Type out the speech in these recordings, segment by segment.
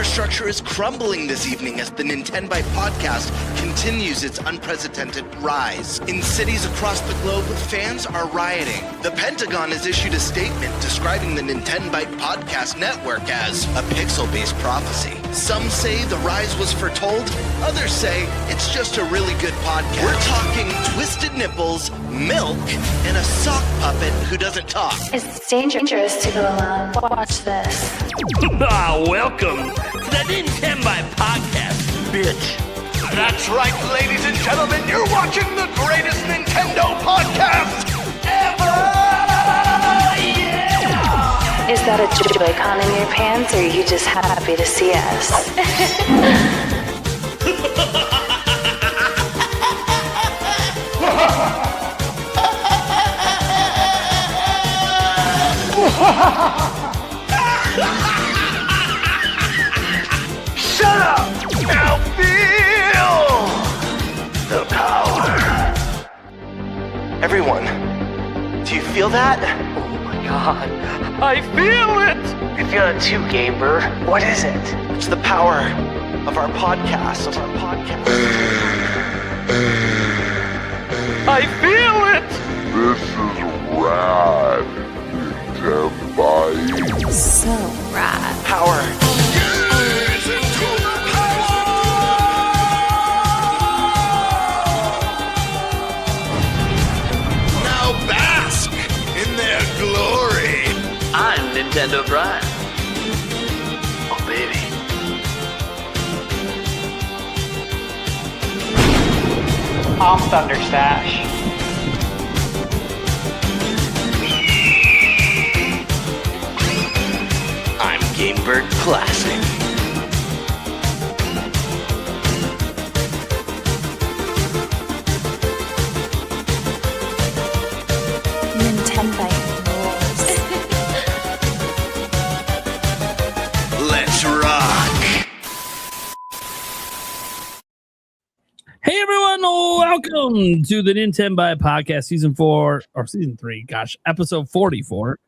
infrastructure is crumbling this evening as the Nintenbyte Podcast continues its unprecedented rise. In cities across the globe, fans are rioting. The Pentagon has issued a statement describing the Nintenbyte Podcast network as a pixel-based prophecy. Some say the rise was foretold, others say it's just a really good podcast. We're talking twisted nipples, milk, and a sock puppet who doesn't talk. It's dangerous to go alone. Watch this. Welcome to the Nintenbyte Podcast, bitch. That's right, ladies and gentlemen, you're watching the greatest Nintendo podcast ever! Yeah! Is that a Joy-Con in your pants, or are you just happy to see us? Shut up! Now feel the power. Everyone, do you feel that? Oh my god, I feel it! I feel it too, Gamer. What is it? It's the power of our podcast. I feel it! This is rad, Nintenbyte. So rad. Power. Now bask in their glory. I'm Nintendo Brian. Oh baby. I'm ThunderStash. I'm Gamebird Classic. Nintenbyte rules. Let's rock. Hey everyone, welcome to the Nintenbyte Podcast, season 4 or season 3. Gosh, episode 44.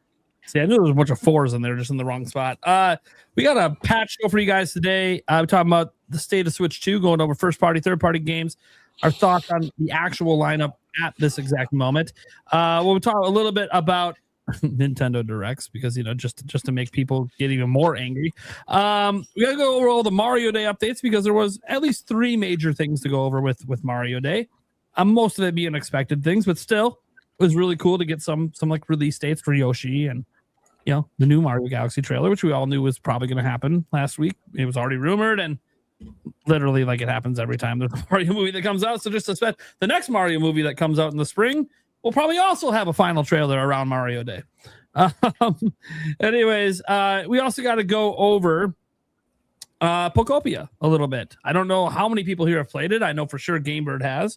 See, I knew there was a bunch of 4s in there, just in the wrong spot. We got a patch show for you guys today. We're talking about the state of Switch 2, going over first-party, third-party games, our thoughts on the actual lineup at this exact moment. We'll talk a little bit about Nintendo Directs, because just to make people get even more angry. We gotta go over all the Mario Day updates, because there was at least 3 major things to go over with Mario Day. Most of it being expected things, but still, it was really cool to get some like release dates for Yoshi and the new Mario Galaxy trailer, which we all knew was probably going to happen last week. It was already rumored, and literally, like, it happens every time there's a Mario movie that comes out. So just expect the next Mario movie that comes out in the spring will probably also have a final trailer around Mario Day. Anyways, we also got to go over Pokopia a little bit. I don't know how many people here have played it. I know for sure Gamebird has.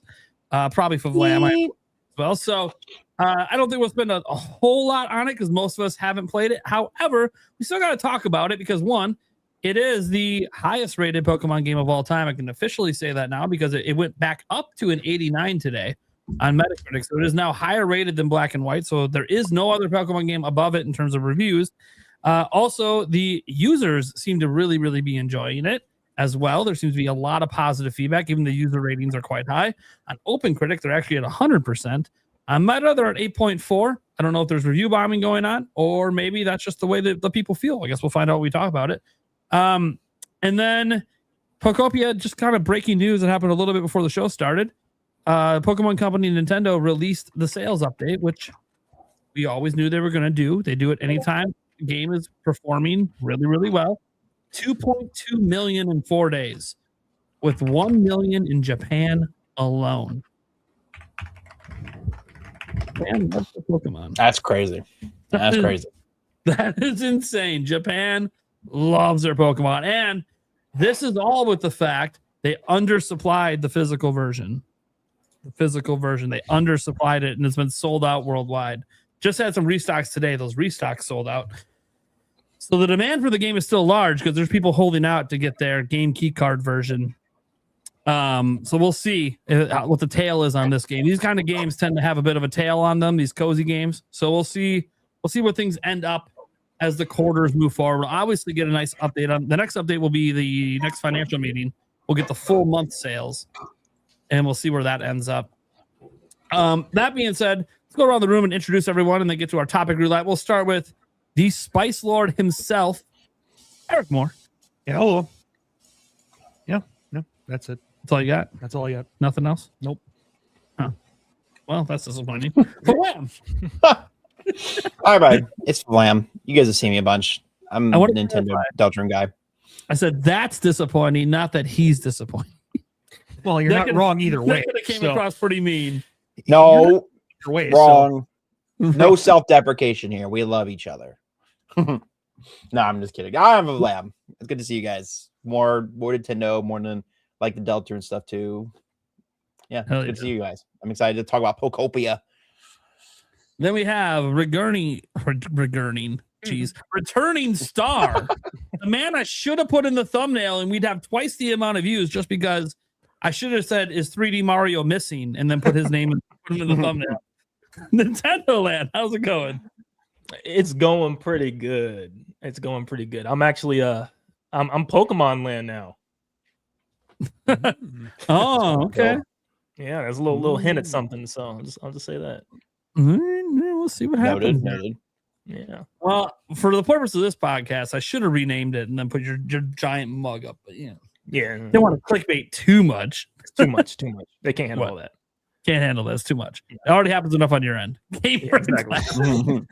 Probably for Vlam as well. So I don't think we'll spend a whole lot on it, because most of us haven't played it. However, we still got to talk about it because, one, it is the highest rated Pokemon game of all time. I can officially say that now, because it went back up to an 89 today on Metacritic. So it is now higher rated than Black and White. So there is no other Pokemon game above it in terms of reviews. Also, the users seem to really, really be enjoying it as well. There seems to be a lot of positive feedback. Even the user ratings are quite high. On OpenCritic, they're actually at 100%. On Meta, they're at 8.4. I don't know if there's review bombing going on, or maybe that's just the way that the people feel. I guess we'll find out when we talk about it. And then Pokopia, just kind of breaking news that happened a little bit before the show started. Pokemon Company Nintendo released the sales update, which we always knew they were going to do. They do it anytime the game is performing really, really well. 2.2 million in 4 days, with 1 million in Japan alone. Man, that's the Pokemon. That's crazy. That's crazy. That is insane. Japan loves their Pokemon. And this is all with the fact they undersupplied the physical version. They undersupplied it, and it's been sold out worldwide. Just had some restocks today. Those restocks sold out. So the demand for the game is still large, because there's people holding out to get their game key card version. So we'll see what the tail is on this game. These kind of games tend to have a bit of a tail on them, these cozy games. So we'll see what things end up as the quarters move forward. We'll obviously get a nice update on the next update will be the next financial meeting. We'll get the full month sales, and we'll see where that ends up. That being said, let's go around the room and introduce everyone, and then get to our topic roulette. We'll start with the Spice Lord himself, Eric Moore. Yeah, hello. Yeah, no, that's it. That's all you got? That's all I got. Nothing else? Nope. Huh. Well, that's disappointing. Wham! All right, bud. It's Flam. You guys have seen me a bunch. I'm a Nintendo Deltron guy. I said that's disappointing, not that he's disappointing. Well, you're not wrong either way. That came across pretty mean. No, Way, wrong. No self-deprecation here. We love each other. No, I'm just kidding. I'm a Lamb. It's good to see you guys. More Nintendo, more than like the Delta and stuff too. Yeah, good to see you guys. I'm excited to talk about Pokopia. Then we have returning star, the man I should have put in the thumbnail, and we'd have twice the amount of views just because I should have said is 3D Mario missing and then put his name and put him in the thumbnail. Nintendo Land, how's it going? It's going pretty good. I'm actually I'm Pokemon Land now. Oh, okay. Yeah, there's a little hint at something, so I'll just say that. We'll see what happens. Noted. Yeah. Well, for the purpose of this podcast, I should have renamed it and then put your giant mug up. But Yeah. Don't want to clickbait too much. Too much. They can't handle all that. Can't handle this too much. It already happens enough on your end. Exactly.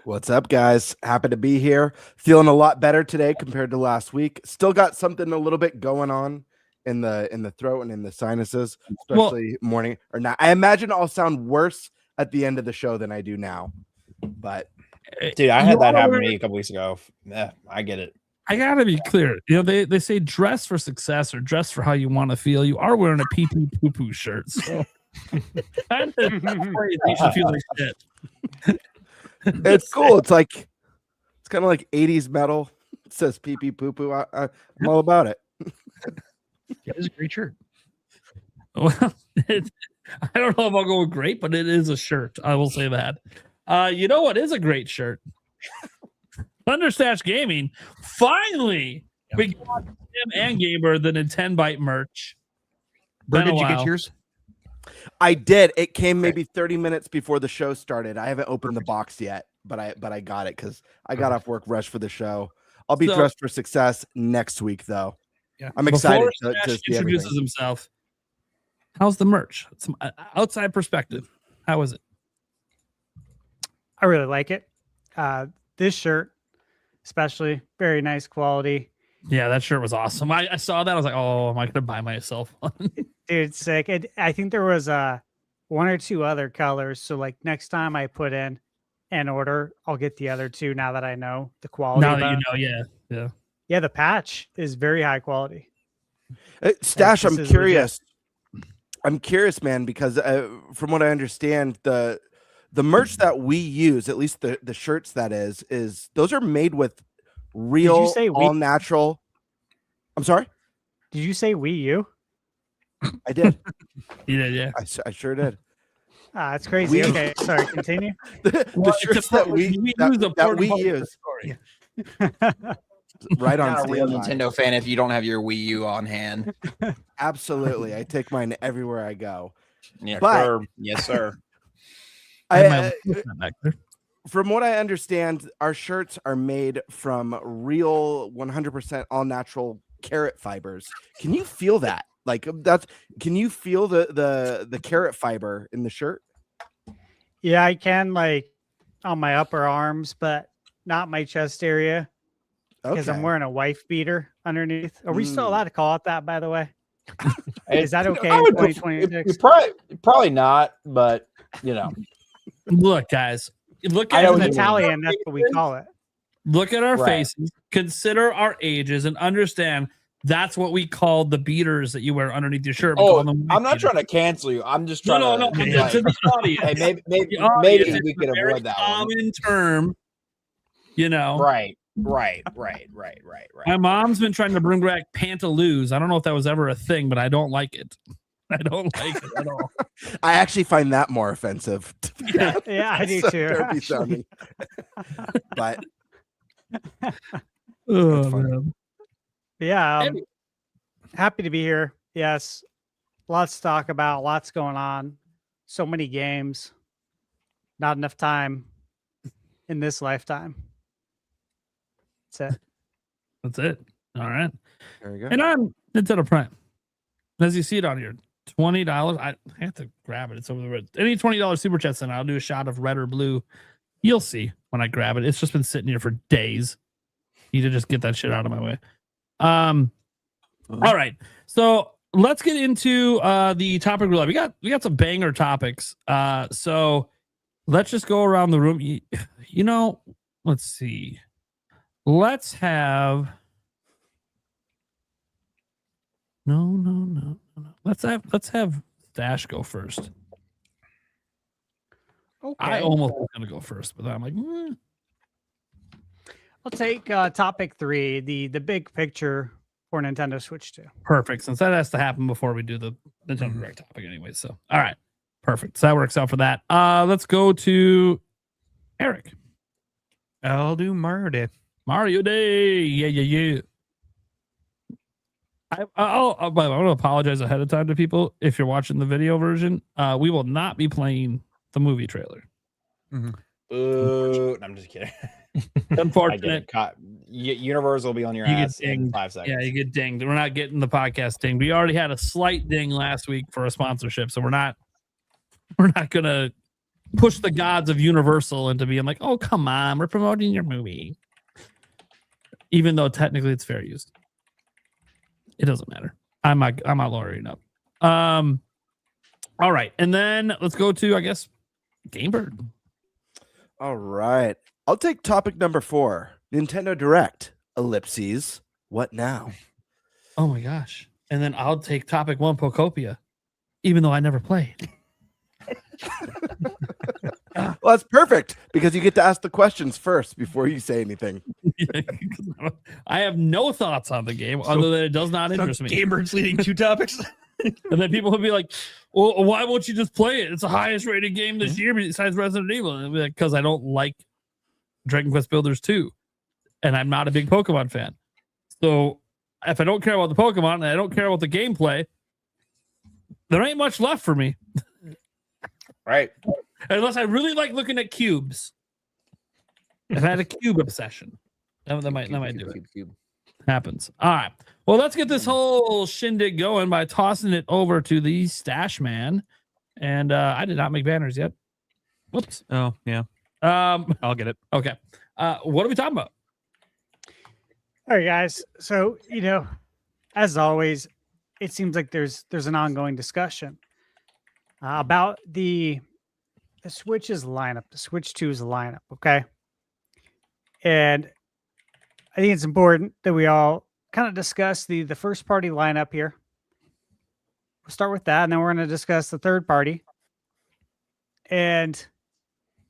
What's up, guys? Happy to be here. Feeling a lot better today compared to last week. Still got something a little bit going on in the throat and in the sinuses, especially morning or night. I imagine I'll sound worse at the end of the show than I do now. But dude, I had that happen to me a couple weeks ago. Yeah, I get it. I gotta be clear. They say dress for success or dress for how you want to feel. You are wearing a pee pee poo poo shirt, so you should feel like shit. It's cool. It's kind of like 80s metal. It says pee pee poo poo. I'm all about it. Yeah, it's a great shirt. Well, I don't know if I'll go with great, but it is a shirt. I will say that. You know what is a great shirt? ThunderStash Gaming. Finally, we got him and Gamer the Nintenbyte merch. Bird, did you get yours? I did. It came maybe 30 minutes before the show started. I haven't opened the box yet, but I got it because I got off work rush for the show. I'll be dressed for success next week, though. Yeah, I'm excited to see introduces everything. himself. How's the merch? Some outside perspective. How is it? I really like it. This shirt, especially, very nice quality. Yeah, that shirt was awesome. I saw that. I was like, oh, am I going to buy myself one? Dude, it's sick. I think there was one or two other colors. So, like, next time I put in an order, I'll get the other two now that I know the quality. Now that you know, yeah. Yeah, the patch is very high quality. Stash, I'm curious. I'm curious, man, because from what I understand, the merch that we use, at least the shirts that is those are made with real, Did you say all natural. I'm sorry? Did you say Wii U? I did. You did, yeah. I sure did. That's crazy. Okay, sorry, continue. The shirts that we use. Right on. Not a real Nintendo fan if you don't have your Wii U on hand. Absolutely. I take mine everywhere I go. Yeah, but, sir. Yes, sir. From what I understand, our shirts are made from real 100% all natural carrot fibers. Can you feel that? Can you feel the carrot fiber in the shirt? Yeah, I can, like, on my upper arms, but not my chest area. Because I'm wearing a wife beater underneath. Are we still allowed to call it that, by the way? Is that okay in 2026? Probably not, but Look, guys. Look at an Italian, that's what we call it. Look at our faces, consider our ages, and understand that's what we call the beaters that you wear underneath your shirt. I'm not trying to cancel you. I'm just trying to the audience. Hey, maybe we could avoid that common term, Right. My mom's been trying to bring back pantaloons. I don't know if that was ever a thing, but I don't like it. I don't like it at all. I actually find that more offensive. Yeah, I do So too. derpy actually. sounding. But Oh, fun. man. Yeah, Hey. happy to be here. Yes, lots to talk about, lots going on, so many games, not enough time in this lifetime. That's it. That's it. All right. There you go. And I'm Nintendo Prime. As you see it on here, $20. I have to grab it. It's over the red. Any $20 super chats, and I'll do a shot of red or blue. You'll see when I grab it. It's just been sitting here for days. You need to just get that shit out of my way. All right. So let's get into the topic roulette. We got some banger topics. So let's just go around the room. You know, let's see. Let's have no. Let's have Stash go first. Okay. I almost was gonna go first, but I'm like, I'll take topic 3, the big picture for Nintendo Switch 2. perfect. Since that has to happen before we do the Nintendo Direct topic anyway. So all right. Perfect. So that works out for that. Let's go to Eric. I'll do Mario Day. Mario Day. Yeah. I want to apologize ahead of time to people if you're watching the video version. We will not be playing the movie trailer. Ooh, I'm just kidding. Unfortunate. Universal will be on your You get ass in dinged. 5 seconds. Yeah, you get dinged. We're not getting the podcast dinged. We already had a slight ding last week for a sponsorship, so we're not gonna push the gods of Universal into being like, oh, come on, we're promoting your movie. Even though technically it's fair use. It doesn't matter. I'm not lawyering up. All right. And then let's go to, I guess, Gamebird. All right. I'll take topic number 4. Nintendo Direct. Ellipses. What now? Oh my gosh. And then I'll take topic 1, Pokopia, even though I never played. Well, that's perfect because you get to ask the questions first before you say anything. I have no thoughts on the game other than it does not interest me. Gamebird's leading 2 topics. And then people will be like, well, why won't you just play it? It's the highest rated game this year besides Resident Evil. And I'll be like, because I don't like Dragon Quest Builders 2. And I'm not a big Pokemon fan. So if I don't care about the Pokemon and I don't care about the gameplay, there ain't much left for me. Right. Unless I really like looking at cubes. If I had a cube obsession, that might do it. Cube. Happens. All right. Well, let's get this whole shindig going by tossing it over to the Stash Man. And I did not make banners yet. Whoops. Oh, yeah. I'll get it. Okay. What are we talking about? All right, guys. So, as always, it seems like there's an ongoing discussion about the Switch's lineup, the Switch 2's lineup. Okay. And I think it's important that we all kind of discuss the first party lineup here. We'll start with that, and then we're going to discuss the third party and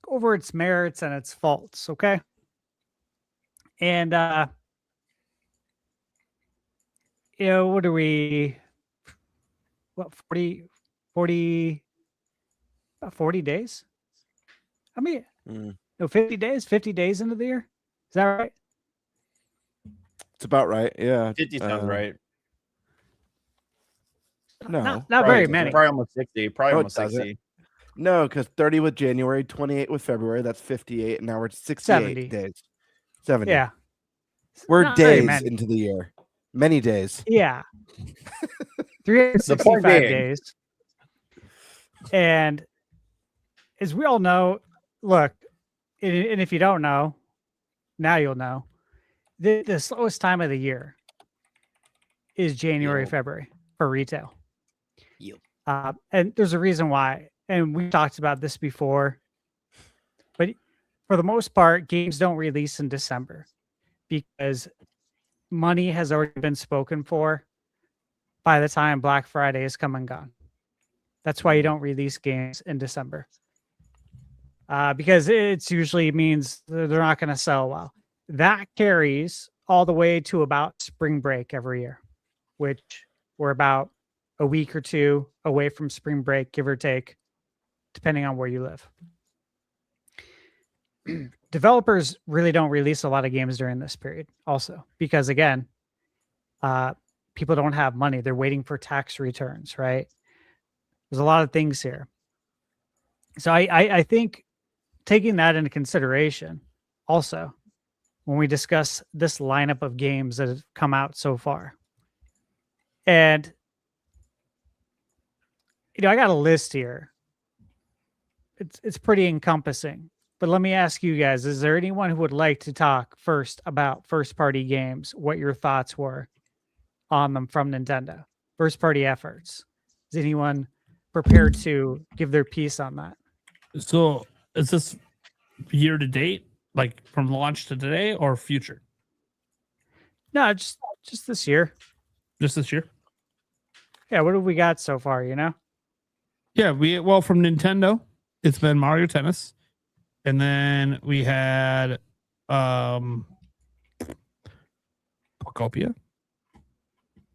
go over its merits and its faults. Okay. And, what are we? What, 40 days? I mean, no, 50 days? 50 days into the year? Is that right? It's about right. Yeah. 50 sounds right. No. Not very many. Probably almost 60. Probably No, it almost 60. doesn't. No, because 30 with January, 28 with February. That's 58. And now we're at 68 70. days. 70. Yeah. We're Not very days many. into the year. Many days. Yeah. The point 365 being- days. And as we all know, look, and if you don't know, now you'll know, the slowest time of the year is January, February for retail. Yep. And there's a reason why. And we talked about this before. But for the most part, games don't release in December because money has already been spoken for by the time Black Friday is come and gone. That's why you don't release games in December. Because it usually means they're not going to sell well. That carries all the way to about spring break every year, which we're about a week or two away from spring break, give or take, depending on where you live. Developers really don't release a lot of games during this period also, because again, people don't have money. They're waiting for tax returns, right? There's a lot of things here. So I think taking that into consideration also, when we discuss this lineup of games that have come out so far. And, I got a list here. It's pretty encompassing. But let me ask you guys, is there anyone who would like to talk first about first-party games, what your thoughts were on them from Nintendo? First-party efforts. Is anyone prepared to give their piece on that? So is this year to date, like from launch to today, or future? No, just this year. Just this year? Yeah, what have we got so far, Yeah, from Nintendo, it's been Mario Tennis. And then we had Pokopia.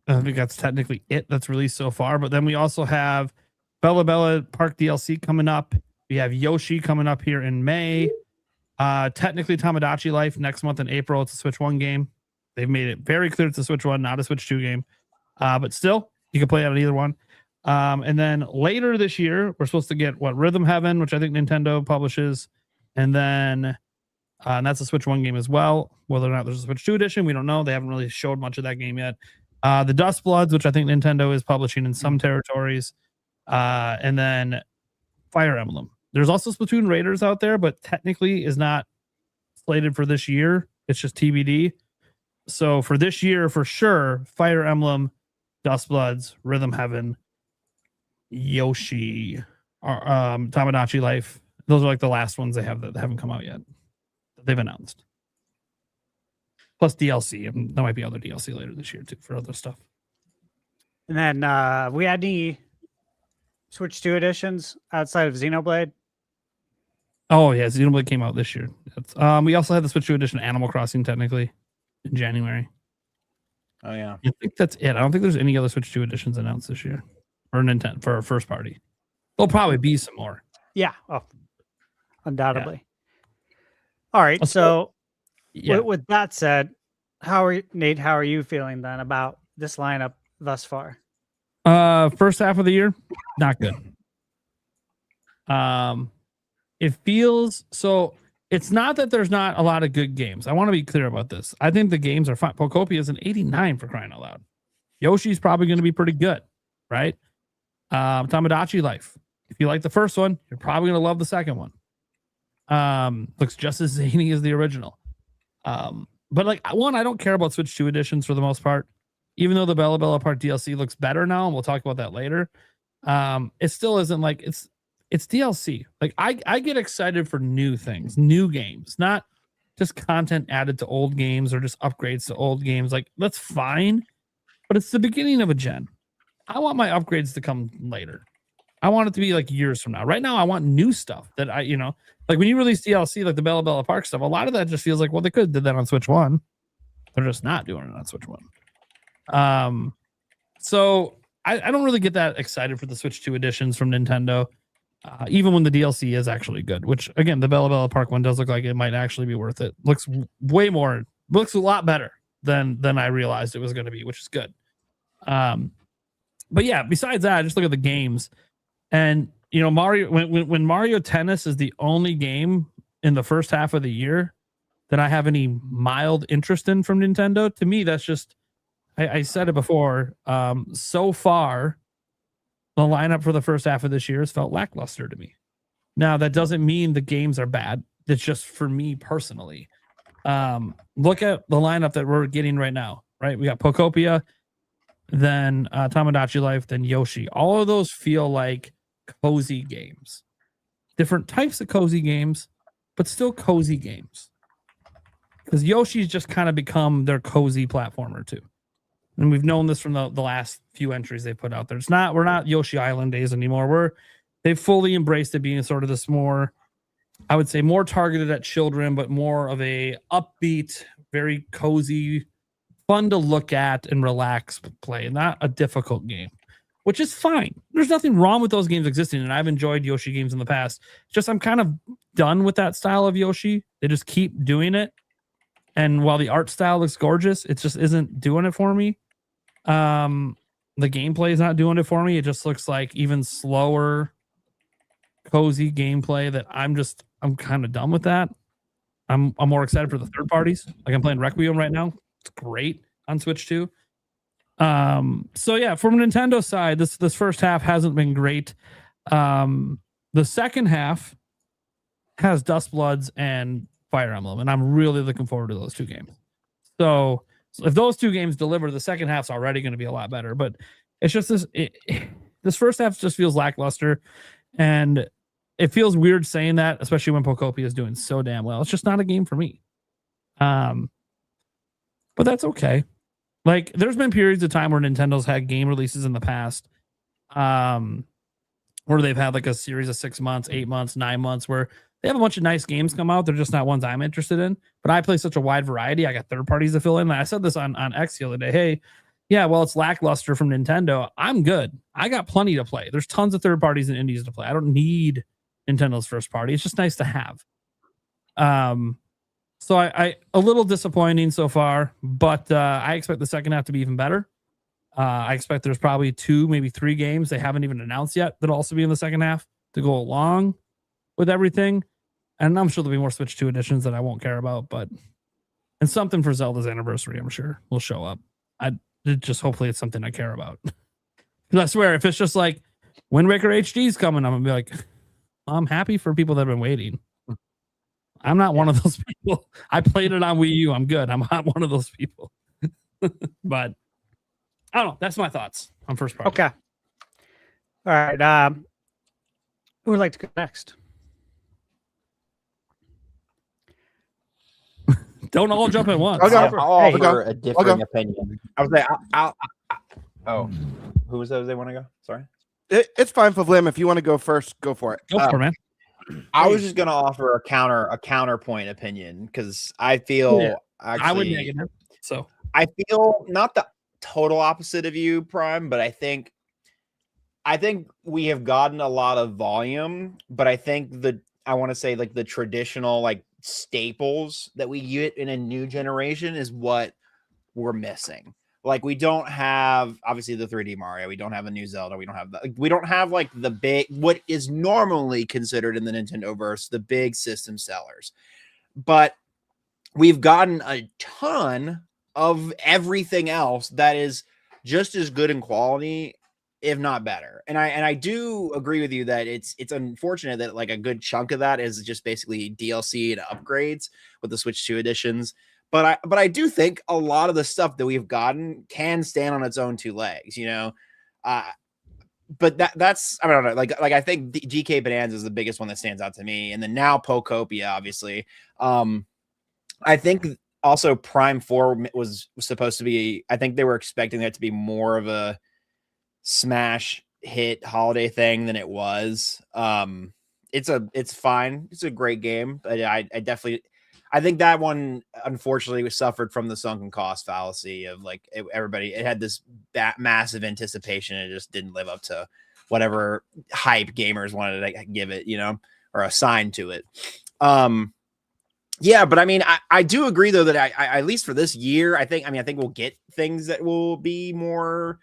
I think that's technically it that's released so far. But then we also have Bella Park DLC coming up. We have Yoshi coming up here in May. Technically Tamagotchi Life next month in April. It's a Switch 1 game. They've made it very clear it's a Switch 1, not a Switch 2 game. But still, you can play it on either one. And then later this year, we're supposed to get Rhythm Heaven, which I think Nintendo publishes. And then and that's a Switch 1 game as well. Whether or not there's a Switch 2 edition, we don't know. They haven't really showed much of that game yet. The Dust Bloods, which I think Nintendo is publishing in some territories. And then Fire Emblem. There's also Splatoon Raiders out there, but technically is not slated for this year. It's just TBD. So for this year, for sure, Fire Emblem, Dust Bloods, Rhythm Heaven, Yoshi, Tamagotchi Life. Those are like the last ones they have that haven't come out yet. That they've announced. Plus DLC. And there might be other DLC later this year too for other stuff. And then we had any Switch 2 editions outside of Xenoblade? Oh yeah, Xenoblade came out this year. We also had the Switch 2 edition Animal Crossing technically in January. Oh yeah. I think that's it. I don't think there's any other Switch 2 editions announced this year. Or Nintendo for first party. There'll probably be some more. Yeah. Oh, undoubtedly. Yeah. All right. So with that said, Nate, how are you feeling then about this lineup thus far? First half of the year, not good. It feels so. It's not that there's not a lot of good games. I want to be clear about this. I think the games are fine. Pokopia is an 89 for crying out loud. Yoshi's probably going to be pretty good, right? Tamagotchi Life. If you like the first one, you're probably going to love the second one. Looks just as zany as the original. But like one, I don't care about Switch 2 editions for the most part. Even though the Bella Park DLC looks better now, and we'll talk about that later. It still isn't like it's DLC. Like I get excited for new things, new games, not just content added to old games or just upgrades to old games. Like that's fine, but it's the beginning of a gen. I want my upgrades to come later. I want it to be like years from now. Right now, I want new stuff that like when you release DLC, like the Bella Park stuff, a lot of that just feels like, well, they could have did that on Switch 1. They're just not doing it on Switch 1. So I don't really get that excited for the Switch 2 editions from Nintendo, even when the DLC is actually good, which again, the Bella Park one does look like it might actually be worth it. Looks a lot better than I realized it was going to be, which is good. But yeah, besides that, just look at the games. And Mario, when Mario Tennis is the only game in the first half of the year that I have any mild interest in from Nintendo, to me, that's just, I said it before. So far, the lineup for the first half of this year has felt lackluster to me. Now, that doesn't mean the games are bad. It's just for me personally. Look at the lineup that we're getting right now, right? We got Pokopia, then Tamagotchi Life, then Yoshi. All of those feel like cozy games. Different types of cozy games, but still cozy games. Because Yoshi's just kind of become their cozy platformer too. And we've known this from the last few entries they put out there. We're not Yoshi Island days anymore. They've fully embraced it being sort of this more, I would say, more targeted at children, but more of a upbeat, very cozy, fun to look at and relax play, not a difficult game. which is fine. There's nothing wrong with those games existing, and I've enjoyed Yoshi games in the past. Just I'm kind of done with that style of Yoshi. They just keep doing it, and while the art style looks gorgeous, it just isn't doing it for me. The gameplay is not doing it for me. It just looks like even slower, cozy gameplay that I'm kind of done with that. I'm more excited for the third parties. Like I'm playing Requiem right now. It's great on Switch too. So yeah, from Nintendo side, this first half hasn't been great. The second half has Dust Bloods and Fire Emblem, and I'm really looking forward to those two games. So if those two games deliver, the second half's already going to be a lot better. But it's just this first half just feels lackluster, and it feels weird saying that, especially when Pokopia is doing so damn well. It's just not a game for me. But that's okay. Like, there's been periods of time where Nintendo's had game releases in the past, where they've had like a series of 6 months, 8 months, 9 months, where they have a bunch of nice games come out. They're just not ones I'm interested in. But I play such a wide variety. I got third parties to fill in. I said this on X the other day. Hey, yeah, well, it's lackluster from Nintendo. I'm good. I got plenty to play. There's tons of third parties and indies to play. I don't need Nintendo's first party. It's just nice to have. So I a little disappointing so far, but I expect the second half to be even better. I expect there's probably 2, maybe 3 games they haven't even announced yet that'll also be in the second half to go along with everything. And I'm sure there'll be more Switch 2 editions that I won't care about, and something for Zelda's anniversary, I'm sure will show up. Hopefully it's something I care about. Because I swear, if it's just like Wind Waker HD's coming, I'm gonna be like, I'm happy for people that have been waiting. I'm not one of those people. I played it on Wii U. I'm good. I'm not one of those people. But I don't know. That's my thoughts on first party. Okay. All right. Who would like to go next? Don't all jump at once. I'll offer a differing opinion. I was like, oh, who was those they want to go? Sorry. It's fine for Vlim. If you want to go first, go for it. Go for it, man. I was just gonna offer a counterpoint opinion because I feel actually I would negative. So I feel not the total opposite of you, Prime, but I think we have gotten a lot of volume, but I think I want to say like the traditional like staples that we get in a new generation is what we're missing. Like we don't have obviously the 3D Mario, we don't have a new Zelda, we don't have like the big what is normally considered in the Nintendo verse the big system sellers. But we've gotten a ton of everything else that is just as good in quality, if not better. And I do agree with you that it's unfortunate that like a good chunk of that is just basically DLC and upgrades with the Switch 2 editions. But I do think a lot of the stuff that we've gotten can stand on its own 2 legs, you know. But that's I don't know, like I think GK Bonanza is the biggest one that stands out to me, and then now Pokopia, obviously. I think also Prime 4 was supposed to be. I think they were expecting that to be more of a smash hit holiday thing than it was. It's fine. It's a great game, but I think that one unfortunately was suffered from the sunken cost fallacy of like it had this massive anticipation and it just didn't live up to whatever hype gamers wanted to give it, you know, or assign to it. Yeah, but I mean, I do agree though that I at least for this year, I think we'll get things that will be more,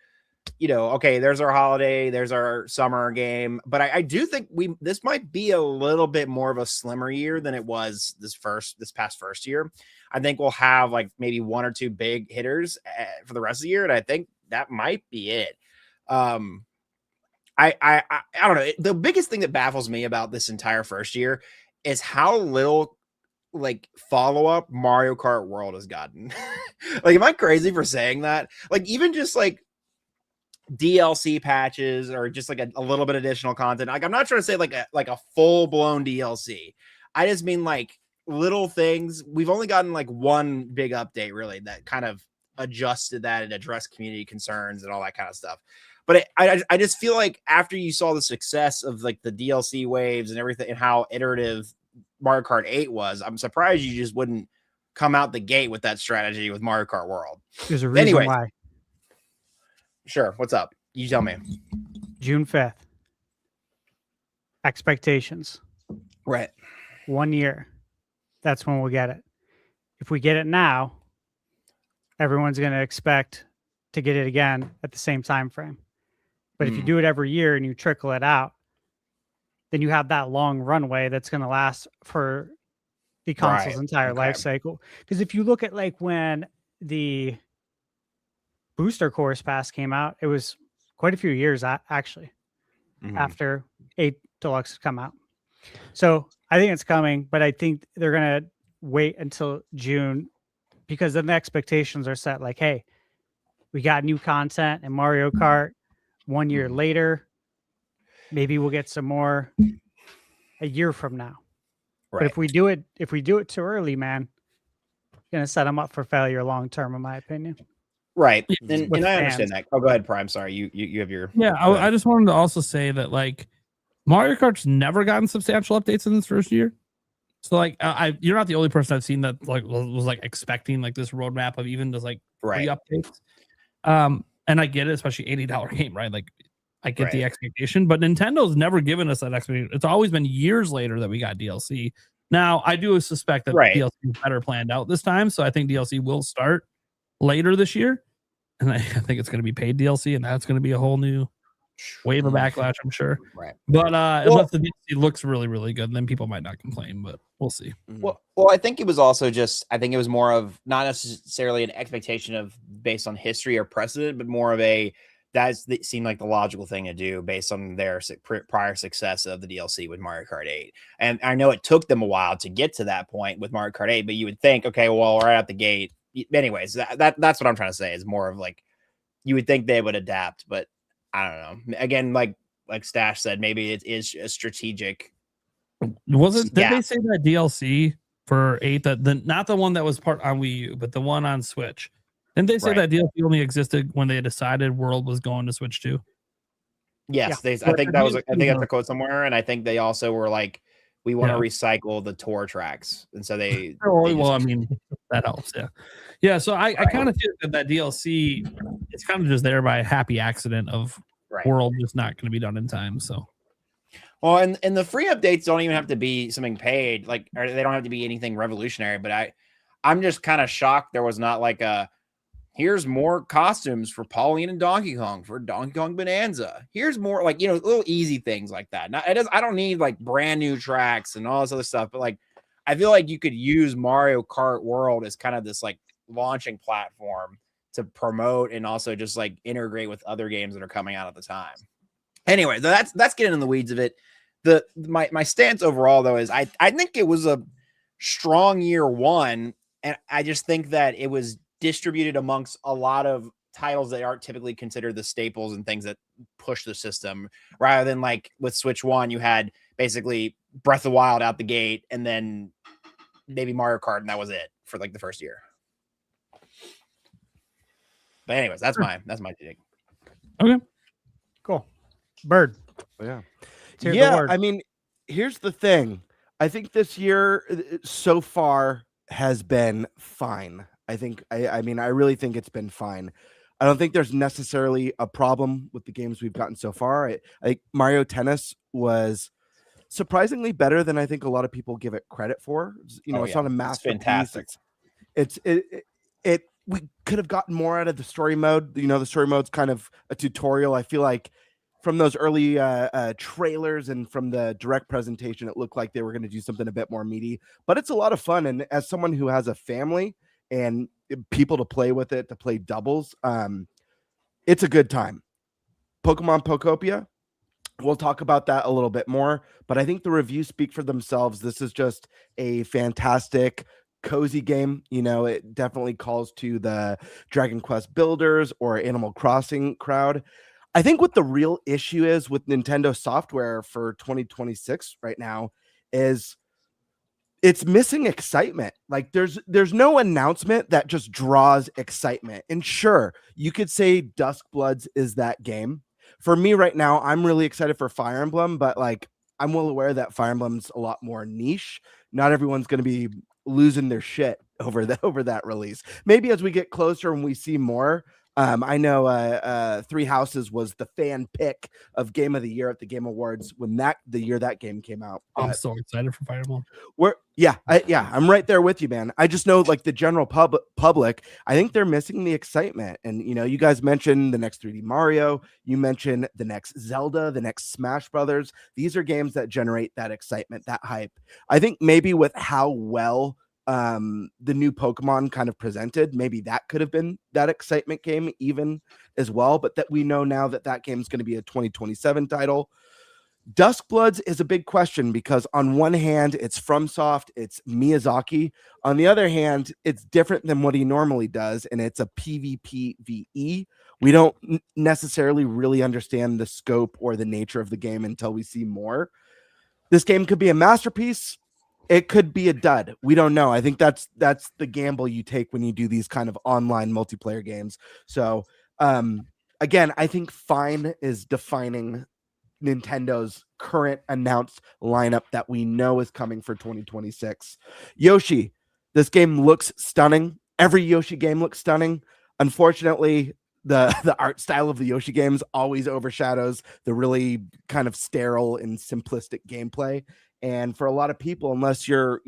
you know, okay, there's our holiday, there's our summer game, but I do think this might be a little bit more of a slimmer year than it was this past first year. I think we'll have like maybe 1 or 2 big hitters for the rest of the year, and I think that might be it. I don't know. The biggest thing that baffles me about this entire first year is how little like follow-up Mario Kart World has gotten. Like, am I crazy for saying that? Like, even just like DLC patches or just like a little bit additional content. Like, I'm not trying to say like a full-blown DLC. I just mean like little things. We've only gotten like 1 big update really that kind of adjusted that and addressed community concerns and all that kind of stuff. But I just feel like after you saw the success of like the DLC waves and everything and how iterative Mario Kart 8 was, I'm surprised you just wouldn't come out the gate with that strategy with Mario Kart World. There's a reason why. Sure. What's up? You tell me. June 5th. Expectations. Right. 1 year. That's when we'll get it. If we get it now, everyone's going to expect to get it again at the same time frame. But if you do it every year and you trickle it out, then you have that long runway that's going to last for the console's entire life cycle. Because if you look at like when the booster course pass came out, it was quite a few years actually after 8 Deluxe come out. So I think it's coming, but I think they're going to wait until June because then the expectations are set like, hey, we got new content in Mario Kart 1 year later. Maybe we'll get some more a year from now. Right. But if we do it too early, man, going to set them up for failure long term, in my opinion. Right. And I understand that. Oh, go ahead, Prime. Sorry, you have your. Yeah, I just wanted to also say that like Mario Kart's never gotten substantial updates in this first year. So like, you're not the only person I've seen that like was like expecting like this roadmap of even just like 3 updates. And I get it, especially $80 game, right? Like, I get the expectation, but Nintendo's never given us that expectation. It's always been years later that we got DLC. Now, I do suspect that DLC is better planned out this time, so I think DLC will start later this year, and I think it's going to be paid DLC, and that's going to be a whole new wave of backlash, I'm sure. Right. But unless the DLC looks really, really good, then people might not complain, but we'll see. Well, I think it was also just, I think it was more of not necessarily an expectation of based on history or precedent, but more of a, that seemed like the logical thing to do based on their prior success of the DLC with Mario Kart 8. And I know it took them a while to get to that point with Mario Kart 8, but you would think, okay, well, right out the gate. Anyways, that's what I'm trying to say is more of like, you would think they would adapt, but I don't know. Again, like Stash said, maybe it is a strategic. Did they say that DLC for 8 that not the one that was part on Wii U, but the one on Switch? Didn't they say that DLC only existed when they decided World was going to Switch 2? Yes, I think that's a quote somewhere, and I think they also were like, we want to recycle the tour tracks, and so they. I mean, that helps. Yeah. So I kind of feel that DLC it's kind of just there by a happy accident of World just not going to be done in time. So. Well, and the free updates don't even have to be something paid, like, or they don't have to be anything revolutionary. But I'm just kind of shocked there was not like a. Here's more costumes for Pauline and Donkey Kong for Donkey Kong Bonanza. Here's more like, little easy things like that. Now, I don't need like brand new tracks and all this other stuff, but like, I feel like you could use Mario Kart World as kind of this like launching platform to promote and also just like integrate with other games that are coming out at the time. Anyway, that's getting in the weeds of it. My stance overall though is I think it was a strong year one, and I just think that it was distributed amongst a lot of titles that aren't typically considered the staples and things that push the system, rather than like with Switch 1, you had basically Breath of the Wild out the gate and then maybe Mario Kart, and that was it for like the first year. But anyways, that's my take. Okay, cool. Bird. Yeah. I mean, here's the thing. I think this year so far has been fine. I mean, I really think it's been fine. I don't think there's necessarily a problem with the games we've gotten so far. I think Mario Tennis was surprisingly better than I think a lot of people give it credit for. It's not a masterpiece. Fantastic. We could have gotten more out of the story mode. The story mode's kind of a tutorial. I feel like from those early trailers and from the direct presentation, it looked like they were going to do something a bit more meaty. But it's a lot of fun, and as someone who has a family and people to play with it, to play doubles, it's a good time. Pokemon Poptopia, we'll talk about that a little bit more, but I think the reviews speak for themselves. This is just a fantastic, cozy game. It definitely calls to the Dragon Quest builders or Animal Crossing crowd. I think what the real issue is with Nintendo software for 2026 right now is it's missing excitement. Like there's no announcement that just draws excitement. And sure, you could say Duskbloods is that game. For me right now, I'm really excited for Fire Emblem, but like I'm well aware that Fire Emblem's a lot more niche. Not everyone's going to be losing their shit over that release. Maybe as we get closer and we see more, I know Three Houses was the fan pick of Game of the Year at the Game Awards when the year that game came out. I'm so excited for Fire Emblem. I'm right there with you, man. I just know like the general public, I think they're missing the excitement. And you guys mentioned the next 3D Mario, you mentioned the next Zelda, the next Smash Brothers. These are games that generate that excitement, that hype. I think maybe with how well the new Pokemon kind of presented, maybe that could have been that excitement game even as well, but that we know now that game is going to be a 2027 title. Duskbloods is a big question because on one hand it's FromSoft, it's Miyazaki. On the other hand, it's different than what he normally does, and it's a PvPvE. We don't necessarily really understand the scope or the nature of the game until we see more. This game could be a masterpiece. It could be a dud. We don't know. I think that's the gamble you take when you do these kind of online multiplayer games. So again, I think fine is defining Nintendo's current announced lineup that we know is coming for 2026. Yoshi, this game looks stunning. Every Yoshi game looks stunning. Unfortunately, the art style of the Yoshi games always overshadows the really kind of sterile and simplistic gameplay. And for a lot of people, unless you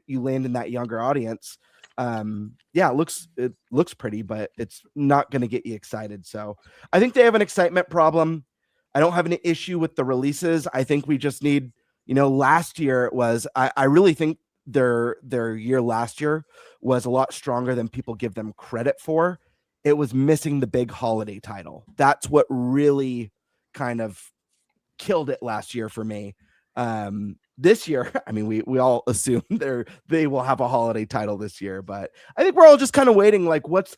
land in that younger audience, it looks pretty, but it's not going to get you excited. So I think they have an excitement problem. I don't have an issue with the releases. I think we just need, last year I really think their year last year was a lot stronger than people give them credit for. It was missing the big holiday title. That's what really kind of killed it last year for me. This year, I mean, we all assume they will have a holiday title this year, but I think we're all just kind of waiting. Like, what's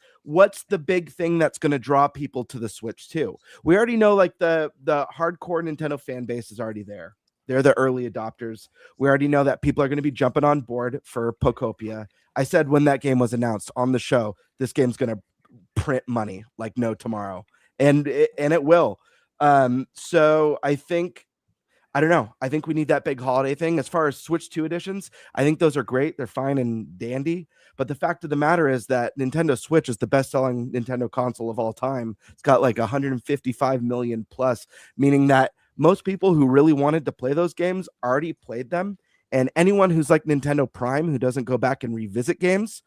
the big thing that's going to draw people to the Switch 2? We already know, like the hardcore Nintendo fan base is already there. They're the early adopters. We already know that people are going to be jumping on board for Pokopia. I said when that game was announced on the show, this game's going to print money like no tomorrow, and it will. So I don't know. I think we need that big holiday thing. As far as Switch 2 editions, I think those are great. They're fine and dandy. But the fact of the matter is that Nintendo Switch is the best-selling Nintendo console of all time. It's got like 155 million plus, meaning that most people who really wanted to play those games already played them. And anyone who's like Nintendo Prime, who doesn't go back and revisit games,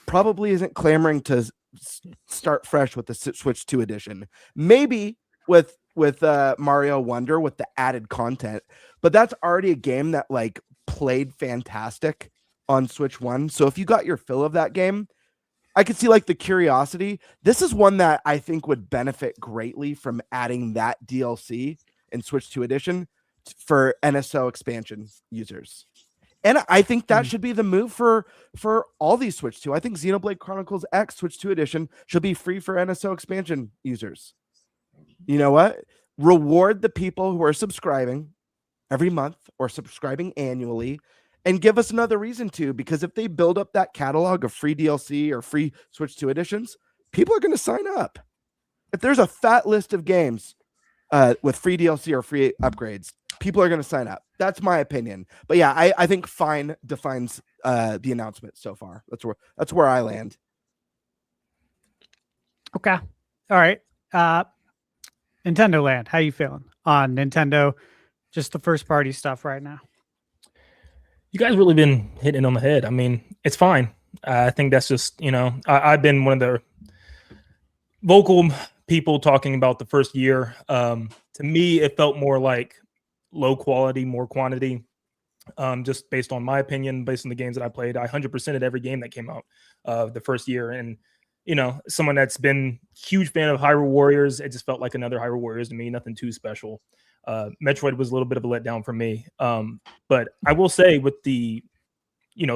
probably isn't clamoring to start fresh with the Switch 2 edition. Maybe with Mario Wonder with the added content, but that's already a game that like played fantastic on Switch 1. So if you got your fill of that game, I could see like the curiosity. This is one that I think would benefit greatly from adding that DLC in Switch 2 edition for NSO expansion users. And I think that should be the move for all these Switch 2. I think Xenoblade Chronicles X Switch 2 edition should be free for NSO expansion users. You know what? Reward the people who are subscribing every month or subscribing annually and give us another reason to, because if they build up that catalog of free DLC or free Switch 2 editions, people are going to sign up. If there's a fat list of games with free DLC or free upgrades, people are going to sign up. That's my opinion. But yeah, I think fine defines the announcement so far. That's where I land. Okay. All right. Nintendo Land, how you feeling on Nintendo? Just the first party stuff right now. You guys really been hitting it on the head. I mean, it's fine. I think that's just, I've been one of the vocal people talking about the first year. To me, it felt more like low quality, more quantity. Just based on my opinion, based on the games that I played, I 100%ed every game that came out the first year. And someone that's been huge fan of Hyrule Warriors, it just felt like another Hyrule Warriors to me, nothing too special. Metroid was a little bit of a letdown for me. But I will say with the,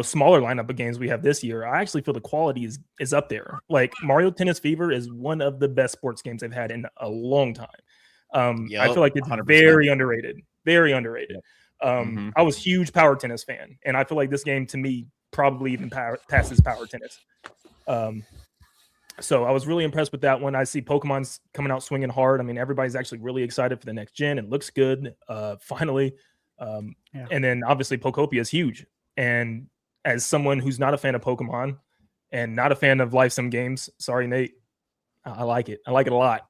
smaller lineup of games we have this year, I actually feel the quality is up there. Like Mario Tennis Fever is one of the best sports games I've had in a long time. I feel like it's 100%. Very underrated. Very underrated. I was a huge Power Tennis fan, and I feel like this game to me probably even passes Power Tennis. So I was really impressed with that one. I see Pokemon's coming out swinging hard. I mean, everybody's actually really excited for the next gen. It looks good, finally. And then obviously Pokopia is huge. And as someone who's not a fan of Pokemon and not a fan of life sim games, sorry, Nate, I like it. I like it a lot.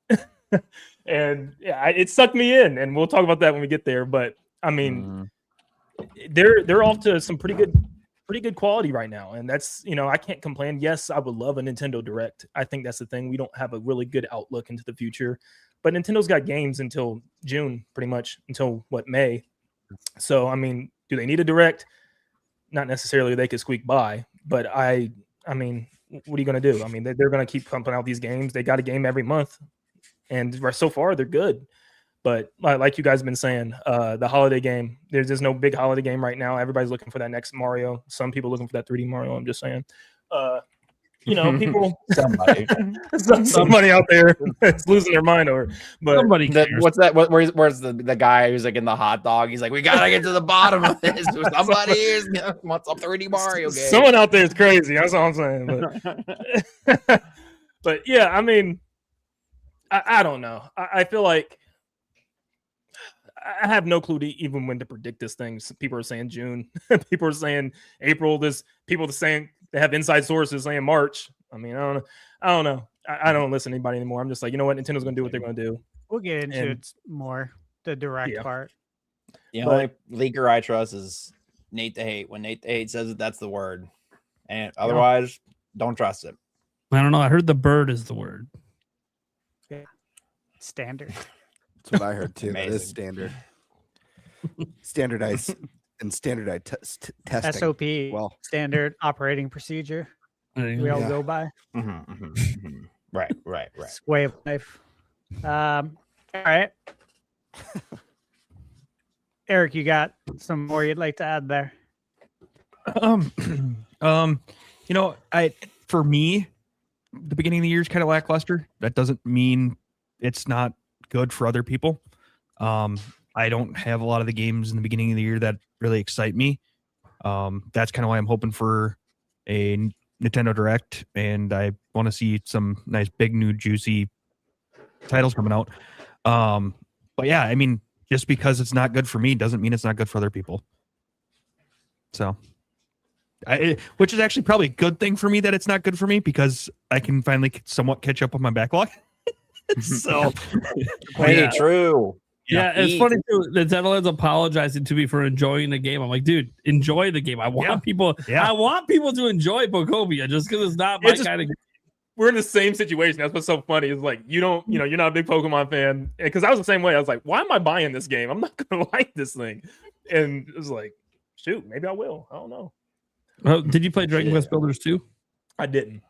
And yeah, it sucked me in, and we'll talk about that when we get there. But I mean, they're off to some pretty good quality right now, and that's, I can't complain. Yes, I would love a Nintendo Direct. I think that's the thing. We don't have a really good outlook into the future, but Nintendo's got games until June, pretty much until May. So I mean, do they need a Direct? Not necessarily. They could squeak by, but I mean, what are you going to do? I mean, they're going to keep pumping out these games. They got a game every month, and so far they're good. But like you guys have been saying, the holiday game, there's just no big holiday game right now. Everybody's looking for that next Mario. Some people looking for that 3D Mario. I'm just saying, people, somebody out there is losing their mind over. But Somebody cares. What's that? Where's the guy who's like in the hot dog? He's like, we gotta get to the bottom of this. Somebody wants a 3D Mario game. Someone out there is crazy. That's all I'm saying. But, but yeah, I mean, I don't know. I feel like I have no clue even when to predict this thing. People are saying June. People are saying April. People are saying they have inside sources saying March. I mean, I don't know. I don't listen to anybody anymore. I'm just like, you know what? Nintendo's going to do what they're going to do. We'll get into it more, the direct part. The only leaker I trust is Nate the Hate. When Nate the Hate says it, that's the word. And otherwise, don't trust it. I don't know. I heard the bird is the word. Yeah. Standard. That's what I heard too. That is standard. Standardized and standardized testing. SOP. Well, standard operating procedure. We all go by. Right. It's way of life. All right. Eric, you got some more you'd like to add there? For me, the beginning of the year is kind of lackluster. That doesn't mean it's not good for other people. I don't have a lot of the games in the beginning of the year that really excite me. That's kind of why I'm hoping for a Nintendo Direct, and I want to see some nice big new juicy titles coming out. But yeah, I mean, just because it's not good for me doesn't mean it's not good for other people. So, which is actually probably a good thing for me that it's not good for me, because I can finally somewhat catch up on my backlog. So, true. Yeah, it's funny too. Nintendo's apologizing to me for enjoying the game. I'm like, dude, enjoy the game. I want people. Yeah. I want people to enjoy Pokopia just because it's not my kind of game. We're in the same situation. That's what's so funny. It's like you're not a big Pokemon fan. Because I was the same way. I was like, why am I buying this game? I'm not gonna like this thing. And it was like, shoot, maybe I will. I don't know. Did you play Dragon Quest Builders 2? I didn't.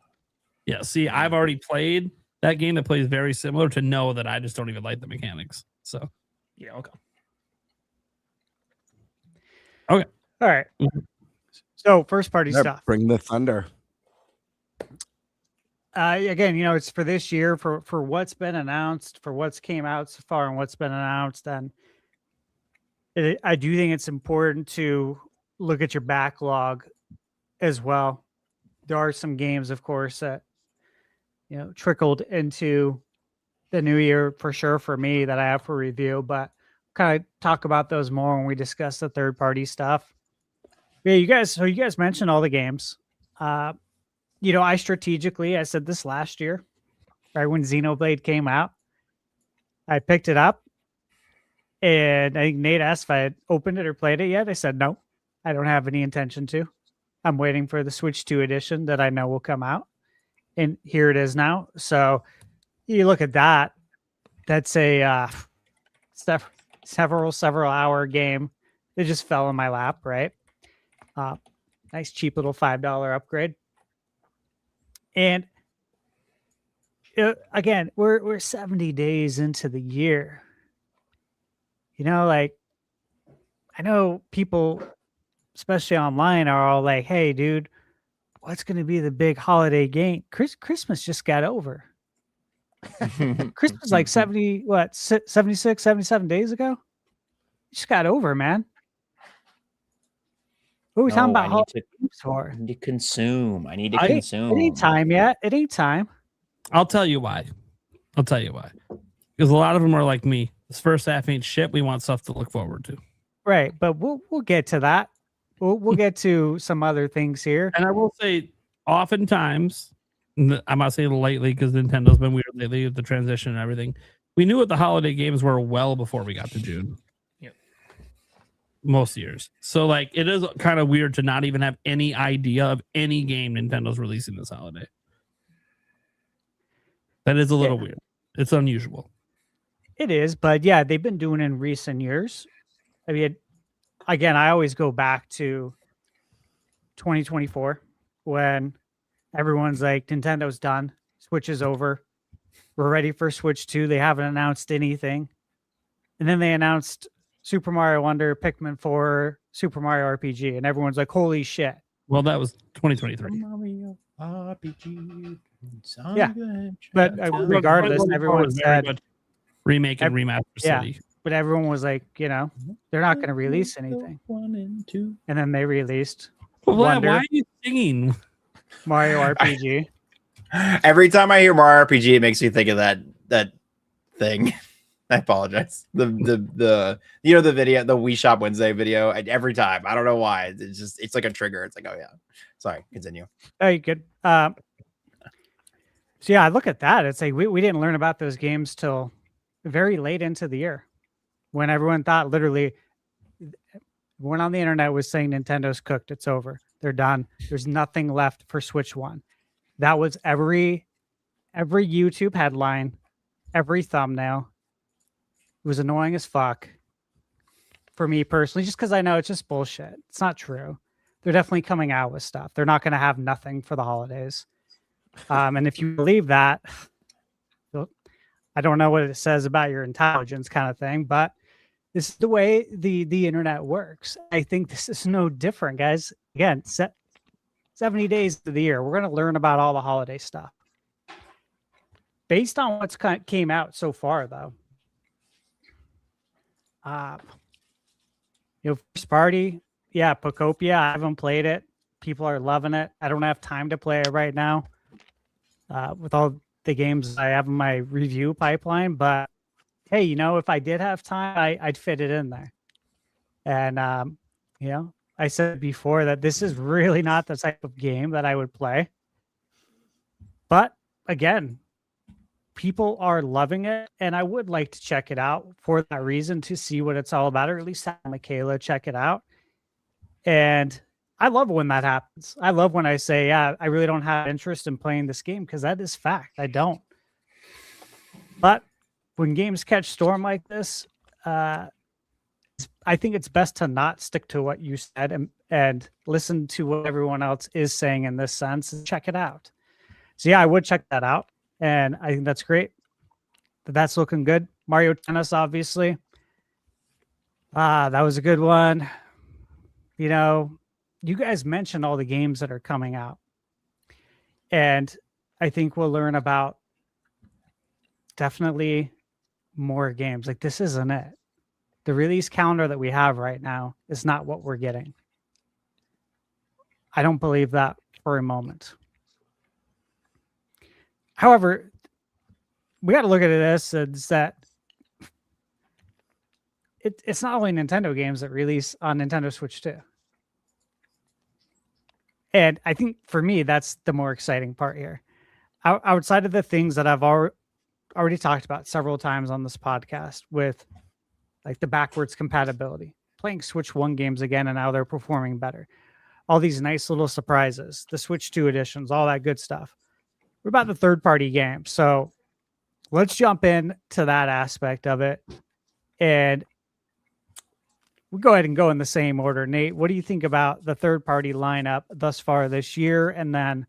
Yeah, see, I've already played that game that plays very similar to know that I just don't even like the mechanics. So yeah, okay. All right. So first party stuff. Bring the thunder. Again, it's for this year, for what's been announced, for what's came out so far and what's been announced. And I do think it's important to look at your backlog as well. There are some games, of course, that, trickled into the new year for sure for me that I have for review, but kind of talk about those more when we discuss the third party stuff. Yeah, you guys mentioned all the games. I said this last year, right when Xenoblade came out, I picked it up, and I think Nate asked if I had opened it or played it yet. I said, no, I don't have any intention to. I'm waiting for the Switch 2 edition that I know will come out, and here it is now. So you look at that, that's a several hour game that just fell in my lap, right? Nice cheap little $5 upgrade. And again, we're 70 days into the year. I know people, especially online, are all like, hey, dude, what's going to be the big holiday game? Christmas just got over. Christmas like 76, 77 days ago? It just got over, man. What are we talking about holiday games for? I need to consume. It ain't time yet. It ain't time. I'll tell you why. Because a lot of them are like me. This first half ain't shit. We want stuff to look forward to. Right, but we'll get to that. We'll get to some other things here. And I will say, oftentimes, I'm not saying lately because Nintendo's been weird lately with the transition and everything. We knew what the holiday games were well before we got to June. Yep. Most years. So like it is kind of weird to not even have any idea of any game Nintendo's releasing this holiday. That is a little weird. It's unusual. It is, but yeah, they've been doing it in recent years. I mean, again, I always go back to 2024 when everyone's like, Nintendo's done, Switch is over, we're ready for Switch 2. They haven't announced anything. And then they announced Super Mario Wonder, Pikmin 4, Super Mario RPG, and everyone's like, holy shit. Well, that was 2023. Mario RPG. Yeah, but regardless, everyone said remake and remaster city. But everyone was like, you know, they're not going to release anything. 1 and 2. And then they released Why are you singing Mario RPG? Every time I hear Mario RPG, it makes me think of that thing. I apologize. The the video, the Wii Shop Wednesday video. Every time, I don't know why. It's like a trigger. It's like, oh yeah. Sorry, continue. Oh, you good. So yeah, I look at that. It's like we didn't learn about those games till very late into the year, when everyone thought literally, everyone on the internet was saying Nintendo's cooked. It's over. They're done. There's nothing left for Switch 1. That was every YouTube headline, every thumbnail. It was annoying as fuck for me personally, just because I know it's just bullshit. It's not true. They're definitely coming out with stuff. They're not going to have nothing for the holidays. And if you believe that, I don't know what it says about your intelligence kind of thing, but this is the way the internet works. I think this is no different, guys. Again, 70 days of the year, we're going to learn about all the holiday stuff. Based on what's came out so far, though, first party, yeah, Pokopia. I haven't played it. People are loving it. I don't have time to play it right now. With all the games I have in my review pipeline, but hey, if I did have time, I'd fit it in there. And I said before that this is really not the type of game that I would play. But again, people are loving it, and I would like to check it out for that reason, to see what it's all about, or at least have Michaela check it out. And I love when that happens. I love when I say, yeah, I really don't have interest in playing this game, because that is fact. I don't. But when games catch storm like this, I think it's best to not stick to what you said and listen to what everyone else is saying in this sense and check it out. So yeah, I would check that out. And I think that's great. That's looking good. Mario Tennis, obviously. That was a good one. You guys mentioned all the games that are coming out. And I think we'll learn about definitely more games. Like, this isn't it. The release calendar that we have right now is not what we're getting. I don't believe that for a moment. However, we got to look at this as that it's not only Nintendo games that release on Nintendo Switch 2. And I think for me, that's the more exciting part here. Outside of the things that I've already talked about several times on this podcast, with like the backwards compatibility, playing Switch 1 games again, and now they're performing better. All these nice little surprises, the Switch 2 editions, all that good stuff. We're about the third-party games. So let's jump in to that aspect of it. And we'll go ahead and go in the same order. Nate, what do you think about the third-party lineup thus far this year? And then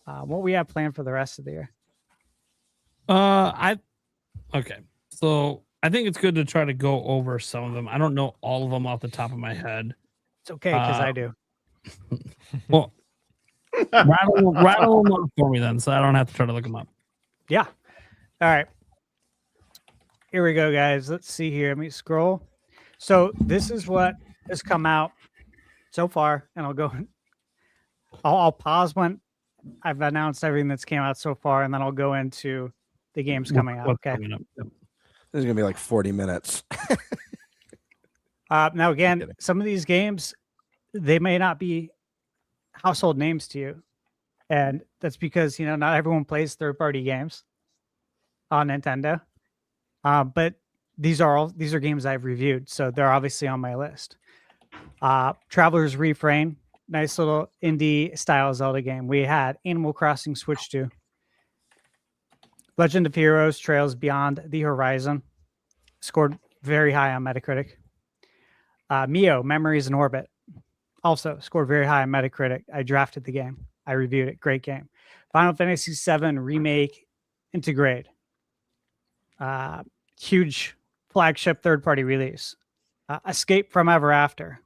what we have planned for the rest of the year? Okay. So I think it's good to try to go over some of them. I don't know all of them off the top of my head. It's okay, because I do. Well, rattle them up for me then, so I don't have to try to look them up. Yeah. All right. Here we go, guys. Let's see here. Let me scroll. So this is what has come out so far, and I'll pause when I've announced everything that's came out so far, and then I'll go into the games coming out. Okay. This is gonna be like 40 minutes. Now, again, some of these games, they may not be household names to you. And that's because, not everyone plays third-party games on Nintendo. But these are games I've reviewed, so they're obviously on my list. Traveler's Refrain, nice little indie style Zelda game. We had Animal Crossing Switch 2. Legend of Heroes Trails Beyond the Horizon scored very high on Metacritic. Mio Memories in Orbit also scored very high on Metacritic. I drafted the game. I reviewed it. Great game. Final Fantasy VII Remake Integrate. Huge flagship third-party release. Escape from Ever After.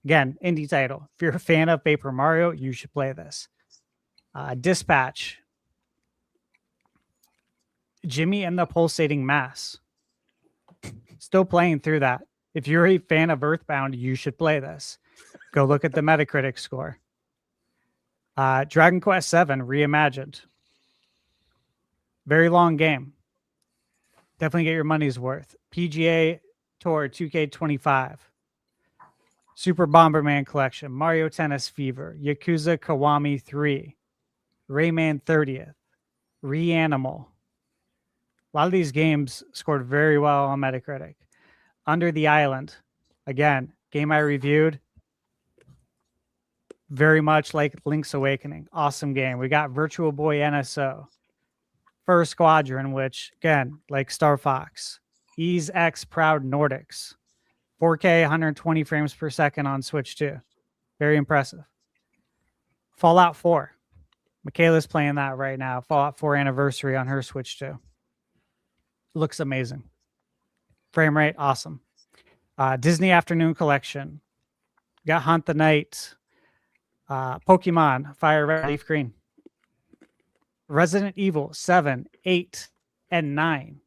Again, indie title. If you're a fan of Paper Mario, you should play this. Dispatch. Jimmy and the Pulsating Mass. Still playing through that. If you're a fan of Earthbound, you should play this. Go look at the Metacritic score. Dragon Quest VII Reimagined. Very long game. Definitely get your money's worth. PGA Tour 2K25. Super Bomberman Collection. Mario Tennis Fever. Yakuza Kiwami 3. Rayman 30th. Reanimal. A lot of these games scored very well on Metacritic. Under the Island. Again, game I reviewed. Very much like Link's Awakening. Awesome game. We got Virtual Boy NSO. First Squadron, which, again, like Star Fox. Ease X Proud Nordics. 4K 120 frames per second on Switch 2. Very impressive. Fallout 4. Michaela's playing that right now. Fallout 4 Anniversary on her Switch 2. Looks amazing. Frame rate, awesome. Disney Afternoon Collection. Got Hunt the Night. Pokemon Fire Red Leaf Green. Resident Evil 7, 8, and 9.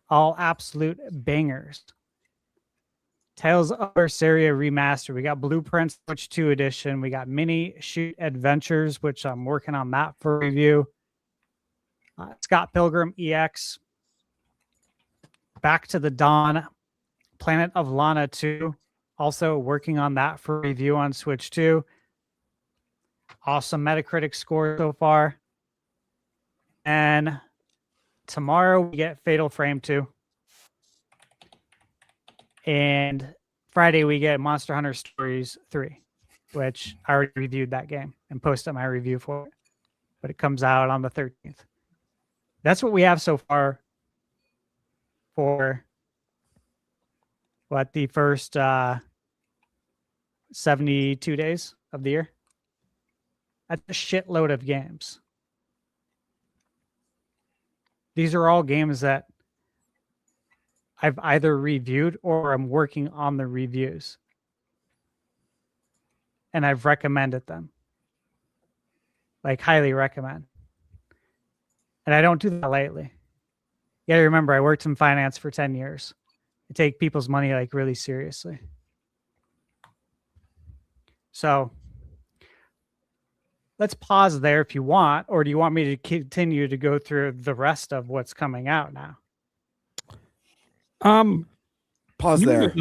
All absolute bangers. Tales of Berseria Remastered. We got Blueprint Switch 2 Edition. We got Mini Shoot Adventures, which I'm working on that for review. Scott Pilgrim EX. Back to the Dawn. Planet of Lana 2. Also working on that for review on Switch 2. Awesome Metacritic score so far. And tomorrow we get Fatal Frame 2. And Friday we get Monster Hunter Stories 3, which I already reviewed that game and posted my review for it. But it comes out on the 13th. That's what we have so far for the first 72 days of the year. That's a shitload of games. These are all games that I've either reviewed or I'm working on the reviews. And I've recommended them. Like, highly recommend. And I don't do that lightly. You gotta remember, I worked in finance for 10 years. I take people's money like really seriously. So let's pause there if you want, or do you want me to continue to go through the rest of what's coming out now? Pause there.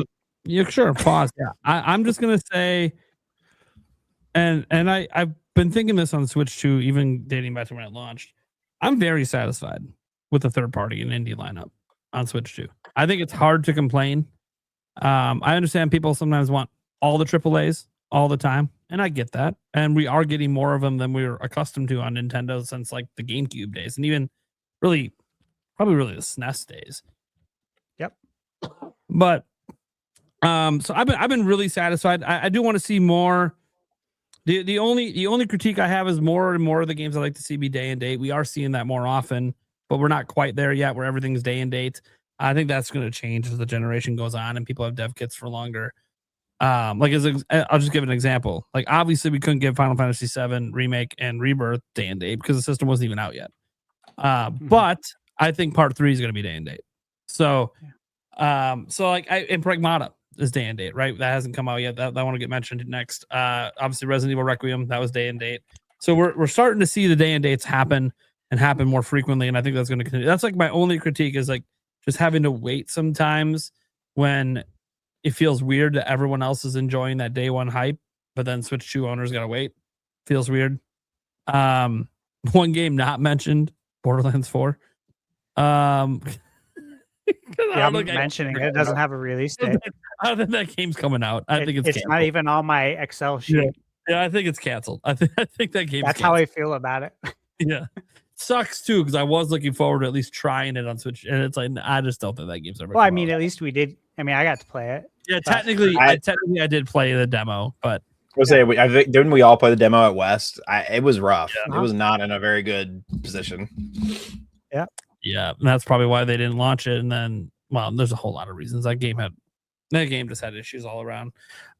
Yeah, sure. Pause. Yeah. I'm just gonna say, and I've been thinking this on Switch 2, even dating back to when it launched. I'm very satisfied with the third party and indie lineup on Switch 2. I think it's hard to complain. I understand people sometimes want all the AAAs all the time, and I get that. And we are getting more of them than we were accustomed to on Nintendo since like the GameCube days, and even probably the SNES days. Yep. But so I've been really satisfied. I do want to see more. The only critique I have is more and more of the games I like to see be day and date. We are seeing that more often, but we're not quite there yet where everything's day and date. I think that's going to change as the generation goes on and people have dev kits for longer. I'll just give an example. Like, obviously we couldn't give Final Fantasy VII Remake and Rebirth day and date because the system wasn't even out yet. But I think Part 3 is going to be day and date. So and Pragmata is day and date, right? That hasn't come out yet. That want to get mentioned next. Obviously Resident Evil Requiem, that was day and date. So we're starting to see the day and dates happen more frequently, and I think that's going to continue. That's like my only critique is like just having to wait sometimes when it feels weird that everyone else is enjoying that day one hype, but then Switch 2 owners got to wait. Feels weird. One game not mentioned, Borderlands 4. I'm mentioning it. It doesn't have a release date. I think that game's coming out. I think it's not even on my Excel sheet. Yeah, I think it's canceled. I think that game. That's how I feel about it. Yeah, sucks too because I was looking forward to at least trying it on Switch, and it's like I just don't think that game's ever. Well, I mean, at least we did. I mean, I got to play it. Yeah, technically, I did play the demo, but I was say, didn't we all play the demo at West? It was rough. Yeah. It was not in a very good position. Yeah. Yeah, and that's probably why they didn't launch it. And then, well, there's a whole lot of reasons. That game just had issues all around.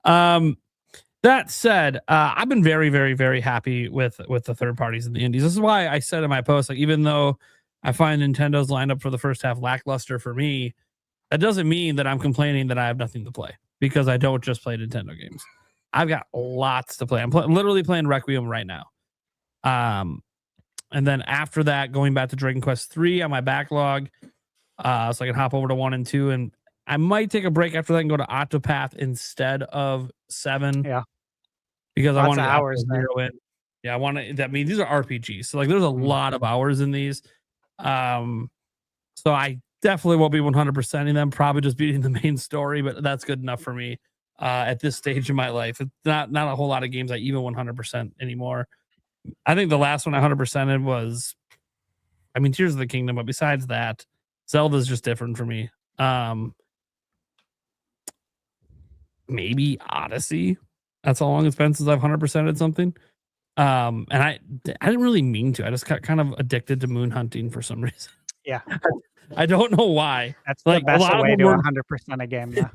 That said, I've been very, very, very happy with the third parties and the indies. This is why I said in my post, like, even though I find Nintendo's lineup for the first half lackluster for me, that doesn't mean that I'm complaining that I have nothing to play because I don't just play Nintendo games. I've got lots to play. I'm literally playing Requiem right now. And then after that, going back to Dragon Quest 3 on my backlog, so I can hop over to 1 and 2, and I might take a break after that and go to Octopath instead of 7. Yeah, because lots I want hours zero in. Yeah, I want to. That means these are RPGs, so like there's a lot of hours in these. So I definitely won't be 100%ing them. Probably just beating the main story, but that's good enough for me at this stage of my life. It's not a whole lot of games I even 100% anymore. I think the last one I 100%ed was, I mean, Tears of the Kingdom, but besides that, Zelda's just different for me. Maybe Odyssey. That's how long it's been since I've 100%ed something. And I didn't really mean to. I just got kind of addicted to moon hunting for some reason. Yeah. I don't know why. That's like the best way to 100% a game. Yeah.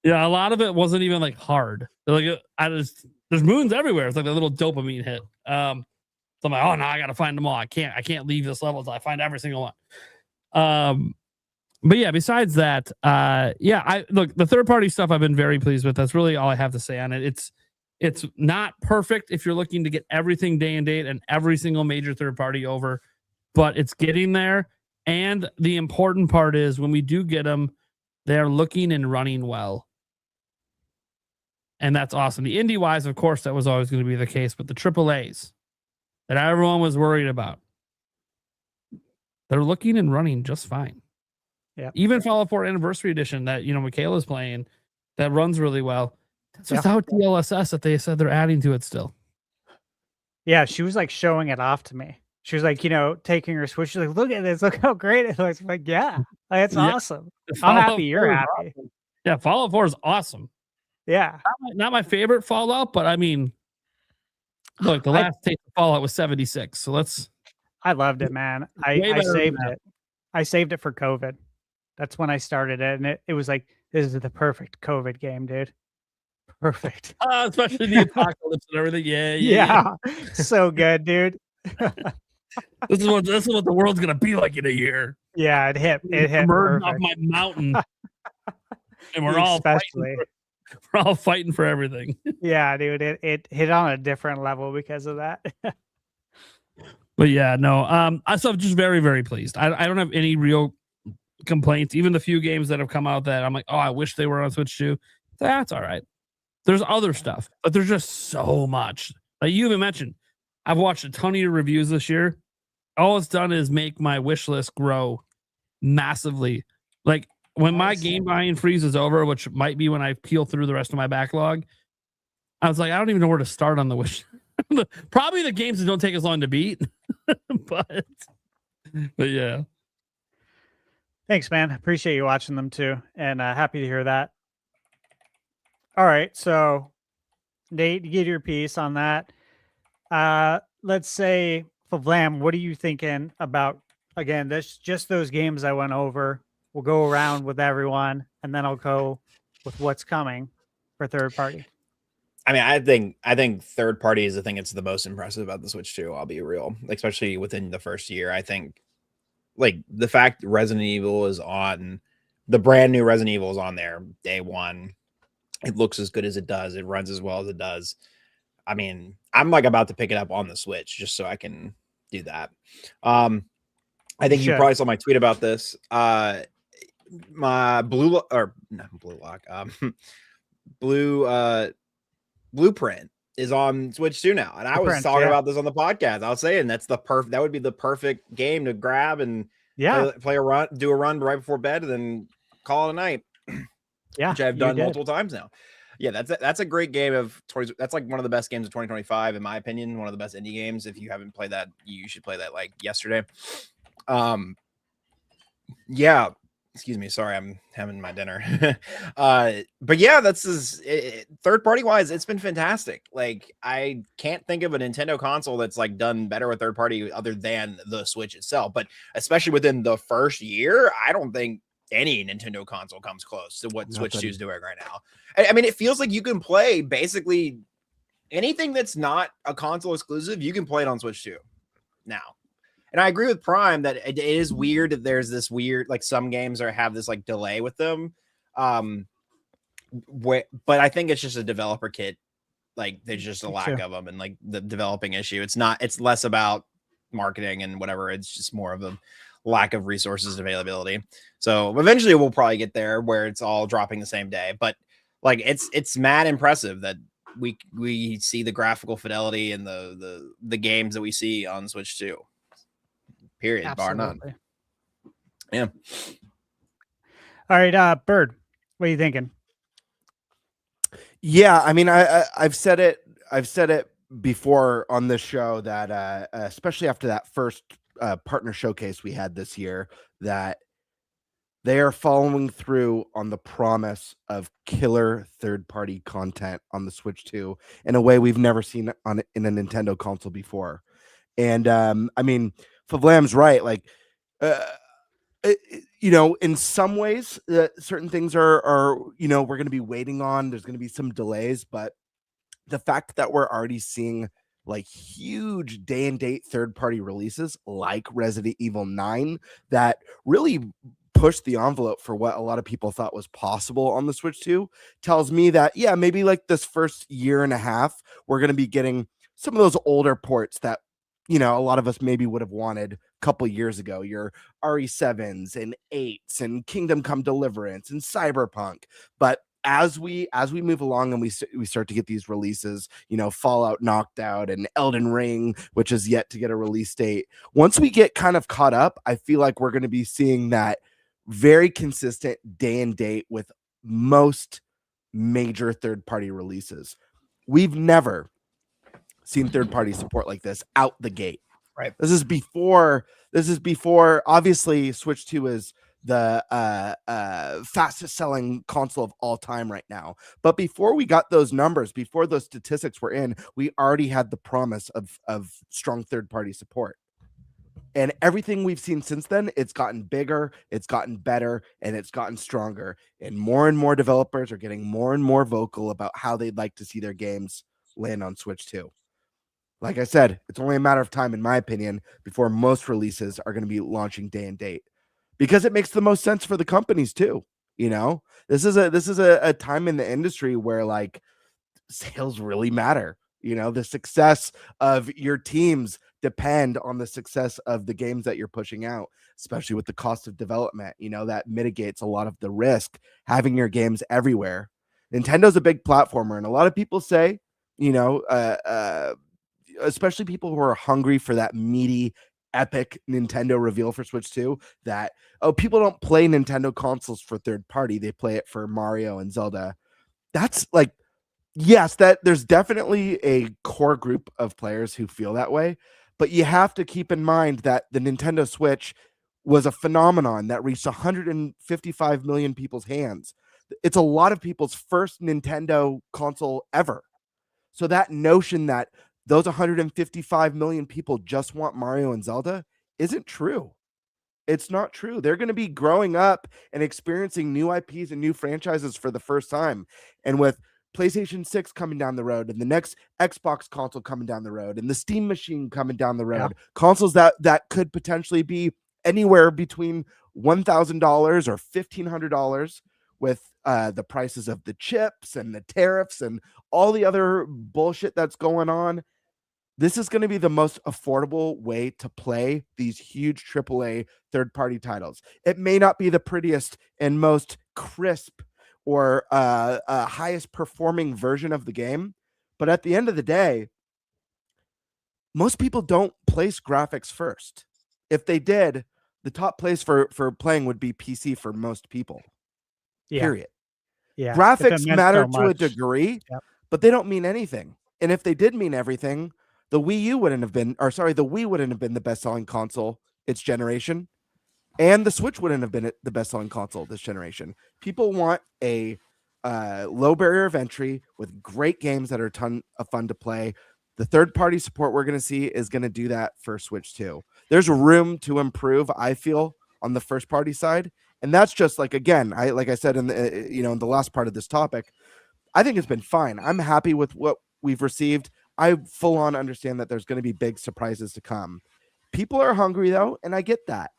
Yeah, a lot of it wasn't even like hard. Like there's moons everywhere. It's like a little dopamine hit. So I'm like, oh no, I gotta find them all. I can't leave this level until I find every single one. But yeah, besides that, I look, the third party stuff I've been very pleased with. That's really all I have to say on it. It's not perfect if you're looking to get everything day and date and every single major third party over, but it's getting there. And the important part is when we do get them, they're looking and running well. And that's awesome. The indie wise, of course, that was always going to be the case, but the AAAs that everyone was worried about, they're looking and running just fine. Yeah. Even Fallout 4 Anniversary Edition that, Michaela's playing, that runs really well. That's without DLSS that they said they're adding to it still. Yeah, she was like showing it off to me. She was like, taking her Switch. She's like, look at this. Look how great it looks. I'm like, yeah, it's awesome. I'm happy you're happy. Awesome. Yeah, Fallout 4 is awesome. Yeah. Not my favorite Fallout, but I mean, look, the last taste of Fallout was 76. So I loved it, man. I saved it. I saved it for COVID. That's when I started it. And it was like, this is the perfect COVID game, dude. Perfect. Especially the apocalypse and everything. Yeah. So good, dude. This is what the world's gonna be like in a year. Yeah, it hit off my mountain. And we're all fighting for everything. Yeah, dude. It hit on a different level because of that. But yeah, no. I'm just very, very pleased. I don't have any real complaints. Even the few games that have come out that I'm like, oh, I wish they were on Switch too. That's all right. There's other stuff, but there's just so much. Like you even mentioned, I've watched a ton of your reviews this year. All it's done is make my wish list grow massively. Like when my game buying freeze is over, which might be when I peel through the rest of my backlog, I was like, I don't even know where to start on the wish. Probably the games that don't take as long to beat. but yeah. Thanks, man. Appreciate you watching them too. And happy to hear that. All right. So Nate, you get your piece on that. Let's say for Vlam, what are you thinking about? Again, this just those games I went over. We'll go around with everyone, and then I'll go with what's coming for third party. I mean, I think third party is the thing that's the most impressive about the Switch 2. I'll be real, especially within the first year. I think, like the fact Resident Evil is on, the brand new Resident Evil is on there day one. It looks as good as it does. It runs as well as it does. I mean, I'm like about to pick it up on the Switch just so I can do that. I think you probably saw my tweet about this. My Blueprint is on Switch 2 now. And I was Prince, talking yeah. about this on the podcast. I was saying that would be the perfect game to grab and play a run, do a run right before bed, and then call it a night. Yeah, which I've done multiple times now. Yeah, that's a great game of 20. That's like one of the best games of 2025, in my opinion. One of the best indie games. If you haven't played that, you should play that like yesterday. Yeah. Excuse me. Sorry, I'm having my dinner. But yeah, third party wise, it's been fantastic. Like, I can't think of a Nintendo console that's like done better with third party other than the Switch itself. But especially within the first year, I don't think any Nintendo console comes close to what Switch 2 is doing right now. I mean, it feels like you can play basically anything that's not a console exclusive. You can play it on Switch 2 now. And I agree with Prime that it is weird that there's this weird, like some games have this like delay with them. But I think it's just a developer kit. Like there's just a lack of them and like the developing issue. It's less about marketing and whatever. It's just more of a lack of resources and availability. So eventually we'll probably get there where it's all dropping the same day. But like it's mad impressive that we see the graphical fidelity and the games that we see on Switch 2. Period. Absolutely. Bar none. Yeah. All right, Bird, what are you thinking? Yeah, I mean, I've said it before on this show that especially after that first partner showcase we had this year, that they are following through on the promise of killer third-party content on the Switch 2 in a way we've never seen in a Nintendo console before. And I mean, Favlam's right. Like, in some ways, certain things are we're going to be waiting on. There's going to be some delays, but the fact that we're already seeing like huge day and date third-party releases like Resident Evil 9 that really pushed the envelope for what a lot of people thought was possible on the Switch 2 tells me that, yeah, maybe like this first year and a half, we're going to be getting some of those older ports that, a lot of us maybe would have wanted a couple years ago, your RE7s and 8s and Kingdom Come Deliverance and Cyberpunk. But as we move along and we start to get these releases, Fallout Knocked Out and Elden Ring, which is yet to get a release date. Once we get kind of caught up, I feel like we're going to be seeing that very consistent day and date with most major third-party releases. We've never seen third-party support like this out the gate. Right. This is before obviously Switch 2 is the fastest selling console of all time right now. But before we got those numbers, before those statistics were in, we already had the promise of strong third-party support. And everything we've seen since then, it's gotten bigger, it's gotten better, and it's gotten stronger. And more developers are getting more and more vocal about how they'd like to see their games land on Switch 2. Like I said, it's only a matter of time, in my opinion, before most releases are going to be launching day and date, because it makes the most sense for the companies too. This is a time in the industry where like sales really matter. The success of your teams depend on the success of the games that you're pushing out, especially with the cost of development. That mitigates a lot of the risk having your games everywhere. Nintendo's a big platformer, and a lot of people say, especially people who are hungry for that meaty, epic Nintendo reveal for Switch 2, that, people don't play Nintendo consoles for third party. They play it for Mario and Zelda. That's like, yes, that there's definitely a core group of players who feel that way, but you have to keep in mind that the Nintendo Switch was a phenomenon that reached 155 million people's hands. It's a lot of people's first Nintendo console ever. So that notion that those 155 million people just want Mario and Zelda isn't true. It's not true. They're going to be growing up and experiencing new IPs and new franchises for the first time. And with PlayStation 6 coming down the road, and the next Xbox console coming down the road, and the Steam machine coming down the road, consoles that could potentially be anywhere between $1,000 or $1,500 with the prices of the chips and the tariffs and all the other bullshit that's going on. This is going to be the most affordable way to play these huge AAA third-party titles. It may not be the prettiest and most crisp or highest performing version of the game, But at the end of the day, most people don't place graphics first. If they did, the top place for playing would be PC for most people. Yeah. Period. Yeah. Graphics matter to a degree, Yep. but they don't mean anything. And if they did mean everything, the Wii wouldn't have been the best-selling console its generation, and the Switch wouldn't have been the best-selling console this generation. People want a low barrier of entry with great games that are a ton of fun to play. The third-party support we're going to see is going to do that for Switch too. There's room to improve, I feel, on the first-party side, and that's just like, again, like I said in the in the last part of this topic, I think it's been fine. I'm happy with what we've received. I full on understand that there's going to be big surprises to come. People are hungry though, and I get that.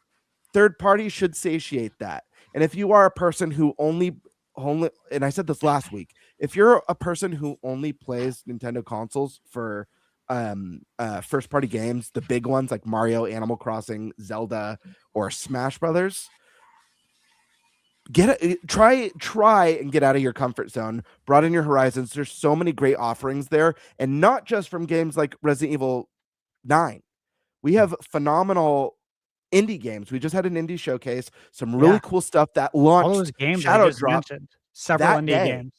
Third party should satiate that. And if you are a person who only, and I said this last week, if you're a person who only plays Nintendo consoles for first party games, the big ones like Mario, Animal Crossing, Zelda, or Smash Brothers, try and get out of your comfort zone, broaden your horizons. There's so many great offerings there, and not just from games like Resident Evil 9. We have phenomenal indie games. We just had an indie showcase, some really cool stuff that launched. All those games Shadow I just Drop mentioned, several that indie day. games.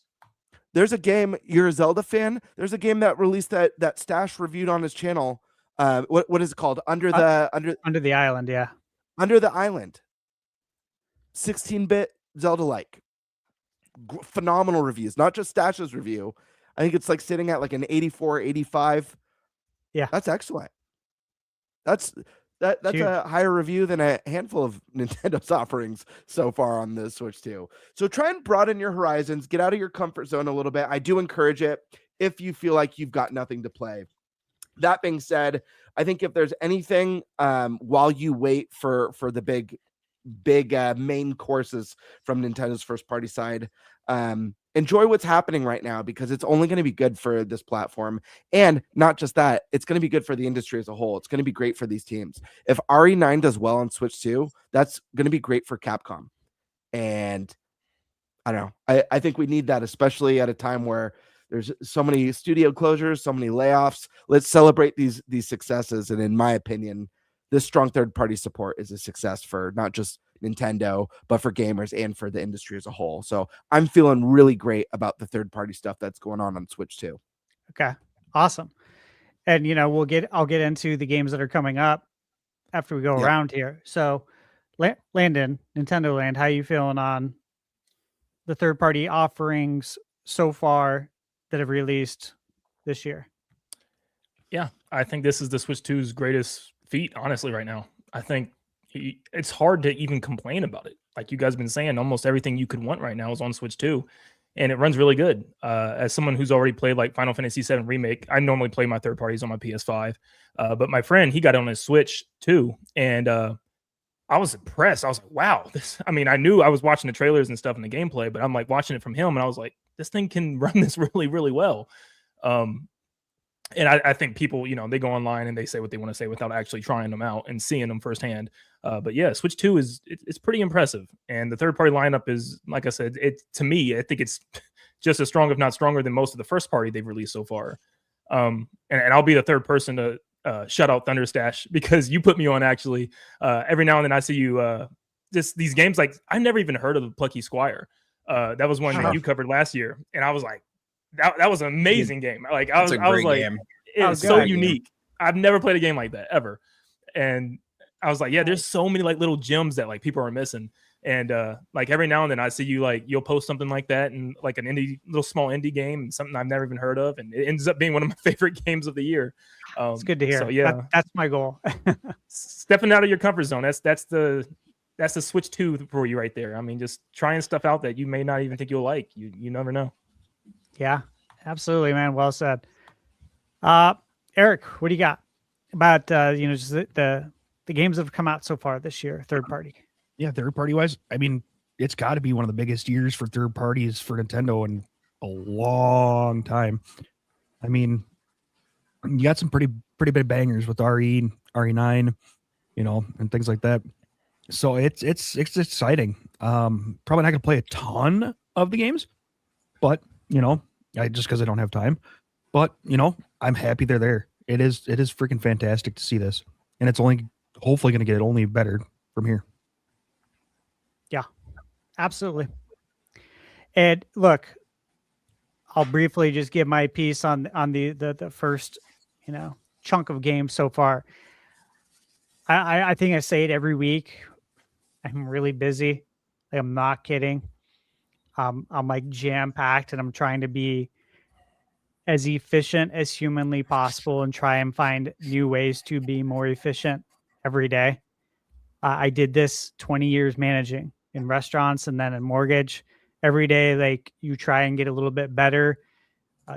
There's a game, you're a Zelda fan, there's a game that released that Stash reviewed on his channel. What is it called? Under the Island, yeah. Under the Island. 16-bit Zelda-like. Phenomenal reviews, not just Stash's review. I think it's like sitting at like an 84, 85. Yeah. That's excellent. That's a higher review than a handful of Nintendo's offerings so far on the Switch 2. So try and broaden your horizons, get out of your comfort zone a little bit. I do encourage it if you feel like you've got nothing to play. That being said, I think if there's anything while you wait for the big main courses from Nintendo's first party side, enjoy what's happening right now, because it's only going to be good for this platform. And not just that, it's going to be good for the industry as a whole. It's going to be great for these teams. If RE9 does well on Switch 2, that's going to be great for Capcom. And I don't know. I think we need that, especially at a time where there's so many studio closures, so many layoffs. Let's celebrate these successes. And in my opinion, this strong third-party support is a success for not just Nintendo, but for gamers and for the industry as a whole. So I'm feeling really great about the third-party stuff that's going on Switch too. Okay, awesome. And I'll get into the games that are coming up after we go around here. So, Landon, Nintendo Land, how you feeling on the third-party offerings so far that have released this year? Yeah, I think this is the Switch 2's greatest feat, honestly, right now. I think it's hard to even complain about it. Like you guys have been saying, almost everything you could want right now is on Switch 2, and it runs really good. As someone who's already played like Final Fantasy VII Remake, I normally play my third parties on my PS5, but my friend, he got it on his Switch too, and I was impressed. I was like, wow, I knew I was watching the trailers and stuff and the gameplay, but I'm like watching it from him, and I was like, this thing can run this really, really well. And I think people, they go online and they say what they want to say without actually trying them out and seeing them firsthand. But yeah, Switch 2 it's pretty impressive. And the third-party lineup is, like I said, to me, I think it's just as strong, if not stronger, than most of the first-party they've released so far. And I'll be the third person to shout out ThunderStash, because you put me on, actually. Every now and then I see you these games, like I've never even heard of the Plucky Squire. That was one that you covered last year. And I was like, that was an amazing game. Like I was like, game. It's so unique. I've never played a game like that ever. And I was like, yeah, there's so many like little gems that like people are missing. And like every now and then I see you, like you'll post something like that and like an little small indie game, and something I've never even heard of, and it ends up being one of my favorite games of the year. It's good to hear. So yeah, that's my goal. Stepping out of your comfort zone. That's the Switch 2 for you right there. Just trying stuff out that you may not even think you'll like. You never know. Yeah, absolutely, man. Well said. Eric, what do you got about just the games that have come out so far this year, third party? Yeah, third party wise, it's got to be one of the biggest years for third parties for Nintendo in a long time. You got some pretty big bangers with RE9, and things like that. So it's exciting. Probably not gonna play a ton of the games, but just because I don't have time. But I'm happy they're there. It is freaking fantastic to see this, and it's only hopefully going to get only better from here. Yeah, absolutely. And look, I'll briefly just give my piece on the first, chunk of games so far. I think I say it every week. I'm really busy. Like, I'm not kidding. I'm like jam packed, and I'm trying to be as efficient as humanly possible and try and find new ways to be more efficient every day. I did this 20 years managing in restaurants and then in mortgage. Every day, like, you try and get a little bit better,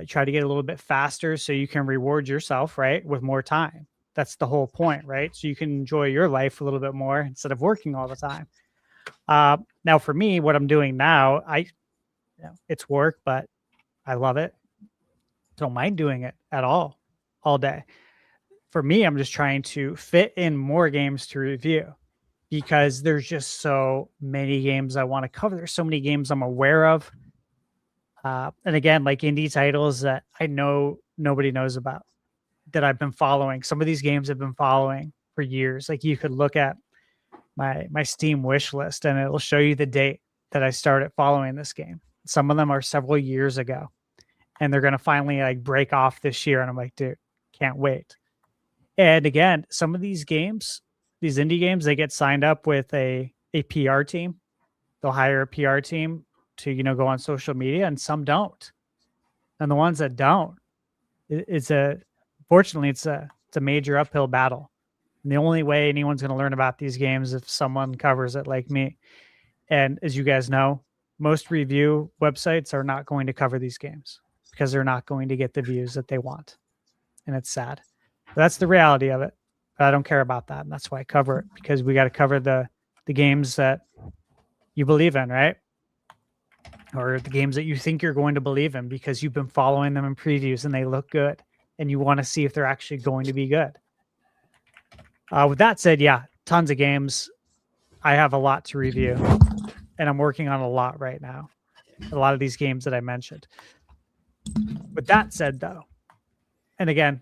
try to get a little bit faster so you can reward yourself, right, with more time. That's the whole point, right? So you can enjoy your life a little bit more instead of working all the time. Now, for me, what I'm doing now, it's work, but I love it. Don't mind doing it at all day. For me, I'm just trying to fit in more games to review because there's just so many games I want to cover. There's so many games I'm aware of. And again, like indie titles that I know nobody knows about that I've been following. Some of these games I've been following for years. Like, you could look at my Steam wish list and it'll show you the date that I started following this game. Some of them are several years ago, and they're going to finally like break off this year. And I'm like, dude, can't wait. And again, some of these games, these indie games, they get signed up with a PR team. They'll hire a PR team to, go on social media, and some don't. And the ones that don't, fortunately, it's a major uphill battle. And the only way anyone's going to learn about these games is if someone covers it like me. And as you guys know, most review websites are not going to cover these games because they're not going to get the views that they want. And it's sad. But that's the reality of it. But I don't care about that. And that's why I cover it, because we got to cover the games that you believe in, right? Or the games that you think you're going to believe in because you've been following them in previews and they look good and you want to see if they're actually going to be good. With that said, yeah, tons of games. I have a lot to review, and I'm working on a lot right now. A lot of these games that I mentioned. With that said, though, and again,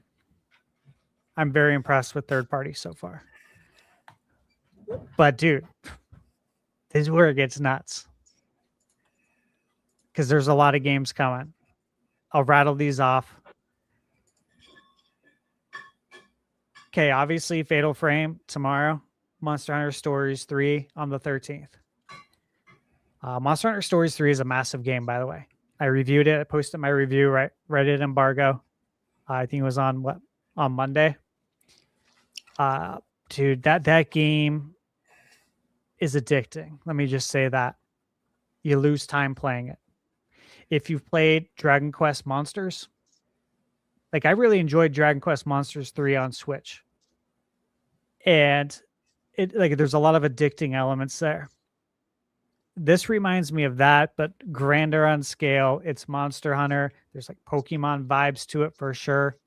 I'm very impressed with third party so far. But dude, this is where it gets nuts. Because there's a lot of games coming. I'll rattle these off. Okay, obviously Fatal Frame tomorrow. Monster Hunter Stories 3 on the 13th. Monster Hunter Stories 3 is a massive game, by the way. I reviewed it. I posted my review, right? Reddit embargo. I think it was on Monday. Dude, that game is addicting. Let me just say that. You lose time playing it. If you've played Dragon Quest Monsters, like, I really enjoyed Dragon Quest Monsters 3 on Switch. And there's a lot of addicting elements there. This reminds me of that, but grander on scale. It's Monster Hunter. There's like Pokemon vibes to it for sure.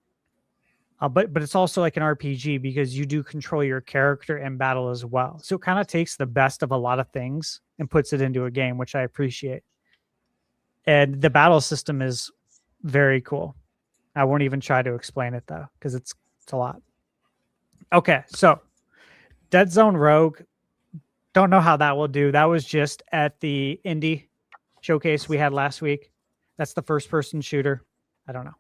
But it's also like an RPG because you do control your character in battle as well. So it kind of takes the best of a lot of things and puts it into a game, which I appreciate. And the battle system is very cool. I won't even try to explain it though, because it's a lot. Okay, so Dead Zone Rogue. Don't know how that will do. That was just at the indie showcase we had last week. That's the first-person shooter. I don't know.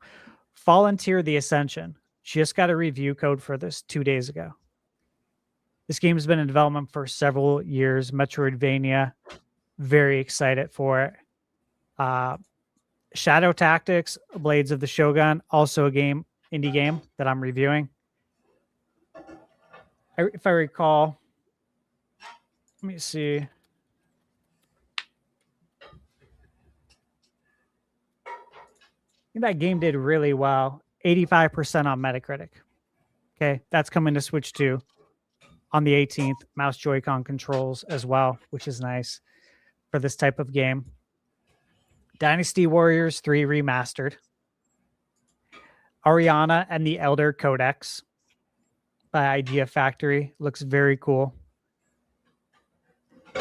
Fallen Tier: The Ascension. Just got a review code for this 2 days ago. This game has been in development for several years. Metroidvania. Very excited for it. Shadow Tactics, Blades of the Shogun, also a indie game that I'm reviewing. If I recall, let me see. I think that game did really well. 85% on Metacritic. Okay, that's coming to Switch 2 on the 18th. Mouse Joy-Con controls as well, which is nice for this type of game. Dynasty Warriors 3 Remastered. Ariana and the Elder Codex by Idea Factory. Looks very cool.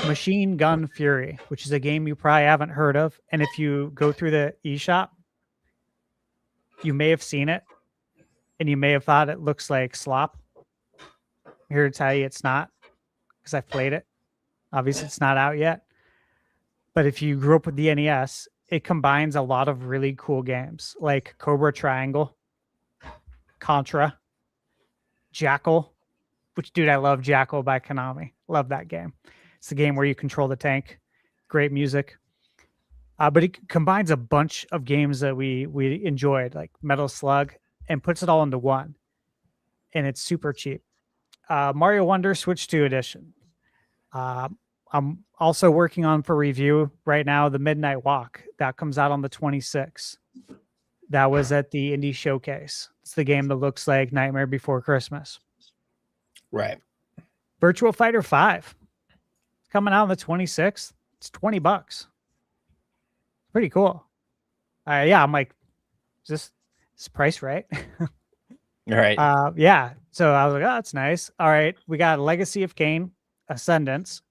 Machine Gun Fury, which is a game you probably haven't heard of. And if you go through the eShop, you may have seen it, and you may have thought it looks like slop. I'm here to tell you it's not, because I've played it. Obviously, it's not out yet. But if you grew up with the NES, it combines a lot of really cool games like Cobra Triangle, Contra, Jackal, which, dude, I love Jackal by Konami. Love that game. It's the game where you control the tank. Great music. But it combines a bunch of games that we enjoyed, like Metal Slug, and puts it all into one. And it's super cheap. Mario Wonder Switch 2 edition. I'm also working on for review right now the Midnight Walk. That comes out on the 26th. That was at the Indie Showcase. It's the game that looks like Nightmare Before Christmas. Right. Virtual Fighter 5. Coming out on the 26th. It's $20. Pretty cool. Yeah, I'm like, is this price right? All right. Yeah. So I was like, oh, that's nice. All right. We got Legacy of Kain Ascendance.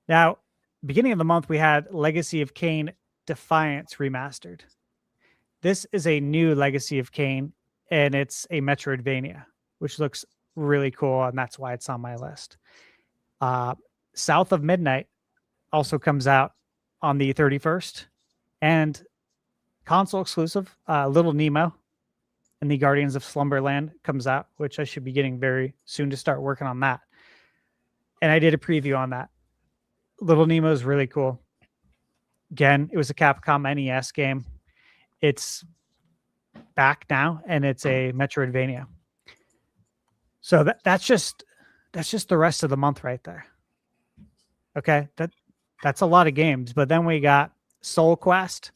Now, beginning of the month, we had Legacy of Kain Defiance Remastered. This is a new Legacy of Kain, and it's a Metroidvania, which looks really cool, and that's why it's on my list. South of Midnight also comes out on the 31st, and console exclusive, Little Nemo and the Guardians of Slumberland comes out, which I should be getting very soon to start working on that. And I did a preview on that. Little Nemo is really cool. Again, it was a Capcom NES game. It's back now, and it's a Metroidvania. So that's just the rest of the month right there. Okay, that's a lot of games. But then we got Soul Quest,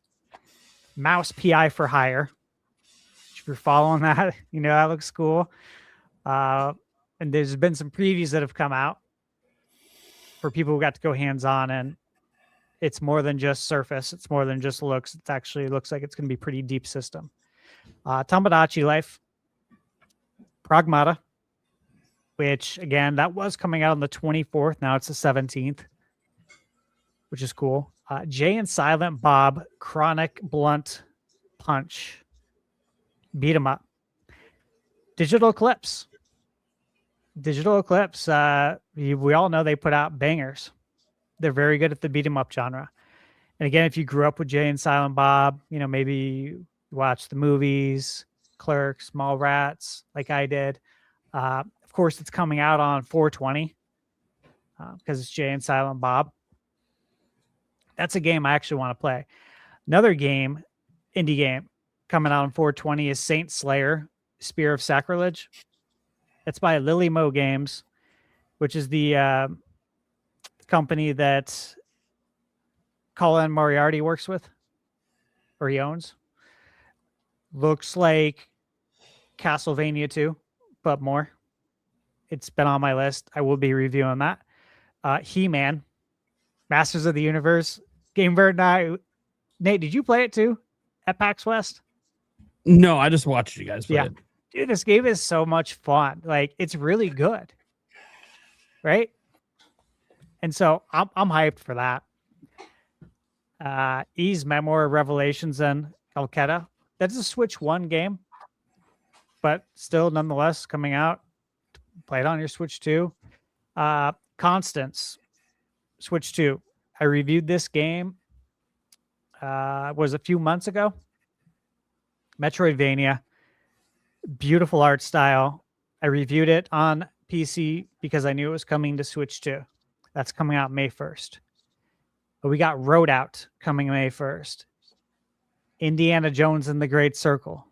Mouse PI for Hire. If you're following that, you know that looks cool. And there's been some previews that have come out for people who got to go hands-on, and it's more than just surface. It's more than just looks. It actually looks like it's going to be pretty deep system. Tomodachi Life, Pragmata, which, again, that was coming out on the 24th. Now it's the 17th, which is cool. Jay and Silent Bob, Chronic Blunt Punch, Beat 'em Up. Digital Eclipse. Digital Eclipse, we all know they put out bangers. They're very good at the beat 'em up genre. And again, if you grew up with Jay and Silent Bob, you know, maybe you watched the movies, Clerks, Mallrats, like I did. Of course, it's coming out on 4/20 because it's Jay and Silent Bob. That's a game I actually want to play. Another game, indie game, coming out on 4/20 is Saint Slayer, Spear of Sacrilege. It's by Lily Mo Games, which is the company that Colin Moriarty works with, or he owns. Looks like Castlevania 2, but more. It's been on my list. I will be reviewing that. He-Man, Masters of the Universe. Game Bird and I. Nate, did you play it too at PAX West? No, I just watched you guys play it. Dude, this game is so much fun. Like, it's really good. Right? And so I'm hyped for that. Ease Memoir of Revelations and Calcutta. That's a Switch 1 game, but still nonetheless coming out. Play it on your Switch 2. Constance, Switch 2. I reviewed this game was a few months ago. Metroidvania. Beautiful art style. I reviewed it on PC because I knew it was coming to Switch 2. That's coming out May 1st. But we got Road Out coming May 1st. Indiana Jones and the Great Circle.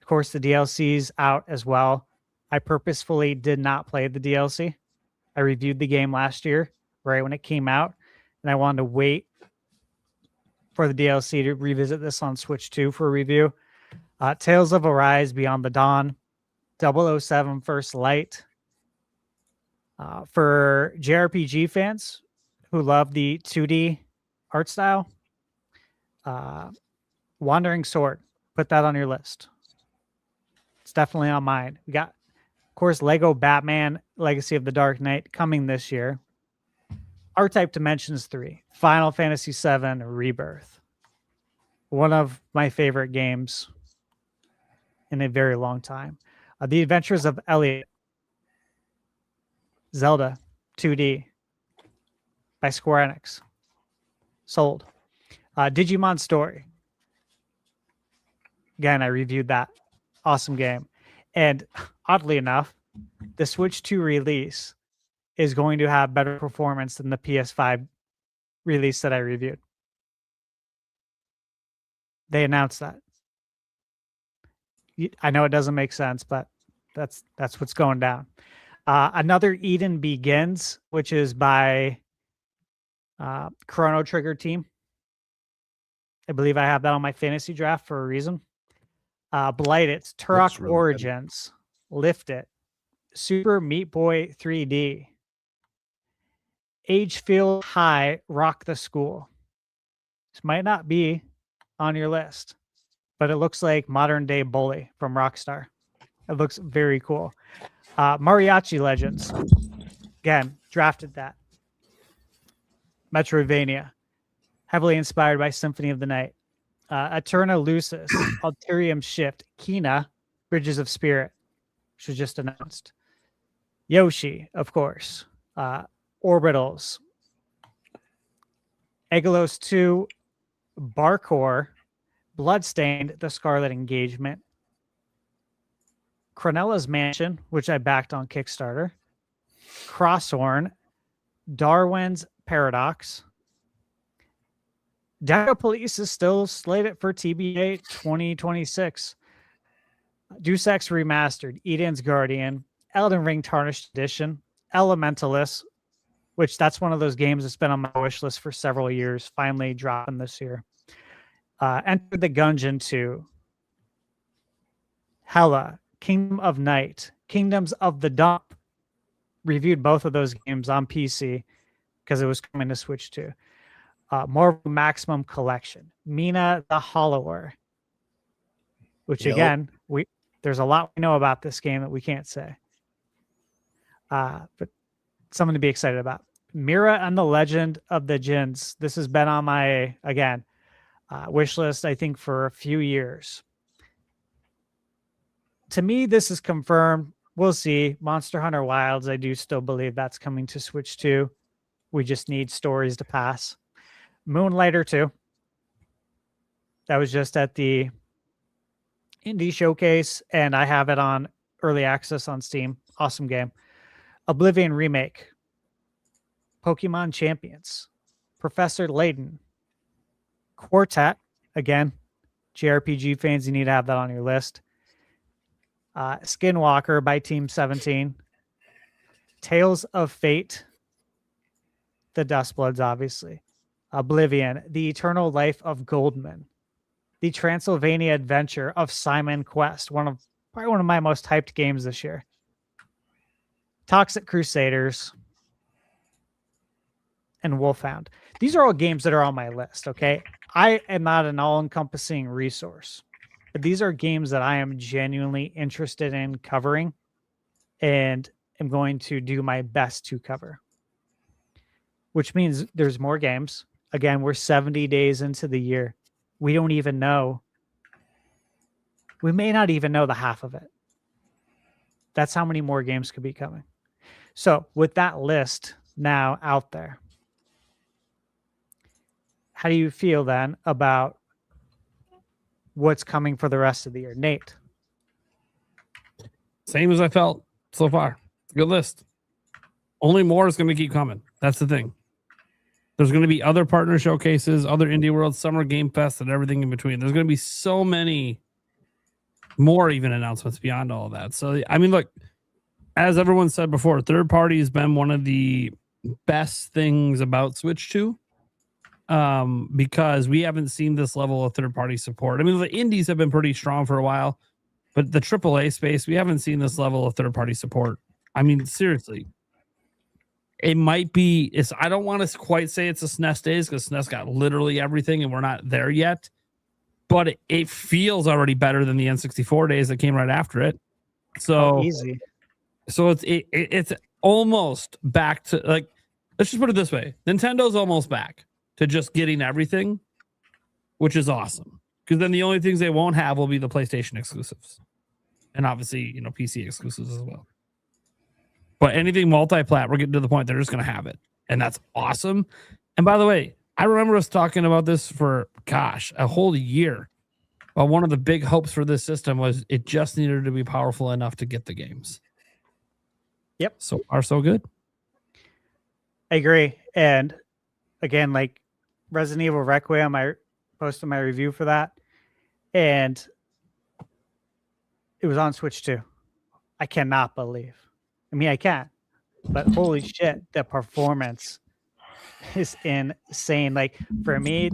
Of course, the DLC's out as well. I purposefully did not play the DLC. I reviewed the game last year, right when it came out, and I wanted to wait for the DLC to revisit this on Switch 2 for a review. Tales of Arise, Beyond the Dawn, 007 First Light. For JRPG fans who love the 2D art style, Wandering Sword, put that on your list. It's definitely on mine. We got, of course, Lego Batman Legacy of the Dark Knight coming this year. R-Type Dimensions 3, Final Fantasy VII Rebirth. One of my favorite games in a very long time. The Adventures of Elliot, Zelda 2D by Square Enix, sold. Digimon Story. Again, I reviewed that. Awesome game. And oddly enough, the Switch 2 release is going to have better performance than the PS5 release that I reviewed. They announced that. I know it doesn't make sense, but that's what's going down. Another Eden Begins, which is by Chrono Trigger team. I believe I have that on my fantasy draft for a reason. Blight It, Turok really Origins, good. Lift It, Super Meat Boy 3D, Agefield High, Rock the School. This might not be on your list, but it looks like modern day Bully from Rockstar. It looks very cool. Mariachi Legends. Again, drafted that. Metroidvania. Heavily inspired by Symphony of the Night. Eterna Lucis, Alterium Shift, Kina, Bridges of Spirit, which was just announced. Yoshi, of course. Orbitals. Egalos 2, Barkor, Bloodstained, The Scarlet Engagement. Cronella's Mansion, which I backed on Kickstarter. Crosshorn, Darwin's Paradox. Deca Police is still slated for TBA 2026. Deus Ex Remastered, Eden's Guardian, Elden Ring Tarnished Edition, Elementalist, which that's one of those games that's been on my wish list for several years, finally dropping this year. Enter the Gungeon 2, Hella, Kingdom of Night, Kingdoms of the Dump. Reviewed both of those games on PC because it was coming to Switch 2. Marvel Maximum Collection, Mina the Hollower, which again, there's a lot we know about this game that we can't say. But something to be excited about. Mira and the Legend of the Jinns. This has been on my, again, wish list, I think, for a few years. To me, this is confirmed. We'll see. Monster Hunter Wilds, I do still believe that's coming to Switch 2. We just need stories to pass. Moonlighter 2. That was just at the Indie Showcase, and I have it on early access on Steam. Awesome game. Oblivion Remake. Pokemon Champions. Professor Layton. Quartet. Again, JRPG fans, you need to have that on your list. Skinwalker by Team 17. Tales of Fate. The Dustbloods, obviously. Oblivion, The Eternal Life of Goldman, The Transylvania Adventure of Simon Quest, probably one of my most hyped games this year. Toxic Crusaders, and Wolfhound. These are all games that are on my list, okay? I am not an all-encompassing resource, but these are games that I am genuinely interested in covering and am going to do my best to cover, which means there's more games. Again, we're 70 days into the year. We don't even know. We may not even know the half of it. That's how many more games could be coming. So with that list now out there, how do you feel then about what's coming for the rest of the year? Nate? Same as I felt so far. Good list. Only more is going to keep coming. That's the thing. There's going to be other partner showcases, other Indie World, Summer Game Fest, and everything in between. There's going to be so many more even announcements beyond all of that. So, I mean, look, as everyone said before, third party has been one of the best things about Switch 2 because we haven't seen this level of third party support. I mean, the indies have been pretty strong for a while, but the AAA space, we haven't seen this level of third party support. I mean, seriously. It might be, I don't want to quite say it's a SNES days because SNES got literally everything and we're not there yet. But it feels already better than the N64 days that came right after it. So easy. So it's almost back to, like, let's just put it this way. Nintendo's almost back to just getting everything, which is awesome. Because then the only things they won't have will be the PlayStation exclusives. and obviously, PC exclusives as well. But anything multi-plat, we're getting to the point they're just going to have it, and that's awesome. And by the way, I remember us talking about this for a whole year. Well, one of the big hopes for this system was it just needed to be powerful enough to get the games. Yep. So far, so good. I agree. And again, like Resident Evil Requiem, I posted my review for that, and it was on Switch too. I cannot believe. I mean, I can, but holy shit, the performance is insane. Like for me,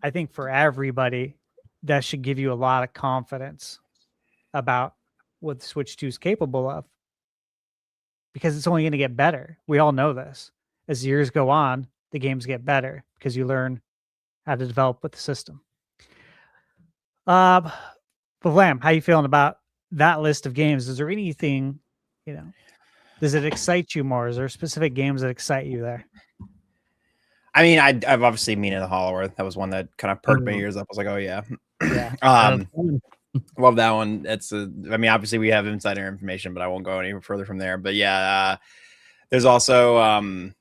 I think for everybody, that should give you a lot of confidence about what the Switch 2 is capable of, because it's only going to get better. We all know this. As years go on, the games get better because you learn how to develop with the system. But Lamb, how you feeling about that list of games? Is there anything, does it excite you more? Is there specific games that excite you there? I mean, I've obviously Mina the Hollower. That was one that kind of perked my ears up. I was like, oh yeah. Love that one. Obviously we have insider information, but I won't go any further from there. But yeah, there's also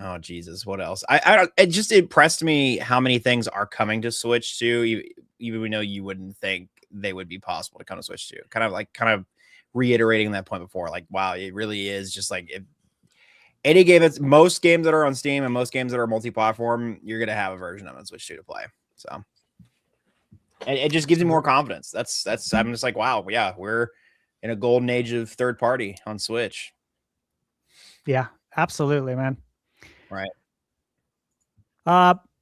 oh Jesus, what else? It just impressed me how many things are coming to Switch 2, even we know you wouldn't think they would be possible to come to Switch 2. Kind of reiterating that point before, like, wow, it really is just like any game that's most games that are on Steam and most games that are multi-platform, you're gonna have a version of it on Switch 2 to play. So it just gives me more confidence. That's I'm just like, wow, yeah, we're in a golden age of third party on Switch. Yeah, absolutely, man. Right.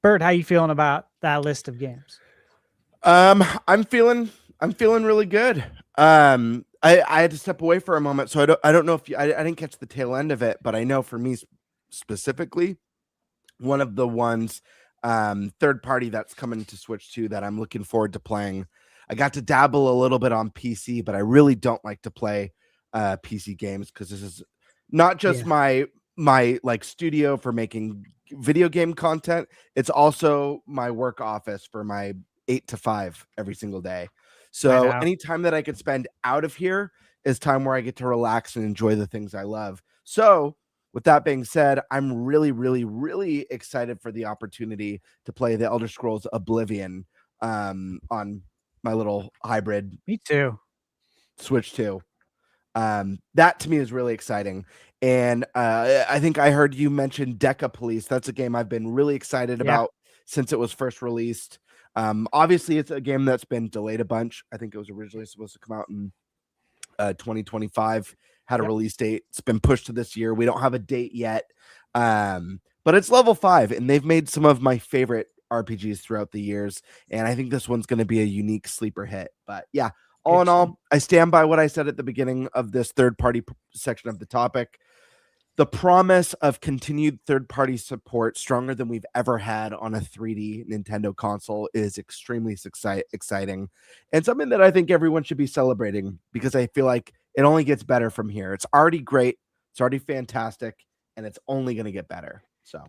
Bert, how you feeling about that list of games? I'm feeling really good. I had to step away for a moment, so I don't know if I didn't catch the tail end of it, but I know for me specifically, one of the ones third party that's coming to Switch 2 that I'm looking forward to playing. I got to dabble a little bit on PC, but I really don't like to play PC games because this is not just my like studio for making video game content. It's also my work office for my 8 to 5 every single day. So anytime that I could spend out of here is time where I get to relax and enjoy the things I love. So with that being said, I'm really, really, really excited for the opportunity to play the Elder Scrolls Oblivion on my little hybrid. Me too. Switch 2. That to me is really exciting. And I think I heard you mention Deca Police. That's a game I've been really excited about since it was first released. Obviously, it's a game that's been delayed a bunch. I think it was originally supposed to come out in 2025, had a release date. It's been pushed to this year. We don't have a date yet, but it's level 5, and they've made some of my favorite RPGs throughout the years, and I think this one's going to be a unique sleeper hit. But yeah, all in all, I stand by what I said at the beginning of this third-party section of the topic. The promise of continued third-party support, stronger than we've ever had on a 3D Nintendo console, is extremely exciting, and something that I think everyone should be celebrating, because I feel like it only gets better from here. It's already great, it's already fantastic, and it's only going to get better. So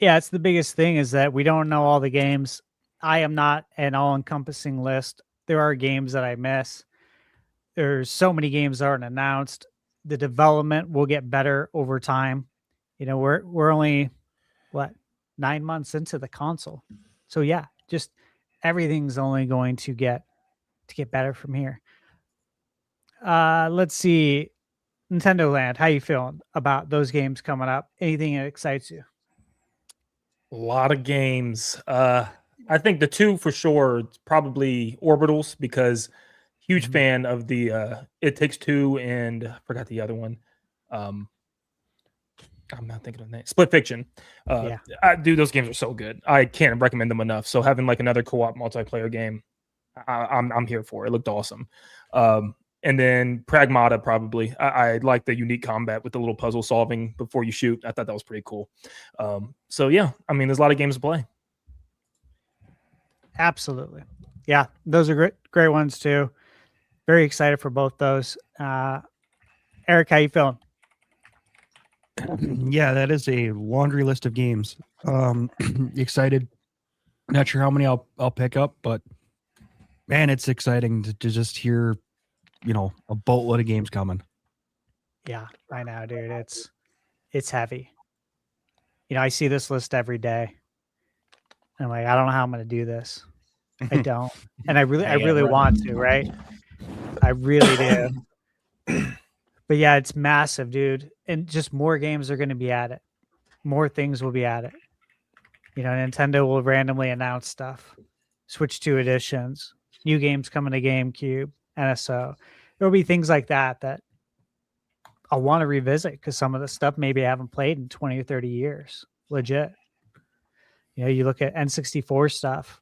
yeah, it's the biggest thing is that we don't know all the games. I am not an all-encompassing list. There are games that I miss. There's so many games that aren't announced. The development will get better over time. We're only 9 months into the console. So yeah, just everything's only going to get better from here. Let's see. Nintendo Land, how you feeling about those games coming up? Anything that excites you? A lot of games. I think the two for sure, probably Orbitals, because huge fan of the It Takes Two, and I forgot the other one. I'm not thinking of the name. Split Fiction. Dude, those games are so good. I can't recommend them enough. So having like another co-op multiplayer game, I'm here for. It looked awesome. And then Pragmata, probably. I like the unique combat with the little puzzle solving before you shoot. I thought that was pretty cool. So yeah, I mean, there's a lot of games to play. Absolutely. Yeah, those are great ones too. Very excited for both those. Eric, how you feeling? Yeah, that is a laundry list of games. Excited. Not sure how many I'll pick up, but man, it's exciting to just hear a boatload of games coming. Yeah, I know, dude. It's heavy. I see this list every day. And I'm like, I don't know how I'm going to do this. I don't. And I really want to, right? I really do. But yeah, it's massive, dude. And just more games are going to be at it. More things will be at it. Nintendo will randomly announce stuff. Switch 2 editions, new games coming to GameCube, NSO. There'll be things like that I'll want to revisit because some of the stuff maybe I haven't played in 20 or 30 years. Legit. You look at N64 stuff.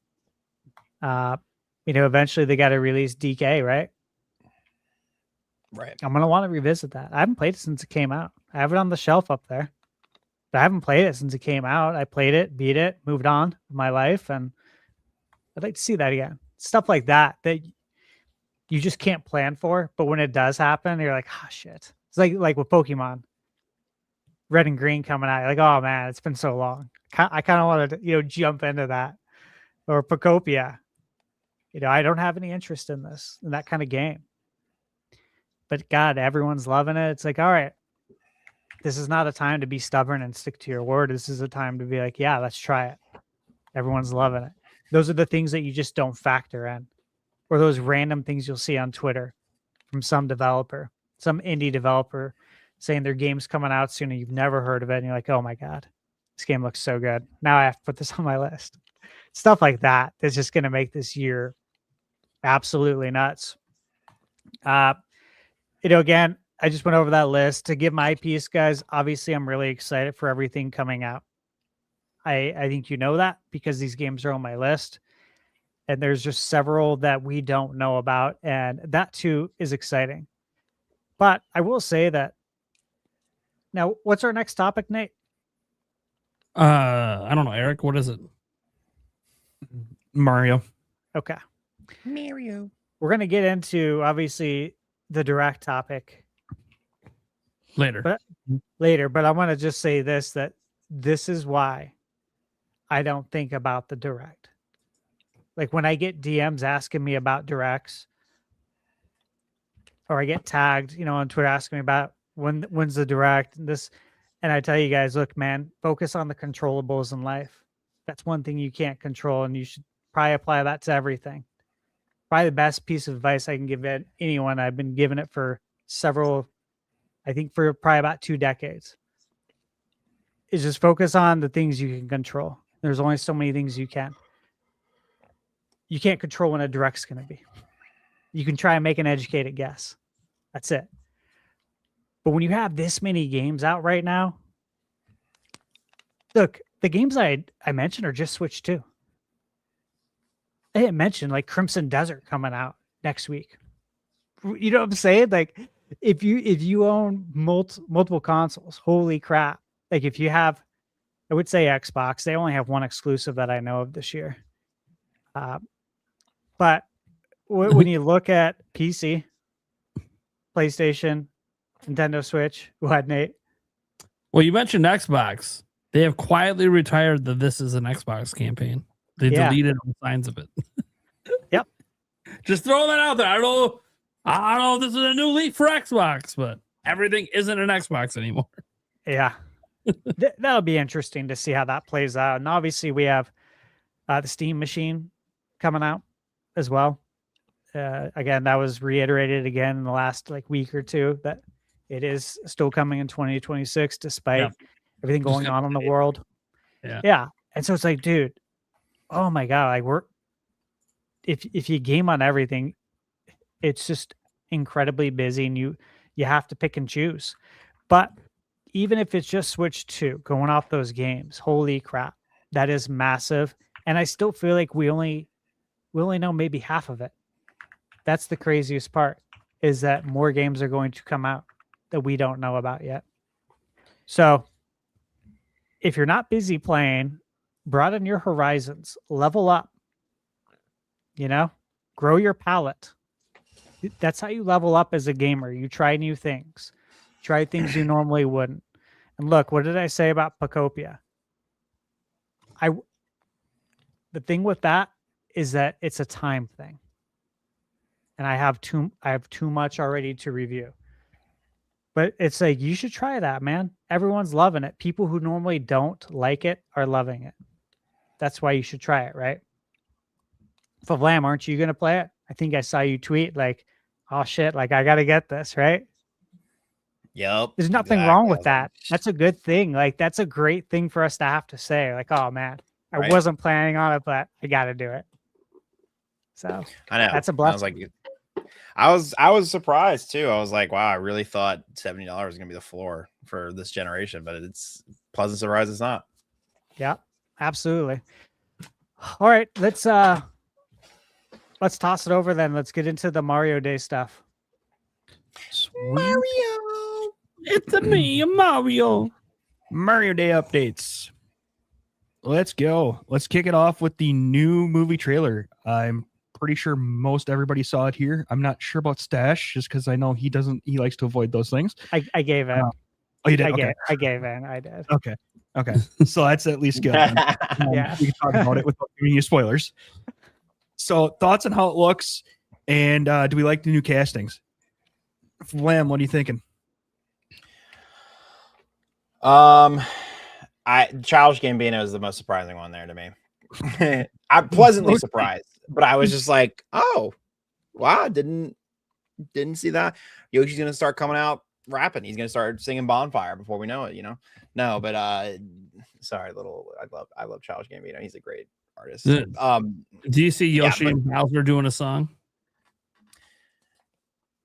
Eventually they got to release DK, right? Right. I'm going to want to revisit that. I haven't played it since it came out. I have it on the shelf up there. But I haven't played it since it came out. I played it, beat it, moved on with my life, and I'd like to see that again. Stuff like that you just can't plan for, but when it does happen, you're like, oh shit. It's like with Pokemon, Red and Green coming out. You're like, oh man, it's been so long. I kind of want to, jump into that. Or Pokopia. I don't have any interest in that kind of game. But God, everyone's loving it. It's like, all right, this is not a time to be stubborn and stick to your word. This is a time to be like, yeah, let's try it. Everyone's loving it. Those are the things that you just don't factor in. Or those random things you'll see on Twitter from some developer, some indie developer saying their game's coming out soon and you've never heard of it. And you're like, oh my God, this game looks so good. Now I have to put this on my list. Stuff like that is just going to make this year absolutely nuts. Again, I just went over that list to give my piece, guys. Obviously, I'm really excited for everything coming out. I think you know that because these games are on my list. And there's just several that we don't know about. And that too is exciting. But I will say that now, what's our next topic, Nate? I don't know, Eric. What is it? Mario. Okay. Mario. We're going to get into, obviously, the direct topic later. But I want to just say that this is why I don't think about the direct. Like when I get DMs asking me about directs, or I get tagged, on Twitter asking me about when's the direct and this, and I tell you guys, look, man, focus on the controllables in life. That's one thing you can't control, and you should probably apply that to everything. Probably the best piece of advice I can give anyone. I've been giving it for I think for probably about 2 decades. Is just focus on the things you can control. There's only so many things you can. You can't control when a direct's going to be. You can try and make an educated guess. That's it. But when you have this many games out right now, look, the games I mentioned are just Switch 2. I didn't mention like Crimson Desert coming out next week. You know what I'm saying? Like if you own multiple consoles, holy crap. Like if you have, I would say Xbox, they only have one exclusive that I know of this year. But when you look at PC, PlayStation, Nintendo Switch, go ahead, Nate. Well, you mentioned Xbox. They have quietly retired the "This is an Xbox" campaign. They deleted all signs of it. Yep. Just throwing that out there. I don't know if this is a new leak for Xbox, but everything isn't an Xbox anymore. Yeah. That'll be interesting to see how that plays out. And obviously we have the Steam machine coming out as well. Again, that was reiterated again in the last week or two that it is still coming in 2026 despite everything going on in the world. Yeah. And so it's like, dude, oh my God, if you game on everything, it's just incredibly busy and you have to pick and choose. But even if it's just Switch 2 going off those games, holy crap, that is massive. And I still feel like we only know maybe half of it. That's the craziest part, is that more games are going to come out that we don't know about yet. So if you're not busy playing, broaden your horizons, level up, grow your palette. That's how you level up as a gamer. You try new things, try things you normally wouldn't. And look, what did I say about Pokopia? The thing with that is that it's a time thing. and I have too much already to review. But it's like, you should try that, man. Everyone's loving it. People who normally don't like it are loving it. That's why you should try it, right? Favlam, aren't you going to play it? I think I saw you tweet like, oh shit, like I got to get this, right? Yep. There's nothing wrong with that. That's a good thing. Like, that's a great thing for us to have to say. Like, oh man, I wasn't planning on it, but I got to do it. So I know that's a blessing. I was surprised too. I was like, wow, I really thought $70 was gonna be the floor for this generation, but it's pleasant surprise it's not. Yeah, absolutely. All right, let's toss it over then. Let's get into the Mario Day stuff. Mario, It's a me, Mario. Mario Day updates. Let's go. Let's kick it off with the new movie trailer. I'm pretty sure most everybody saw it here. I'm not sure about Stash, just because I know he likes to avoid those things. I gave in. Oh, you did? Okay. I gave in. I did. Okay. So that's at least good. Yeah. We can talk about it without giving you spoilers. So thoughts on how it looks, and do we like the new castings? Lamb, what are you thinking? Childish Gambino is the most surprising one there to me. I'm pleasantly surprised, but I was just like, oh, wow, didn't see that. Yoshi's gonna start coming out rapping. He's gonna start singing Bonfire before we know it, No, but sorry, I love Childish Gambino. He's a great artist. Do you see Yoshi and Bowser doing a song?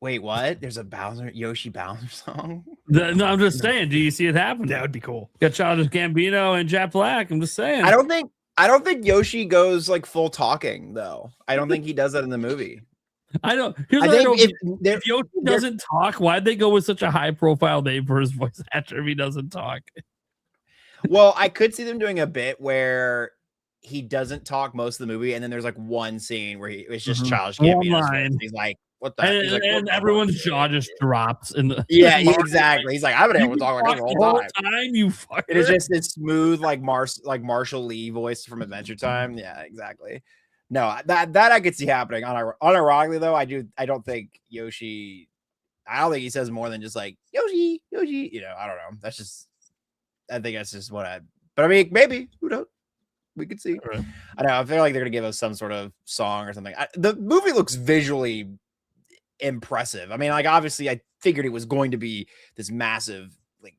Wait, what? There's a Yoshi Bowser song? No, I'm just saying. Do you see it happening? That would be cool. Got Childish Gambino and Jack Black. I'm just saying. I don't think Yoshi goes like full talking though. I don't think he does that in the movie. I don't. If Yoshi doesn't talk, why'd they go with such a high profile name for his voice actor if he doesn't talk? Well, I could see them doing a bit where he doesn't talk most of the movie, and then there's like one scene where it's just Childish Gambino. He's like, "What the?" And everyone's jaw just drops in the. Yeah, exactly. He's like, "I've been able to talk like this the whole time." You fucker. It is just this smooth, like Marshall Lee voice from Adventure Time. Yeah, exactly. No, that I could see happening. Unironically, though, I don't think Yoshi. I don't think he says more than just like Yoshi. I don't know. That's just. I think that's just what I. But I mean, maybe who knows? We could see. Right. I don't know. I feel like they're gonna give us some sort of song or something. The movie looks visually impressive. I mean, like obviously, I figured it was going to be this massive like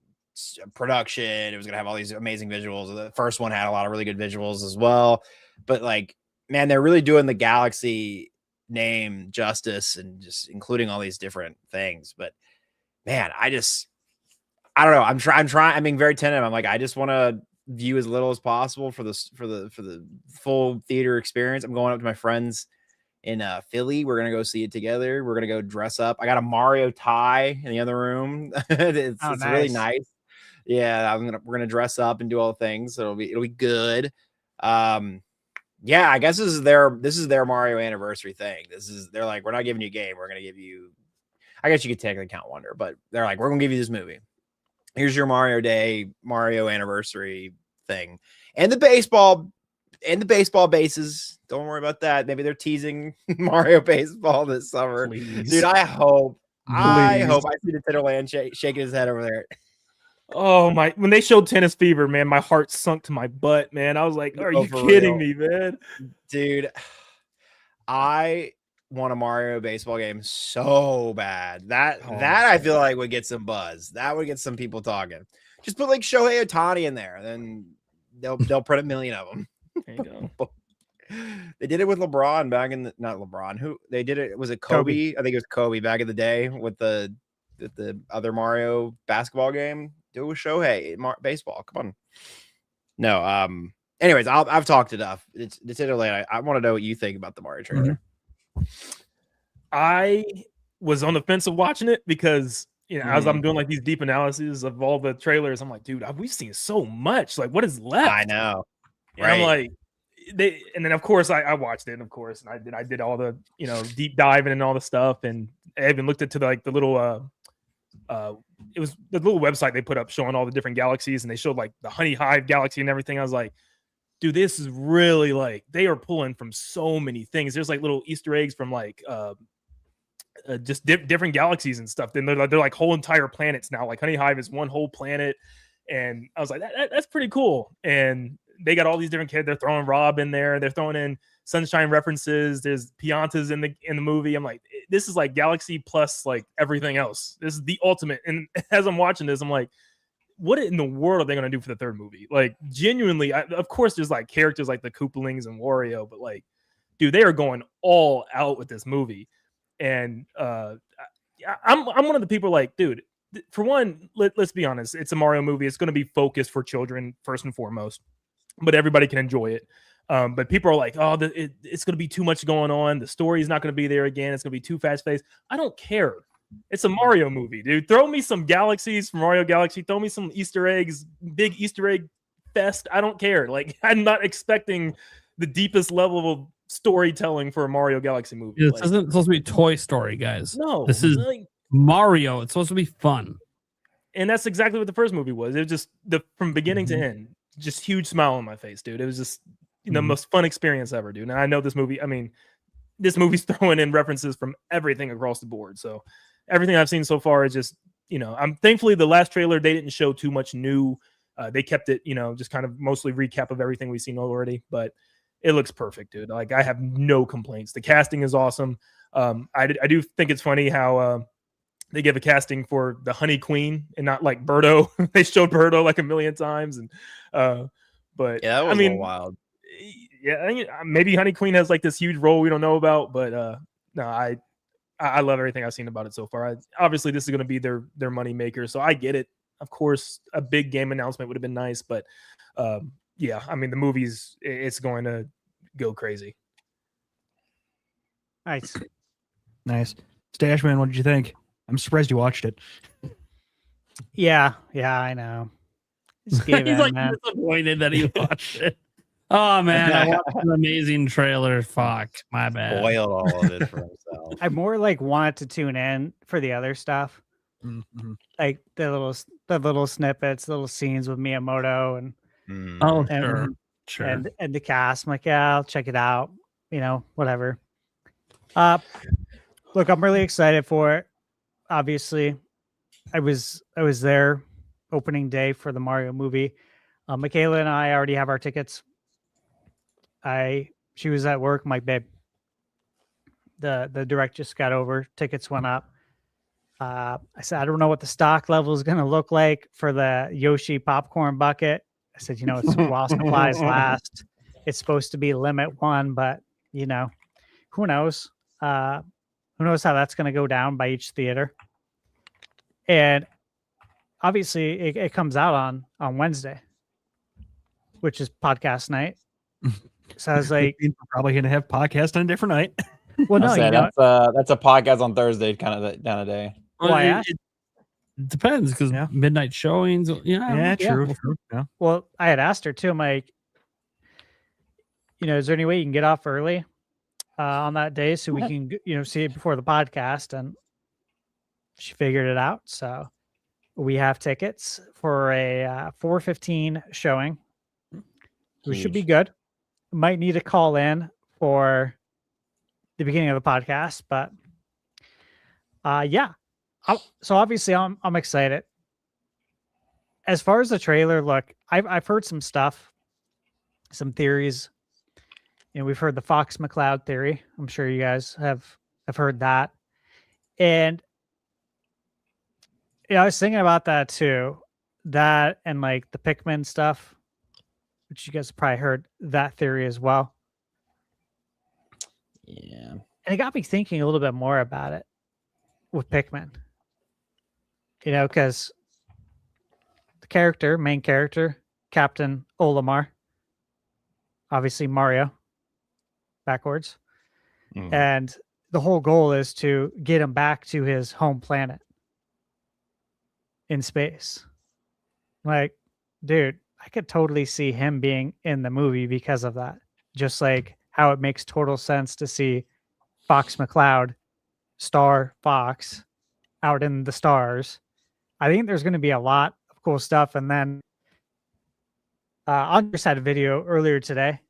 production. It was gonna have all these amazing visuals. The first one had a lot of really good visuals as well. But like, man, they're really doing the Galaxy name justice and just including all these different things. But man, I don't know. I'm trying. I'm being very tentative. I'm like, I just want to view as little as possible for the full theater experience. I'm going up to my friends in Philly. We're gonna go see it together. We're gonna go dress up. I got a Mario tie in the other room. It's nice. Really nice. Yeah, we're gonna dress up and do all the things. So it'll be good. Yeah, I guess this is their Mario anniversary thing. They're like, we're not giving you a game. We're gonna give you. I guess you could technically count Wonder, but they're like, we're gonna give you this movie. Here's your Mario Day, Mario anniversary thing. And the baseball bases. Don't worry about that. Maybe they're teasing Mario baseball this summer. Please. Dude, I hope I see the Titterland shaking his head over there. Oh my, when they showed Tennis Fever, man, my heart sunk to my butt, man. I was like, are you kidding me, man? Dude, I want a Mario baseball game so bad. That I feel like would get some buzz. That would get some people talking. Just put like Shohei Ohtani in there, then they'll print 1 million of them. There you go. They did it with LeBron back in the not LeBron. Who they did it? Was it Kobe? I think it was Kobe back in the day with the other Mario basketball game. Do it with Shohei baseball. Come on. No. Anyways, I've talked enough. It's late. I want to know what you think about the Mario trailer. Mm-hmm. I was on the fence of watching it because as I'm doing like these deep analyses of all the trailers, I'm like, dude, we've seen so much. Like, what is left? I know. And I'm like, and then of course I watched it, of course, and I did all the deep diving and all the stuff, and I even looked into the little it was the little website they put up showing all the different galaxies, and they showed like the Honey Hive galaxy and everything. I was like, dude, this is really like they are pulling from so many things. There's like little Easter eggs from like just different galaxies and stuff. Then they're like whole entire planets now. Like Honey Hive is one whole planet, and I was like, that's pretty cool. And they got all these different kids. They're throwing Rob in there. They're throwing in Sunshine references. There's Piantas in the movie. I'm like, this is like Galaxy plus like everything else. This is the ultimate. And as I'm watching this, I'm like, what in the world are they going to do for the third movie? Like, genuinely, of course, there's like characters like the Koopalings and Wario, but like, dude, they are going all out with this movie. And I'm one of the people like, dude, for one, let's be honest, it's a Mario movie. It's going to be focused for children first and foremost, but everybody can enjoy it. But people are like, oh, it's going to be too much going on. The story's not going to be there again. It's going to be too fast-paced. I don't care. It's a Mario movie, dude. Throw me some galaxies from Mario Galaxy. Throw me some Easter eggs, big Easter egg fest. I don't care. Like, I'm not expecting the deepest level of storytelling for a Mario Galaxy movie. This isn't supposed to be Toy Story, guys. No, this is like, Mario. It's supposed to be fun. And that's exactly what the first movie was. It was just from beginning to end, just huge smile on my face, dude. It was just the most fun experience ever, dude. And I know this movie, I mean, this movie's throwing in references from everything across the board. So everything I've seen so far is just, I'm thankfully the last trailer, they didn't show too much new. They kept it, just kind of mostly recap of everything we've seen already, but it looks perfect, dude. Like, I have no complaints. The casting is awesome. I do think it's funny how they give a casting for the Honey Queen and not like Birdo. They showed Birdo like a million times, and but Yeah, that was I mean, a little wild. Yeah, maybe Honey Queen has like this huge role we don't know about, but no, I love everything I've seen about it so far. Obviously, this is going to be their money maker, so I get it. Of course, a big game announcement would have been nice, but yeah, I mean, the movie's it's going to go crazy. Nice. Stash Man, what did you think? I'm surprised you watched it. Yeah, I know. Just gave He's in, like man. disappointed that he watched it. Oh man, I watched an amazing trailer. Fuck, my bad. Boiled all of it for himself. I more like wanted to tune in for the other stuff, like the little snippets, little scenes with Miyamoto and Oh, and, sure. and the cast. I'm like, yeah, I'll check it out. Whatever. Look, I'm really excited for it. Obviously, I was there opening day for the Mario movie. Michaela and I already have our tickets. She was at work. I'm like, babe, the direct just got over. Tickets went up. I said, I don't know what the stock level is going to look like for the Yoshi popcorn bucket. I said, it's while supplies last. It's supposed to be limit one, but who knows? Who knows how that's going to go down by each theater? And obviously, it comes out on Wednesday, which is podcast night. So I was like, we're probably going to have podcast on a different night. Well, no, that's a podcast on Thursday kind of day. Well, it depends because midnight showings. Yeah, true. Yeah. Well, I had asked her too. I'm like, is there any way you can get off early on that day so we can, see it before the podcast? And she figured it out. So we have tickets for a 4:15 showing. We should be good. Might need to call in for the beginning of the podcast, but yeah. So obviously I'm excited. As far as the trailer, look, I've heard some stuff, some theories. We've heard the Fox McCloud theory. I'm sure you guys have heard that. And I was thinking about that too. That and like the Pikmin stuff, which you guys probably heard that theory as well. Yeah. And it got me thinking a little bit more about it with Pikmin. Because the main character, Captain Olimar, obviously Mario, backwards. And the whole goal is to get him back to his home planet in space. Like, dude, I could totally see him being in the movie because of that. Just like how it makes total sense to see Fox McCloud, Star Fox, out in the stars. I think there's going to be a lot of cool stuff. And then Andres had a video earlier today,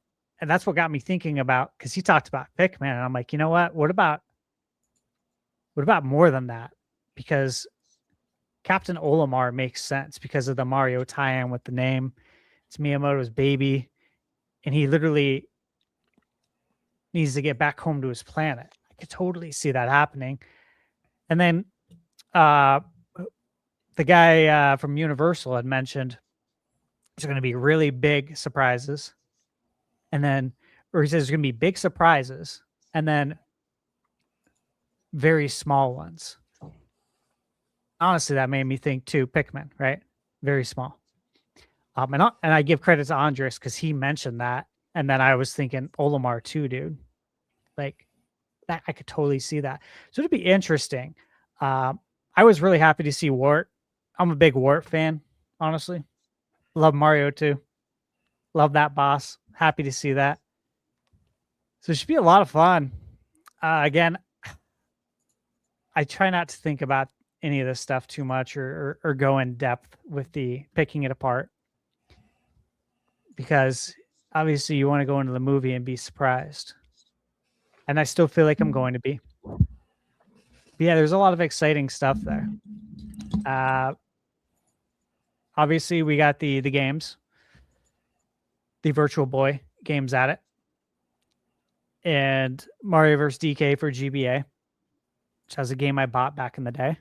and that's what got me thinking about, because he talked about Pikmin, and I'm like, you know what? What about What about more than that? Because Captain Olimar makes sense because of the Mario tie-in with the name. It's Miyamoto's baby, and he literally needs to get back home to his planet. I could totally see that happening. And then the guy from Universal had mentioned there's going to be really big surprises. And then, or he says there's going to be big surprises and then very small ones. Honestly, that made me think too, Pikmin, right? Very small. And I give credit to Andres because he mentioned that. And then I was thinking Olimar too, dude. Like that, I could totally see that. So it'd be interesting. I was really happy to see Wart. I'm a big Wart fan, honestly. Love Mario too. Love that boss. Happy to see that. So it should be a lot of fun. Again, I try not to think about any of this stuff too much or go in depth with the picking it apart. Because obviously you want to go into the movie and be surprised. And I still feel like I'm going to be. But yeah, there's a lot of exciting stuff there. Obviously, we got the games. The Virtual Boy games at it. And Mario vs. DK for GBA, which was a game I bought back in the day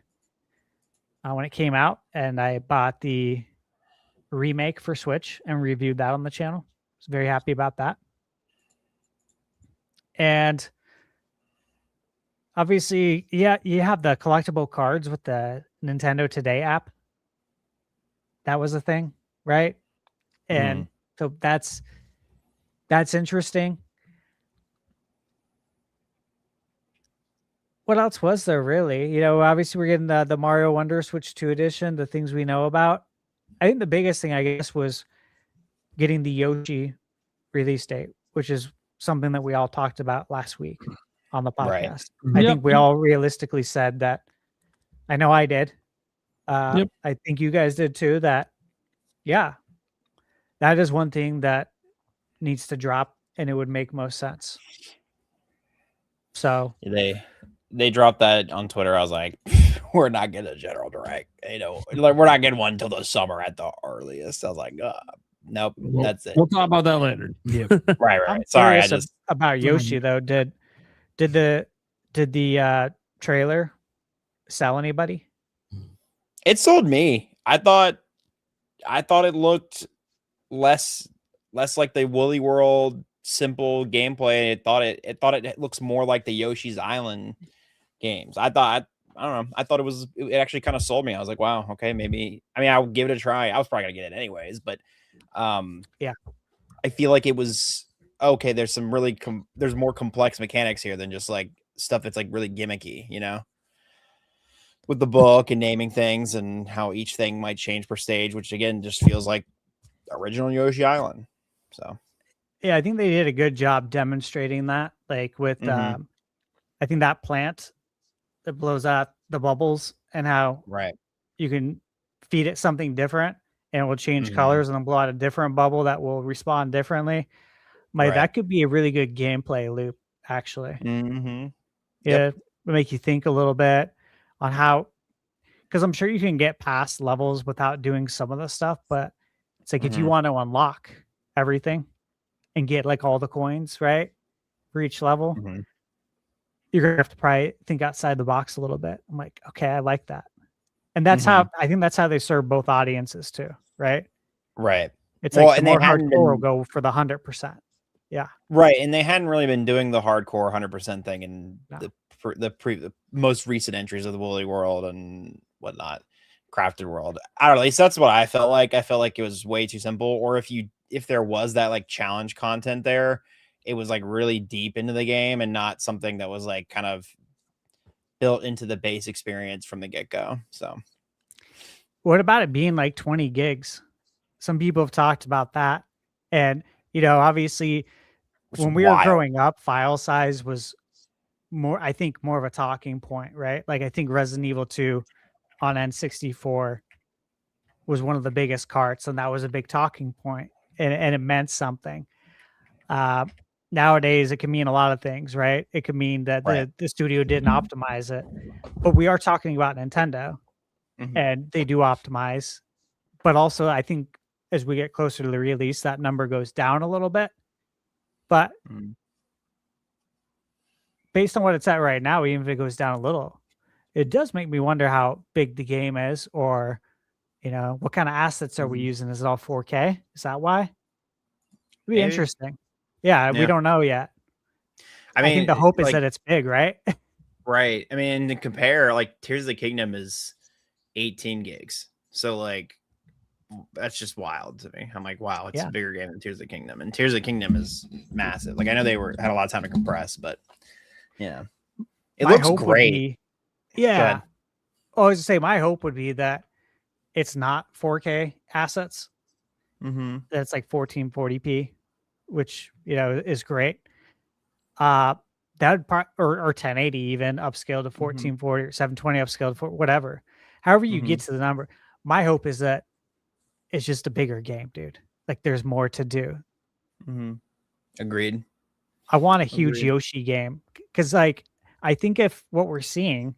when it came out. And I bought the remake for Switch and reviewed that on the channel. I was very happy about that. And obviously, yeah, you have the collectible cards with the Nintendo Today app. That was a thing, right? And so that's interesting. What else was there really? You know, obviously we're getting the Mario Wonder Switch 2 edition, the things we know about. I think the biggest thing, I guess, was getting the Yoshi release date, which is something that we all talked about last week on the podcast. Right. I think we all realistically said that. I know I did. I think you guys did too. That is one thing that needs to drop, and it would make most sense. So they dropped that on Twitter. I was like, we're not getting a general direct. You know, like we're not getting one until the summer at the earliest. I was like, nope, that's it. We'll talk about that later. Yeah, right. Sorry, I just about Yoshi though. Did the trailer sell anybody? It sold me. I thought it looked less like the Woolly World simple gameplay. It thought it looks more like the Yoshi's Island games. I don't know. I thought it actually kind of sold me. I was like, wow, okay, maybe. I mean, I'll give it a try. I was probably gonna get it anyways, but yeah, I feel like it was okay. There's some really there's more complex mechanics here than just like stuff that's like really gimmicky, you know, with the book and naming things and how each thing might change per stage, which again just feels like original Yoshi Island. So yeah, I think they did a good job demonstrating that, like with I think that plant that blows out the bubbles and how you can feed it something different and it will change colors and then blow out a different bubble that will respond differently. That could be a really good gameplay loop, actually. Yeah, make you think a little bit on how, because I'm sure you can get past levels without doing some of the stuff, but it's like if you want to unlock everything and get like all the coins, right, for each level, you're gonna have to probably think outside the box a little bit. I'm like, okay, I like that. And that's how I think that's how they serve both audiences too, right? Right. It's like the more hardcore will go for the 100%. Yeah. Right. And they hadn't really been doing the hardcore 100% thing in the most recent entries of the Woolly World and whatnot, Crafted World. I don't know. At least that's what I felt like. I felt like it was way too simple. Or if there was that like challenge content there, it was like really deep into the game and not something that was like kind of built into the base experience from the get-go. So what about it being like 20 gigs? Some people have talked about that. And, you know, obviously when we were growing up, file size was more of a talking point, right? Like I think Resident Evil 2 on N64 was one of the biggest carts, and that was a big talking point, and it meant something. nowadays it can mean a lot of things, right? It could mean that the studio didn't optimize it, but we are talking about Nintendo, and they do optimize. But also, I think as we get closer to the release, that number goes down a little bit. But based on what it's at right now, even if it goes down a little, it does make me wonder how big the game is, or what kind of assets are we using? Is it all 4K? Is that why? It'd be interesting. Yeah, we don't know yet. I think the hope is that it's big, right? Right. I mean, to compare, like Tears of the Kingdom is 18 gigs. So like that's just wild to me. I'm like, wow, it's a bigger game than Tears of the Kingdom. And Tears of the Kingdom is massive. Like I know they had a lot of time to compress, but it looks great. I was to say my hope would be that it's not 4K assets. That's like 1440p, which is great. That would or 1080 even upscale to 1440 or 720 upscale to whatever. However you get to the number. My hope is that it's just a bigger game, dude. Like there's more to do. Agreed. I want a huge Yoshi game because like I think if what we're seeing,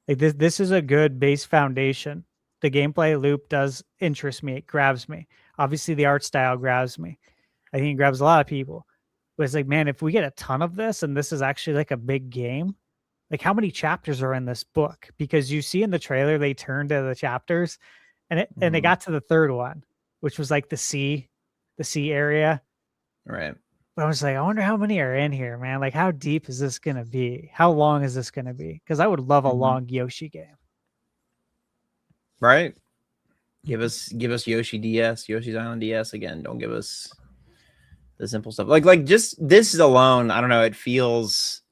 like this is a good base foundation. The gameplay loop does interest me. It grabs me. Obviously, the art style grabs me. I think it grabs a lot of people. But it's like, man, if we get a ton of this and this is actually like a big game, like how many chapters are in this book? Because you see in the trailer, they turned to the chapters and they got to the third one, which was like the sea area. Right. But I was like, I wonder how many are in here, man. Like, how deep is this going to be? How long is this going to be? Because I would love a long Yoshi game. Right. Give us Yoshi DS, Yoshi's Island DS again. Don't give us the simple stuff. Like just this is alone, I don't know, it feels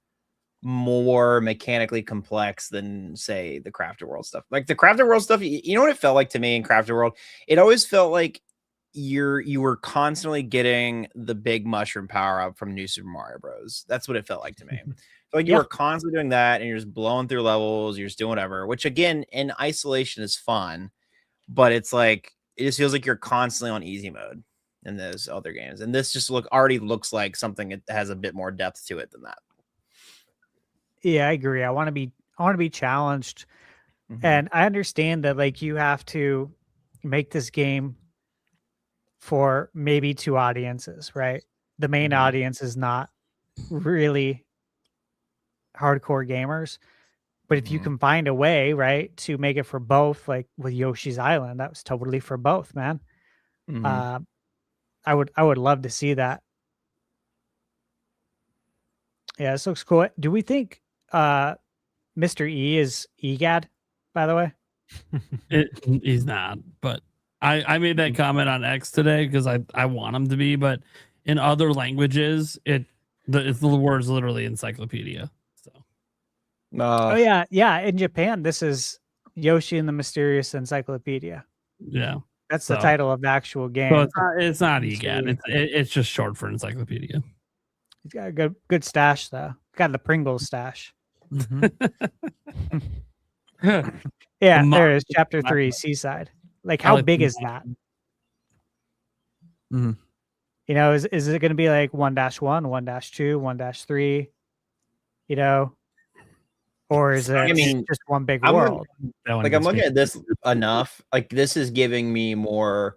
more mechanically complex than say the Crafted World stuff. Like the Crafted World stuff, you know what it felt like to me in Crafted World? It always felt like you were constantly getting the big mushroom power up from New Super Mario Bros. That's what it felt like to me. Like you were constantly doing that and you're just blowing through levels, you're just doing whatever, which again in isolation is fun, but it's like it just feels like you're constantly on easy mode in those other games. And this just already looks like something that has a bit more depth to it than that. Yeah, I agree. I want to be challenged. And I understand that like you have to make this game for maybe two audiences, right? The main audience is not really hardcore gamers, but if you can find a way, right, to make it for both, like with Yoshi's Island, that was totally for both, man. I would love to see that. Yeah, this looks cool. Do we think Mr. E is EGAD, by the way? He's not, but I made that comment on X today because I want him to be, but in other languages, the word's literally encyclopedia. So oh yeah. In Japan, this is Yoshi and the Mysterious Encyclopedia. Yeah. That's the title of the actual game. So it's not EGAD. It's just short for encyclopedia. He's got a good stash though. Got the Pringles stash. Yeah, there is chapter 3, Seaside. Like how big is that? You know, is it going to be like 1-1, 1-2, 1-3? You know, or is it just one big world? I'm looking at this enough. Like this is giving me more.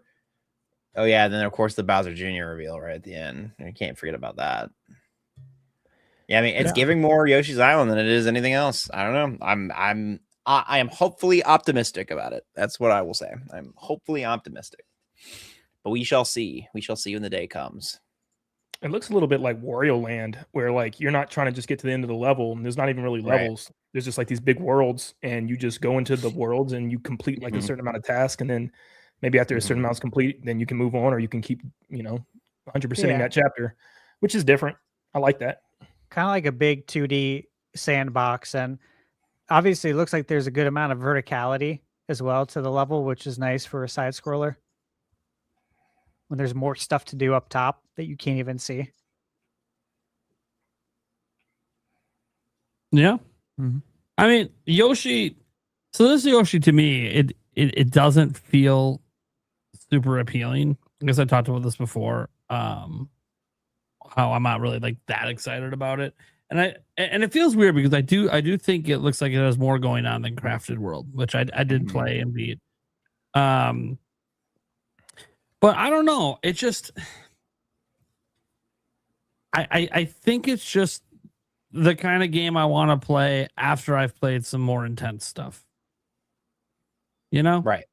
Oh yeah, then of course the Bowser Jr. reveal right at the end. I can't forget about that. Yeah, I mean it's giving more Yoshi's Island than it is anything else. I don't know. I am hopefully optimistic about it. That's what I will say. I'm hopefully optimistic. But we shall see. We shall see when the day comes. It looks a little bit like Wario Land, where like you're not trying to just get to the end of the level, and there's not even really levels. There's just like these big worlds, and you just go into the worlds and you complete like a certain amount of tasks, and then maybe after a certain amount's complete, then you can move on, or you can keep 100%ing that chapter, which is different. I like that. Kind of like a big 2D sandbox, and obviously it looks like there's a good amount of verticality as well to the level, which is nice for a side scroller. When there's more stuff to do up top that you can't even see. Yeah. I mean, Yoshi. So this Yoshi to me, it doesn't feel super appealing. I guess I talked about this before. I'm not really like that excited about it. And it feels weird because I do think it looks like it has more going on than Crafted World, which I did play and beat. But I don't know. It just I think it's just the kind of game I want to play after I've played some more intense stuff. You know? Right.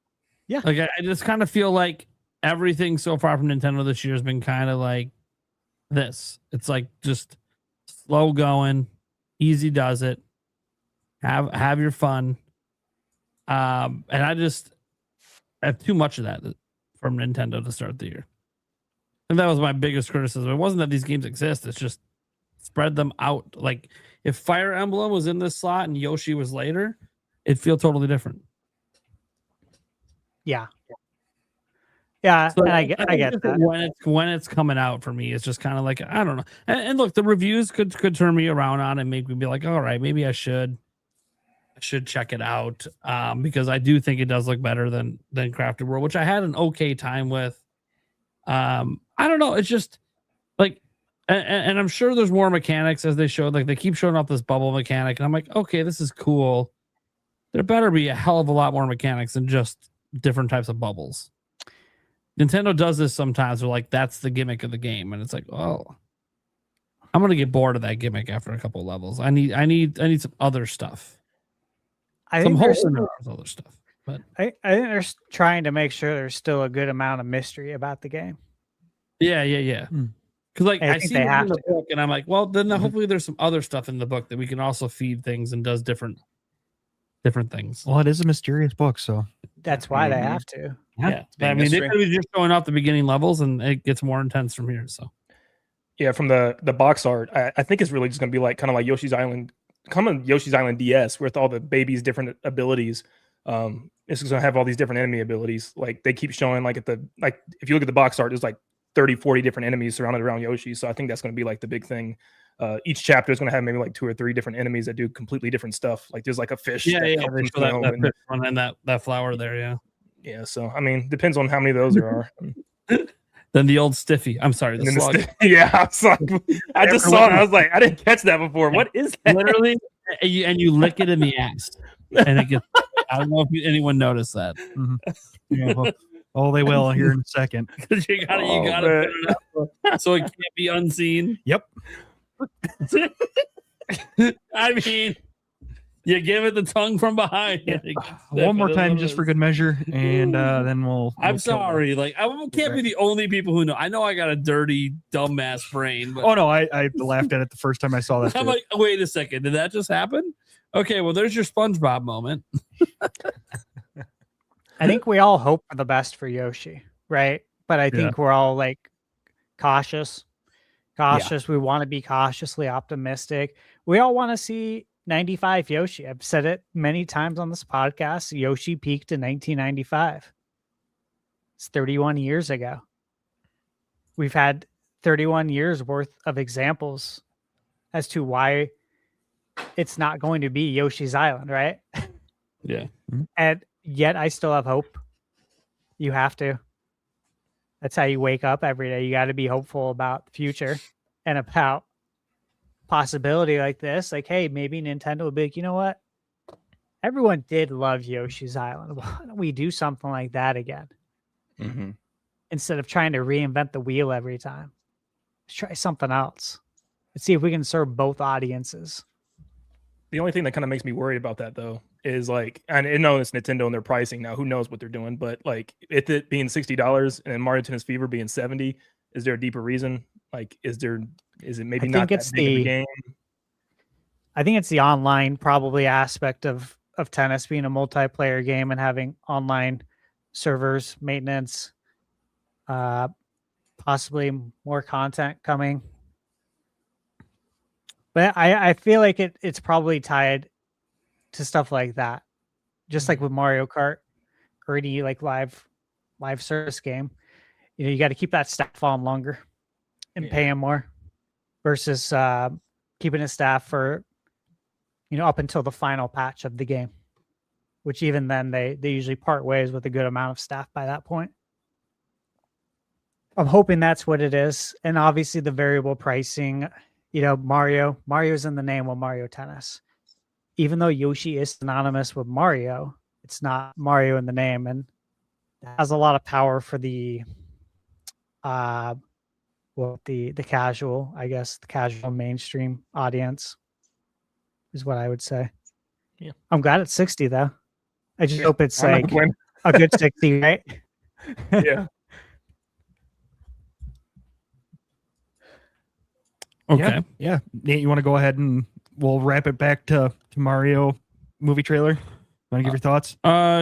Yeah. Like I just kind of feel like everything so far from Nintendo this year has been kind of like this. It's like just slow going, easy does it. Have your fun. And I have too much of that from Nintendo to start the year. And that was my biggest criticism. It wasn't that these games exist, it's just spread them out. Like if Fire Emblem was in this slot and Yoshi was later, it'd feel totally different. Yeah. Yeah, So and I get that. When it's coming out for me, it's just kind of like I don't know. And look, the reviews could turn me around on and make me be like, all right, maybe I should check it out because I do think it does look better than Crafted World, which I had an okay time with. I don't know. It's just like, and I'm sure there's more mechanics as they showed. Like they keep showing off this bubble mechanic, and I'm like, okay, this is cool. There better be a hell of a lot more mechanics than just different types of bubbles. Nintendo does this sometimes. They're like, that's the gimmick of the game, and it's like, oh, I'm gonna get bored of that gimmick after a couple of levels. I need some other stuff. I Some think there's other stuff. But I think they're trying to make sure there's still a good amount of mystery about the game. yeah. Because like I think see they it have in the to. book, and I'm like, well, then hopefully there's some other stuff in the book that we can also feed things and does different things. Well, it is a mysterious book, so That's why they have to. Yeah. I mean, they could be just showing off the beginning levels, and it gets more intense from here. So Yeah, from the box art, I think it's really just going to be like kind of like Yoshi's Island, Yoshi's Island DS with all the baby's different abilities. It's going to have all these different enemy abilities. Like they keep showing like if you look at the box art, there's like 30, 40 different enemies surrounded around Yoshi. So I think that's going to be like the big thing. Each chapter is going to have maybe like 2 or 3 different enemies that do completely different stuff. Like there's like a fish. yeah. They show that fish one and that flower there. Yeah. Yeah. So I mean, depends on how many of those there are. Then the old stiffy. I'm sorry, the slug. Yeah, I just saw it. I was like, I didn't catch that before. What is that? Literally, and you lick it in the ass, and it gets. I don't know if anyone noticed that. yeah, well, they will here in a second. Because you gotta put it up so it can't be unseen. Yep. I mean, you give it the tongue from behind. One more time, just for good measure, and then we'll. I'm sorry, like I can't be the only people who know. I know I got a dirty, dumbass brain. But Oh no, I laughed at it the first time I saw that. I'm like, wait a second, did that just happen? Okay, well, there's your SpongeBob moment. I think we all hope for the best for Yoshi, right? But I think we're all like cautious. We want to be cautiously optimistic. We all want to see 95 Yoshi. I've said it many times on this podcast. Yoshi peaked in 1995. It's 31 years ago. We've had 31 years worth of examples as to why it's not going to be Yoshi's Island, right? Yeah. And yet I still have hope. You have to. That's how you wake up every day. You got to be hopeful about the future and about possibility like this. Like, hey, maybe Nintendo will be like, you know what? Everyone did love Yoshi's Island. Why don't we do something like that again? Instead of trying to reinvent the wheel every time. Let's try something else. Let's see if we can serve both audiences. The only thing that kind of makes me worried about that though is like, and I know it's Nintendo and their pricing now, who knows what they're doing, but like it being $60 and Mario Tennis Fever being $70, is there a deeper reason? Like, is it maybe not that big of a game? I think it's the online probably aspect of tennis being a multiplayer game and having online servers, maintenance, possibly more content coming. But I feel like it's probably tied to stuff like that. Just like with Mario Kart or any like live service game. You know, you got to keep that staff on longer and pay them more versus keeping a staff for, you know, up until the final patch of the game, which even then they usually part ways with a good amount of staff by that point. I'm hoping that's what it is. And obviously the variable pricing, Mario's in the name of Mario Tennis. Even though Yoshi is synonymous with Mario, it's not Mario in the name, and it has a lot of power for the casual, I guess, the casual mainstream audience is what I would say. Yeah. I'm glad it's 60 though. I just hope it's like a good 60, right? Yeah. Okay. Yeah. Nate, you want to go ahead and we'll wrap it back to Mario movie trailer? Want to give your thoughts?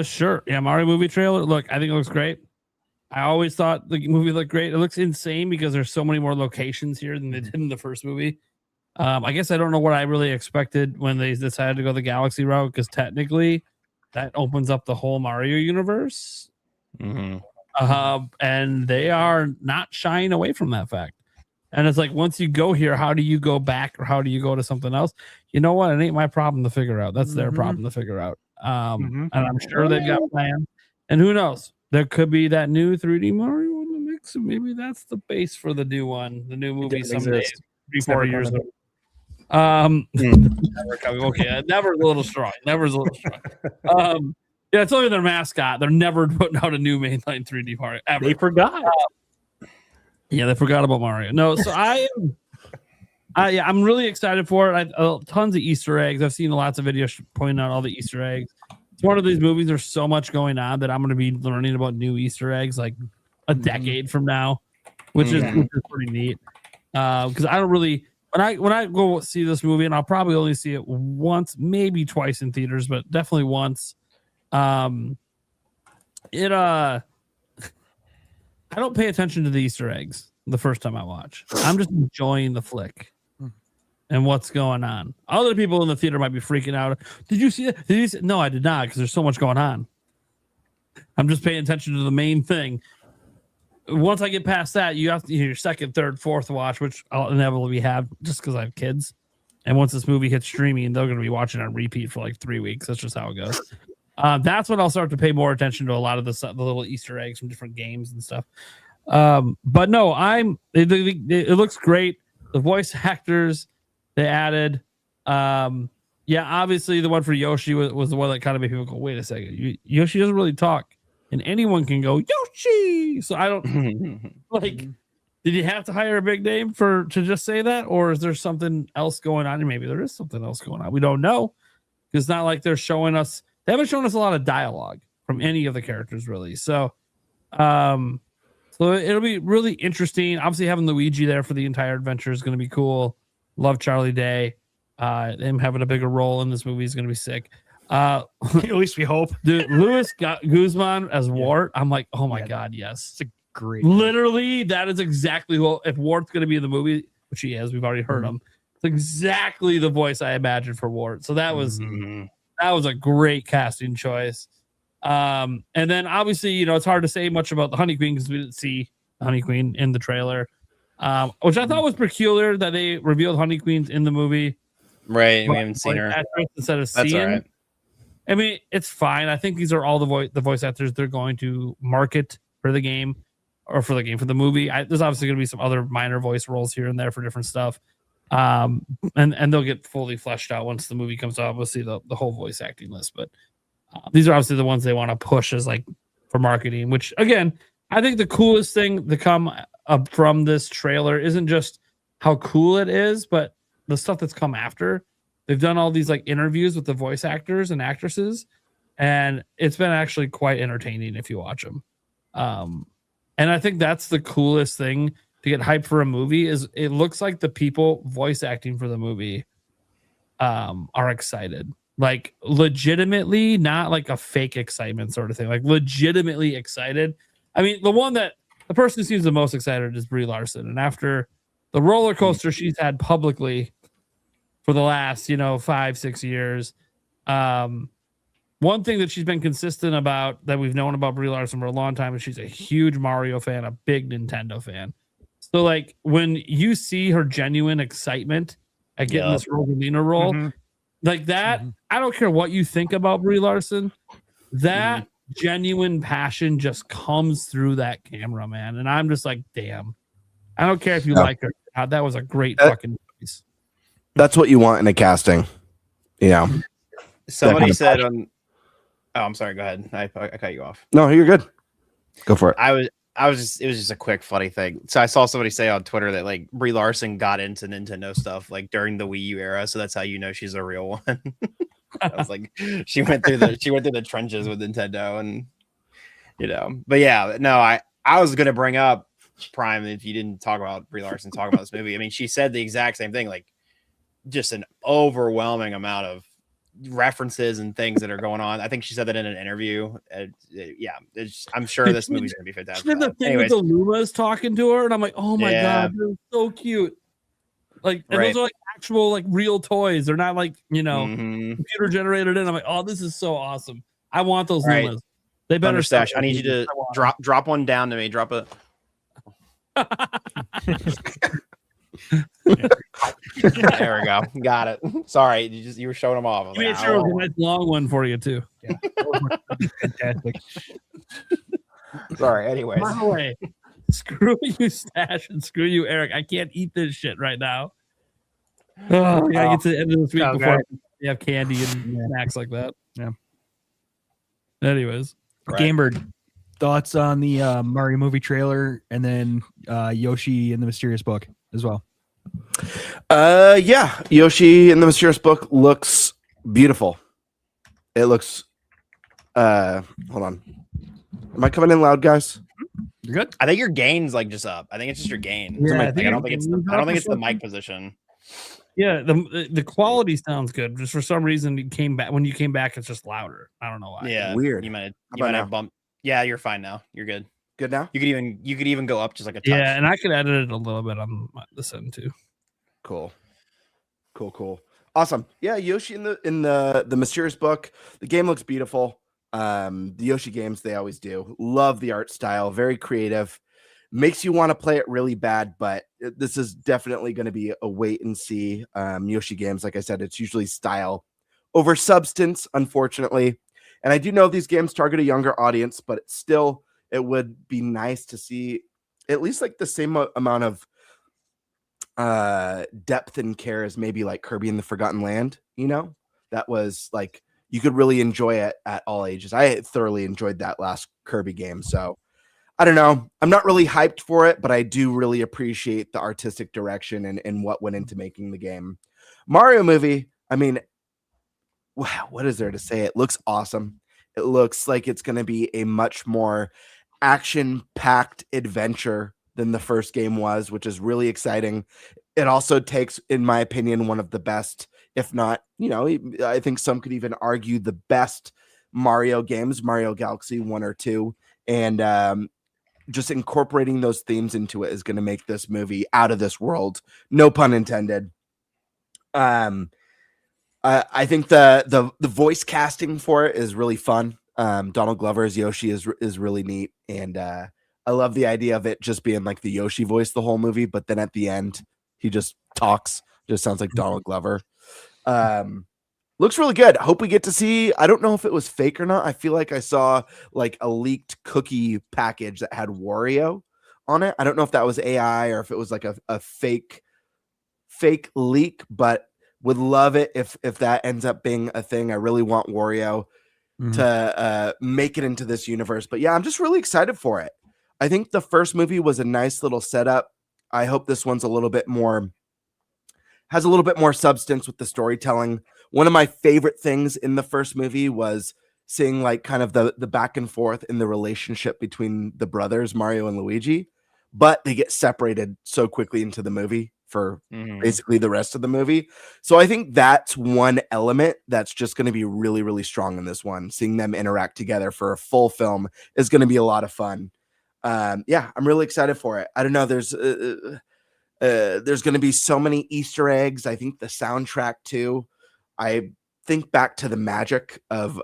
Sure. Yeah, Mario movie trailer. Look, I think it looks great. I always thought the movie looked great. It looks insane because there's so many more locations here than they did in the first movie. I guess I don't know what I really expected when they decided to go the Galaxy route, because technically that opens up the whole Mario universe. And they are not shying away from that fact. And it's like, once you go here, how do you go back, or how do you go to something else? You know what? It ain't my problem to figure out. That's their problem to figure out. And I'm sure they've got plans. And who knows? There could be that new 3D Mario in the mix, and maybe that's the base for the new one, the new movie someday, 3-4 years ago. Never coming. Okay, never's a little strong. Never's a little strong. Yeah, it's only their mascot. They're never putting out a new mainline 3D Mario ever. They forgot. Yeah, they forgot about Mario. No, so I'm really excited for it. Tons of Easter eggs. I've seen lots of videos pointing out all the Easter eggs. It's one of these movies. There's so much going on that I'm going to be learning about new Easter eggs like a decade from now, which is pretty neat. Because I don't really, when I go see this movie, and I'll probably only see it once, maybe twice in theaters, but definitely once. I don't pay attention to the Easter eggs the first time I watch. I'm just enjoying the flick and what's going on. Other people in the theater might be freaking out. Did you see it? Did you see it? No, I did not, because there's so much going on. I'm just paying attention to the main thing. Once I get past that, you have to your second, third, fourth watch, which I'll inevitably have just because I have kids. And once this movie hits streaming, they're going to be watching it on repeat for like 3 weeks. That's just how it goes. That's when I'll start to pay more attention to a lot of the little Easter eggs from different games and stuff. But no, it looks great. The voice actors they added. Yeah, obviously the one for Yoshi was the one that kind of made people go, wait a second, Yoshi doesn't really talk, and anyone can go Yoshi. So I don't like. Did you have to hire a big name to just say that, or is there something else going on? And maybe there is something else going on. We don't know, because it's not like they're showing us. They haven't shown us a lot of dialogue from any of the characters really. So, so it'll be really interesting. Obviously, having Luigi there for the entire adventure is going to be cool. Love Charlie Day. Him having a bigger role in this movie is going to be sick. At least we hope. Dude, Luis Guzman as Wart. I'm like, oh my god, yes. It's a great. Literally, that is exactly if Wart's going to be in the movie, which he is. We've already heard him. It's exactly the voice I imagined for Wart. So that was a great casting choice. And then obviously, it's hard to say much about the Honey Queen because we didn't see Honey Queen in the trailer, which I thought was peculiar that they revealed Honey Queens in the movie. Right, we haven't seen her instead of That's seeing. all right. I mean, it's fine. I think these are all the voice actors they're going to market for the game, or for the movie. There's obviously going to be some other minor voice roles here and there for different stuff. And they'll get fully fleshed out once the movie comes out. We'll see the whole voice acting list, but these are obviously the ones they want to push as like for marketing, which again, I think the coolest thing to come up from this trailer isn't just how cool it is, but the stuff that's come after. They've done all these like interviews with the voice actors and actresses, and it's been actually quite entertaining if you watch them. And I think that's the coolest thing to get hyped for a movie is it looks like the people voice acting for the movie are excited, like legitimately, not like a fake excitement sort of thing, like legitimately excited. I mean, the person who seems the most excited is Brie Larson, and after the roller coaster she's had publicly for the last 5-6 years, one thing that she's been consistent about that we've known about Brie Larson for a long time is she's a huge Mario fan, a big Nintendo fan. So like when you see her genuine excitement at getting this Rosalina role, like that, I don't care what you think about Brie Larson, that genuine passion just comes through that camera, man. And I'm just like, damn. I don't care if you like her. That was a great fucking piece. That's what you want in a casting. Yeah. Somebody said on. Oh, I'm sorry. Go ahead. I cut you off. No, you're good. Go for it. It was just a quick funny thing. So I saw somebody say on Twitter that like Brie Larson got into Nintendo stuff like during the Wii U era, so that's how you know she's a real one. I was like, she went through the trenches with Nintendo, and But yeah, no, I was gonna bring up Prime if you didn't talk about Brie Larson talking about this movie. I mean, she said the exact same thing, like just an overwhelming amount of references and things that are going on. I think she said that in an interview. Yeah, I'm sure this movie's gonna be fantastic. She did the thing with the Lumas talking to her, and I'm like, oh my god, they're so cute. Like, and those are like actual, like real toys. They're not like computer generated. And I'm like, oh, this is so awesome. I want those Lumas. They better ThunderStash. I need you to drop one down to me. Drop a. There we go. Got it. Sorry, you were showing them off. You made sure it was a nice long one for you too. Yeah. Fantastic. Sorry. Anyways. By the way, screw you, Stash, and screw you, Eric. I can't eat this shit right now. Oh, yeah, get to the end of this week before you have candy and snacks like that. Yeah. Anyways, Gamebird, thoughts on the Mario movie trailer, and then Yoshi and the Mysterious Book as well. Yeah, Yoshi and the Mysterious Book looks beautiful. It looks. Hold on. Am I coming in loud, guys? You're good. I think your gain's like just up. I think it's just your gain. Yeah, I don't think it's the mic position. Yeah, the quality sounds good. Just for some reason, when you came back, it's just louder. I don't know why. Yeah, weird. You might have bumped. Yeah, you're fine now. You're good. Good now. You could even go up just like a touch. Yeah, and I could edit it a little bit on this end too. Cool. Awesome. Yeah, Yoshi in the Mysterious Book. The game looks beautiful. The Yoshi games, they always do. Love the art style. Very creative. Makes you want to play it really bad, but this is definitely going to be a wait and see. Yoshi games, like I said, it's usually style over substance, unfortunately. And I do know these games target a younger audience, but it would be nice to see at least like the same amount of depth and care as maybe like Kirby and the Forgotten Land. That was like you could really enjoy it at all ages. I thoroughly enjoyed that last Kirby game, so I don't know. I'm not really hyped for it, but I do really appreciate the artistic direction and what went into making the game. Mario movie, I mean, wow, what is there to say? It looks awesome. It looks like it's going to be a much more action-packed adventure than the first game was, which is really exciting. It also takes, in my opinion, one of the best, if not, I think some could even argue the best Mario games, Mario Galaxy 1 or 2, and just incorporating those themes into it is going to make this movie out of this world. No pun intended. I think the voice casting for it is really fun. Donald Glover as Yoshi is really neat, and I love the idea of it just being like the Yoshi voice the whole movie, but then at the end he just talks, just sounds like Donald Glover. Looks really good. Hope we get to see. I don't know if it was fake or not. I feel like I saw like a leaked cookie package that had Wario on it. I don't know if that was AI or if it was like a fake leak, but would love it if that ends up being a thing. I really want Wario to make it into this universe. But yeah, I'm just really excited for it. I think the first movie was a nice little setup. I hope this one's has a little bit more substance with the storytelling. One of my favorite things in the first movie was seeing like kind of the back and forth in the relationship between the brothers, Mario and Luigi, but they get separated so quickly into the movie for basically the rest of the movie. So I think that's one element that's just going to be really, really strong in this one. Seeing them interact together for a full film is going to be a lot of fun. Yeah, I'm really excited for it. I don't know. There's going to be so many Easter eggs. I think the soundtrack too. I think back to the magic of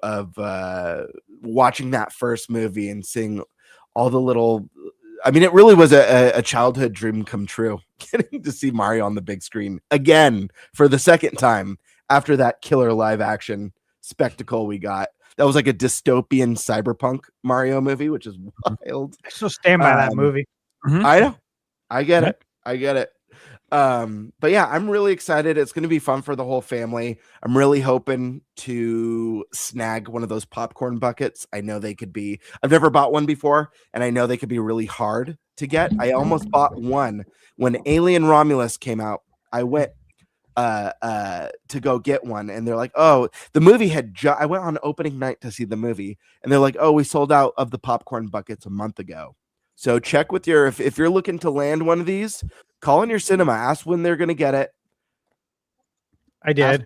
watching that first movie and seeing all the little. I mean, it really was a childhood dream come true. Getting to see Mario on the big screen again for the second time after that killer live action spectacle we got. that was like a dystopian cyberpunk Mario movie, which is wild. I still stand by that movie. I know. I get it. But yeah, I'm really excited. It's going to be fun for the whole family. I'm really hoping to snag one of those popcorn buckets. I know they could be, I've never bought one before, and I know they could be really hard to get. I almost bought one when Alien Romulus came out. I went to go get one, and they're like, oh, the movie had I went on opening night to see the movie, and they're like, oh, we sold out of the popcorn buckets a month ago. So check with your, if you're looking to land one of these, call in your cinema, ask when they're going to get it. I did.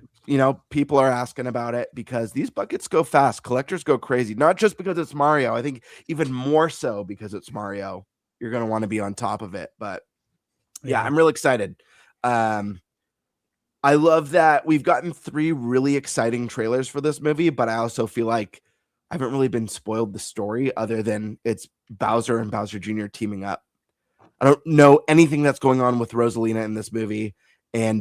People are asking about it because these buckets go fast. Collectors go crazy, not just because it's Mario. I think even more so because it's Mario. You're going to want to be on top of it. But yeah, I'm really excited. I love that we've gotten 3 really exciting trailers for this movie, but I also feel like I haven't really been spoiled the story other than it's Bowser and Bowser Jr. teaming up. I don't know anything that's going on with Rosalina in this movie. And,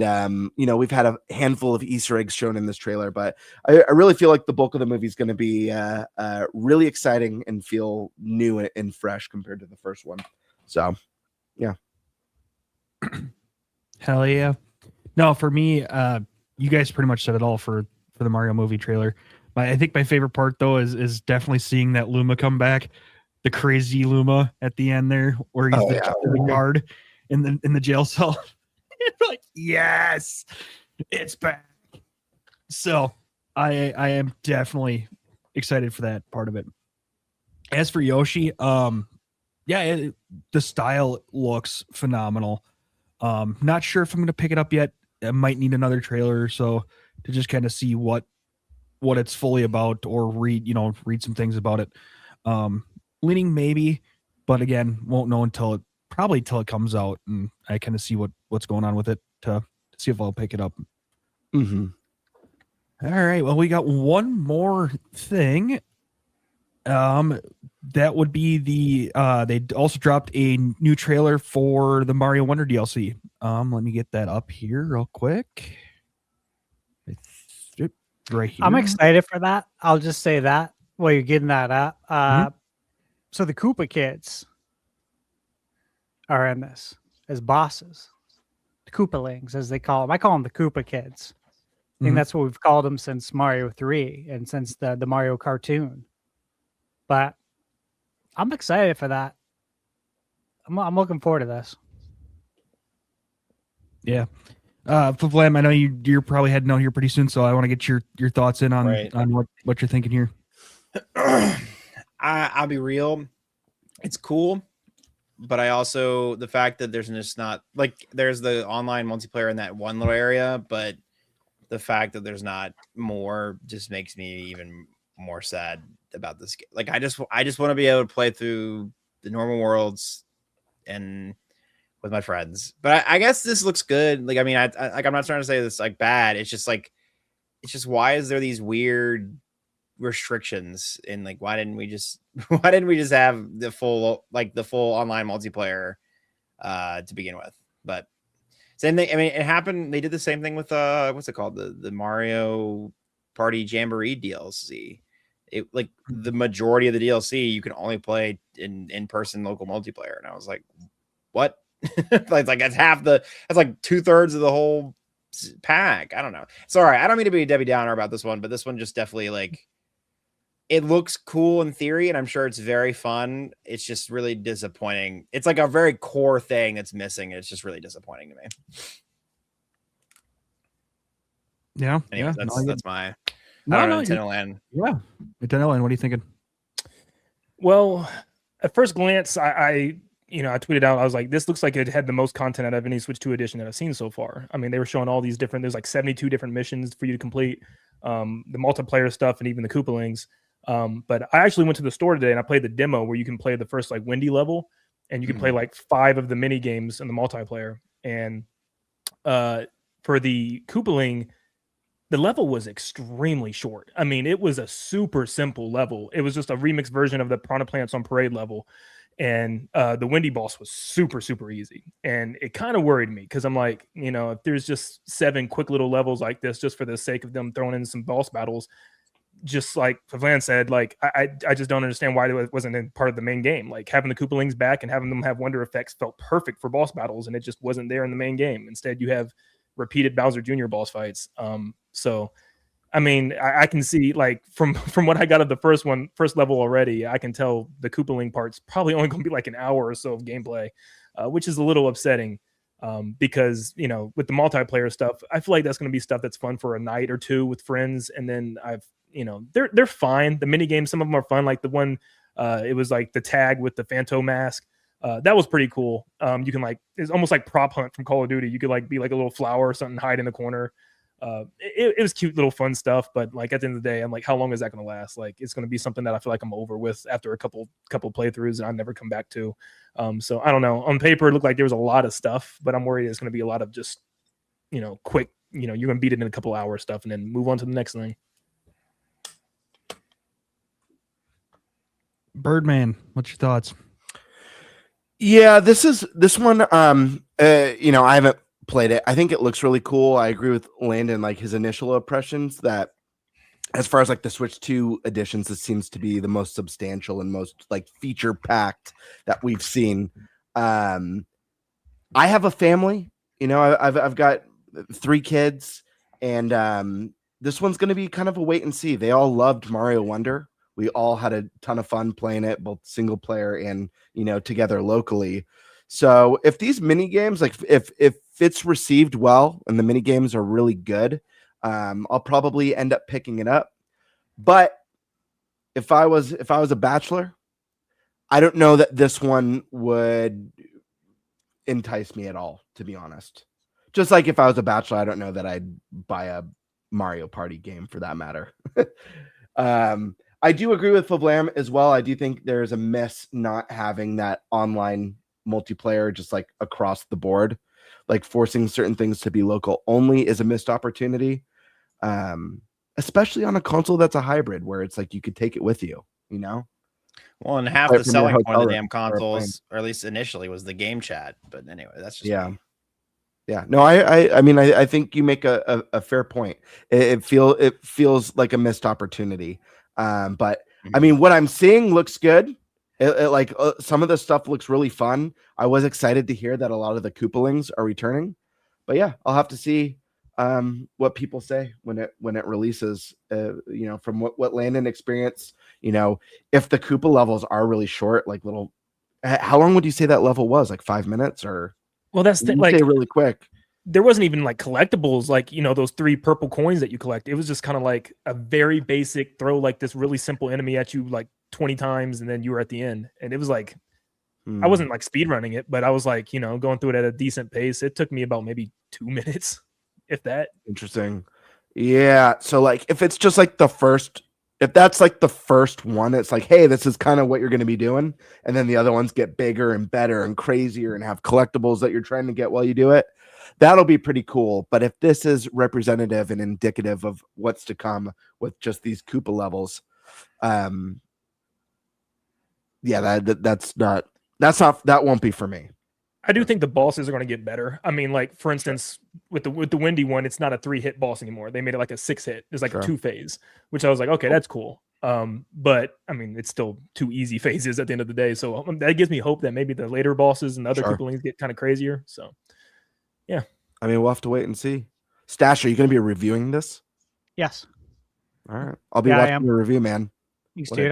we've had a handful of Easter eggs shown in this trailer, but I really feel like the bulk of the movie is going to be really exciting and feel new and fresh compared to the first one. So, yeah. Hell yeah. No, for me, you guys pretty much said it all for the Mario movie trailer. I think my favorite part, though, is definitely seeing that Luma come back. The crazy Luma at the end there, where he's the guard in the jail cell. Like, yes, it's back. So I am definitely excited for that part of it. As for Yoshi, the style looks phenomenal. Not sure if I'm going to pick it up yet. I might need another trailer or so to just kind of see what it's fully about, or read some things about it. Leaning maybe, but again, won't know until it comes out and I kind of see what's going on with it to see if I'll pick it up. Mm-hmm. All right. Well, we got one more thing. That would be they also dropped a new trailer for the Mario Wonder DLC. Let me get that up here real quick. Right here. I'm excited for that. I'll just say that while you're getting that up. So the Koopa kids are in this as bosses. The Koopalings, as they call them. I call them the Koopa kids. I think that's what we've called them since Mario 3 and since the Mario cartoon. But I'm excited for that. I'm looking forward to this. Yeah. Vlam, I know you're probably heading out here pretty soon, so I want to get your thoughts in on what you're thinking here. I'll be real. It's cool, but I also, the fact that there's just not, like, there's the online multiplayer in that one little area, but the fact that there's not more just makes me even more sad about this game. Like, I just want to be able to play through the normal worlds and with my friends. But I guess this looks good. Like, I mean, I'm not trying to say this like bad. It's just why is there these weird restrictions, and like why didn't we just have the full online multiplayer to begin with? But same thing. I mean, it happened. They did the same thing with what's it called, the Mario Party Jamboree DLC. It, like, the majority of the DLC you can only play in person local multiplayer, and I was like, what? It's like that's like 2/3 of the whole pack. I don't know. Sorry, I don't mean to be a Debbie Downer about this one, but this one just definitely, like, it looks cool in theory, and I'm sure it's very fun. It's just really disappointing. It's like a very core thing that's missing, and it's just really disappointing to me. Yeah. Anyways, that's my Nintendo Land. Yeah. Nintendo Land, what are you thinking? Well, at first glance, I tweeted out, I was like, this looks like it had the most content out of any Switch 2 edition that I've seen so far. I mean, they were showing all these there's like 72 different missions for you to complete, the multiplayer stuff, and even the Koopalings. But I actually went to the store today and I played the demo where you can play the first like Windy level, and you can play like 5 of the mini games in the multiplayer. And for the Koopaling, the level was extremely short. I mean, it was a super simple level. It was just a remixed version of the Piranha Plants on Parade level. And the Windy boss was super, super easy. And it kind of worried me because I'm like, if there's just 7 quick little levels like this, just for the sake of them throwing in some boss battles, just like Van said, like I just don't understand why it wasn't in part of the main game. Like having the Koopalings back and having them have wonder effects felt perfect for boss battles, and it just wasn't there in the main game. Instead, you have repeated Bowser Jr. boss fights. So I mean, I can see like from what I got of the first level already, I can tell the Koopaling part's probably only going to be like an hour or so of gameplay, which is a little upsetting. Because with the multiplayer stuff, I feel like that's going to be stuff that's fun for a night or two with friends, and then they're fine. The mini games, some of them are fun, like the one it was like the tag with the Phantom mask. That was pretty cool. You can it's almost like prop hunt from Call of Duty. You could like be like a little flower or something, hide in the corner. It was cute little fun stuff, but like at the end of the day, I'm like, how long is that going to last? Like it's going to be something that I feel like I'm over with after a couple playthroughs and I never come back to. So I don't know. On paper, it looked like there was a lot of stuff, but I'm worried it's going to be a lot of just quick. You're going to beat it in a couple hours stuff and then move on to the next thing. Birdman, what's your thoughts? Yeah, this one. I haven't played it. I think it looks really cool. I agree with Landon, like his initial impressions that as far as like the Switch 2 editions, this seems to be the most substantial and most like feature packed that we've seen. I have a family, I've got 3 kids, and this one's going to be kind of a wait and see. They all loved Mario Wonder. We all had a ton of fun playing it, both single player and, together locally. So if these mini games, like if it's received well and the mini games are really good, I'll probably end up picking it up. But if I was a bachelor, I don't know that this one would entice me at all, to be honest. Just like if I was a bachelor, I don't know that I'd buy a Mario Party game for that matter. I do agree with Fablam as well. I do think there's a miss not having that online multiplayer just like across the board. Like forcing certain things to be local only is a missed opportunity. Especially on a console that's a hybrid where it's like you could take it with you, Well, and half Right the from your selling point of hotel the damn room or consoles, or at least initially, was the game chat. But anyway, that's just me. Yeah. No, I mean, I think you make a fair point. It feels like a missed opportunity. But I mean, what I'm seeing looks good. Some of the stuff looks really fun. I was excited to hear that a lot of the Koopalings are returning, but yeah, I'll have to see what people say when it releases. From what Landon experienced, if the Koopa levels are really short, like little, how long would you say that level was? Like 5 minutes, or well, that's like really quick. There wasn't even like collectibles, like those 3 purple coins that you collect. It was just kind of like a very basic throw, like this really simple enemy at you like 20 times, and then you were at the end. And it was like I wasn't like speed running it, but I was like going through it at a decent pace. It took me about maybe 2 minutes, if that. Interesting. Yeah. So like if it's just like if that's like the first one, it's like, hey, this is kind of what you're going to be doing. And then the other ones get bigger and better and crazier and have collectibles that you're trying to get while you do it. That'll be pretty cool. But if this is representative and indicative of what's to come with just these Koopa levels, that won't be for me. I do think the bosses are going to get better. I mean, like for instance, with the windy one, it's not a 3-hit boss anymore. They made it like a 6-hit. It's like a 2 phase, which I was like, okay, that's cool. But I mean, it's still 2 easy phases at the end of the day. So that gives me hope that maybe the later bosses and the other Koopalings get kind of crazier. So yeah, I mean, we'll have to wait and see. Stash, are you going to be reviewing this? Yes. All right, I'll be watching your review, man. Thanks, dude.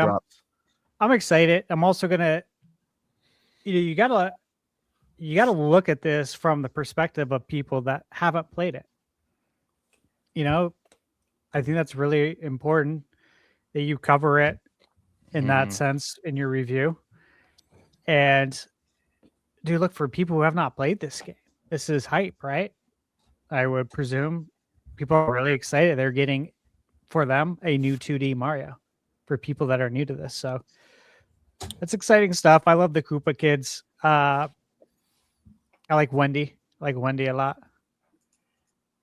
I'm excited. I'm also gonna. You gotta look at this from the perspective of people that haven't played it. I think that's really important that you cover it in that sense in your review. And do look for people who have not played this game. This is hype, right? I would presume people are really excited. They're getting, for them, a new 2D Mario for people that are new to this. So that's exciting stuff. I love the Koopa kids. I like Wendy. I like Wendy a lot.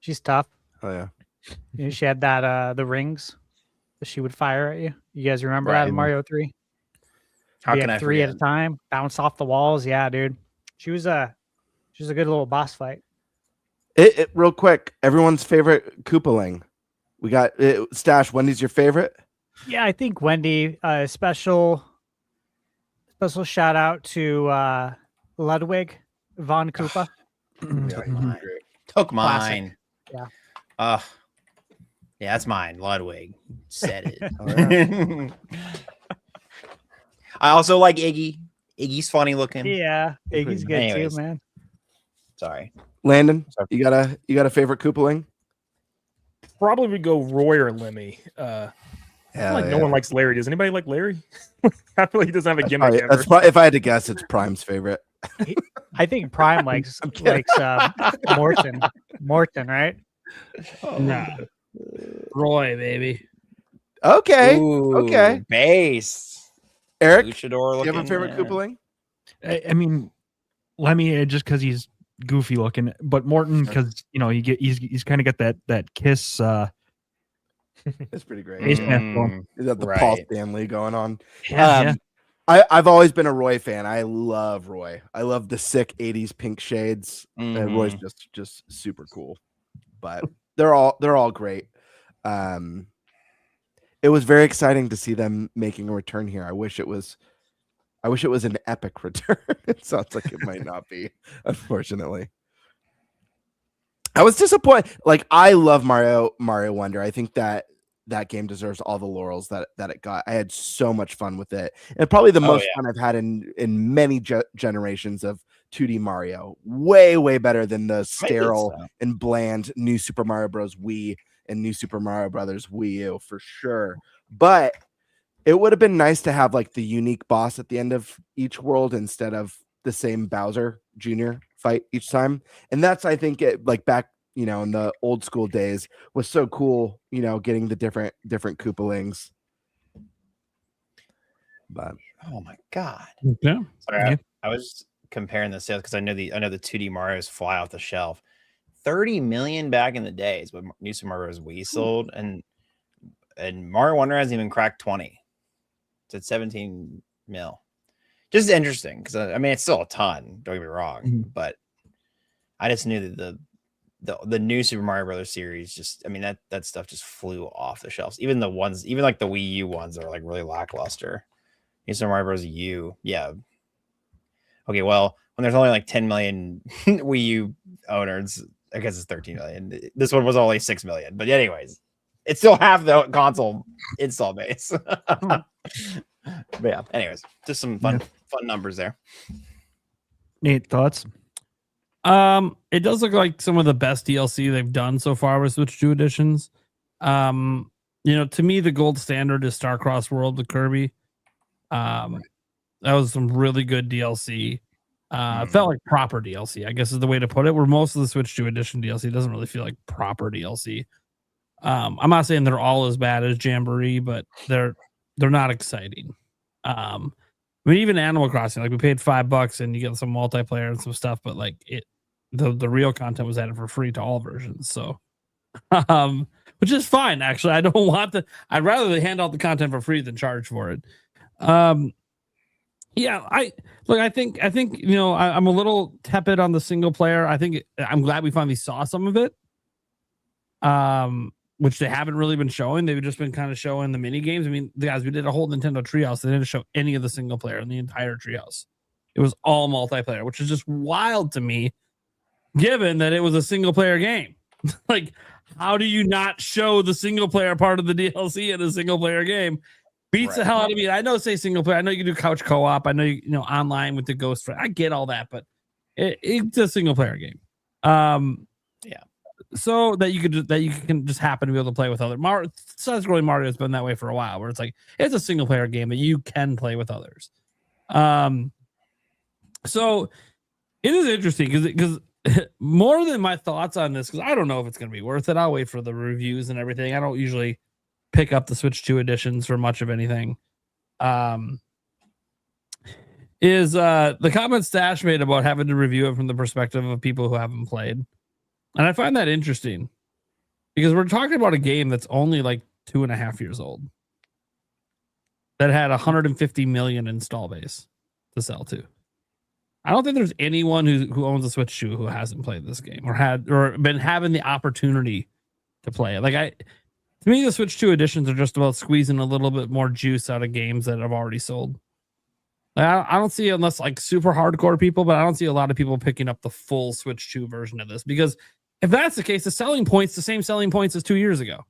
She's tough. Oh yeah. She had that the rings that she would fire at you. You guys remember that in Mario 3? How can I 3 forget? at a time, bounce off the walls. Yeah, dude. She was a good little boss fight. Real quick, everyone's favorite Koopaling. We got Stash. Wendy's your favorite? Yeah, I think Wendy, special shout out to Ludwig von Koopa. Took mine. Took mine. Yeah. Yeah, that's mine. Ludwig said it. I also like Iggy. Iggy's funny looking. Yeah, Iggy's good Anyways. too, man. Sorry. Landon, you got a favorite Koopaling? Probably would go Roy or Lemmy. I feel like no one likes Larry. Does anybody like Larry? I feel like he doesn't have a gimmick. That's if I had to guess, it's Prime's favorite. I think Prime likes Morton. Morton, right? Nah. Roy, baby. Okay. Ooh, Okay. Base. Eric, Luchador do you have a looking, favorite yeah. Koopaling? I mean, Lemmy just because he's goofy looking, but Morton because he's kind of got that kiss. It's pretty great. Face mask going. Is that the right. Paul Stanley going on? Yeah, I've always been a Roy fan. I love Roy. I love the sick 80s pink shades. Roy's just super cool. But they're all great. It was very exciting to see them making a return here. I wish it was an epic return. It sounds like it might not be, unfortunately. I was disappointed. Like, I love Mario Wonder. I think that game deserves all the laurels that it got. I had so much fun with it, and probably the most fun I've had in many generations of 2D Mario. Way better than the sterile and bland New Super Mario Bros. Wii and New Super Mario Brothers Wii U for sure. But it would have been nice to have like the unique boss at the end of each world instead of the same Bowser Jr. fight each time. And that's, I think, it like back, in the old school days was so cool, getting the different Koopalings. But Oh my god. Yeah. Sorry, I was comparing the sales because I know the 2D Marios fly off the shelf. 30 million back in the day is what New Super Mario Bros. Wii sold, and Mario Wonder hasn't even cracked 20. It's at 17 mil. Just interesting because I mean it's still a ton. Don't get me wrong, but I just knew that the new Super Mario Brothers series that stuff just flew off the shelves. Even like the Wii U ones are like really lackluster. New Super Mario Bros. U, yeah. Okay, well, when there's only like 10 million Wii U owners, I guess it's 13 million. This one was only 6 million, but anyways, it's still half the console install base. But yeah, anyways, just some fun numbers there. Nate, thoughts? It does look like some of the best DLC they've done so far with Switch 2 editions. To me, the gold standard is Starcross World with Kirby. That was some really good DLC. It felt like proper DLC, I guess is the way to put it, where most of the Switch 2 edition DLC doesn't really feel like proper DLC. I'm not saying they're all as bad as Jamboree, but they're not exciting. I mean, even Animal Crossing, like we paid $5 and you get some multiplayer and some stuff, but like the real content was added for free to all versions. So, which is fine. Actually, I don't want I'd rather they hand out the content for free than charge for it. Yeah, I think I'm a little tepid on the single player. I'm glad we finally saw some of it. Which they haven't really been showing. They've just been kind of showing the mini games. I mean, guys, we did a whole Nintendo Treehouse. They didn't show any of the single player in the entire Treehouse. It was all multiplayer, which is just wild to me, given that it was a single player game. Like, how do you not show the single player part of the DLC in a single player game? Beats the hell out of me. I know say single player. I know you can do couch co-op. I know you know online with the ghost friend. I get all that, but it's a single player game. So that you can just happen to be able to play with other Mario. Side-scrolling Mario has been that way for a while, where it's like it's a single player game that you can play with others. So it is interesting because more than my thoughts on this, because I don't know if it's going to be worth it. I'll wait for the reviews and everything. I don't usually pick up the Switch 2 editions for much of anything. Is the comment Stash made about having to review it from the perspective of people who haven't played. And I find that interesting because we're talking about a game that's only like 2.5 years old that had 150 million install base to sell to. I don't think there's anyone who owns a Switch 2 who hasn't played this game or been having the opportunity to play it. Like To me, the Switch 2 editions are just about squeezing a little bit more juice out of games that have already sold. I don't see, unless like super hardcore people, but I don't see a lot of people picking up the full Switch 2 version of this, because if that's the case, the same selling points as 2 years ago.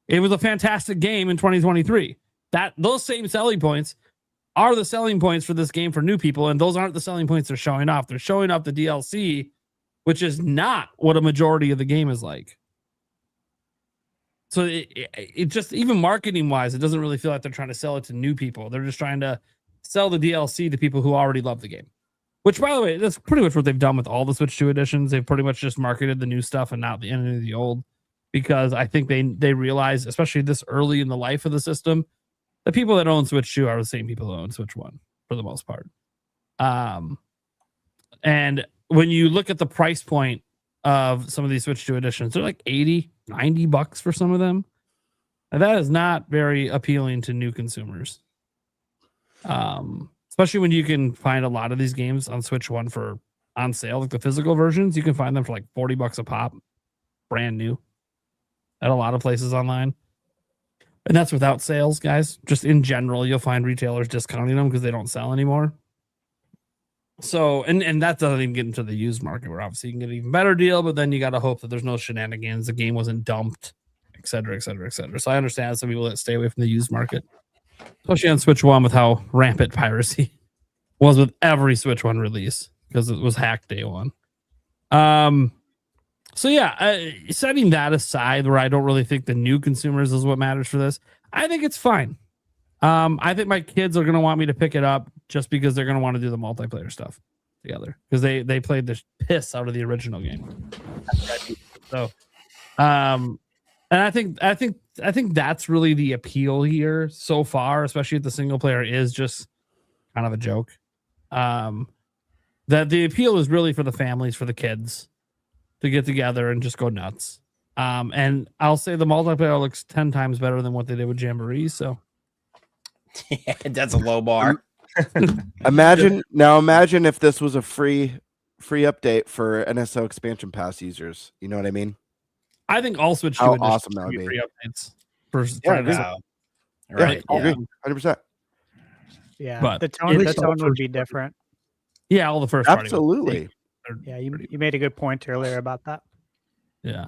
It was a fantastic game in 2023. Those same selling points are the selling points for this game for new people, and those aren't the selling points they're showing off. They're showing off the DLC, which is not what a majority of the game is like. So it just, even marketing wise, it doesn't really feel like they're trying to sell it to new people. They're just trying to sell the DLC to people who already love the game. Which, by the way, that's pretty much what they've done with all the Switch 2 editions. They've pretty much just marketed the new stuff and not the end of the old, because I think they realize, especially this early in the life of the system, the people that own Switch 2 are the same people who own Switch 1 for the most part. And when you look at the price point of some of these Switch 2 editions, they're like $80-$90 for some of them. And that is not very appealing to new consumers. Especially when you can find a lot of these games on Switch 1 for on sale, like the physical versions, you can find them for like $40 a pop, brand new, at a lot of places online. And that's without sales, guys. Just in general, you'll find retailers discounting them because they don't sell anymore. So, and that doesn't even get into the used market, where obviously you can get an even better deal, but then you got to hope that there's no shenanigans, the game wasn't dumped, et cetera, et cetera, et cetera. So I understand some people that stay away from the used market, especially on Switch 1 with how rampant piracy was with every Switch 1 release, because it was hacked day one. So yeah, setting that aside, where I don't really think the new consumers is what matters for this, I think it's fine. I think my kids are going to want me to pick it up just because they're going to want to do the multiplayer stuff together, because they played the piss out of the original game. So, and I think that's really the appeal here so far, especially if the single player is just kind of a joke. That the appeal is really for the families, for the kids to get together and just go nuts. And I'll say the multiplayer looks 10 times better than what they did with Jamboree. So yeah, that's a low bar. Imagine if this was a free update for NSO expansion pass users. You know what I mean? I think all Switch 2 how awesome that would be. Free updates for right. I agree. 100%. Yeah, but the tone would be different. Yeah, all the first absolutely. Yeah, you made a good point earlier about that. Yeah,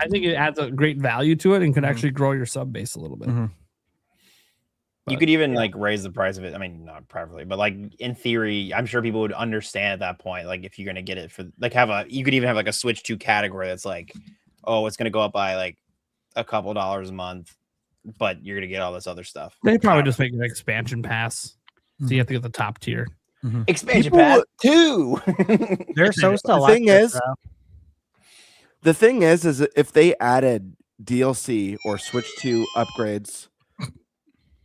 I think it adds a great value to it and could actually grow your sub base a little bit. You could even like raise the price of it. I mean, not privately, but like in theory, I'm sure people would understand at that point. Like if you're gonna get it for like you could even have like a Switch 2 category that's like, oh, it's gonna go up by like a couple dollars a month, but you're gonna get all this other stuff. They probably just make an expansion pass, so you have to get the top tier. Expansion pass 2. They're so the thing is if they added DLC or Switch 2 upgrades.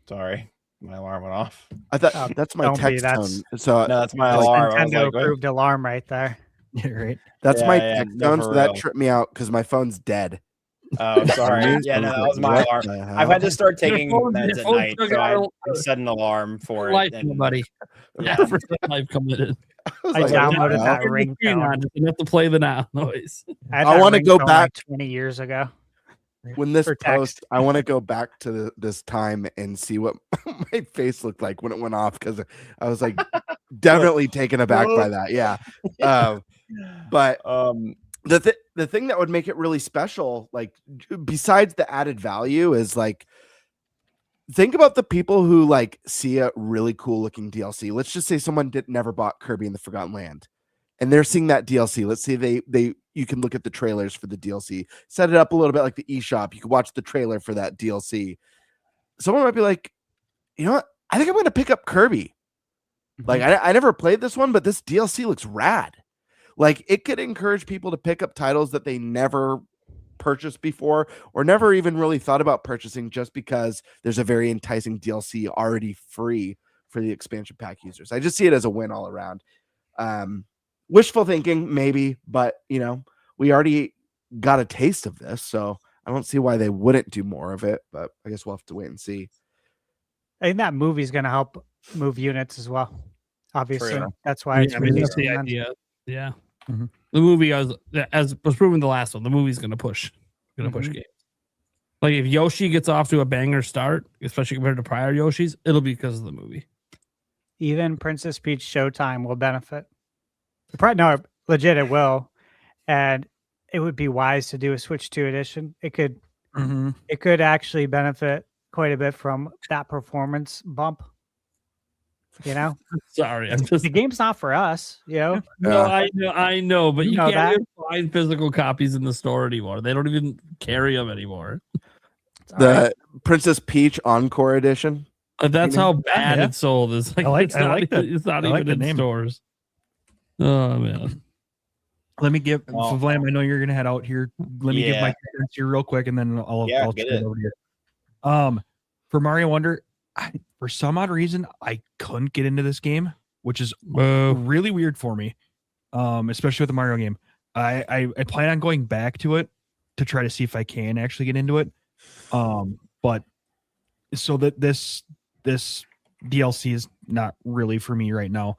Sorry, my alarm went off. I thought that's my text tone. So no, that's my alarm. Nintendo approved alarm right there. Yeah, right. That's my text tone, so that tripped me out because my phone's dead. Oh, sorry. Yeah, no, that was my alarm. I've had to start taking meds at night, so I set an alarm for it. Life, buddy. Yeah, for life committed. I downloaded that ringtone. You have to play the now noise. I want to go back 20 years ago. When this post, I want to go back to this time and see what my face looked like when it went off, because I was like definitely taken aback by that. Yeah. But the thing that would make it really special, like besides the added value, is like, think about the people who like see a really cool looking DLC. Let's just say someone never bought Kirby in the Forgotten Land, and they're seeing that DLC. Let's say you can look at the trailers for the DLC, set it up a little bit like the eShop. You can watch the trailer for that DLC. Someone might be like, you know what? I think I'm going to pick up Kirby. Like I never played this one, but this DLC looks rad. Like it could encourage people to pick up titles that they never purchased before or never even really thought about purchasing, just because there's a very enticing DLC already free for the expansion pack users. I just see it as a win all around. Wishful thinking, maybe, but we already got a taste of this, so I don't see why they wouldn't do more of it. But I guess we'll have to wait and see. I think that movie's going to help move units as well. Obviously, True. That's why it's that's the idea. Yeah, the movie as was proven the last one. The movie's going to push games. Like if Yoshi gets off to a banger start, especially compared to prior Yoshis, it'll be because of the movie. Even Princess Peach Showtime will benefit. No, legit, it will, and it would be wise to do a Switch 2 edition. It could actually benefit quite a bit from that performance bump. You know, sorry, I'm just the game's not for us. You know, no, I know, but you know can't even find physical copies in the store anymore. They don't even carry them anymore. The Princess Peach Encore Edition. That's how bad it's sold. It's like it's not even in stores. Oh man. Let me give Vlam. I know you're gonna head out here. Let me give my comments here real quick, and then I'll get it over here. For Mario Wonder, for some odd reason, I couldn't get into this game, which is really weird for me. Especially with the Mario game. I plan on going back to it to try to see if I can actually get into it. But so that this DLC is not really for me right now.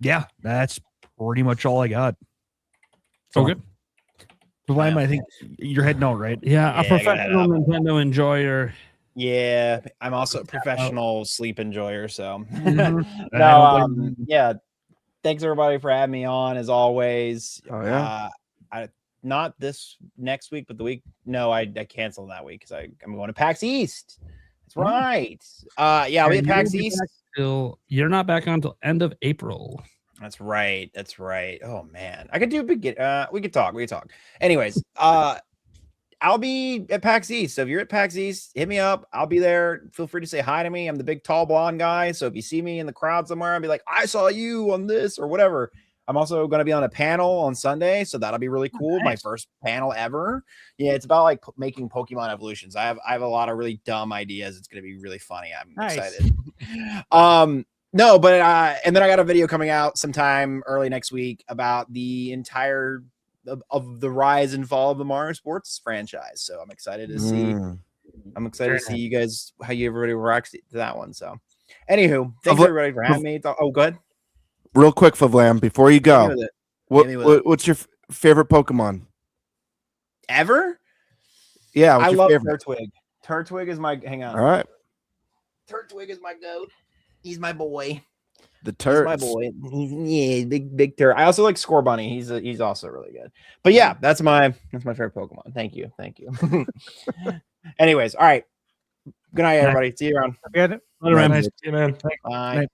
Yeah, that's pretty much all I got. Okay. Vlam, I think you're heading out, right? Yeah, a professional Nintendo enjoyer. Yeah, I'm also a professional sleep enjoyer. So, yeah. Thanks everybody for having me on as always. Oh yeah. Not this next week, but the week. No, I canceled that week because I'm going to PAX East. That's right. Yeah, we at PAX East. You're not back on until end of April. That's right. Oh man, I could do a big get. We could talk. Anyways, I'll be at PAX East. So if you're at PAX East, hit me up. I'll be there. Feel free to say hi to me. I'm the big tall blonde guy. So if you see me in the crowd somewhere, I'll be like, I saw you on this or whatever. I'm also going to be on a panel on Sunday, so that'll be really cool. Nice. My first panel ever. Yeah, it's about like making Pokemon evolutions. I have a lot of really dumb ideas. It's going to be really funny. I'm excited. No, but and then I got a video coming out sometime early next week about the entire of the rise and fall of the Mario Sports franchise. So I'm excited to see. I'm excited to see you guys how everybody reacts to that one. So, anywho, thanks everybody for having me. Oh, go ahead. Real quick, Favlam, before you go, what's your favorite Pokemon ever? Yeah, I love Turtwig. Turtwig is my. Hang on. All right. Turtwig is my goat. He's my boy. The Turt. My boy. He's big Turt. I also like Scorbunny. He's also really good. But yeah, that's my favorite Pokemon. Thank you. Anyways, all right. Good night, everybody. See you around. Good. Nice. See you, man. Bye.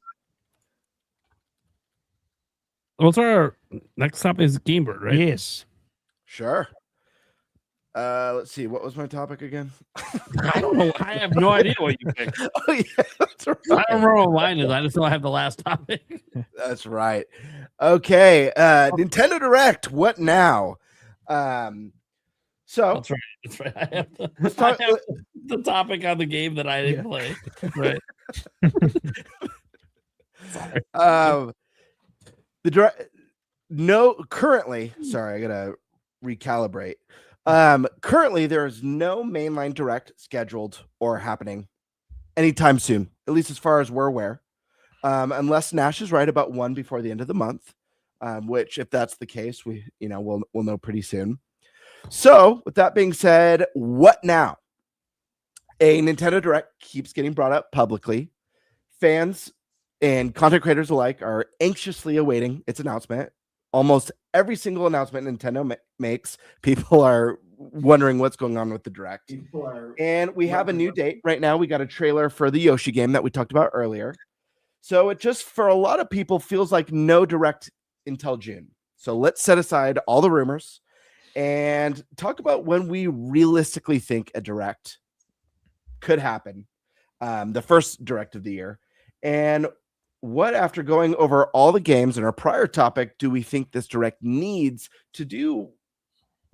What's our next topic? Is Game Bird, right? Yes. Sure. Let's see. What was my topic again? I don't know. I have no idea what you picked. Oh yeah, that's right. I don't remember what mine is. I just know I have the last topic. That's right. Okay. Nintendo Direct. What now? So that's right. I have the topic on the game that I didn't play. Right. Sorry. The direct. No, currently. Sorry, I gotta recalibrate. Currently, there is no mainline direct scheduled or happening anytime soon, at least as far as we're aware. Unless Nash is right about one before the end of the month, which, if that's the case, we'll know pretty soon. So, with that being said, what now? A Nintendo Direct keeps getting brought up publicly. Fans and content creators alike are anxiously awaiting its announcement. Almost every single announcement Nintendo makes, people are wondering what's going on with the Direct. And we have a new date right now. We got a trailer for the Yoshi game that we talked about earlier. So it just, for a lot of people, feels like no Direct until June. So let's set aside all the rumors and talk about when we realistically think a Direct could happen. The first Direct of the year. And what, after going over all the games in our prior topic, do we think this Direct needs to do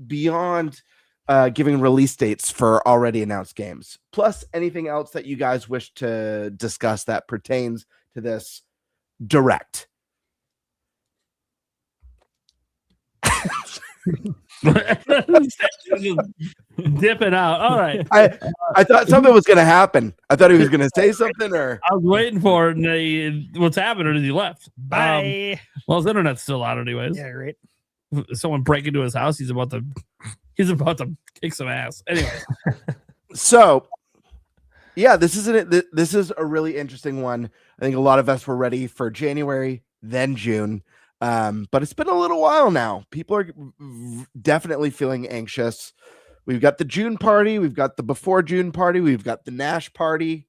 beyond giving release dates for already announced games? Plus anything else that you guys wish to discuss that pertains to this Direct. Dipping out. All right. I thought something was going to happen. I thought he was going to say something, or I was waiting for it, and what's happened is he left. Bye. Well, his internet's still out anyways. Yeah, right. Someone break into his house. He's about to He's about to kick some ass. Anyway. So, yeah, this is a really interesting one. I think a lot of us were ready for January, then June. But it's been a little while now. People are definitely feeling anxious. We've got the June party. We've got the before June party. We've got the Nash party.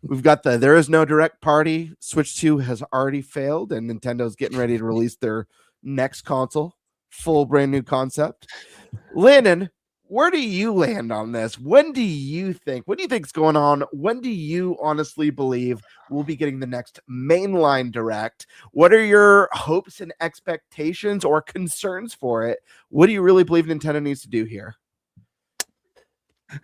We've got the there is no direct party. Switch 2 has already failed, and Nintendo's getting ready to release their next console. Full brand new concept. Landon, where do you land on this? What do you think's going on? When do you honestly believe we'll be getting the next mainline direct? What are your hopes and expectations or concerns for it? What do you really believe Nintendo needs to do here?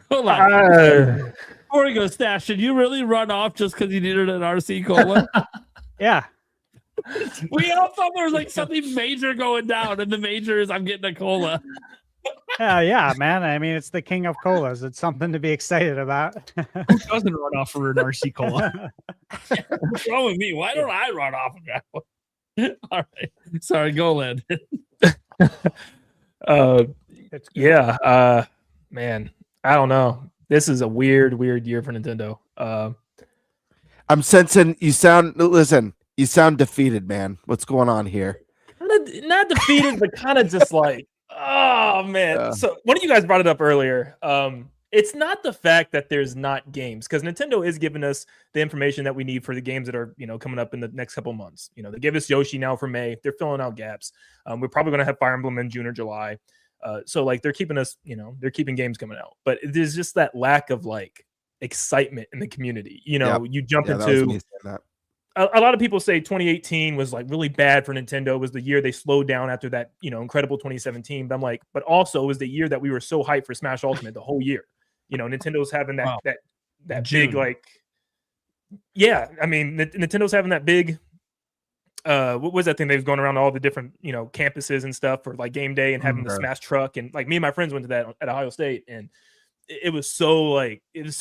Hold on. Before we go, Stash, should you really run off just because you needed an RC Cola? Yeah. We all thought there was like something major going down, and the major is I'm getting a cola. Yeah, man. I mean, it's the king of colas. It's something to be excited about. Who doesn't run off for an RC Cola? What's wrong with me? Why don't I run off of that one? All right. Sorry, go Led. Man, I don't know. This is a weird year for Nintendo. I'm sensing you sound defeated, man. What's going on here? Not defeated, but kind of just like, oh man. So one of you guys brought it up earlier. It's not the fact that there's not games, because Nintendo is giving us the information that we need for the games that are, coming up in the next couple months. They give us Yoshi now for May. They're filling out gaps. We're probably going to have Fire Emblem in June or July. So like they're keeping us, they're keeping games coming out, but there's just that lack of like excitement in the community. You jump into a lot of people say 2018 was like really bad for Nintendo. It was the year they slowed down after that, incredible 2017. But I'm like, but also it was the year that we were so hyped for Smash Ultimate the whole year. Nintendo's having that big, like, yeah, I mean, Nintendo's having that big, what was that thing they was going around all the different, campuses and stuff for like game day and having the Smash truck. And like me and my friends went to that at Ohio State, and it was so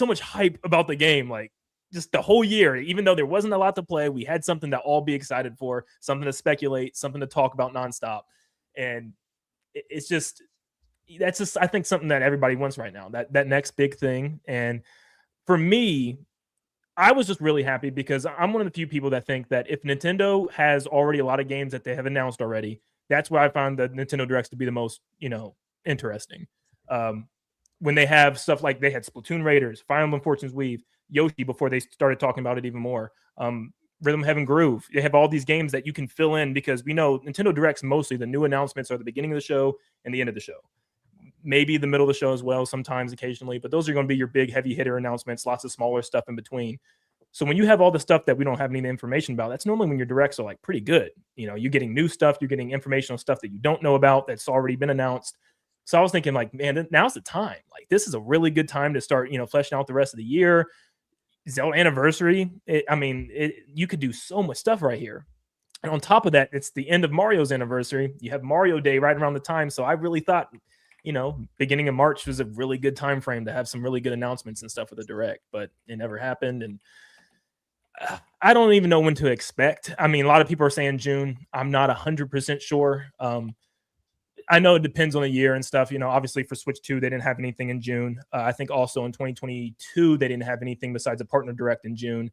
much hype about the game. Like, just the whole year, even though there wasn't a lot to play, we had something to all be excited for, something to speculate, something to talk about nonstop. And that's just, I think, something that everybody wants right now, that next big thing. And for me, I was just really happy because I'm one of the few people that think that if Nintendo has already a lot of games that they have announced already, that's where I found the Nintendo Directs to be the most, interesting. When they have stuff like they had Splatoon Raiders, Fire Emblem Fortune's Weave, Yoshi before they started talking about it even more, Rhythm Heaven Groove. They have all these games that you can fill in, because we know Nintendo Directs, mostly the new announcements are the beginning of the show and the end of the show. Maybe the middle of the show as well, sometimes, occasionally, but those are going to be your big heavy hitter announcements, lots of smaller stuff in between. So when you have all the stuff that we don't have any information about, that's normally when your directs are like pretty good. You're getting new stuff, you're getting informational stuff that you don't know about that's already been announced. So I was thinking, like, man, now's the time. Like, this is a really good time to start, fleshing out the rest of the year. Zelda Anniversary. You could do so much stuff right here. And on top of that, it's the end of Mario's anniversary. You have Mario Day right around the time. So I really thought, beginning of March was a really good time frame to have some really good announcements and stuff for the Direct, but it never happened. And I don't even know when to expect. I mean, a lot of people are saying June. I'm not 100% sure. I know it depends on the year and stuff. Obviously for Switch 2, they didn't have anything in June. I think also in 2022, they didn't have anything besides a partner direct in June.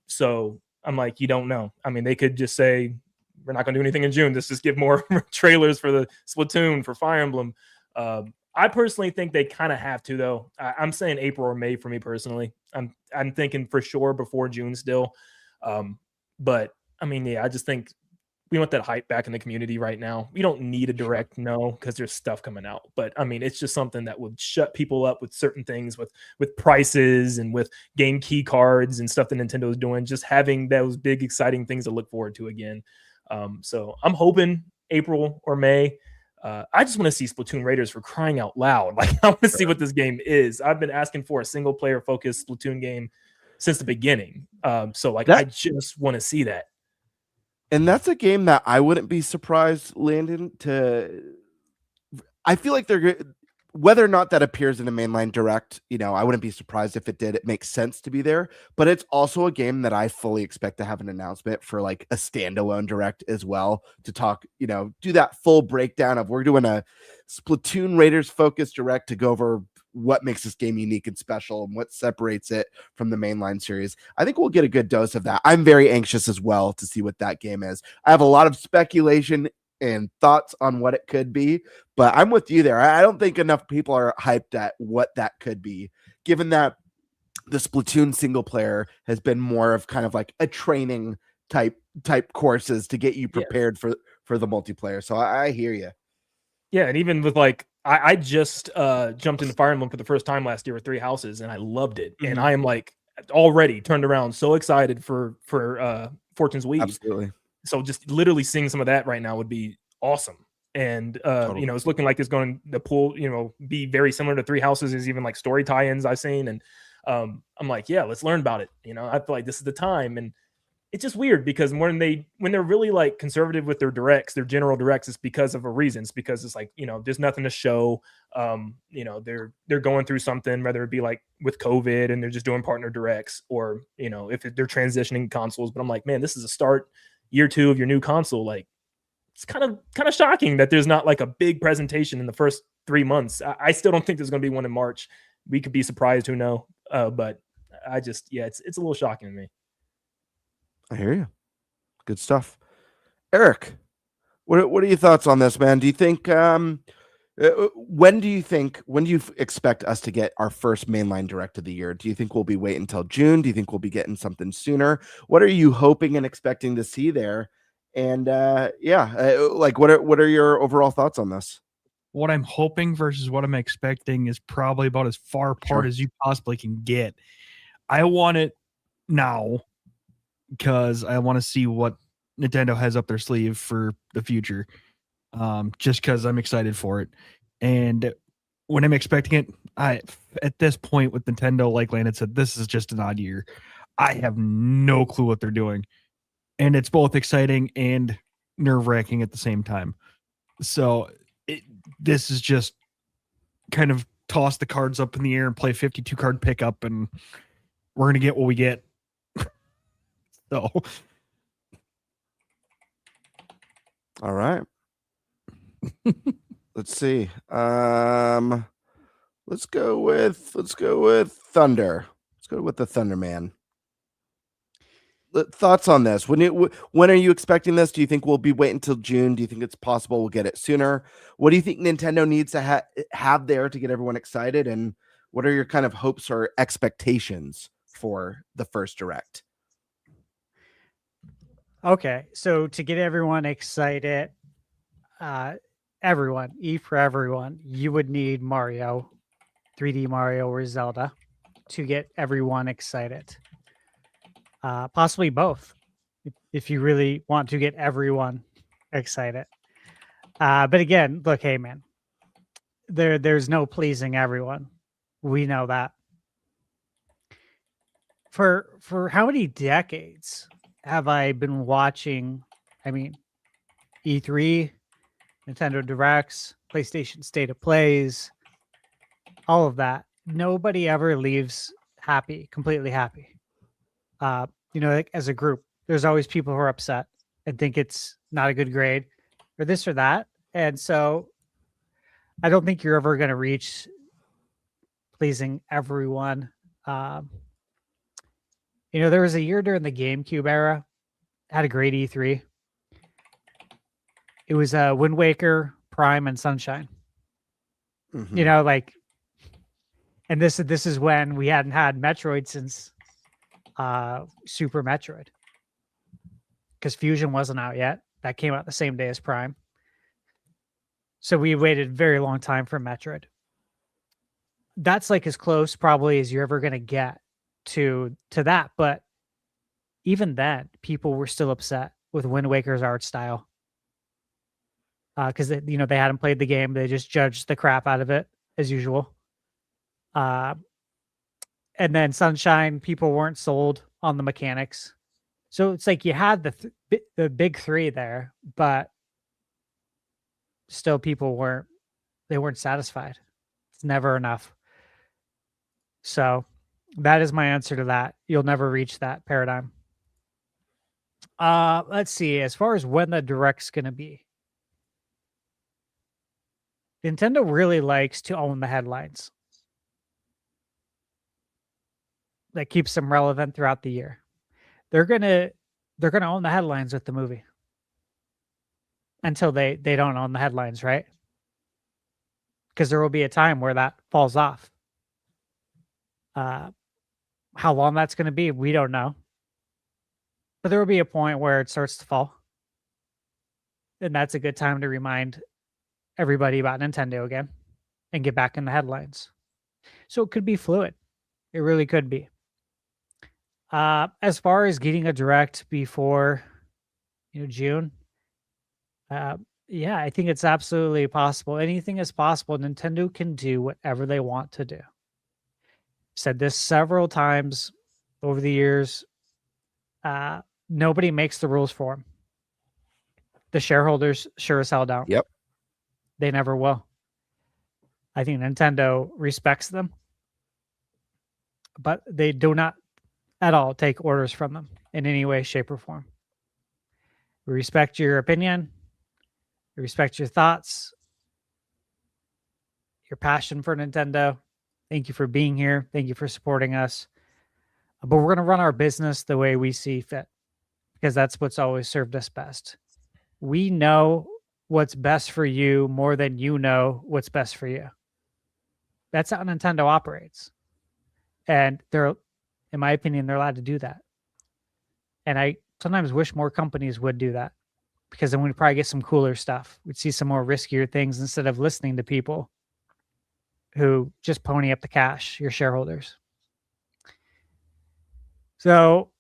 So I'm like, you don't know. I mean, they could just say, we're not going to do anything in June. Let's just give more trailers for the Splatoon, for Fire Emblem. I personally think they kind of have to, though. I'm saying April or May for me personally. I'm thinking for sure before June still. But I mean, yeah, I just think we want that hype back in the community right now. We don't need a direct, no, because there's stuff coming out. But I mean, it's just something that would shut people up with certain things, with prices and with game key cards and stuff that Nintendo is doing. Just having those big, exciting things to look forward to again. So I'm hoping April or May. I just want to see Splatoon Raiders, for crying out loud. Like, I want to see what this game is. I've been asking for a single player focused Splatoon game since the beginning. So like, I just want to see that. And that's a game that I wouldn't be surprised, Landon, to. I feel like whether or not that appears in a mainline direct, I wouldn't be surprised if it did. It makes sense to be there, but it's also a game that I fully expect to have an announcement for like a standalone direct as well to talk, do that full breakdown of we're doing a Splatoon Raiders focused direct to go over what makes this game unique and special and what separates it from the mainline series. I think we'll get a good dose of that. I'm very anxious as well to see what that game is. I have a lot of speculation and thoughts on what it could be, but I'm with you there. I don't think enough people are hyped at what that could be, given that the Splatoon single player has been more of kind of like a training type courses to get you prepared for the multiplayer. So I hear you. Yeah, and even with like I just jumped into Fire Emblem for the first time last year with 3 houses, and I loved it. And I am like already turned around, so excited for Fortune's Week. Absolutely. So just literally seeing some of that right now would be awesome. And Totally. it's looking like it's going to pull, be very similar to 3 houses. There's even like story tie-ins I've seen, and I'm like, yeah, let's learn about it. I feel like this is the time. And it's just weird because when they're really like conservative with their directs, their general directs, it's because of a reason. It's because it's like, there's nothing to show. They're going through something, whether it be like with COVID and they're just doing partner directs, or if they're transitioning consoles. But I'm like, man, this is a start year 2 of your new console. Like, it's kind of shocking that there's not like a big presentation in the first 3 months. I still don't think there's going to be one in March. We could be surprised, who knows? But I just, it's a little shocking to me. I hear you. Good stuff. Eric, what are your thoughts on this, man? Do you think when do you expect us to get our first mainline direct of the year? Do you think we'll be waiting until June? Do you think we'll be getting something sooner? What are you hoping and expecting to see there? And like what are your overall thoughts on this? What I'm hoping versus what I'm expecting is probably about as far apart as you possibly can get. I want it now because I want to see what Nintendo has up their sleeve for the future. Just because I'm excited for it. And when I'm expecting it, at this point with Nintendo, like Landon said, this is just an odd year. I have no clue what they're doing. And it's both exciting and nerve-wracking at the same time. So this is just kind of toss the cards up in the air and play 52 card pickup, and we're going to get what we get. So, all right. Let's see. Let's go with Thunder. Let's go with the Thunder Man. Thoughts on this? When are you expecting this? Do you think we'll be waiting until June? Do you think it's possible we'll get it sooner? What do you think Nintendo needs to have there to get everyone excited? And what are your kind of hopes or expectations for the first direct? Okay, so to get everyone excited, everyone, for everyone, you would need Mario, 3D Mario or Zelda to get everyone excited. Possibly both, if you really want to get everyone excited. But again, look, hey man, there's no pleasing everyone. We know that. For how many decades have I been watching? I mean, E3, Nintendo Directs, PlayStation State of Plays, all of that. Nobody ever leaves completely happy. Like as a group, there's always people who are upset and think it's not a good grade or this or that. And so I don't think you're ever going to reach pleasing everyone. There was a year during the GameCube era, had a great E3. It was Wind Waker, Prime, and Sunshine. Mm-hmm. And this is when we hadn't had Metroid since Super Metroid, because Fusion wasn't out yet. That came out the same day as Prime. So we waited a very long time for Metroid. That's like as close probably as you're ever going to get to that. But even then, people were still upset with Wind Waker's art style. Because they hadn't played the game. They just judged the crap out of it as usual. And then Sunshine, people weren't sold on the mechanics. So it's like you had the big three there, but still people weren't satisfied. never enough. So that is my answer to that. You'll never reach that paradigm. Let's see. As far as when the Direct's going to be, Nintendo really likes to own the headlines. That keeps them relevant throughout the year. They're gonna own the headlines with the movie until they don't own the headlines, right? Because there will be a time where that falls off. How long that's going to be, we don't know. But there will be a point where it starts to fall. And that's a good time to remind everybody about Nintendo again and get back in the headlines. So it could be fluid. It really could be. As far as getting a Direct before, June, yeah, I think it's absolutely possible. Anything is possible. Nintendo can do whatever they want to do. Said this several times over the years. Nobody makes the rules for them. The shareholders sure as hell don't. Yep. They never will. I think Nintendo respects them, but they do not at all take orders from them in any way, shape, or form. We respect your opinion. We respect your thoughts, your passion for Nintendo. Thank you for being here. Thank you for supporting us. But we're going to run our business the way we see fit, because that's what's always served us best. We know what's best for you more than you know what's best for you. That's how Nintendo operates. And in my opinion, they're allowed to do that. And I sometimes wish more companies would do that, because then we'd probably get some cooler stuff. We'd see some more riskier things instead of listening to people who just pony up the cash, your shareholders. So,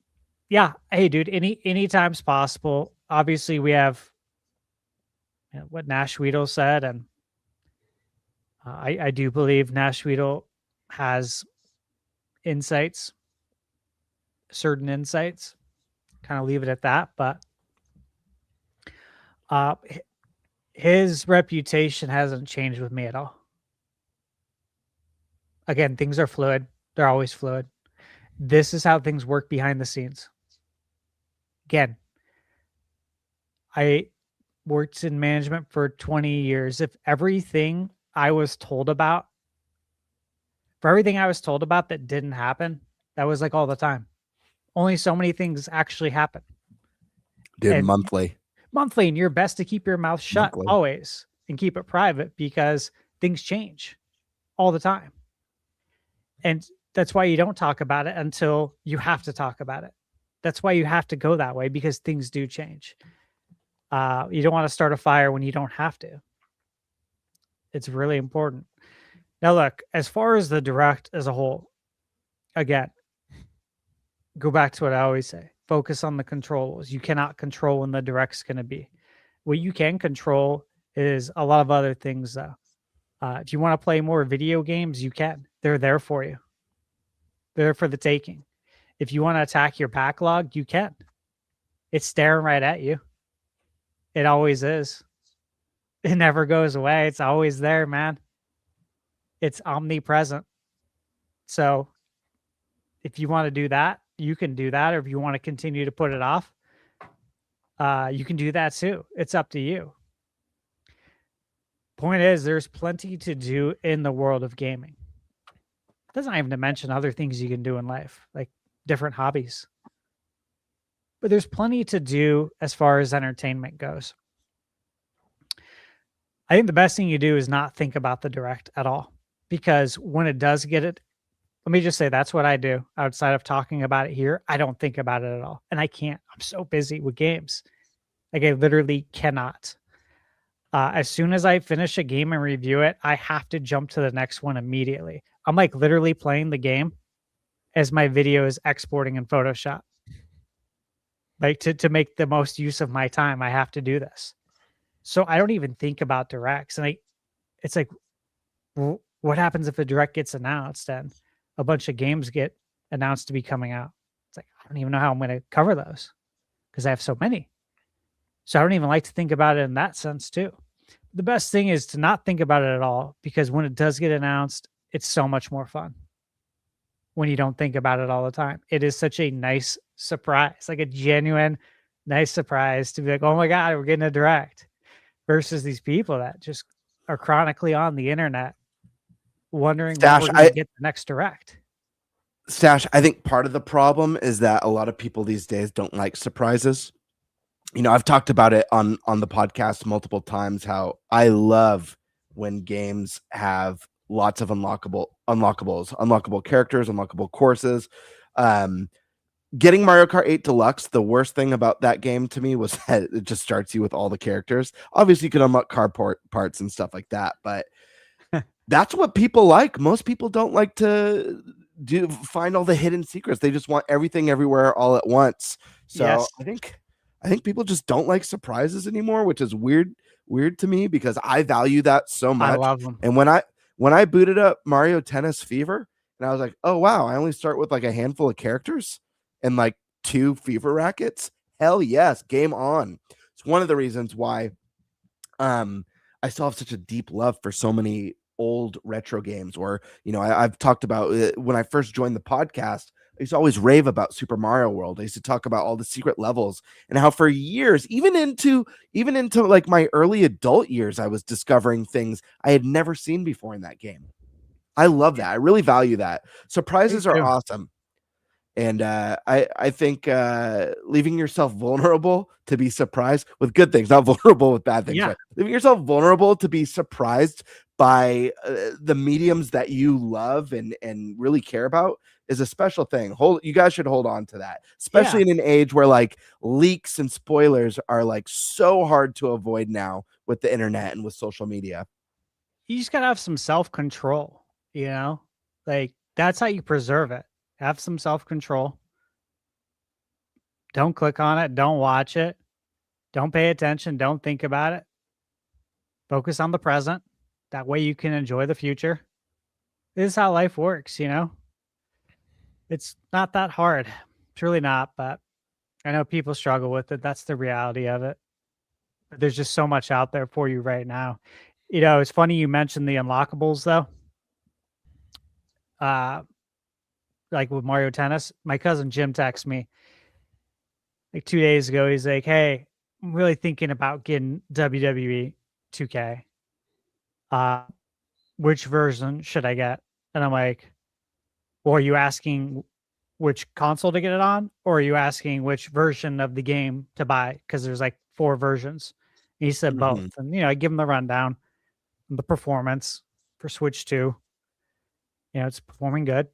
yeah, hey, dude, any time's possible. Obviously, we have what Nash Weedle said, and I do believe Nash Weedle has insights, certain insights. Kind of leave it at that, but his reputation hasn't changed with me at all. Again, things are fluid. They're always fluid. This is how things work behind the scenes. Again, I worked in management for 20 years. If everything I was told about, that didn't happen, that was like all the time. Only so many things actually happen. Monthly, and you're best to keep your mouth shut always and keep it private, because things change all the time. And that's why you don't talk about it until you have to talk about it. That's why you have to go that way, because things do change. You don't want to start a fire when you don't have to. It's really important. Now, look, as far as the Direct as a whole, again, go back to what I always say. Focus on the controls. You cannot control when the Direct's going to be. What you can control is a lot of other things, though. If you want to play more video games, you can. They're there for you. They're for the taking. If you want to attack your backlog, you can. It's staring right at you. It always is. It never goes away. It's always there, man. It's omnipresent. So if you want to do that, you can do that. Or if you want to continue to put it off, you can do that too. It's up to you. Point is, there's plenty to do in the world of gaming. It doesn't even to mention other things you can do in life, like different hobbies. But there's plenty to do as far as entertainment goes. I think the best thing you do is not think about the Direct at all, because when it does get it, let me just say that's what I do outside of talking about it here. I don't think about it at all. And I can't. I'm so busy with games. Like, I literally cannot. As soon as I finish a game and review it, I have to jump to the next one immediately. I'm like literally playing the game as my video is exporting in Photoshop. Like, to make the most use of my time, I have to do this. So I don't even think about Directs. And it's like, what happens if a Direct gets announced and a bunch of games get announced to be coming out? It's like, I don't even know how I'm going to cover those, because I have so many. So I don't even like to think about it in that sense too. the best thing is to not think about it at all, because when it does get announced, it's so much more fun when you don't think about it all the time. It is such a nice surprise, like a genuine nice surprise to be like, oh my God, we're getting a direct, versus these people that just are chronically on the internet wondering when we're going to get the next direct. Stash, I think part of the problem is that a lot of people these days don't like surprises. You know, I've talked about it on the podcast multiple times, how I love when games have lots of unlockable characters, unlockable courses. Getting Mario Kart 8 Deluxe, the worst thing about that game to me was that it just starts you with all the characters. Obviously, you can unlock car parts and stuff like that, but that's what people like. Most people don't like to find all the hidden secrets. They just want everything everywhere all at once. So yes. I think people just don't like surprises anymore, which is weird to me, because I value that so much. I love them. And when I booted up Mario Tennis Fever, and I was like, oh wow, I only start with like a handful of characters and like 2 Fever rackets. Hell yes, game on. It's one of the reasons why I still have such a deep love for so many old retro games. Or, you know, I've talked about when I first joined the podcast, I used to always rave about Super Mario World. I used to talk about all the secret levels and how for years, even into like my early adult years, I was discovering things I had never seen before in that game. I love that. I really value that. Surprises are awesome. And I think leaving yourself vulnerable to be surprised with good things, not vulnerable with bad things. Yeah. Right? Leaving yourself vulnerable to be surprised by the mediums that you love and really care about is a special thing. You guys should hold on to that, especially in an age where like leaks and spoilers are like so hard to avoid now with the internet and with social media. You just gotta have some self-control, you know, like that's how you preserve it. Have some self-control. Don't click on it. Don't watch it. Don't pay attention. Don't think about it. Focus on the present. That way you can enjoy the future. This is how life works, you know? It's not that hard. It's really not, but I know people struggle with it. That's the reality of it. But there's just so much out there for you right now. You know, it's funny you mentioned the unlockables, though. Like with Mario Tennis, my cousin Jim texted me like 2 days ago. He's like, hey, I'm really thinking about getting WWE 2K. Which version should I get? And I'm like, well, are you asking which console to get it on? Or are you asking which version of the game to buy? Because there's like 4 versions. And he said both. And, you know, I give him the rundown, the performance for Switch 2. You know, it's performing good.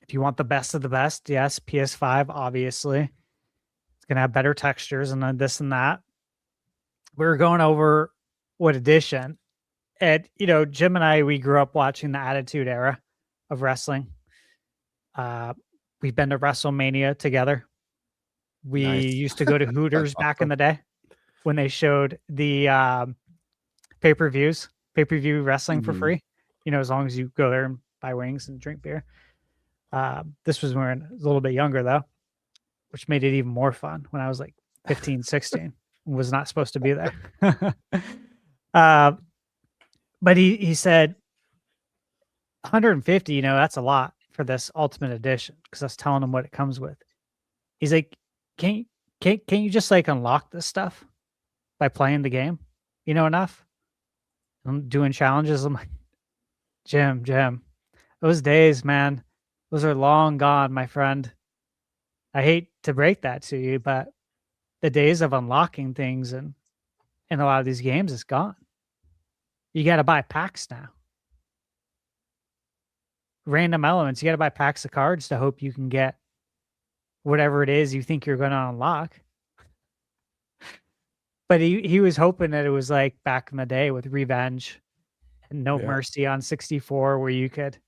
If you want the best of the best, yes, PS5, obviously. It's going to have better textures and then this and that. We were going over what edition. And, you know, Jim and I, we grew up watching the Attitude Era of wrestling. We've been to WrestleMania together. We used to go to Hooters back in the day when they showed the pay-per-view wrestling for free. You know, as long as you go there and buy wings and drink beer. This was when I was a little bit younger, though, which made it even more fun when I was like 15, 16. Was not supposed to be there. But he said 150, you know, that's a lot for this Ultimate Edition, because I was telling him what it comes with. He's like, can you just like unlock this stuff by playing the game? You know, enough? I'm doing challenges. I'm like, Jim, those days, man, those are long gone, my friend. I hate to break that to you, but the days of unlocking things in a lot of these games is gone. You got to buy packs now. Random elements. You got to buy packs of cards to hope you can get whatever it is you think you're going to unlock. But he was hoping that it was like back in the day with Revenge and No Mercy on 64, where you could,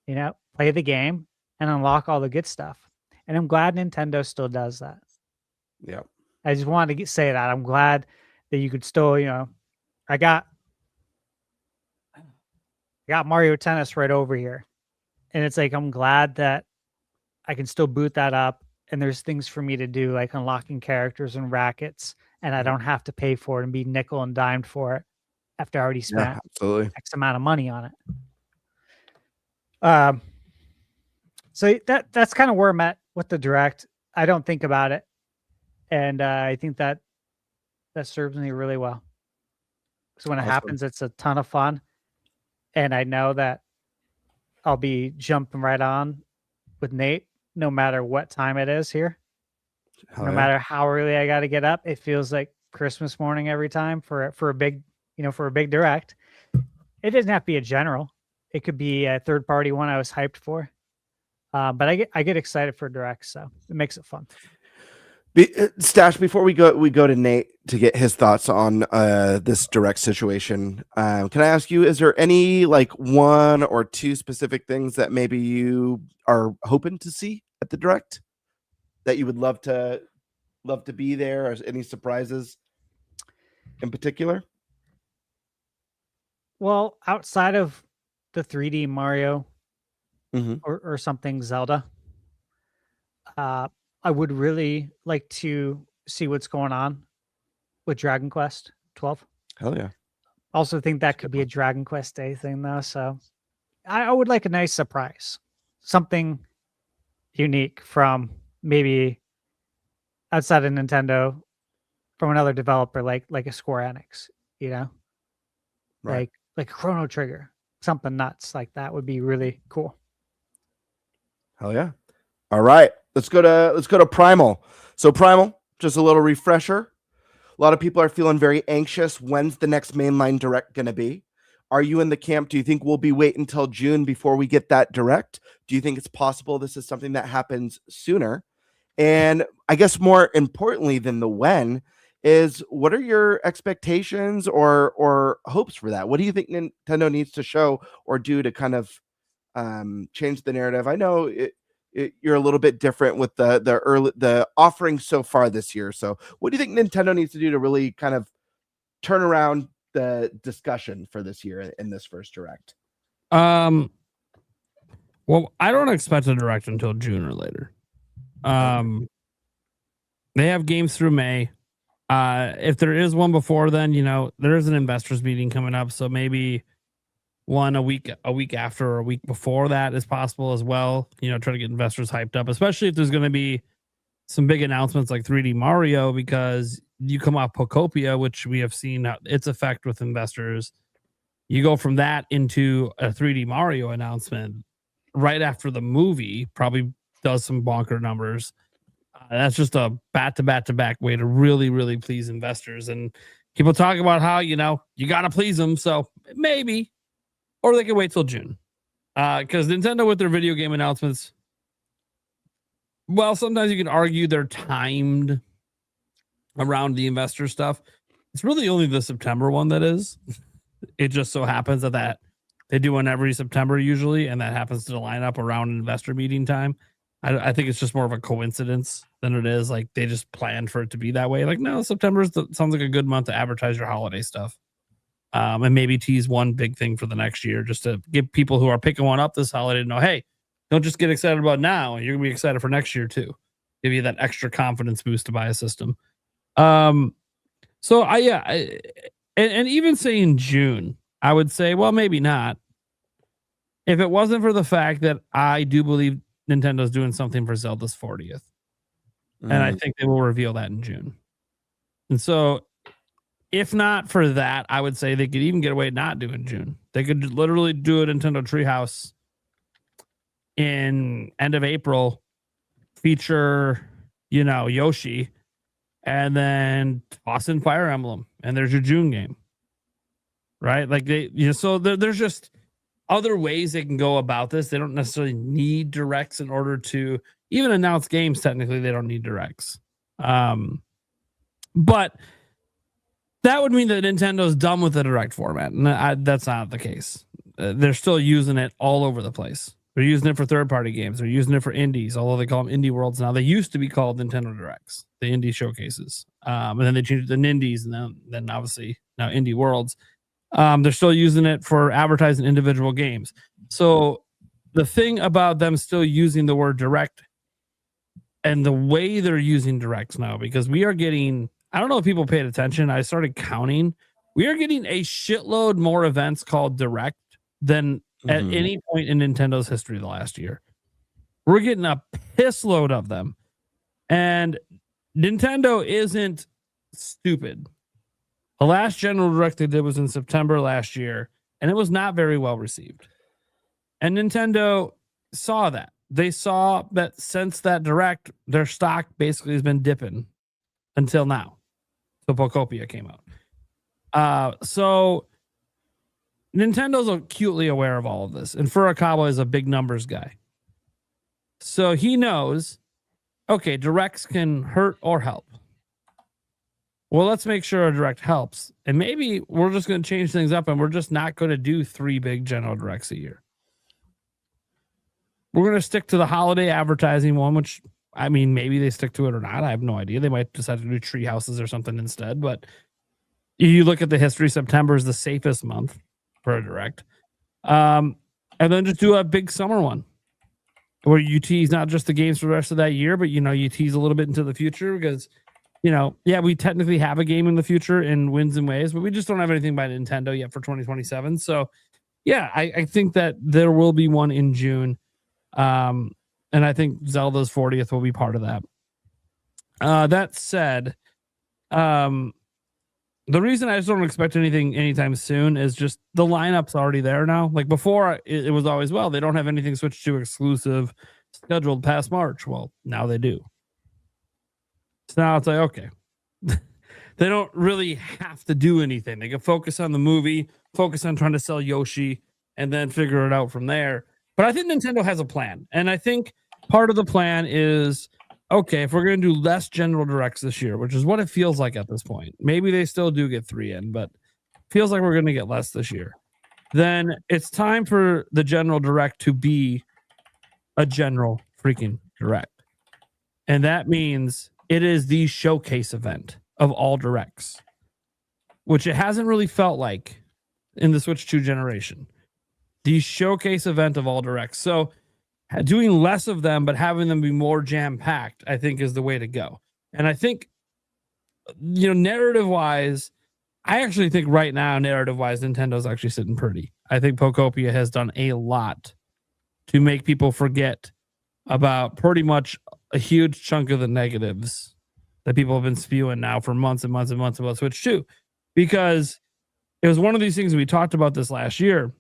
you know, play the game and unlock all the good stuff. And I'm glad Nintendo still does that. Yeah. I just wanted to say that. I'm glad that you could still, you know, I got Mario Tennis right over here. And it's like, I'm glad that I can still boot that up. And there's things for me to do, like unlocking characters and rackets. And I don't have to pay for it and be nickel and dimed for it. after I already spent absolutely X amount of money on it. So that's kind of where I'm at with the direct. I don't think about it, and I think that serves me really well. So when it happens, it's a ton of fun, and I know that I'll be jumping right on with Nate, no matter what time it is here. No matter how early I got to get up, it feels like Christmas morning every time for a big, for a big direct. It doesn't have to be a general. It could be a third party one I was hyped for. But I get excited for directs, so it makes it fun. Stash, before we go to Nate to get his thoughts on this direct situation, can I ask you, is there any like one or two specific things that maybe you are hoping to see at the direct that you would love to be there, or any surprises in particular? Well, outside of the 3D Mario or something Zelda, I would really like to see what's going on with Dragon Quest 12. Hell yeah. Also think that could be a Dragon Quest Day thing though. So I would like a nice surprise, something unique from maybe outside of Nintendo, from another developer like a Square Enix, right. like Chrono Trigger, something nuts like that would be really cool. Hell yeah. All right. Let's go to Primal. So Primal, just a little refresher. A lot of people are feeling very anxious. When's the next mainline direct going to be? Are you in the camp? Do you think we'll be waiting until June before we get that direct? Do you think it's possible this is something that happens sooner? And I guess more importantly than the when is, what are your expectations or hopes for that? What do you think Nintendo needs to show or do to kind of change the narrative? I know you're a little bit different with the offering so far this year. So what do you think Nintendo needs to do to really kind of turn around the discussion for this year in this first direct? Well, I don't expect a direct until June or later. They have games through May. If there is one before then, there is an investors meeting coming up, so maybe one a week after or a week before that is possible as well. Try to get investors hyped up, especially if there's going to be some big announcements like 3D Mario, because you come off Pokopia, which we have seen its effect with investors. You go from that into a 3D Mario announcement right after the movie, probably does some bonker numbers. That's just a back-to-back way to really, really please investors. And people talk about how, you got to please them. So maybe, or they can wait till June. Because Nintendo with their video game announcements, well, sometimes you can argue they're timed around the investor stuff. It's really only the September one that is. It just so happens that they do one every September usually, and that happens to line up around investor meeting time. I think it's just more of a coincidence than it is like they just planned for it to be that way. Like, no, September sounds like a good month to advertise your holiday stuff. And maybe tease one big thing for the next year, just to give people who are picking one up this holiday to know, hey, don't just get excited about now. You're going to be excited for next year too. Give you that extra confidence boost to buy a system. And even saying June, I would say, well, maybe not. If it wasn't for the fact that I do believe Nintendo's doing something for Zelda's 40th. And I think they will reveal that in June. And so if not for that, I would say they could even get away not doing June. They could literally do a Nintendo Treehouse in end of April, feature, Yoshi, and then toss in Fire Emblem, and there's your June game. Right? Like so there's just other ways they can go about this. They don't necessarily need directs in order to even announce games. Technically, they don't need directs. But that would mean that Nintendo's done with the direct format. And that's not the case. They're still using it all over the place. They're using it for third-party games. They're using it for indies, although they call them Indie Worlds now. They used to be called Nintendo Directs, the indie showcases. And then they changed it to Nindies, and then obviously now Indie Worlds. They're still using it for advertising individual games. So the thing about them still using the word direct and the way they're using directs now, because we are getting, I don't know if people paid attention. I started counting. We are getting a shitload more events called Direct than at any point in Nintendo's history the last year. We're getting a piss load of them. And Nintendo isn't stupid. The last General Direct they did was in September last year, and it was not very well received. And Nintendo saw that. They saw that since that Direct, their stock basically has been dipping until now. So Pokopia came out. So Nintendo's acutely aware of all of this. And Furukawa is a big numbers guy. So he knows, okay, Directs can hurt or help. Well, let's make sure a Direct helps. And maybe we're just going to change things up and we're just not going to do 3 big General Directs a year. We're going to stick to the holiday advertising one, which, I mean, maybe they stick to it or not. I have no idea. They might decide to do tree houses or something instead. But you look at the history, September is the safest month for a Direct. And then just do a big summer one where you tease not just the games for the rest of that year, but, you tease a little bit into the future because, we technically have a game in the future in Winds and Waves, but we just don't have anything by Nintendo yet for 2027. So, yeah, I think that there will be one in June. And I think Zelda's 40th will be part of that. That said, the reason I just don't expect anything anytime soon is just the lineup's already there now. Like before, it was always, they don't have anything switched to exclusive scheduled past March. Well, now they do. So now it's like, okay, they don't really have to do anything. They can focus on the movie, focus on trying to sell Yoshi, and then figure it out from there. But I think Nintendo has a plan. And I think part of the plan is, okay, if we're going to do less General Directs this year, which is what it feels like at this point, maybe they still do get 3 in, but feels like we're going to get less this year. Then it's time for the General Direct to be a General freaking Direct. And that means it is the showcase event of all Directs, which it hasn't really felt like in the Switch 2 generation. The showcase event of all Directs. So doing less of them, but having them be more jam-packed, I think is the way to go. And I think, narrative-wise, I actually think right now, narrative-wise, Nintendo's actually sitting pretty. I think Pokopia has done a lot to make people forget about pretty much a huge chunk of the negatives that people have been spewing now for months and months and months about Switch 2. Because it was one of these things, we talked about this last year,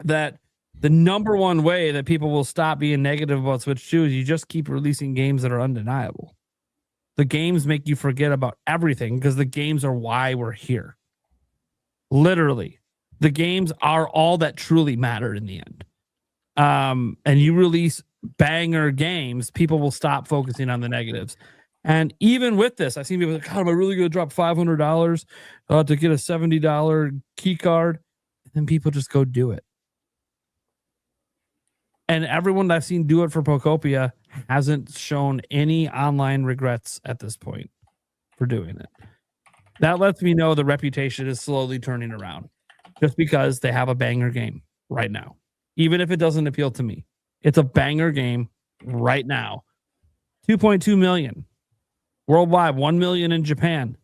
that the number one way that people will stop being negative about Switch 2 is you just keep releasing games that are undeniable. The games make you forget about everything because the games are why we're here. Literally. The games are all that truly matter in the end. And you release banger games, people will stop focusing on the negatives. And even with this, I've seen people like, God, am I really going to drop $500 to get a $70 key card? And then people just go do it. And everyone that I've seen do it for Pokopia hasn't shown any online regrets at this point for doing it. That lets me know the reputation is slowly turning around just because they have a banger game right now. Even if it doesn't appeal to me, it's a banger game right now. 2.2 million worldwide, 1 million in Japan.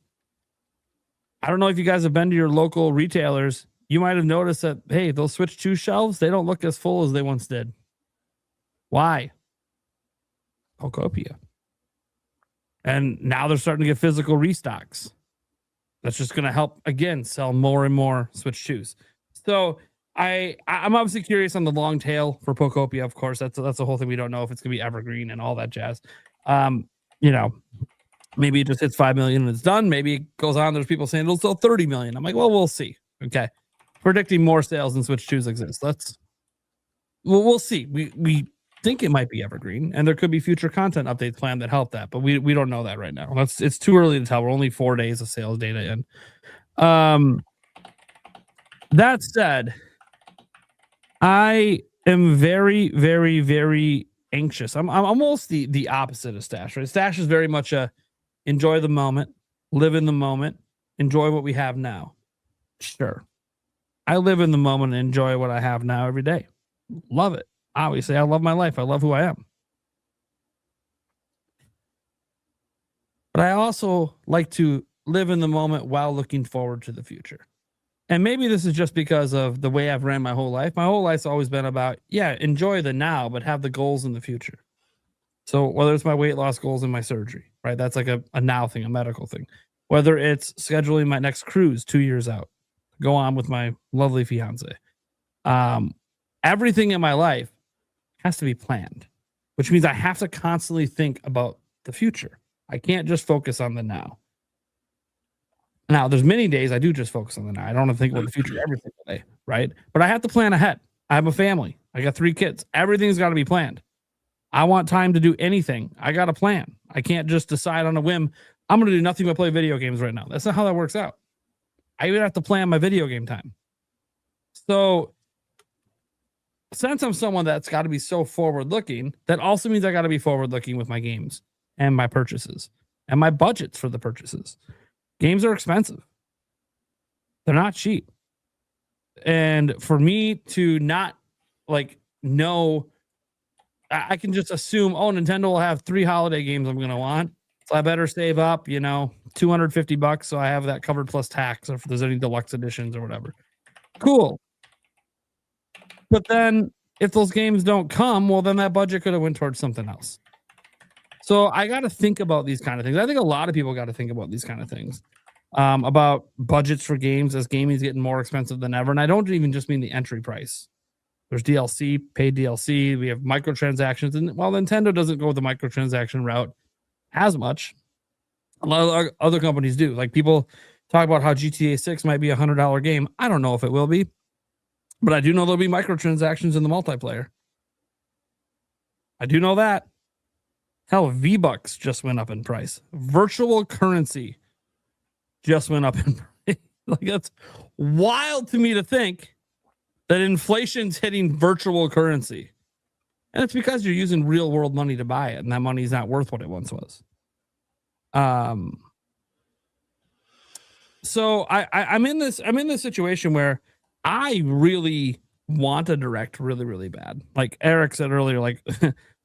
I don't know if you guys have been to your local retailers. You might have noticed that, hey, those Switch 2 shelves, they don't look as full as they once did. Why? Pokopia. And now they're starting to get physical restocks. That's just going to help, again, sell more and more Switch 2s. So I'm obviously curious on the long tail for Pokopia, of course. That's the whole thing. We don't know if it's going to be evergreen and all that jazz. Maybe it just hits 5 million and it's done. Maybe it goes on. There's people saying it'll sell 30 million. I'm like, well, we'll see. Okay. Predicting more sales than Switch 2s exist. We'll see. We think it might be evergreen, and there could be future content updates planned that help that, but we don't know that right now. It's too early to tell. We're only 4 days of sales data in. That said, I am very, very, very anxious. I'm almost the opposite of Stash, right? Stash is very much a enjoy the moment, live in the moment, enjoy what we have now. Sure. I live in the moment and enjoy what I have now every day. Love it. Obviously, I love my life. I love who I am. But I also like to live in the moment while looking forward to the future. And maybe this is just because of the way I've ran my whole life. My whole life's always been about, enjoy the now, but have the goals in the future. So whether it's my weight loss goals and my surgery, right? That's like a now thing, a medical thing. Whether it's scheduling my next cruise 2 years out, go on with my lovely fiance. Everything in my life has to be planned, which means I have to constantly think about the future. I can't just focus on the now. Now, there's many days I do just focus on the now. I don't have to think about the future every single day, right? But I have to plan ahead. I have a family. I got 3 kids. Everything's got to be planned. I want time to do anything. I got a plan. I can't just decide on a whim. I'm going to do nothing but play video games right now. That's not how that works out. I even have to plan my video game time. So since I'm someone that's got to be so forward looking, that also means I got to be forward looking with my games and my purchases and my budgets for the purchases. Games are expensive. They're not cheap. And for me to not know, I can just assume, Nintendo will have 3 holiday games I'm going to want. So I better save up, $250 so I have that covered plus tax if there's any deluxe editions or whatever. Cool. But then if those games don't come, well, then that budget could have went towards something else. So I got to think about these kind of things. I think a lot of people got to think about these kind of things, about budgets for games as gaming is getting more expensive than ever. And I don't even just mean the entry price. There's DLC, paid DLC. We have microtransactions. And while Nintendo doesn't go the microtransaction route as much, a lot of other companies do. Like, people talk about how GTA 6 might be a $100 game. I don't know if it will be, but I do know there'll be microtransactions in the multiplayer. I do know that. Hell, V-Bucks just went up in price. Virtual currency just went up in price. That's wild to me to think that inflation's hitting virtual currency. And it's because you're using real world money to buy it, and that money's not worth what it once was. So I'm in this situation where I really want a direct really, really bad. Like Eric said earlier,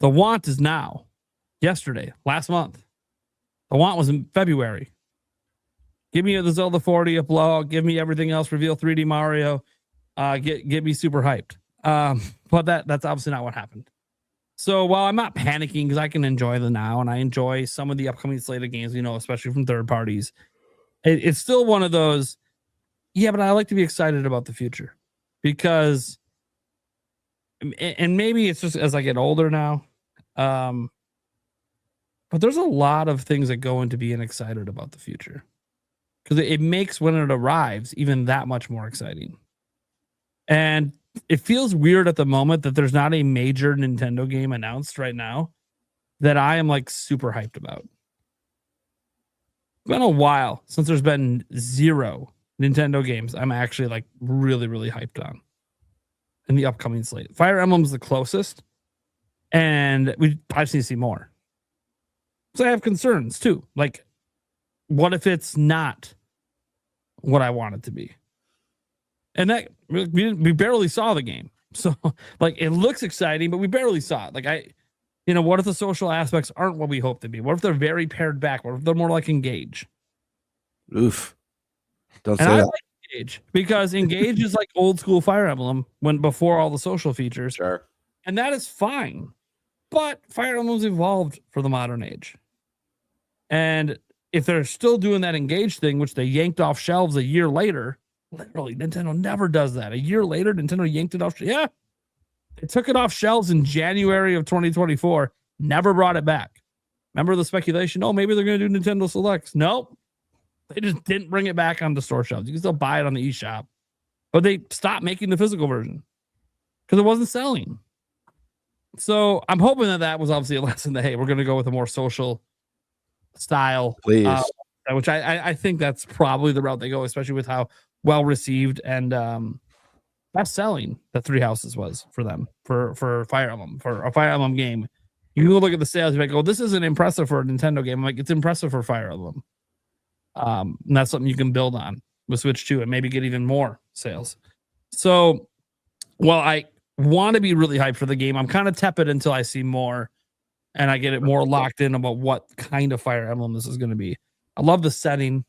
the want is now. Yesterday, last month. The want was in February. Give me the Zelda 40 a blowout. Give me everything else. Reveal 3D Mario. Get me super hyped. But that's obviously not what happened. So while I'm not panicking because I can enjoy the now and I enjoy some of the upcoming slate of games, especially from third parties, it's still one of those. Yeah, but I like to be excited about the future because, and maybe it's just as I get older now. But there's a lot of things that go into being excited about the future because it makes when it arrives even that much more exciting. And it feels weird at the moment that there's not a major Nintendo game announced right now that I am super hyped about. It's been a while since there's been 0 Nintendo games I'm actually really, really hyped on in the upcoming slate. Fire Emblem's the closest, and I just need to see more. So I have concerns too. What if it's not what I want it to be? And that we barely saw the game. So it looks exciting, but we barely saw it. What if the social aspects aren't what we hope to be? What if they're very pared back? What if they're more like Engage? Oof. Don't say that. I that. like Engage because Engage is like old school Fire Emblem before all the social features. Sure. And that is fine. But Fire Emblem's evolved for the modern age. And if they're still doing that Engage thing, which they yanked off shelves a year later, literally, Nintendo never does that. A year later, Nintendo yanked it off. Yeah. They took it off shelves in January of 2024, never brought it back. Remember the speculation? Oh, maybe they're going to do Nintendo Selects. Nope. They just didn't bring it back on the store shelves. You can still buy it on the eShop. But they stopped making the physical version because it wasn't selling. So I'm hoping that was obviously a lesson that, hey, we're going to go with a more social style. Please. Which I think that's probably the route they go, especially with how well received and best selling the Three Houses was for them for Fire Emblem, for a Fire Emblem game. You can go look at the sales, you might go, this isn't impressive for a Nintendo game. I'm like, it's impressive for Fire Emblem. And that's something you can build on with Switch 2 and maybe get even more sales. So while I want to be really hyped for the game, I'm kind of tepid until I see more and I get it more locked in about what kind of Fire Emblem this is going to be. I love the setting.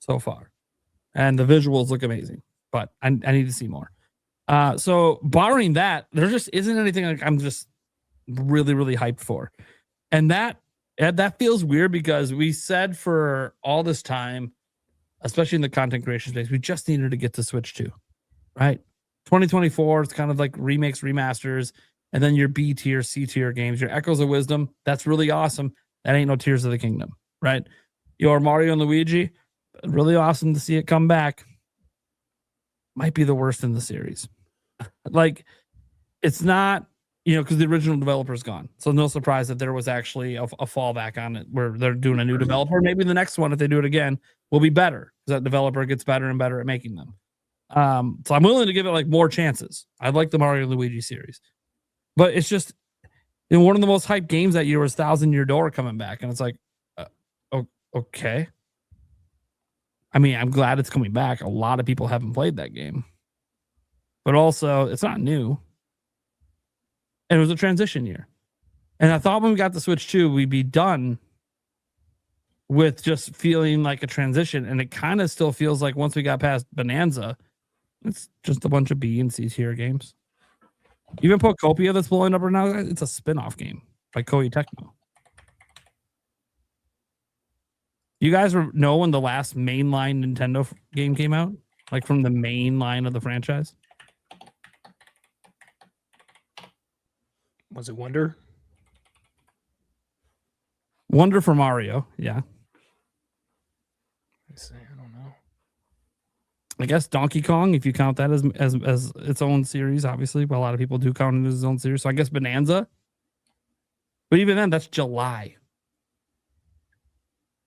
so far, and the visuals look amazing. But I need to see more. So barring that, there just isn't anything like I'm just really, really hyped for. And that feels weird because we said for all this time, especially in the content creation space, we just needed to get to Switch 2, right? 2024, it's kind of like remakes, remasters, and then your B tier, C tier games, your Echoes of Wisdom. That's really awesome. That ain't no Tears of the Kingdom, right? Your Mario and Luigi, really awesome to see it come back. Might be the worst in the series. Like, it's not, because the original developer is gone. So no surprise that there was actually a fallback on it where they're doing a new developer. Maybe the next one, if they do it again, will be better because that developer gets better and better at making them. So I'm willing to give it like more chances. I like the Mario and Luigi series, but it's just one of the most hyped games that year was Thousand Year Door coming back, and it's like, okay. I mean, I'm glad it's coming back. A lot of people haven't played that game, but also it's not new. And it was a transition year. And I thought when we got the Switch 2, we'd be done with just feeling like a transition. And it kind of still feels like once we got past Bonanza, it's just a bunch of B and C tier games. Even Pokopia that's blowing up right now, it's a spin-off game by Koei Tecmo. You guys know when the last mainline Nintendo game came out? Like from the main line of the franchise? Was it Wonder? Wonder for Mario, yeah. I don't know. I guess Donkey Kong, if you count that as its own series, obviously, but a lot of people do count it as its own series. So I guess Bonanza. But even then, that's July.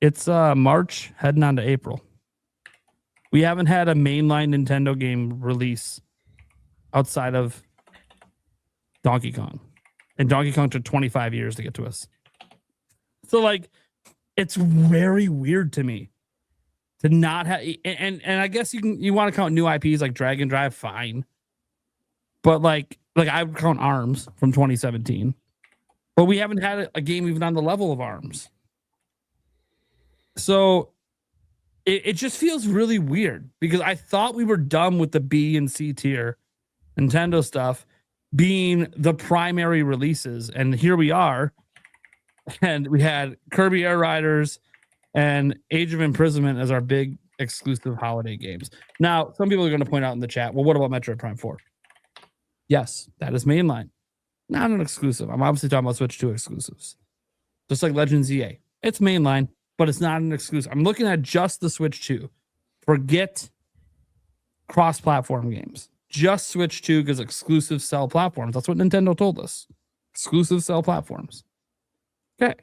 It's March heading on to April. We haven't had a mainline Nintendo game release outside of Donkey Kong. And Donkey Kong took 25 years to get to us. So, like, it's very weird to me to not have... And I guess you want to count new IPs like Dragon Drive, fine. But, like I would count ARMS from 2017. But we haven't had a game even on the level of ARMS. So, it just feels really weird because I thought we were done with the B and C tier Nintendo stuff being the primary releases, and here we are, and we had Kirby Air Riders and Age of Imprisonment as our big exclusive holiday games. Now, some people are going to point out in the chat, well, what about Metroid Prime 4? Yes, that is mainline, not an exclusive. I'm obviously talking about Switch 2 exclusives, just like Legends EA. It's mainline, but it's not an exclusive. I'm looking at just the Switch 2. Forget cross-platform games. Just Switch 2 because exclusive sell platforms. That's what Nintendo told us. Exclusive sell platforms. Okay.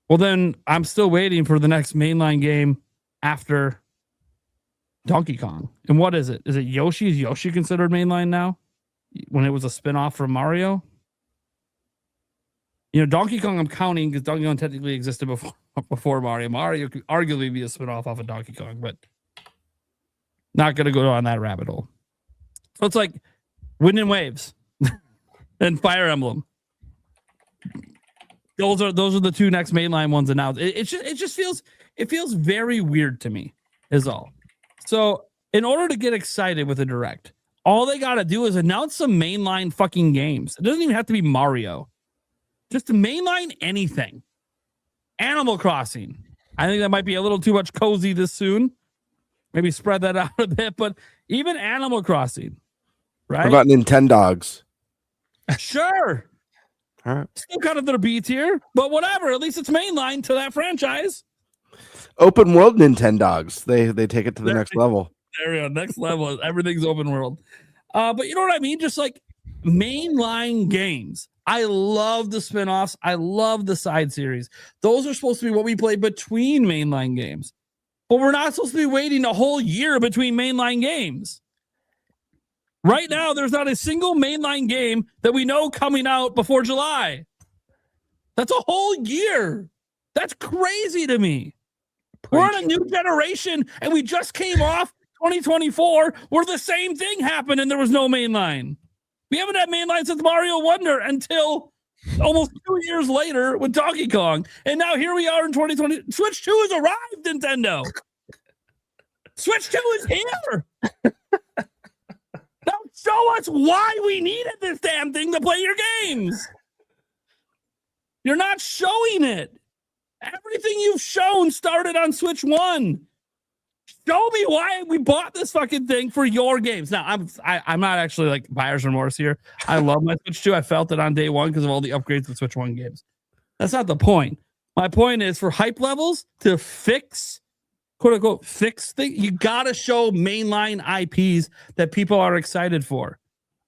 Well, then I'm still waiting for the next mainline game after Donkey Kong. And what is it? Is it Yoshi? Is Yoshi considered mainline now? When it was a spinoff from Mario? Donkey Kong I'm counting because Donkey Kong technically existed before Mario. Mario could arguably be a spinoff off of Donkey Kong, but not going to go on that rabbit hole. So it's like Wind and Waves and Fire Emblem. Those are the two next mainline ones announced. It just feels very weird to me, is all. So in order to get excited with a direct, all they got to do is announce some mainline fucking games. It doesn't even have to be Mario. Just to mainline anything. Animal Crossing. I think that might be a little too much cozy this soon. Maybe spread that out a bit, but even Animal Crossing, right? What about Nintendogs? Sure. All right. Still kind of their B tier, but whatever. At least it's mainline to that franchise. Open world Nintendogs. They take it to the next level. There we go. Next level. Everything's open world. But you know what I mean? Just like mainline games. I love the spinoffs. I love the side series. Those are supposed to be what we play between mainline games. But we're not supposed to be waiting a whole year between mainline games. Right now, there's not a single mainline game that we know coming out before July. That's a whole year. That's crazy to me. We're on a new generation, and we just came off 2024 where the same thing happened and there was no mainline. We haven't had mainline since Mario Wonder until almost 2 years later with Donkey Kong. And now here we are in 2020. Switch 2 has arrived, Nintendo. Switch 2 is here. Now show us why we needed this damn thing to play your games. You're not showing it. Everything you've shown started on Switch 1. Show me why we bought this fucking thing for your games. Now, I'm not actually like buyer's remorse here. I love my Switch 2. I felt it on day one because of all the upgrades to Switch 1 games. That's not the point. My point is for hype levels to fix, quote unquote, fix things, you got to show mainline IPs that people are excited for.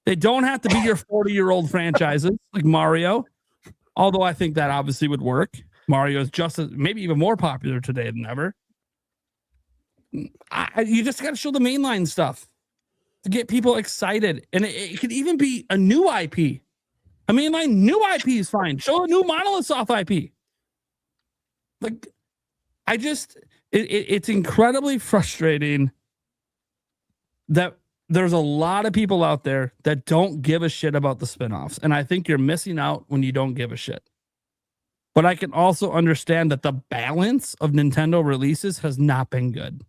They don't have to be your 40-year-old franchises like Mario, although I think that obviously would work. Mario is just as, maybe even more popular today than ever. You just got to show the mainline stuff to get people excited. And it could even be a new IP. I mean, my new IP is fine. Show a new Monolith Soft IP. Like, it's incredibly frustrating that there's a lot of people out there that don't give a shit about the spinoffs. And I think you're missing out when you don't give a shit. But I can also understand that the balance of Nintendo releases has not been good.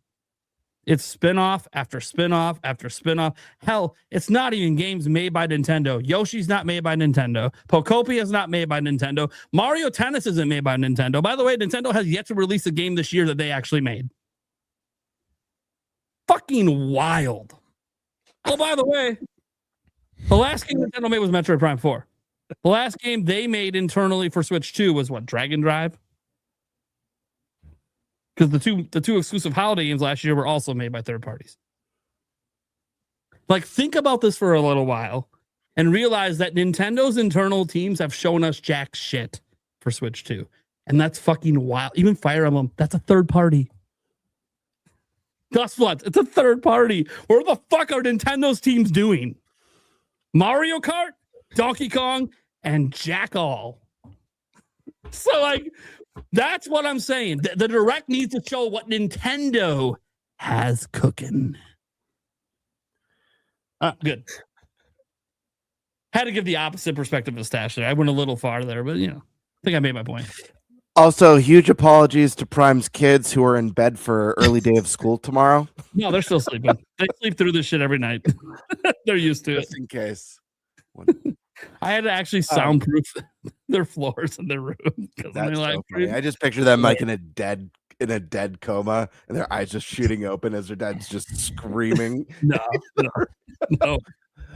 It's spinoff after spinoff after spinoff. Hell, it's not even games made by Nintendo. Yoshi's not made by Nintendo. Pokopia is not made by Nintendo. Mario Tennis isn't made by Nintendo. By the way, Nintendo has yet to release a game this year that they actually made. Fucking wild. Oh, by the way, the last game Nintendo made was Metroid Prime 4. The last game they made internally for Switch 2 was what, Dragon Drive? Because the two exclusive holiday games last year were also made by third parties. Like, think about this for a little while and realize that Nintendo's internal teams have shown us jack shit for Switch 2. And that's fucking wild. Even Fire Emblem, that's a third party. Dust Floods, it's a third party. Where the fuck are Nintendo's teams doing? Mario Kart, Donkey Kong, and Jack All. So, like, that's what I'm saying. The Direct needs to show what Nintendo has cooking. Good. Had to give the opposite perspective of Stash there. I went a little far there, but, you know, I think I made my point. Also, huge apologies to Prime's kids who are in bed for early day of school tomorrow. No, they're still sleeping. They sleep through this shit every night. They're used to it. Just in case. I had to actually soundproof their floors in their room. That's so funny. I just picture them like in a dead coma, and their eyes just shooting open as their dad's just screaming. No.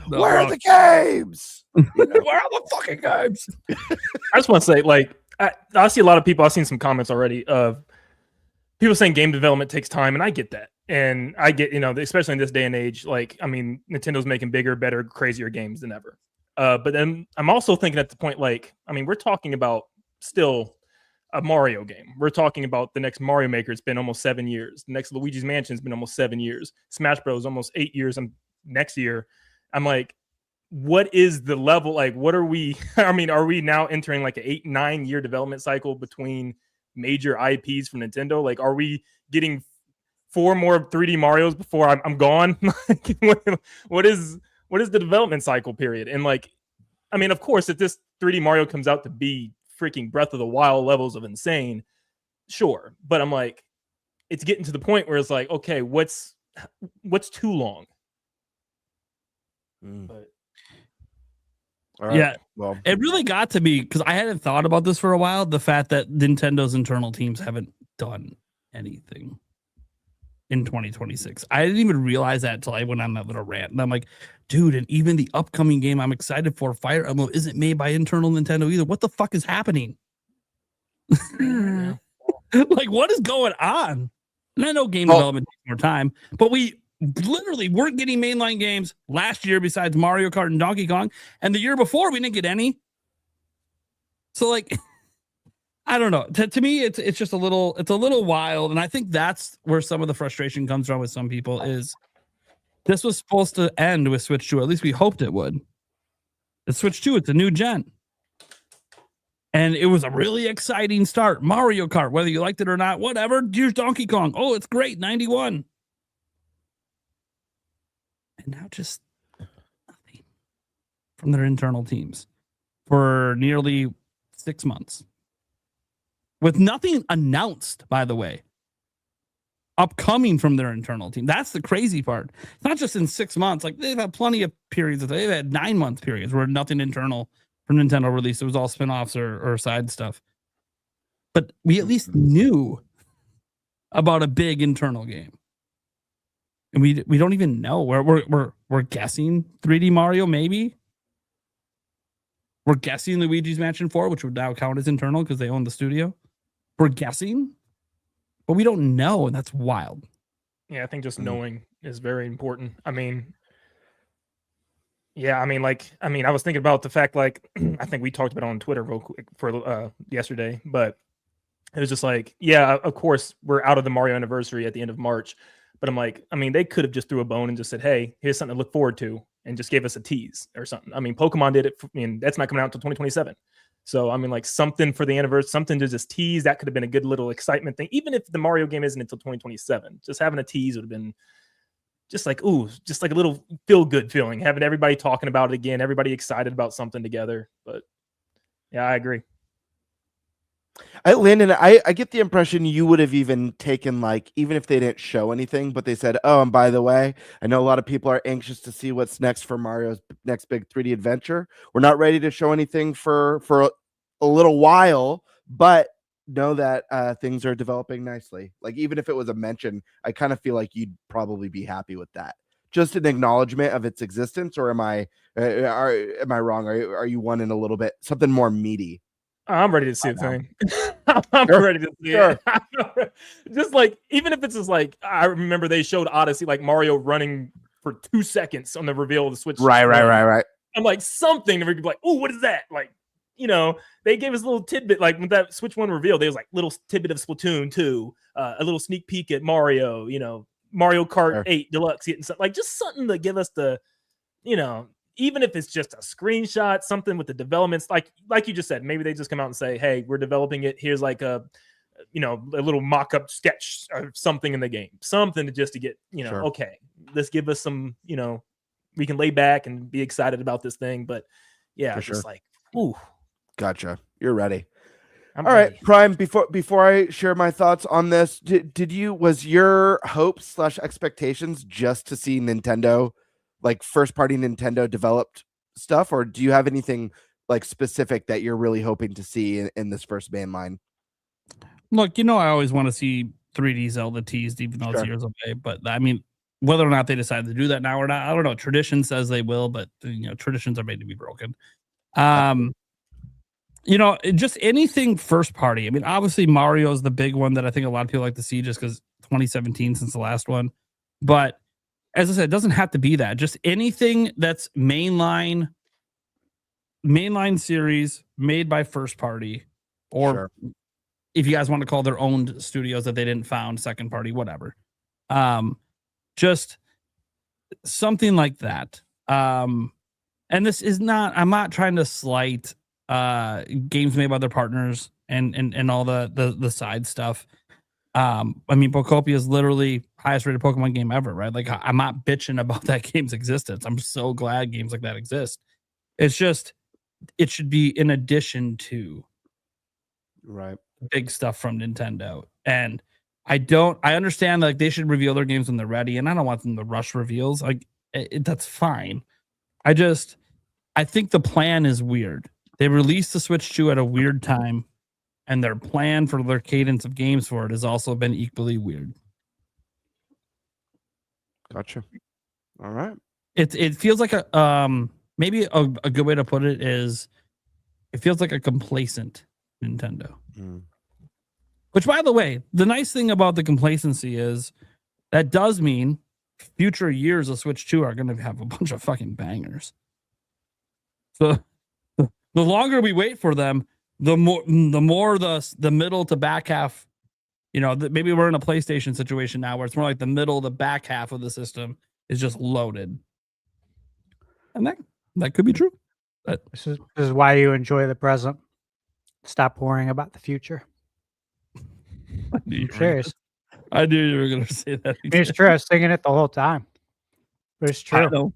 Where are the games? Where are the fucking games? I just want to say, like, I see a lot of people. I've seen some comments already of people saying game development takes time, and I get that. And I get, you know, especially in this day and age, like, I mean, Nintendo's making bigger, better, crazier games than ever. But then I'm also thinking at the point, like, I mean, we're talking about still a Mario game. We're talking about the next Mario Maker. It's been almost 7 years. The next Luigi's Mansion has been almost 7 years. Smash Bros. Almost 8 years. Next year, I'm like, what is the level? Like, what are we? I mean, are we now entering like an 8-9 year development cycle between major IPs from Nintendo? Like, are we getting 4 more 3D Marios before I'm gone? What is the development cycle period? And like, I mean, of course, if this 3D Mario comes out to be freaking Breath of the Wild levels of insane, sure. But I'm like, it's getting to the point where it's like, okay, what's too long? But, all right. Yeah, well, it really got to me because I hadn't thought about this for a while. The fact that Nintendo's internal teams haven't done anything in 2026. I didn't even realize that until I went on that little rant. And I'm like, dude, and even the upcoming game I'm excited for, Fire Emblem, isn't made by internal Nintendo either. What the fuck is happening? Like, what is going on? And I know game development takes more time, but we literally weren't getting mainline games last year besides Mario Kart and Donkey Kong. And the year before, we didn't get any. So, like, I don't know. To me, it's just a little wild. And I think that's where some of the frustration comes from with some people is this was supposed to end with Switch 2. At least we hoped it would. It's Switch 2. It's a new gen. And it was a really exciting start. Mario Kart, whether you liked it or not, whatever. Here's Donkey Kong. Oh, it's great. 91. And now just nothing from their internal teams for nearly 6 months. With nothing announced, by the way. upcoming from their internal team. That's the crazy part. It's not just in 6 months. Like they've had plenty of periods. They've had 9-month periods where nothing internal from Nintendo released. It was all spinoffs or side stuff. But we at least knew about a big internal game, and we don't even know. We're guessing 3D Mario, maybe. We're guessing Luigi's Mansion 4, which would now count as internal because they own the studio. We're guessing, but we don't know, and that's wild. Yeah, I think just knowing is very important. I mean, I was thinking about the fact, like, I think we talked about it on Twitter real quick for yesterday, but it was just like, yeah, of course, we're out of the Mario anniversary at the end of March, but I'm like, I mean, they could have just threw a bone and just said, hey, here's something to look forward to, and just gave us a tease or something. I mean, Pokemon did it. That's not coming out until 2027. So, I mean, like something for the anniversary, something to just tease. That could have been a good little excitement thing. Even if the Mario game isn't until 2027, just having a tease would have been just like, ooh, just like a little feel-good feeling. Having everybody talking about it again, everybody excited about something together. But yeah, I agree. Landon, I get the impression you would have even taken, like, even if they didn't show anything, but they said, oh, and by the way, I know a lot of people are anxious to see what's next for Mario's next big 3D adventure. We're not ready to show anything for a little while, but know that things are developing nicely. Like, even if it was a mention, I kind of feel like you'd probably be happy with that. Just an acknowledgement of its existence, or am I wrong? Are you wanting a little bit something more meaty? I'm ready to see the thing. I'm ready to see it. Just like, even if it's just like, I remember they showed Odyssey, like Mario running for 2 seconds on the reveal of the Switch. Right. I'm like, something to be like, oh, what is that? Like, they gave us a little tidbit, like with that Switch 1 reveal, there was like little tidbit of Splatoon 2, a little sneak peek at Mario, Mario Kart 8 Deluxe, getting something like just something to give us the, even if it's just a screenshot, something with the developments, like you just said, maybe they just come out and say, hey, we're developing it. Here's like a little mock-up sketch or something in the game, something to get, Sure. Okay, let's give us some, we can lay back and be excited about this thing. But yeah, For just sure. like, ooh. Gotcha. You're ready. I'm All ready. right, Prime, before I share my thoughts on this, was your hopes / expectations just to see Nintendo, like first party Nintendo developed stuff, or do you have anything like specific that you're really hoping to see in this first mainline? Look, I always want to see 3D Zelda teased, even though it's years away. But I mean, whether or not they decide to do that now or not, I don't know. Tradition says they will, but traditions are made to be broken. Just anything first party. I mean, obviously Mario is the big one that I think a lot of people like to see just because 2017 since the last one. But as I said, it doesn't have to be that. Just anything that's mainline series made by first party, or if you guys want to call their own studios that they didn't found, second party, whatever. Just something like that. And this is not, I'm not trying to slight games made by their partners and all the side stuff. I mean, Pokopia is literally highest rated Pokemon game ever, right? Like, I'm not bitching about that game's existence. I'm so glad games like that exist. It's just, it should be in addition to big stuff from Nintendo. And I understand like they should reveal their games when they're ready, and I don't want them to rush reveals. Like, that's fine. I think the plan is weird. They released the Switch 2 at a weird time, and their plan for their cadence of games for it has also been equally weird. Gotcha. All right. It feels like maybe a good way to put it is it feels like a complacent Nintendo. Which, by the way, the nice thing about the complacency is that does mean future years of Switch 2 are going to have a bunch of fucking bangers. So the longer we wait for them, the more the middle to back half, maybe we're in a PlayStation situation now where it's more like the middle, the back half of the system is just loaded. And that could be true. But this is why you enjoy the present. Stop worrying about the future. Serious. I knew you were going to say that. It's true. I was singing it the whole time. But it's true. I know.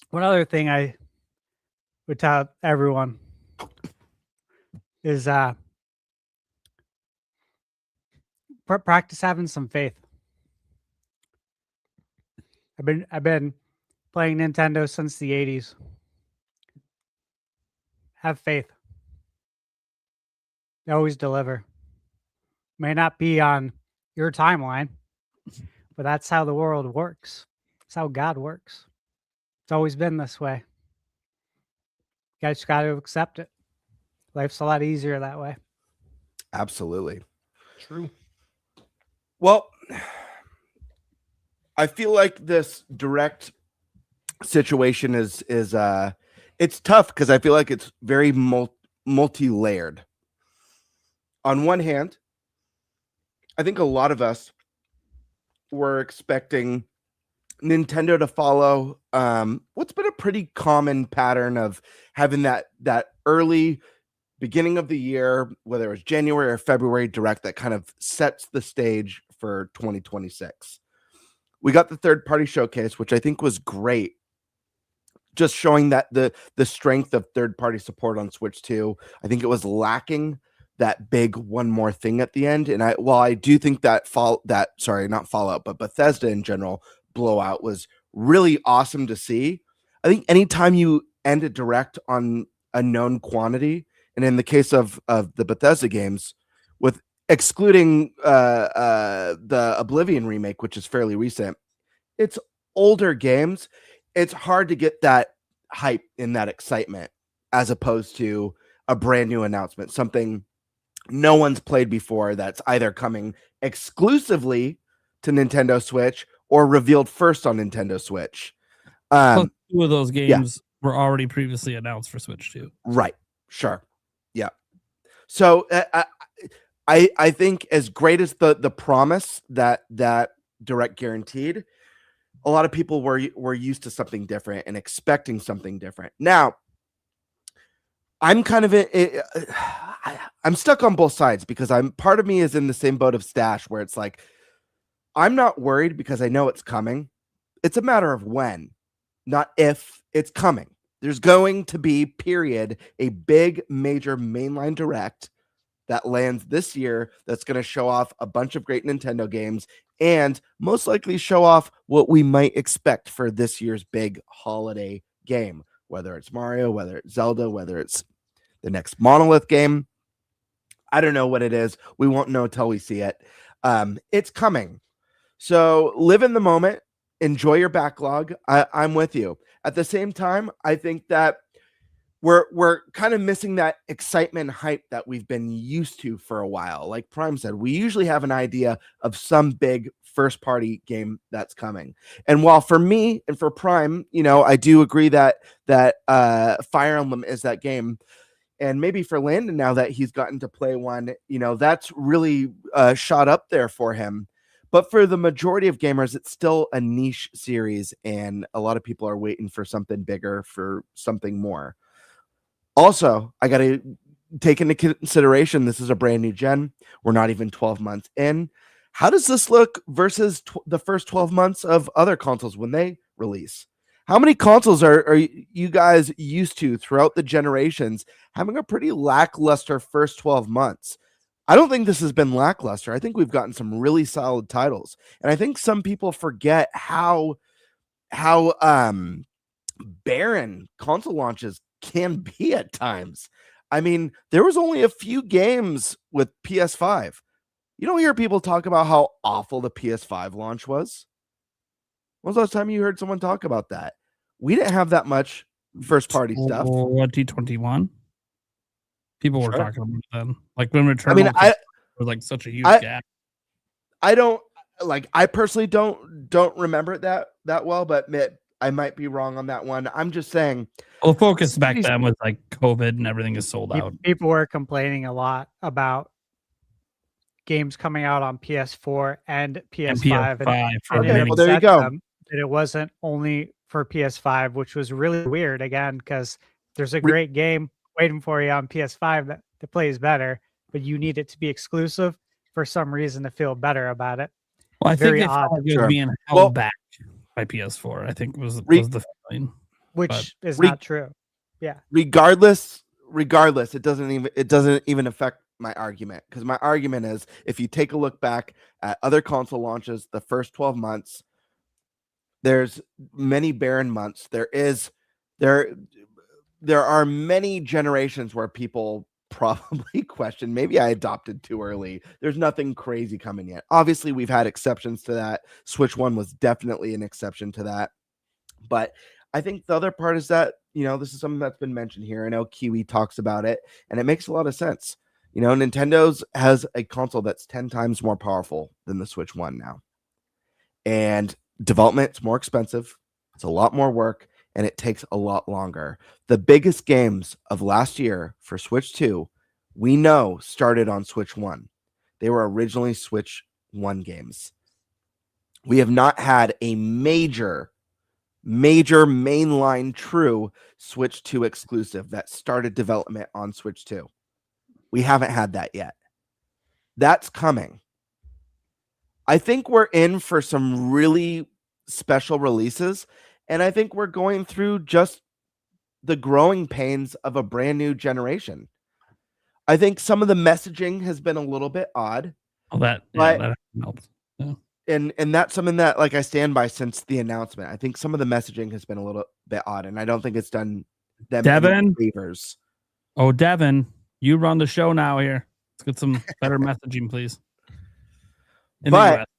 One other thing I would tell everyone is practice having some faith. I've been playing Nintendo since the 80s. Have faith. They always deliver. May not be on your timeline, but that's how the world works. It's how God works. It's always been this way. You guys got to accept it. Life's a lot easier that way. Absolutely. True. Well, I feel like this direct situation is it's tough because I feel like it's very multi-layered. On one hand, I think a lot of us were expecting Nintendo to follow what's been a pretty common pattern of having that early beginning of the year, whether it was January or February direct, that kind of sets the stage for 2026. We got the third-party showcase, which I think was great, just showing that the strength of third-party support on Switch 2. I think it was lacking that big one more thing at the end. And while I do think that not Fallout, but Bethesda in general blowout was really awesome to see. I think anytime you end a direct on a known quantity, and in the case of the Bethesda games, with excluding the Oblivion remake, which is fairly recent, it's older games. It's hard to get that hype and that excitement as opposed to a brand new announcement, something no one's played before that's either coming exclusively to Nintendo Switch or revealed first on Nintendo Switch. Two of those games were already previously announced for Switch 2. Right. Sure. Yeah. So I think as great as the promise that direct guaranteed, a lot of people were used to something different and expecting something different. Now, I'm kind of I'm stuck on both sides because part of me is in the same boat of Stash, where it's like, I'm not worried because I know it's coming. It's a matter of when, not if. It's coming. There's going to be, period, a big major mainline direct that lands this year that's going to show off a bunch of great Nintendo games and most likely show off what we might expect for this year's big holiday game, whether it's Mario, whether it's Zelda, whether it's the next Monolith game. I don't know what it is. We won't know till we see it. It's coming. So live in the moment. Enjoy your backlog. I'm with you. At the same time, I think that we're kind of missing that excitement and hype that we've been used to for a while. Like Prime said, we usually have an idea of some big first-party game that's coming. And while for me and for Prime, I do agree that Fire Emblem is that game. And maybe for Landon, now that he's gotten to play one, that's really shot up there for him. But for the majority of gamers, it's still a niche series, and a lot of people are waiting for something bigger, for something more. Also, I got to take into consideration this is a brand new gen. We're not even 12 months in. How does this look versus the first 12 months of other consoles when they release? How many consoles are you guys used to throughout the generations having a pretty lackluster first 12 months? I don't think this has been lackluster. I think we've gotten some really solid titles. And I think some people forget how barren console launches can be at times. I mean, there was only a few games with PS5. You don't hear people talk about how awful the PS5 launch was. When was the last time you heard someone talk about that? We didn't have that much first-party stuff. 2021. People were talking about them. Like when Returnal was like such a huge gap. I personally don't remember it that well, but I might be wrong on that one. I'm just saying. Well, the focus back then was like COVID and everything is sold out. People were complaining a lot about games coming out on PS4 and PS5. Well, there you go. And it wasn't only for PS5, which was really weird again, because there's a great game waiting for you on PS5 that plays better, but you need it to be exclusive for some reason to feel better about it. Well, I think it was being held back by PS4. I think was the feeling, which is not true. Yeah. Regardless, it doesn't even affect my argument, because my argument is if you take a look back at other console launches, the first 12 months, there's many barren months. There are many generations where people probably question, maybe I adopted too early. There's nothing crazy coming yet. Obviously, we've had exceptions to that. Switch 1 was definitely an exception to that. But I think the other part is that, this is something that's been mentioned here. I know Kiwi talks about it, and it makes a lot of sense. Nintendo's has a console that's 10 times more powerful than the Switch 1 now. And development's more expensive. It's a lot more work, and it takes a lot longer. The biggest games of last year for Switch 2, we know started on Switch 1. They were originally Switch 1 games. We have not had a major mainline true Switch 2 exclusive that started development on Switch 2. We haven't had that yet. That's coming. I think we're in for some really special releases, and I think we're going through just the growing pains of a brand new generation. I think some of the messaging has been a little bit odd. Oh, that helps. Yeah. And that's something that I stand by since the announcement. I think some of the messaging has been a little bit odd, and I don't think it's done them any favors. Oh, Devin, you run the show now here. Let's get some better messaging, please. But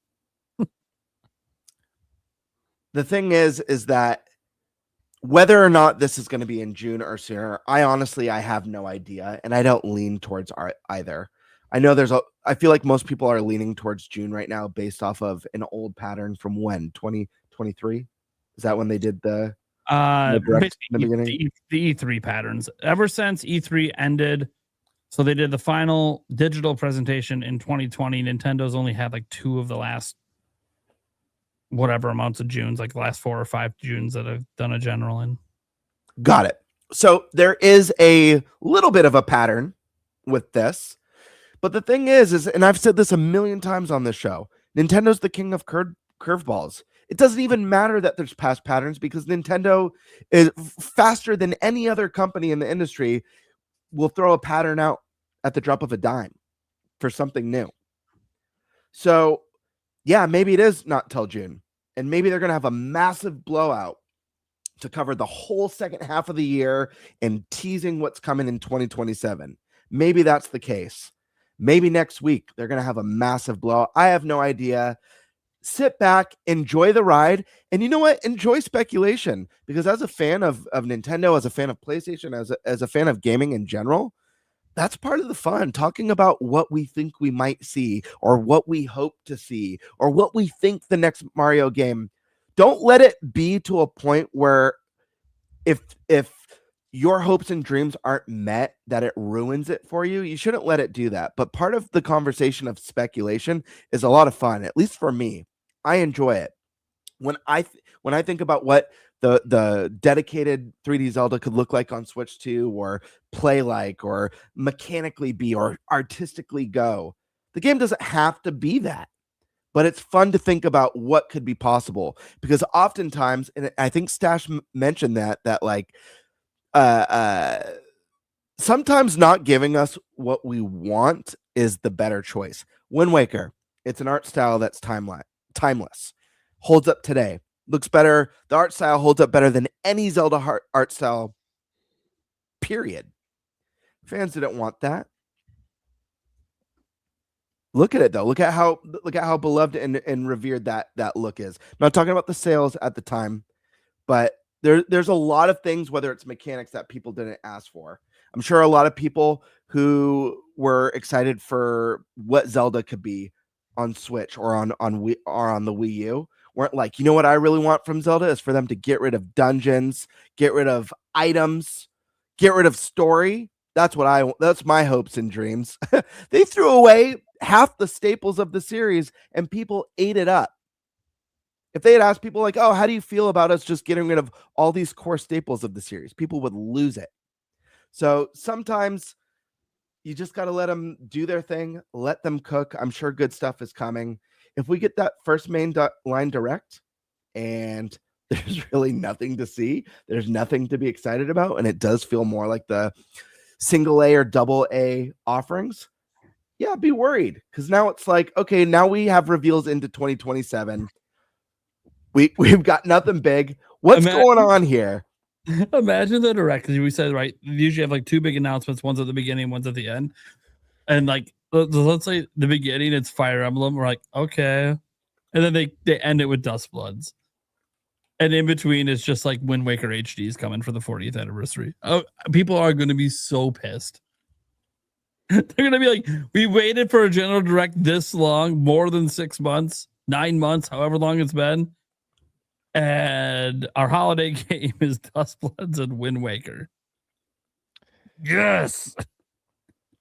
the thing is that whether or not this is going to be in June or sooner, I have no idea, and I don't lean towards either. I know I feel like most people are leaning towards June right now based off of an old pattern from when? 2023? Is that when they did the beginning? The E3 patterns. Ever since E3 ended, so they did the final digital presentation in 2020. Nintendo's only had 2 of the last whatever amounts of Junes, the last 4 or 5 Junes that I've done a general in. Got it. So there is a little bit of a pattern with this. But the thing is, and I've said this a million times on this show, Nintendo's the king of curveballs. It doesn't even matter that there's past patterns because Nintendo is faster than any other company in the industry will throw a pattern out at the drop of a dime for something new. So, yeah, maybe it is not till June. And maybe they're going to have a massive blowout to cover the whole second half of the year and teasing what's coming in 2027. Maybe that's the case. Maybe next week they're going to have a massive blowout. I have no idea. Sit back, enjoy the ride, and you know what? Enjoy speculation, because as a fan of Nintendo, as a fan of PlayStation, as a fan of gaming in general, that's part of the fun, talking about what we think we might see or what we hope to see or what we think the next Mario game. Don't let it be to a point where if your hopes and dreams aren't met, that it ruins it for you. You shouldn't let it do that. But part of the conversation of speculation is a lot of fun, at least for me. I enjoy it. When I think about what the dedicated 3D Zelda could look like on Switch 2 or play like or mechanically be or artistically go, the game doesn't have to be that. But it's fun to think about what could be possible, because oftentimes, and I think Stash mentioned that sometimes not giving us what we want is the better choice. Wind Waker, it's an art style that's timeless, holds up today, looks better. The art style holds up better than any Zelda art style, period. Fans didn't want that. Look at it though. Look at how beloved and revered that look is. I'm not talking about the sales at the time, but there's a lot of things, whether it's mechanics, that people didn't ask for. I'm sure a lot of people who were excited for what Zelda could be on Switch or on the Wii U weren't like, you know what I really want from Zelda is for them to get rid of dungeons, get rid of items, get rid of story. That's my hopes and dreams. They threw away half the staples of the series and people ate it up. If they had asked people like, oh, how do you feel about us just getting rid of all these core staples of the series? People would lose it. So sometimes you just got to let them do their thing. Let them cook. I'm sure good stuff is coming. If we get that first main line direct and there's really nothing to see, there's nothing to be excited about, and it does feel more like the single A or double A offerings, yeah, be worried, because now it's like, okay, now we have reveals into 2027. We've got nothing big. What's going on here? Imagine the direct, because we said, right, you usually have like two big announcements, one's at the beginning, one's at the end. And like, let's say the beginning, it's Fire Emblem. We're like, okay. And then they end it with Dust Bloods. And in between, it's just like Wind Waker HD is coming for the 40th anniversary. Oh, people are going to be so pissed. They're going to be like, we waited for a general direct this long, more than 6 months, 9 months, however long it's been. And our holiday game is Dust Bloods and Wind Waker. Yes.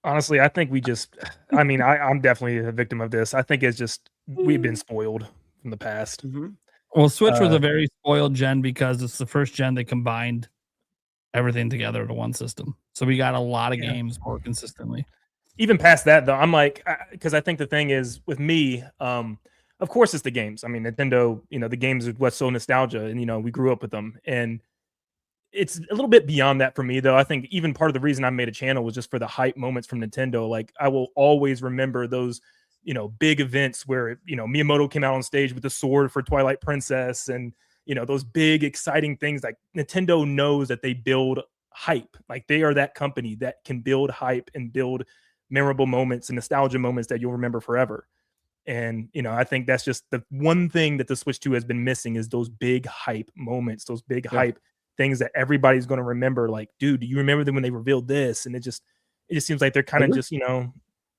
Honestly, I think I'm definitely a victim of this. I think it's just we've been spoiled from the past. Mm-hmm. Well, Switch was a very spoiled gen because it's the first gen they combined everything together into one system. So we got a lot of games more consistently. Even past that, though, I'm like, because I think the thing is with me, of course, it's the games. I mean, Nintendo, the games are what's so nostalgia, and we grew up with them, and it's a little bit beyond that for me, though. I think even part of the reason I made a channel was just for the hype moments from Nintendo. Like, I will always remember those, big events where, Miyamoto came out on stage with the sword for Twilight Princess, and, those big, exciting things. Like, Nintendo knows that they build hype. Like, they are that company that can build hype and build memorable moments and nostalgia moments that you'll remember forever. And, I think that's just the one thing that the Switch 2 has been missing is those big hype moments, those big hype things that everybody's going to remember. Like, dude, do you remember them when they revealed this? And it just seems like they're kind of just,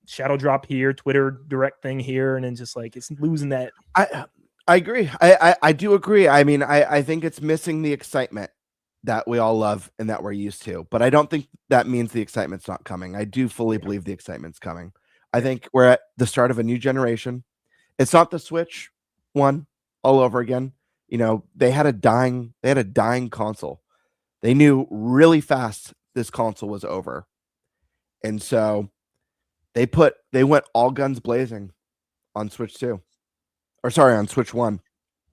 shadow drop here, Twitter direct thing here. And then just like, it's losing that. I agree. I do agree. I mean, I think it's missing the excitement that we all love and that we're used to, but I don't think that means the excitement's not coming. I do fully believe the excitement's coming. I think we're at the start of a new generation. It's not the Switch one all over again. They had a dying console. They knew really fast this console was over. And so they went all guns blazing on Switch 2. Or sorry, on Switch 1.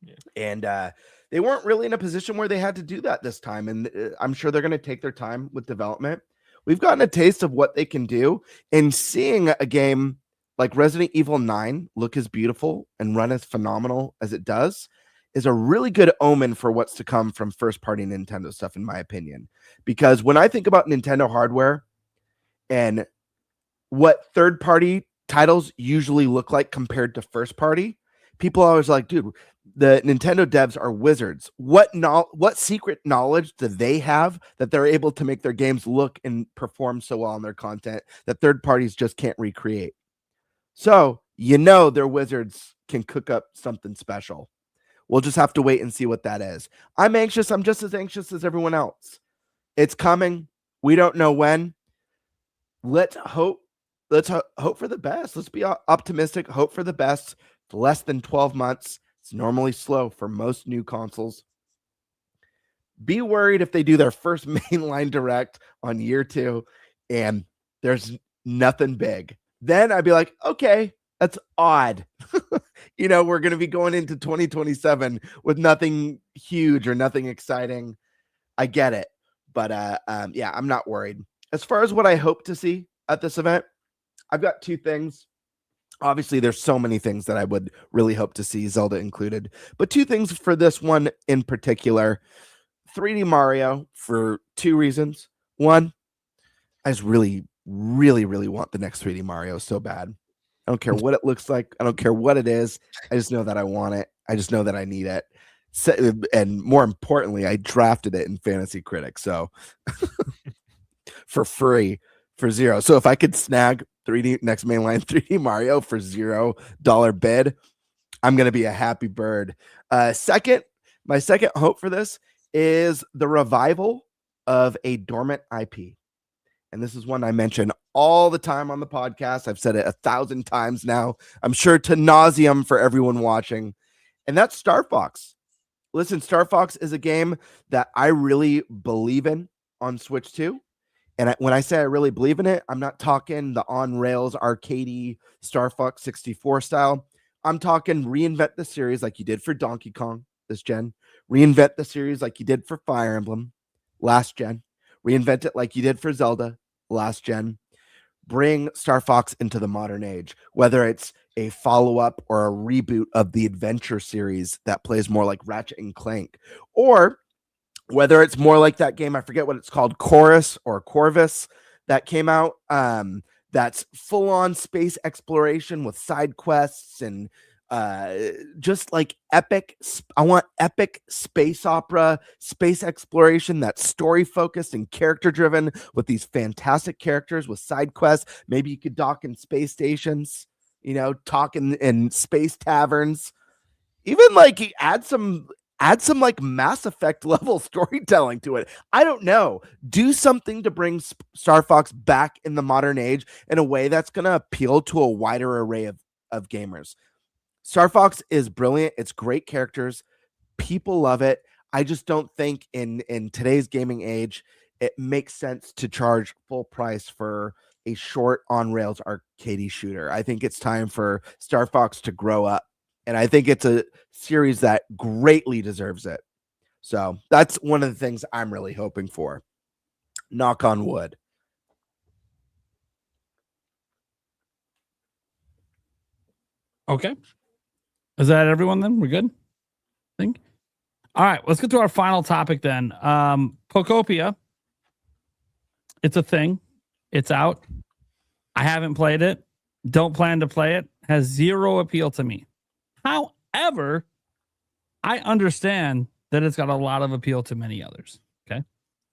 Yeah. And they weren't really in a position where they had to do that this time. And I'm sure they're going to take their time with development. We've gotten a taste of what they can do, and seeing a game like Resident Evil 9 look as beautiful and run as phenomenal as it does is a really good omen for what's to come from first-party Nintendo stuff, in my opinion. Because when I think about Nintendo hardware and what third-party titles usually look like compared to first-party, people are always like, dude, the Nintendo devs are wizards. What secret knowledge do they have that they're able to make their games look and perform so well on their content that third parties just can't recreate? So, their wizards can cook up something special. We'll just have to wait and see what that is. I'm anxious. I'm just as anxious as everyone else. It's coming. We don't know when. Let's hope for the best. Let's be optimistic. Hope for the best. It's less than 12 months. It's normally slow for most new consoles. Be worried if they do their first mainline direct on year 2 and there's nothing big. Then I'd be like, okay, that's odd. We're going to be going into 2027 with nothing huge or nothing exciting. I get it. But I'm not worried. As far as what I hope to see at this event, I've got 2 things. Obviously, there's so many things that I would really hope to see, Zelda included. But 2 things for this one in particular. 3D Mario for 2 reasons. One, I just really, really, really want the next 3D Mario so bad. I don't care what it looks like. I don't care what it is. I just know that I want it. I just know that I need it. So, and more importantly, I drafted it in Fantasy Critic. So for free, for $0. So if I could snag next mainline 3D Mario for $0 bid, I'm going to be a happy bird. My second hope for this is the revival of a dormant IP. And this is one I mention all the time on the podcast. I've said it 1,000 times now. I'm sure to nauseam for everyone watching. And that's Star Fox. Listen, Star Fox is a game that I really believe in on Switch 2. And when I say I really believe in it, I'm not talking the on-rails arcadey Star Fox 64 style. I'm talking reinvent the series like you did for Donkey Kong this gen. Reinvent the series like you did for Fire Emblem last gen. Reinvent it like you did for Zelda last gen. bring Star Fox into the modern age, whether it's a follow-up or a reboot of the adventure series that plays more like Ratchet and Clank, or whether it's more like that game, I forget what it's called, Chorus or Corvus, that came out, that's full-on space exploration with side quests and just like epic. I want epic space opera, space exploration that's story focused and character driven with these fantastic characters with side quests. Maybe you could dock in space stations, talk in space taverns, even like add some like Mass Effect level storytelling to it. I don't know. Do something to bring Star Fox back in the modern age in a way that's going to appeal to a wider array of gamers. Star Fox is brilliant. It's great characters. People love it. I just don't think in today's gaming age, it makes sense to charge full price for a short on-rails arcade shooter. I think it's time for Star Fox to grow up. And I think it's a series that greatly deserves it. So that's one of the things I'm really hoping for. Knock on wood. Okay. Is that everyone then? We're good? I think. All right, let's get to our final topic then. Pokopia. It's a thing. It's out. I haven't played it. Don't plan to play it. Has zero appeal to me. However, I understand that it's got a lot of appeal to many others. Okay.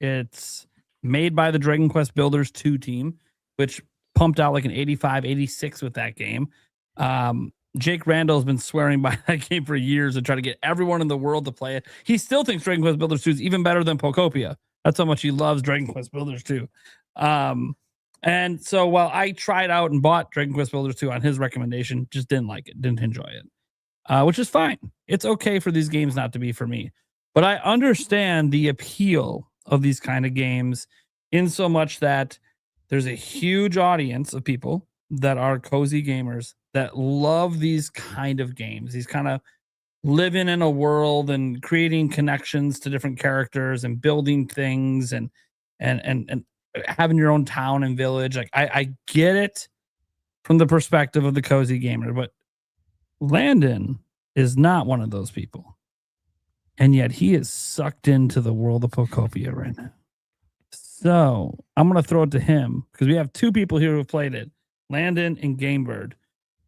It's made by the Dragon Quest Builders 2 team, which pumped out like an 85, 86 with that game. Jake Randall has been swearing by that game for years and trying to get everyone in the world to play it. He still thinks Dragon Quest Builders 2 is even better than Pokopia. That's how much he loves Dragon Quest Builders 2. And so while I tried out and bought Dragon Quest Builders 2 on his recommendation, just didn't like it, didn't enjoy it, which is fine. It's okay for these games not to be for me. But I understand the appeal of these kind of games in so much that there's a huge audience of people that are cozy gamers that love these kind of games, these kind of living in a world and creating connections to different characters and building things and having your own town and village. Like I get it from the perspective of the cozy gamer, but Landon is not one of those people. And yet he is sucked into the world of Pokopia right now. So I'm going to throw it to him because we have two people here who have played it, Landon and Gamebird.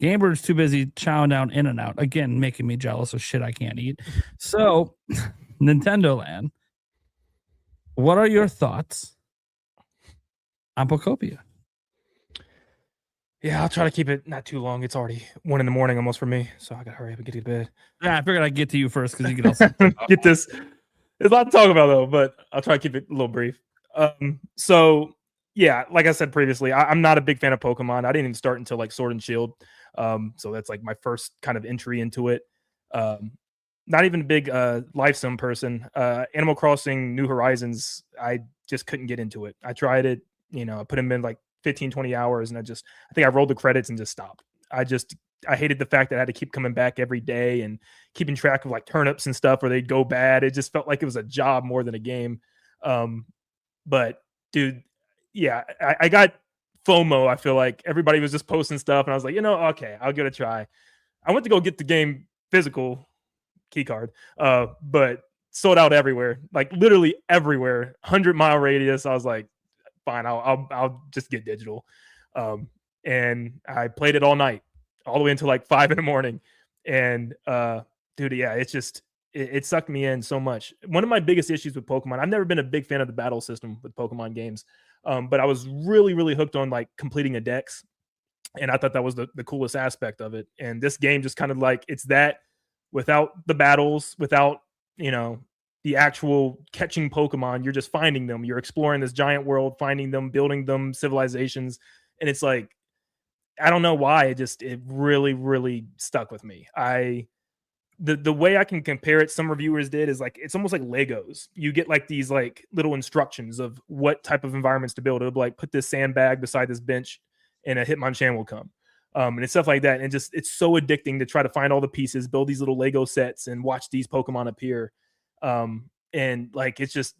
Gamebird's too busy chowing down In and Out, again, making me jealous of shit I can't eat. So, Nintendo Land, what are your thoughts on Pokopia? Yeah, I'll try to keep it not too long. It's already 1 a.m. almost for me, so I gotta hurry up and get to bed. Yeah, I figured I'd get to you first because you can also get this. There's a lot to talk about though, but I'll try to keep it a little brief. So yeah, like I said previously, I'm not a big fan of Pokemon. I didn't even start until like Sword and Shield. So that's like my first kind of entry into it. Not even a big life sim person. Animal Crossing New Horizons, I just couldn't get into it. I tried it, I put them in like 15, 20 hours, and I think I rolled the credits and just stopped. I hated the fact that I had to keep coming back every day and keeping track of like turnips and stuff where they'd go bad. It just felt like it was a job more than a game. But dude, yeah, I got FOMO. I feel like everybody was just posting stuff, and I was like, okay, I'll give it a try. I went to go get the game physical key card, but sold out everywhere, like literally everywhere, 100-mile radius. I was like, fine, I'll just get digital. And I played it all night, all the way until like 5 a.m. And dude, yeah, it's just it sucked me in so much. One of my biggest issues with Pokemon, I've never been a big fan of the battle system with Pokemon games. But I was really, really hooked on like completing a dex. And I thought that was the coolest aspect of it. And this game just kind of like, it's that without the battles, without, the actual catching Pokemon, you're just finding them. You're exploring this giant world, finding them, building them, civilizations. And it's like, I don't know why it really, really stuck with me. The way I can compare it, some reviewers did, is like it's almost like Legos. You get like these like little instructions of what type of environments to build. It'll be like put this sandbag beside this bench and a Hitmonchan will come. And it's stuff like that. And it's so addicting to try to find all the pieces, build these little Lego sets and watch these Pokemon appear. And like it's just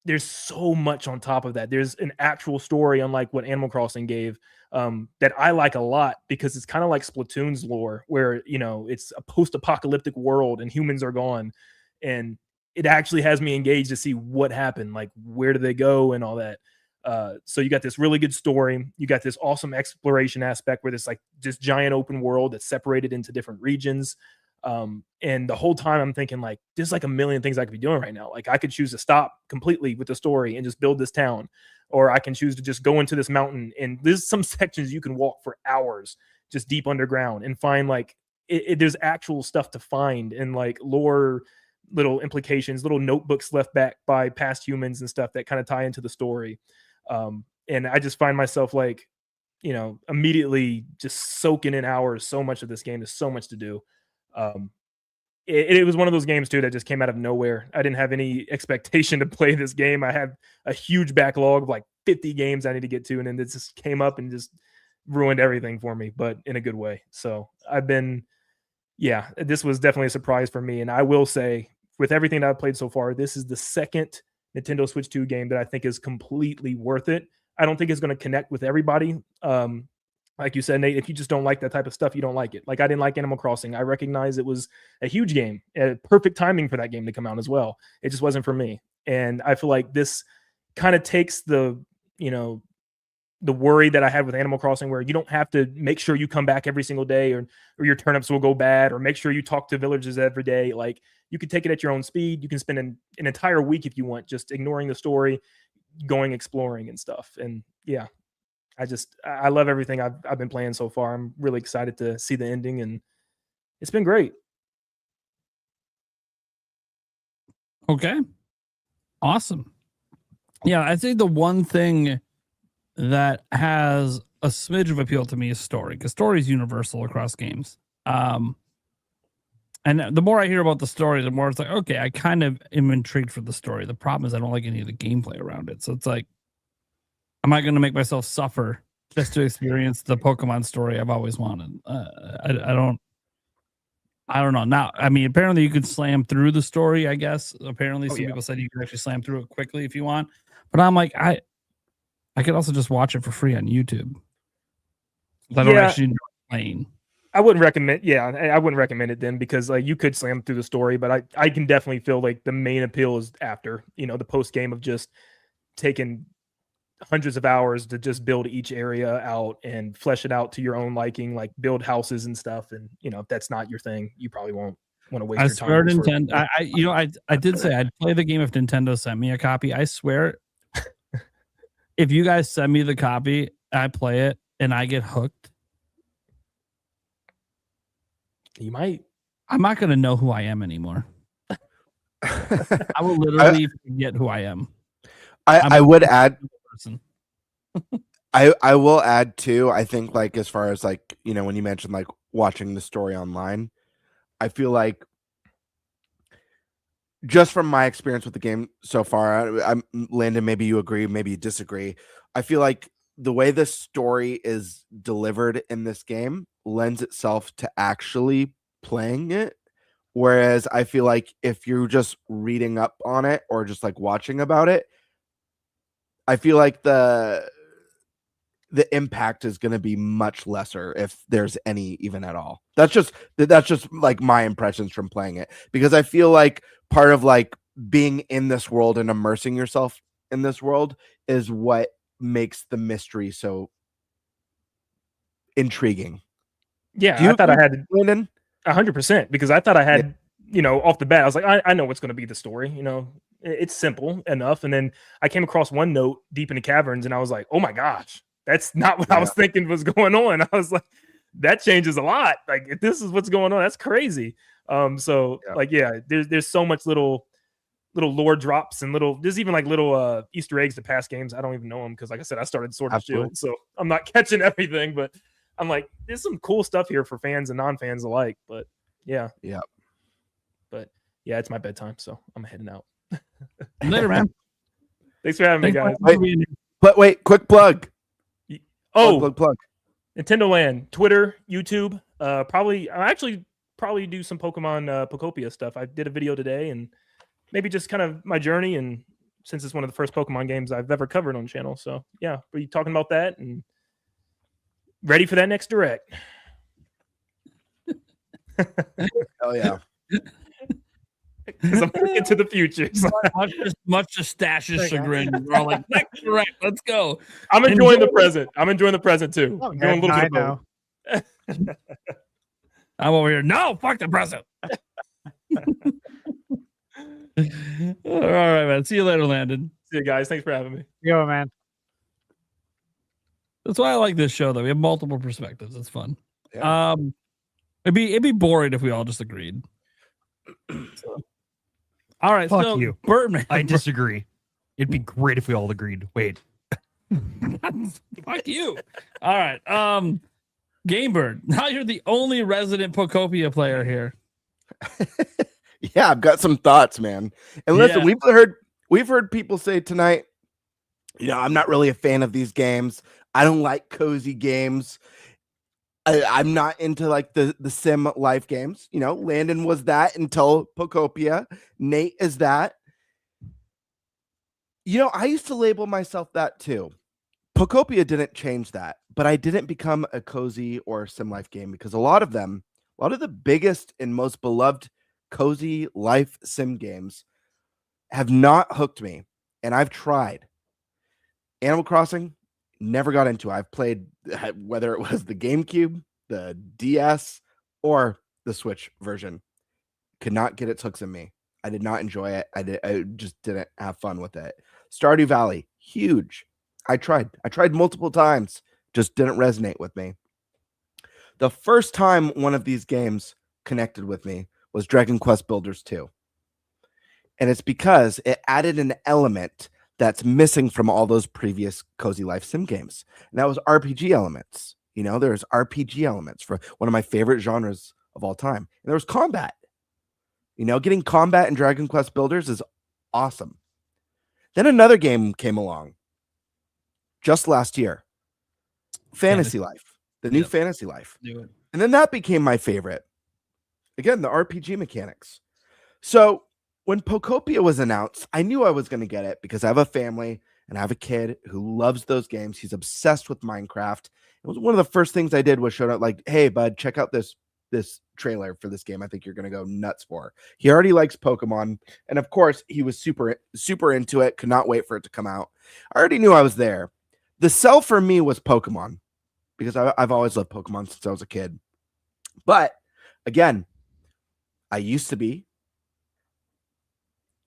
there's so much on top of that. There's an actual story, unlike what Animal Crossing gave, that I like a lot, because it's kind of like Splatoon's lore, where, you know, it's a post-apocalyptic world and humans are gone, and it actually has me engaged to see what happened, like where do they go and all that. So you got this really good story. You got this awesome exploration aspect where there's like this giant open world that's separated into different regions. And the whole time I'm thinking, like, there's like a million things I could be doing right now. Like, I could choose to stop completely with the story and just build this town, or I can choose to just go into this mountain, and there's some sections you can walk for hours just deep underground and find like there's actual stuff to find, and like lore, little implications, little notebooks left back by past humans and stuff that kind of tie into the story. And I just find myself like, you know, immediately just soaking in hours. So much of this game, there's so much to do. It was one of those games too that just came out of nowhere. I didn't have any expectation to play this game. I had a huge backlog of like 50 games I need to get to, and then it just came up and just ruined everything for me, but in a good way. So this was definitely a surprise for me. And I will say, with everything that I've played so far, this is the second Nintendo Switch 2 game that I think is completely worth it. I don't think it's going to connect with everybody. Like you said, Nate, if you just don't like that type of stuff, you don't like it. Like, I didn't like Animal Crossing. I recognize it was a huge game, perfect timing for that game to come out as well. It just wasn't for me. And I feel like this kind of takes the, you know, the worry that I had with Animal Crossing, where you don't have to make sure you come back every single day, or your turnips will go bad, or make sure you talk to villagers every day. Like, you can take it at your own speed. You can spend an entire week if you want, just ignoring the story, going exploring and stuff. And yeah, I love everything I've been playing so far. I'm really excited to see the ending, and it's been great. Okay. Awesome. Yeah, I think the one thing that has a smidge of appeal to me is story, because story is universal across games. And the more I hear about the story, the more it's like, okay, I kind of am intrigued for the story. The problem is I don't like any of the gameplay around it. So it's like, am I going to make myself suffer just to experience the Pokemon story I've always wanted? I don't know. Now, I mean, apparently you could slam through the story, I guess. Apparently some people said you could actually slam through it quickly if you want. But I'm like, I could also just watch it for free on YouTube. I don't actually enjoy playing. I wouldn't recommend. Yeah, I wouldn't recommend it then, because like you could slam through the story, but I can definitely feel like the main appeal is after, you know, the post game of just taking hundreds of hours to just build each area out and flesh it out to your own liking, like build houses and stuff. And you know, if that's not your thing, you probably won't want to waste your time. I swear, Nintendo. I did say I'd play the game if Nintendo sent me a copy. I swear, if you guys send me the copy, I play it and I get hooked. You might. I'm not going to know who I am anymore. I will literally forget who I am. I would add. I will add too. I think, like, as far as like, you know, when you mentioned like watching the story online, I feel like, just from my experience with the game so far, I'm Landon, maybe you agree, maybe you disagree. I feel like the way the story is delivered in this game lends itself to actually playing it. Whereas I feel like if you're just reading up on it or just like watching about it, I feel like the impact is going to be much lesser, if there's any even at all. That's just like my impressions from playing it, because I feel like part of like being in this world and immersing yourself in this world is what makes the mystery so intriguing. Yeah, I thought I had 100%, because I thought I had, you know, off the bat, I was like, I know what's going to be the story. You know, it's simple enough. And then I came across one note deep in the caverns, and I was like, oh my gosh, that's not what I was thinking was going on. I was like, that changes a lot. Like, if this is what's going on, that's crazy. There's so much little lore drops and there's even like little Easter eggs to past games. I don't even know them, because like I said, I started Sword and Shield, so I'm not catching everything, but I'm like, there's some cool stuff here for fans and non-fans alike. But yeah. But yeah, it's my bedtime, so I'm heading out. Later, man. Thanks for having me, guys. Wait, quick plug. Plug. Nintendo Land, Twitter, YouTube. Probably do some Pokemon Pokopia stuff. I did a video today, and maybe just kind of my journey and since it's one of the first Pokemon games I've ever covered on the channel. So yeah, we're talking about that and ready for that next direct. Oh yeah. Because I'm looking to the future. So. much to Stash's chagrin. We're all like, next direct, let's go. I'm enjoying the present. I'm enjoying the present too. Oh, I'm doing a little bit of both. I'm over here. No, fuck the present. All right, man. See you later, Landon. See you guys. Thanks for having me. Yo, man. That's why I like this show, though. We have multiple perspectives. It's fun. Yeah. It'd be boring if we all just agreed. So. All right, Fuck so you. Birdman. I disagree. It'd be great if we all agreed. Wait. Fuck you. All right. Gamebird. Now you're the only resident Pokopia player here. Yeah, I've got some thoughts, man. And listen, we've heard people say tonight, I'm not really a fan of these games. I don't like cozy games. I'm not into like the sim life games. Landon was that until Pokopia. Nate is that. I used to label myself that too. Pokopia didn't change that, but I didn't become a cozy or sim life game because a lot of the biggest and most beloved cozy life sim games have not hooked me. And I've tried. Animal Crossing, never got into. I've played whether it was the GameCube, the DS, or the Switch version. Could not get its hooks in me. I did not enjoy it. I just didn't have fun with it. Stardew Valley, huge. I tried multiple times, just didn't resonate with me. The first time one of these games connected with me was Dragon Quest Builders 2. And it's because it added an element that's missing from all those previous cozy life sim games. And that was RPG elements. There's RPG elements for one of my favorite genres of all time. And there was combat. Getting combat in Dragon Quest Builders is awesome. Then another game came along just last year. Fantasy Life. The new Fantasy Life. And then that became my favorite. Again, the RPG mechanics. So when Pokopia was announced, I knew I was going to get it because I have a family and I have a kid who loves those games. He's obsessed with Minecraft. It was one of the first things I did was showed up like, hey, bud, check out this trailer for this game. I think you're going to go nuts for. He already likes Pokemon. And of course, he was super, super into it. Could not wait for it to come out. I already knew I was there. The sell for me was Pokemon because I've always loved Pokemon since I was a kid. But again, I used to be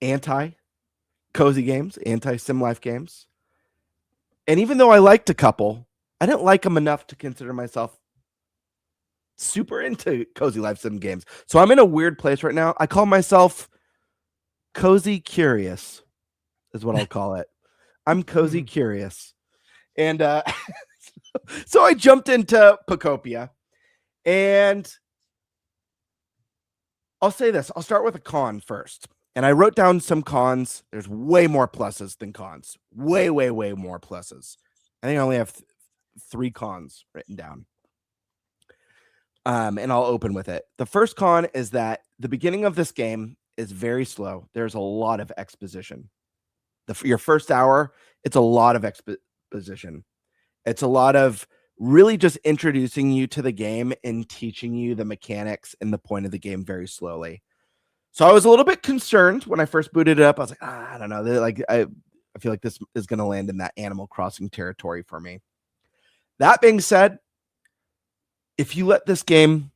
anti-cozy games, anti-sim life games. And even though I liked a couple, I didn't like them enough to consider myself super into cozy life sim games. So I'm in a weird place right now. I call myself cozy curious is what I'll call it. I'm cozy curious. And so I jumped into Pokopia. And I'll say this. I'll start with a con first. And I wrote down some cons. There's way more pluses than cons. Way, way, way more pluses. I think I only have 3 cons written down. And I'll open with it. The first con is that the beginning of this game is very slow. There's a lot of exposition. Your first hour, it's a lot of exposition. It's a lot of really just introducing you to the game and teaching you the mechanics and the point of the game very slowly. So I was a little bit concerned when I first booted it up. I was like, I don't know. I feel like this is going to land in that Animal Crossing territory for me. That being said, if you let this game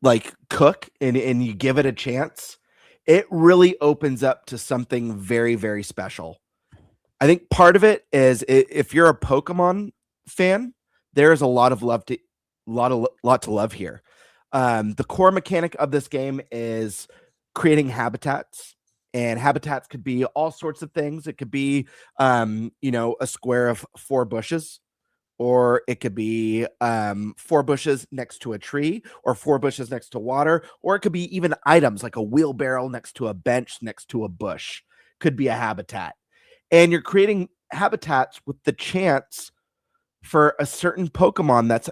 like cook and you give it a chance, it really opens up to something very, very special. I think part of it is if you're a Pokemon fan, there is a lot of love to love here. The core mechanic of this game is creating habitats, and habitats could be all sorts of things. It could be, a square of 4 bushes, or it could be 4 bushes next to a tree, or 4 bushes next to water, or it could be even items like a wheelbarrow next to a bench, next to a bush. Could be a habitat. And you're creating habitats with the chance for a certain Pokemon that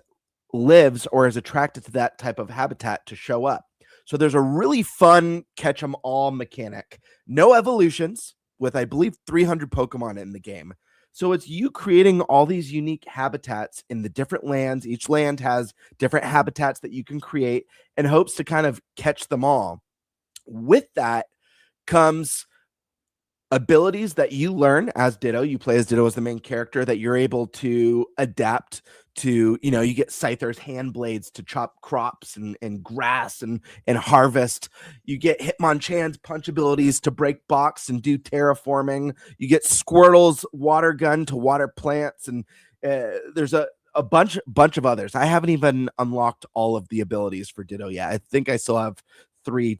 lives or is attracted to that type of habitat to show up. So there's a really fun catch 'em all mechanic. No evolutions, with I believe 300 Pokemon in the game. So it's you creating all these unique habitats in the different lands. Each land has different habitats that you can create in hopes to kind of catch them all. With that comes abilities that you learn as Ditto. You play as Ditto as the main character that you're able to adapt to. You get Scyther's hand blades to chop crops and grass and harvest. You get Hitmonchan's punch abilities to break blocks and do terraforming. You get Squirtle's water gun to water plants, and there's a bunch of others. I haven't even unlocked all of the abilities for Ditto yet. I think I still have 3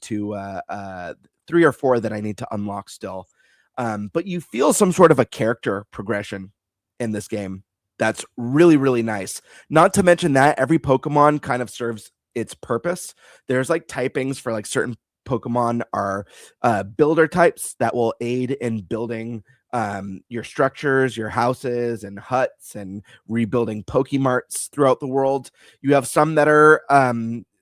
or 4 that I need to unlock still. But you feel some sort of a character progression in this game that's really, really nice. Not to mention that every Pokemon kind of serves its purpose. There's like typings for like certain Pokemon are builder types that will aid in building your structures, your houses and huts, and rebuilding Pokemarts throughout the world. You have some that are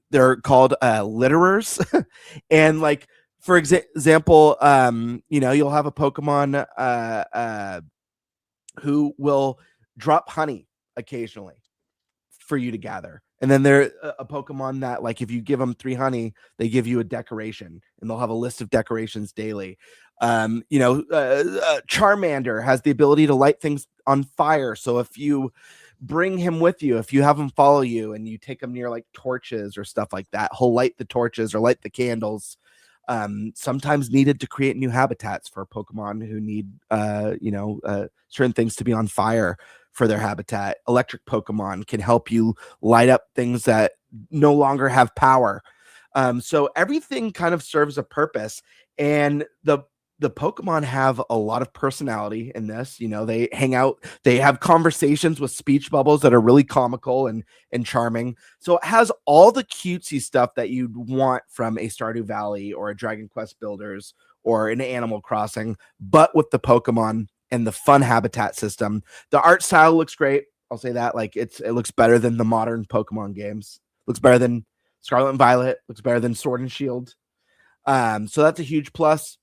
they're called litterers, and like, for example, you'll have a Pokemon who will drop honey occasionally for you to gather. And then there's a Pokemon that, like, if you give them 3 honey, they give you a decoration, and they'll have a list of decorations daily. Charmander has the ability to light things on fire. So if you bring him with you, if you have him follow you and you take him near like torches or stuff like that, he'll light the torches or light the candles. Sometimes needed to create new habitats for Pokemon who need certain things to be on fire for their habitat. Electric Pokemon can help you light up things that no longer have power. So everything kind of serves a purpose, and the Pokemon have a lot of personality in this. They hang out, they have conversations with speech bubbles that are really comical and charming. So it has all the cutesy stuff that you'd want from a Stardew Valley or a Dragon Quest Builders or an Animal Crossing, but with the Pokemon and the fun habitat system. The art style looks great. I'll say that. Like, it looks better than the modern Pokemon games. Looks better than Scarlet and Violet. Looks better than Sword and Shield. So that's a huge plus.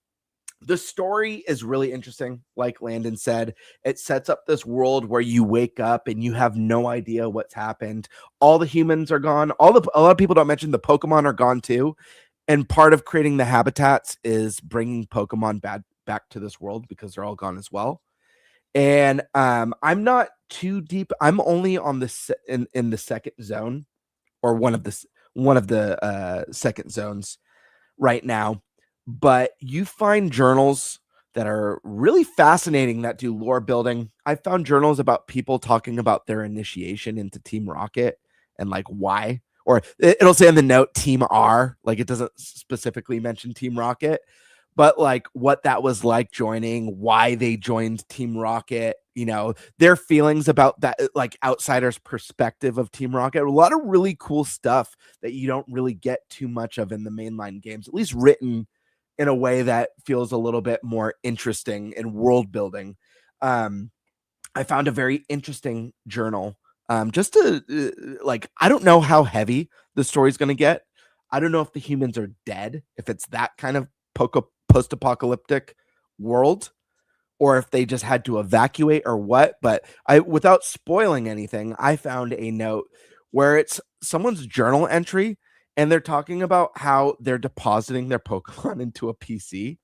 The story is really interesting. Like Landon said, it sets up this world where you wake up and you have no idea what's happened. All the humans are gone. A lot of people don't mention the Pokemon are gone too. And part of creating the habitats is bringing Pokemon back to this world because they're all gone as well. And I'm not too deep. I'm only on in the second zone, or one of the second zones right now. But you find journals that are really fascinating that do lore building. I found journals about people talking about their initiation into Team Rocket and like why, or it'll say in the note Team R, like it doesn't specifically mention Team Rocket, but like what that was like joining, why they joined Team Rocket, their feelings about that, like outsiders' perspective of Team Rocket. A lot of really cool stuff that you don't really get too much of in the mainline games, at least written in a way that feels a little bit more interesting and world building. I found a very interesting journal. Just to I don't know how heavy the story's going to get. I don't know if the humans are dead, if it's that kind of post-apocalyptic world, or if they just had to evacuate or what. But without spoiling anything, I found a note where it's someone's journal entry, and they're talking about how they're depositing their Pokemon into a PC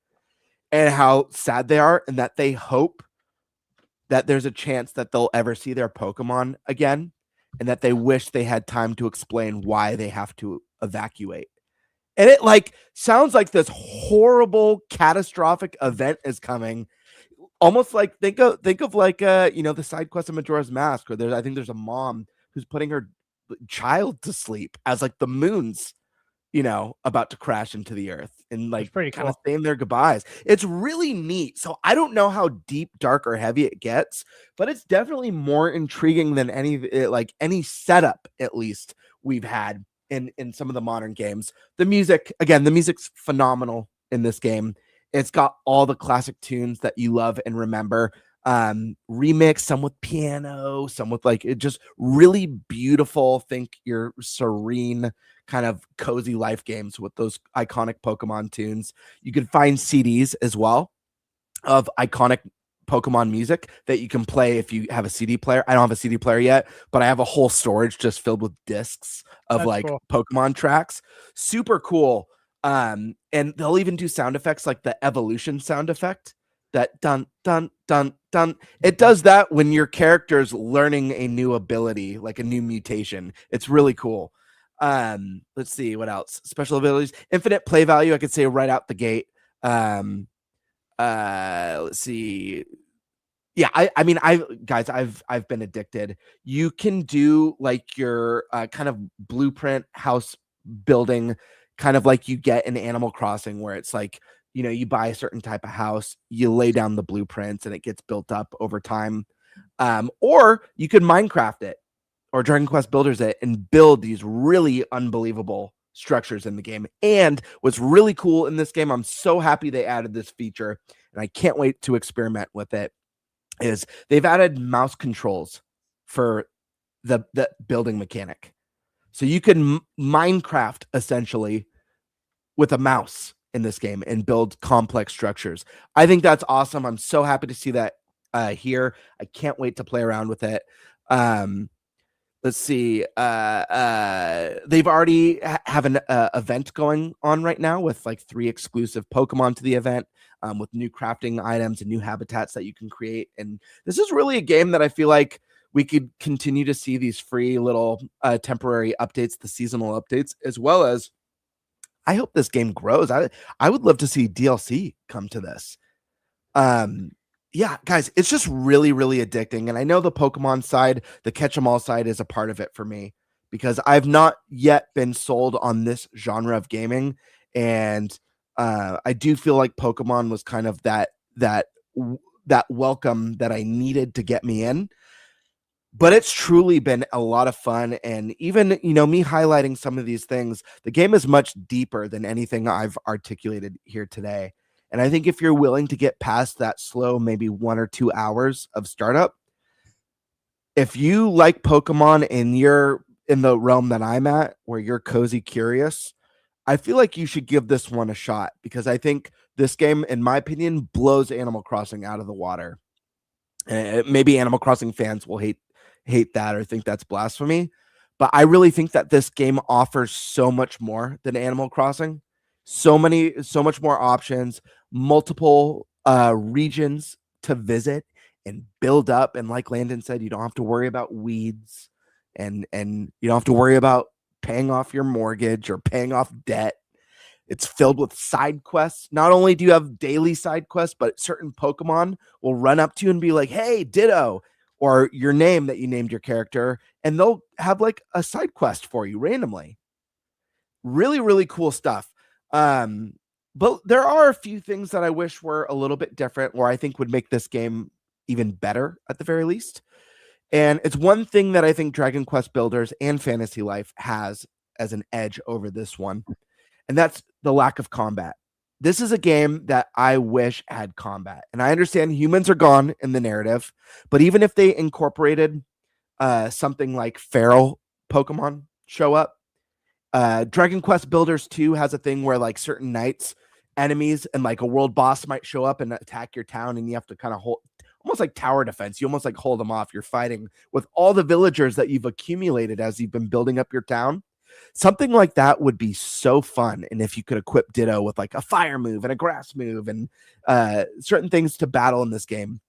and how sad they are, and that they hope that there's a chance that they'll ever see their Pokemon again, and that they wish they had time to explain why they have to evacuate. And it sounds like this horrible, catastrophic event is coming. Almost like think of the side quest of Majora's Mask, where I think there's a mom who's putting her child to sleep as like the moon's about to crash into the earth, and kind of saying their goodbyes. It's really neat. So I don't know how deep, dark, or heavy it gets, but it's definitely more intriguing than any setup, at least, we've had in some of the modern games. The music's phenomenal in this game. It's got all the classic tunes that you love and remember. remix, some with piano, some with like it just really beautiful. Think your serene kind of cozy life games with those iconic Pokemon tunes. You can find CDs as well of iconic Pokemon music that you can play if you have a CD player. I don't have a CD player yet, but I have a whole storage just filled with discs of That's like cool. Pokemon tracks. Super cool. And they'll even do sound effects like the evolution sound effect. That dun dun dun dun. It does that when your character's learning a new ability, like a new mutation. It's really cool. Let's see what else. Special abilities, infinite play value. I could say right out the gate. Let's see. Yeah, I mean, I've been addicted. You can do like your kind of blueprint house building, kind of like you get in Animal Crossing, where it's like, you know, you buy a certain type of house, you lay down the blueprints, and it gets built up over time. Or you could Minecraft it, or Dragon Quest Builders it, and build these really unbelievable structures in the game. And what's really cool in this game, I'm so happy they added this feature, and I can't wait to experiment with it, is they've added mouse controls for the building mechanic. So you can Minecraft essentially with a mouse in this game and build complex structures. I think that's awesome. I'm so happy to see that here. I can't wait to play around with it. Let's see. They've already have an event going on right now with like 3 exclusive Pokemon to the event, with new crafting items and new habitats that you can create. And this is really a game that I feel like we could continue to see these free little temporary updates, the seasonal updates, as well as I hope this game grows. I would love to see DLC come to this. Yeah, guys, it's just really, really addicting. And I know the Pokemon side, the catch 'em all side is a part of it for me, because I've not yet been sold on this genre of gaming. And I do feel like Pokemon was kind of that welcome that I needed to get me in. But it's truly been a lot of fun. And even, you know, me highlighting some of these things, the game is much deeper than anything I've articulated here today. And I think if you're willing to get past that slow, maybe 1 or 2 hours of startup, if you like Pokemon and you're in the realm that I'm at, where you're cozy curious, I feel like you should give this one a shot, because I think this game, in my opinion, blows Animal Crossing out of the water. Maybe Animal Crossing fans will hate that or think that's blasphemy, but I really think that this game offers so much more than Animal Crossing. So much more options, multiple regions to visit and build up. And like Landon said, you don't have to worry about weeds, and you don't have to worry about paying off your mortgage or paying off debt. It's filled with side quests. Not only do you have daily side quests, but certain Pokemon will run up to you and be like, "Hey, Ditto," or your name that you named your character, and they'll have like a side quest for you randomly. Really, really cool stuff. But there are a few things that I wish were a little bit different, or I think would make this game even better at the very least. And it's one thing that I think Dragon Quest Builders and Fantasy Life has as an edge over this one, and that's the lack of combat. This is a game that I wish had combat. And I understand humans are gone in the narrative, but even if they incorporated something like feral Pokemon show up, Dragon Quest Builders 2 has a thing where like certain nights, enemies and like a world boss might show up and attack your town, and you have to kind of hold, almost like tower defense. You almost like hold them off. You're fighting with all the villagers that you've accumulated as you've been building up your town. Something like that would be so fun. And if you could equip Ditto with like a fire move and a grass move and certain things to battle in this game.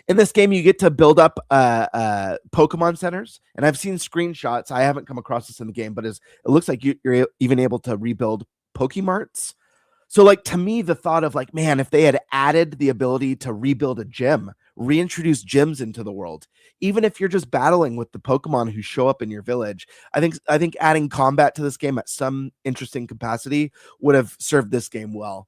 In this game, you get to build up Pokemon centers. And I've seen screenshots. I haven't come across this in the game, but it looks like you're even able to rebuild Pokemarts. So like, to me, the thought of like, man, if they had added the ability to rebuild a gym, reintroduce gyms into the world, even if you're just battling with the Pokemon who show up in your village, I think adding combat to this game at some interesting capacity would have served this game well.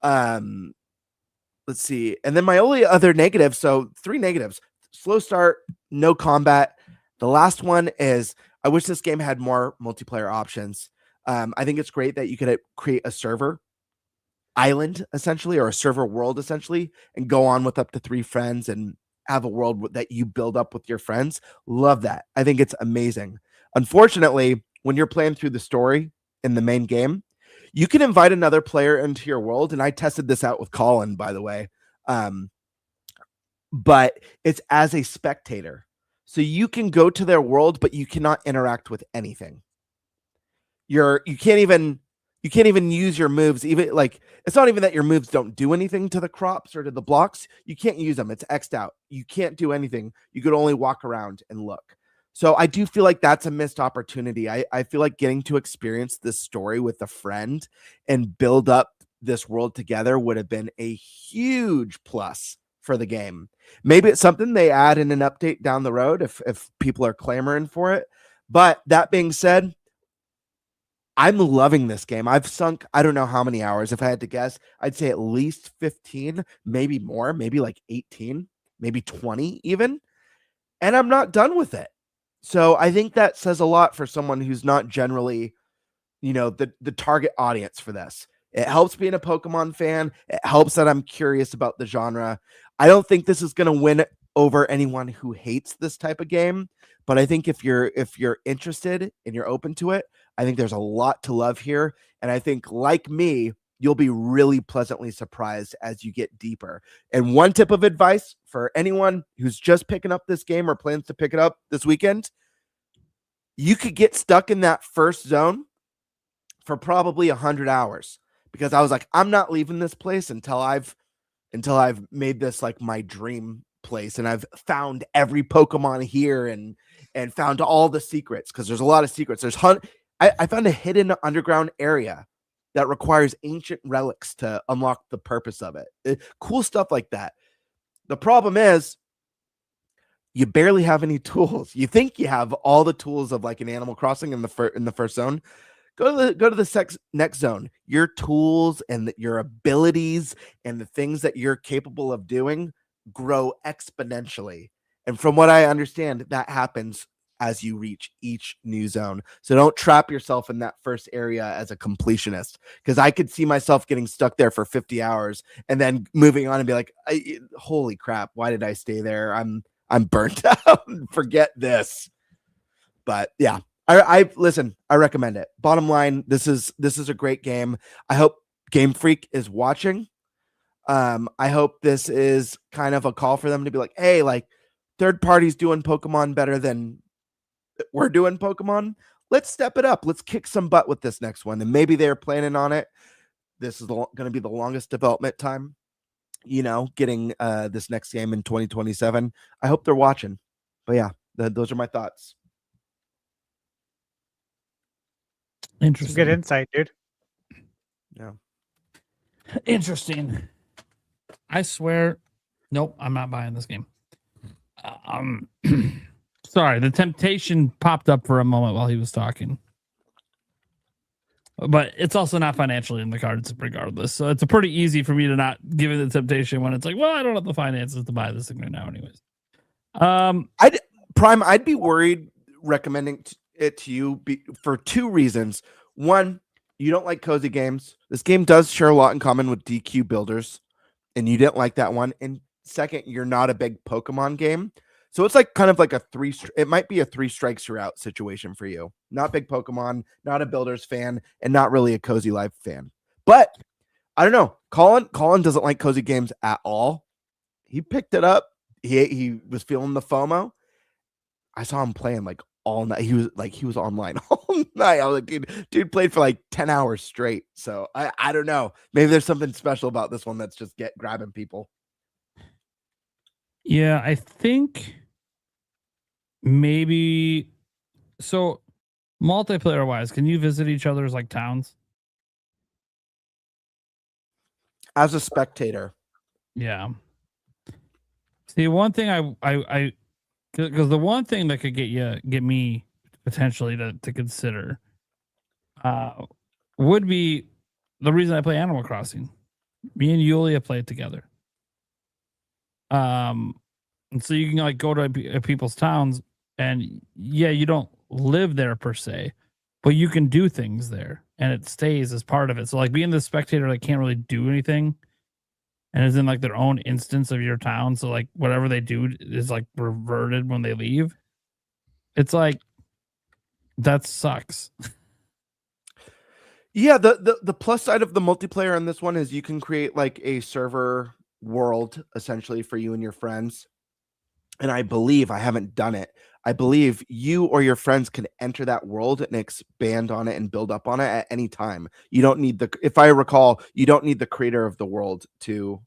Let's see. And then my only other negative, so 3 negatives: slow start, no combat. The last one is I wish this game had more multiplayer options. I think it's great that you could create a server island essentially, or a server world essentially, and go on with up to 3 friends and have a world that you build up with your friends. Love that. I think it's amazing. Unfortunately, when you're playing through the story in the main game, you can invite another player into your world. And I tested this out with Colin, by the way. But it's as a spectator. So you can go to their world, but you cannot interact with anything. You can't even use your moves. Even like, it's not even that your moves don't do anything to the crops or to the blocks. You can't use them. It's X'd out. You can't do anything. You could only walk around and look. So I do feel like that's a missed opportunity. I feel like getting to experience this story with a friend and build up this world together would have been a huge plus for the game. Maybe it's something they add in an update down the road if people are clamoring for it. But that being said, I'm loving this game. I've sunk, I don't know how many hours. If I had to guess, I'd say at least 15, maybe more, maybe like 18, maybe 20 even. And I'm not done with it. So I think that says a lot for someone who's not generally, the target audience for this. It helps being a Pokemon fan. It helps that I'm curious about the genre. I don't think this is going to win over anyone who hates this type of game. But I think if you're interested and you're open to it, I think there's a lot to love here. And I think, like me, you'll be really pleasantly surprised as you get deeper. And one tip of advice for anyone who's just picking up this game or plans to pick it up this weekend, you could get stuck in that first zone for probably 100 hours. Because I was like, I'm not leaving this place until I've made this like my dream place, and I've found every Pokemon here and found all the secrets, because there's a lot of secrets. I found a hidden underground area that requires ancient relics to unlock the purpose of it. Cool stuff like that. The problem is you barely have any tools. You think you have all the tools of like an Animal Crossing in the first zone. Go to the next zone. Your tools and your abilities and the things that you're capable of doing grow exponentially. And from what I understand, that happens as you reach each new zone. So don't trap yourself in that first area as a completionist, because I could see myself getting stuck there for 50 hours and then moving on and be like, holy crap, why did I stay there? I'm burnt out. Forget this. But yeah, I listen, I recommend it. Bottom line, this is a great game. I hope Game Freak is watching. I hope this is kind of a call for them to be like, hey, like, third parties doing Pokemon better than we're doing Pokemon. Let's step it up. Let's kick some butt with this next one. And maybe they're planning on it. This is going to be the longest development time, getting this next game in 2027. I hope they're watching. But yeah, those are my thoughts. Interesting. Good insight, dude. Yeah. Interesting. I swear. Nope, I'm not buying this game. Sorry, the temptation popped up for a moment while he was talking. But it's also not financially in the cards regardless. So it's pretty easy for me to not give it the temptation when it's like, well, I don't have the finances to buy this thing right now anyways. I'd be worried recommending it to you for two reasons. One, you don't like cozy games. This game does share a lot in common with DQ Builders, and you didn't like that one. And second, you're not a big Pokemon game. So it's like kind of like it might be a 3 strikes you're out situation for you. Not big Pokemon, not a Builders fan, and not really a Cozy Life fan. But I don't know. Colin doesn't like cozy games at all. He picked it up. He was feeling the FOMO. I saw him playing like all night. He was online all night. I was like, dude played for like 10 hours straight. So I don't know. Maybe there's something special about this one that's just grabbing people. Yeah, I think maybe so. Multiplayer wise, can you visit each other's like towns as a spectator? Yeah. See, one thing I because the one thing that could get me potentially to consider would be the reason I play Animal Crossing. Me and Yulia play it together. And so you can like go to people's towns, and yeah, you don't live there per se, but you can do things there. and it stays as part of it. So like being the spectator that can't really do anything and is in like their own instance of your town. So like whatever they do is like reverted when they leave. It's like that sucks. Yeah, the plus side of the multiplayer on this one is you can create like a server world essentially for you and your friends. And I believe, I haven't done it, I believe you or your friends can enter that world and expand on it and build up on it at any time. You don't need if I recall, you don't need the creator of the world to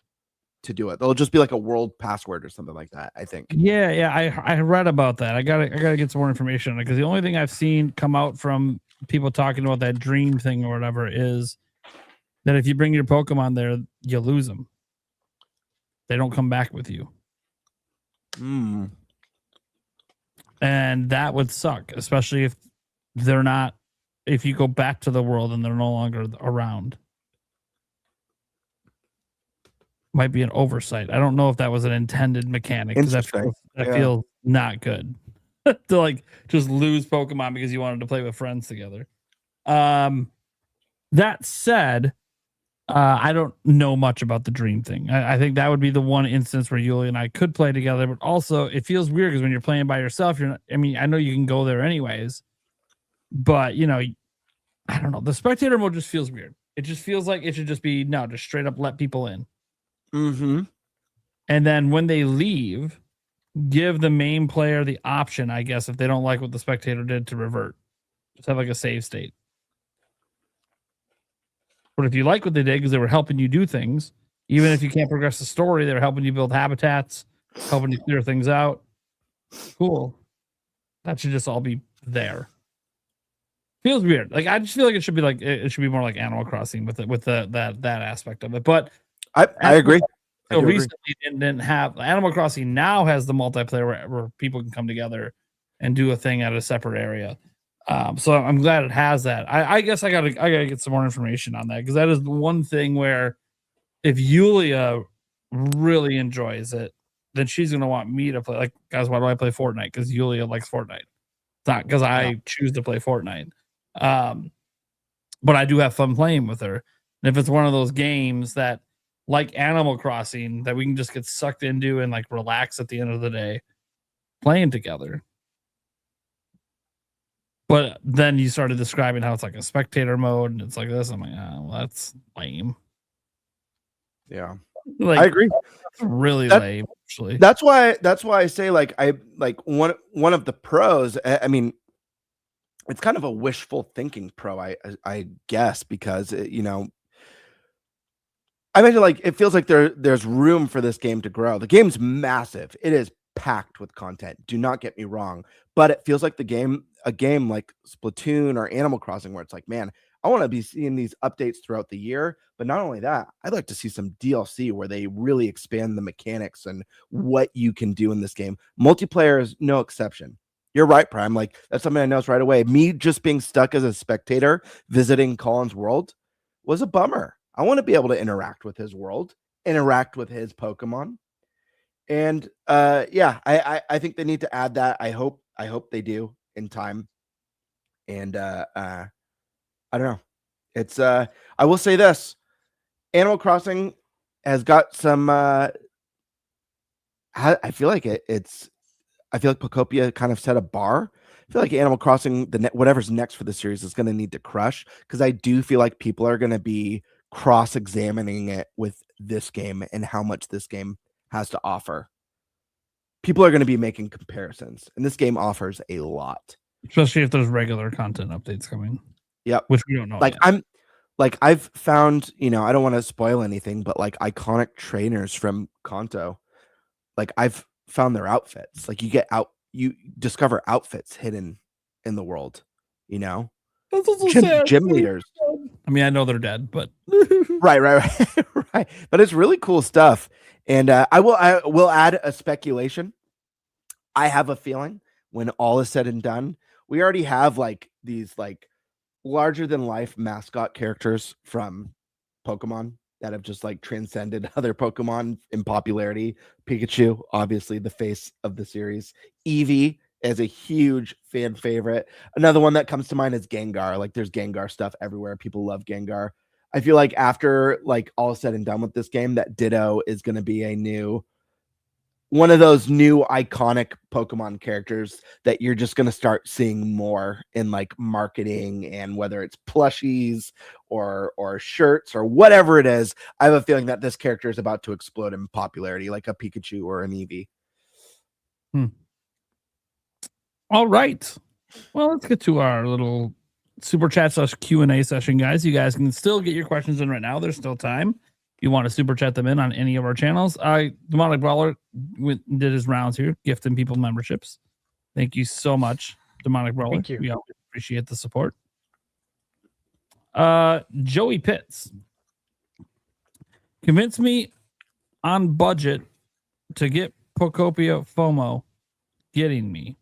do it. There'll just be like a world password or something like that, I think. Yeah, I read about that. I gotta get some more information on it, because the only thing I've seen come out from people talking about that dream thing or whatever is that if you bring your Pokemon there, you lose them. They don't come back with you. And that would suck, especially if you go back to the world and they're no longer around. Might be an oversight. I don't know if that was an intended mechanic, because that feels not good to like just lose Pokemon because you wanted to play with friends together. That said, I don't know much about the dream thing. I think that would be the one instance where Yuli and I could play together, but also it feels weird because when you're playing by yourself, I know you can go there anyways, but I don't know. The spectator mode just feels weird. It just feels like it should just be just straight up let people in. Mm-hmm. And then when they leave, give the main player the option, I guess, if they don't like what the spectator did, to revert. Just have like a save state. But if you like what they did because they were helping you do things, even if you can't progress the story, they're helping you build habitats, helping you clear things out. Cool. That should just all be there. Feels weird. Like I just feel like it should be more like Animal Crossing with that aspect of it. But I agree. So recently didn't have Animal Crossing. Now has the multiplayer where people can come together and do a thing at a separate area. So I'm glad it has that. I guess I gotta get some more information on that, because that is the one thing where if Yulia really enjoys it, then she's gonna want me to play. Like, guys, why do I play Fortnite? Because Yulia likes Fortnite. It's not because I choose to play Fortnite. But I do have fun playing with her. And if it's one of those games that, like Animal Crossing, that we can just get sucked into and like relax at the end of the day playing together. But then you started describing how it's like a spectator mode and it's like this. I'm like, well, that's lame. Yeah, like, I agree. That's really lame, actually. That's why I say one of the pros. I mean, it's kind of a wishful thinking pro, I guess, because I imagine like it feels like there's room for this game to grow. The game's massive. It is packed with content. Do not get me wrong, but it feels like a game like Splatoon or Animal Crossing, where it's like, man, I want to be seeing these updates throughout the year. But not only that, I'd like to see some DLC where they really expand the mechanics and what you can do in this game. Multiplayer is no exception. You're right, Prime. Like, that's something I noticed right away. Me just being stuck as a spectator visiting Colin's world was a bummer. I want to be able to interact with his world, interact with his Pokemon. And I think they need to add that. I hope they do in time. And I don't know. It's I will say this. Animal Crossing has got some I feel like I feel like Pokopia kind of set a bar. I feel like Animal Crossing, whatever's next for the series, is going to need to crush, because I do feel like people are going to be cross-examining it with this game and how much this game has to offer. People are going to be making comparisons, and this game offers a lot. Especially if there's regular content updates coming. Yep. Which we don't know. Like yet. I've found, I don't want to spoil anything, but like iconic trainers from Kanto, like I've found their outfits. Like you discover outfits hidden in the world, That's also sad. Gym leaders. I mean, I know they're dead, but right. Right. But it's really cool stuff. And I will add a speculation. I have a feeling when all is said and done, we already have like these like larger than life mascot characters from Pokemon that have just like transcended other Pokemon in popularity. Pikachu, obviously the face of the series. Eevee is a huge fan favorite. Another one that comes to mind is Gengar. Like there's Gengar stuff everywhere. People love Gengar. I feel like after like all said and done with this game, that Ditto is going to be one of those new iconic Pokemon characters that you're just going to start seeing more in like marketing, and whether it's plushies or shirts or whatever it is. I have a feeling that this character is about to explode in popularity, like a Pikachu or an Eevee. All right. Well, let's get to our little super chat / Q&A session, guys. You guys can still get your questions in right now. There's still time. If you want to super chat them in on any of our channels. Demonic Brawler did his rounds here, gifting people memberships. Thank you so much, Demonic Brawler. Thank you. We always appreciate the support. Joey Pitts. Convince me on budget to get Pokopia FOMO. Getting me.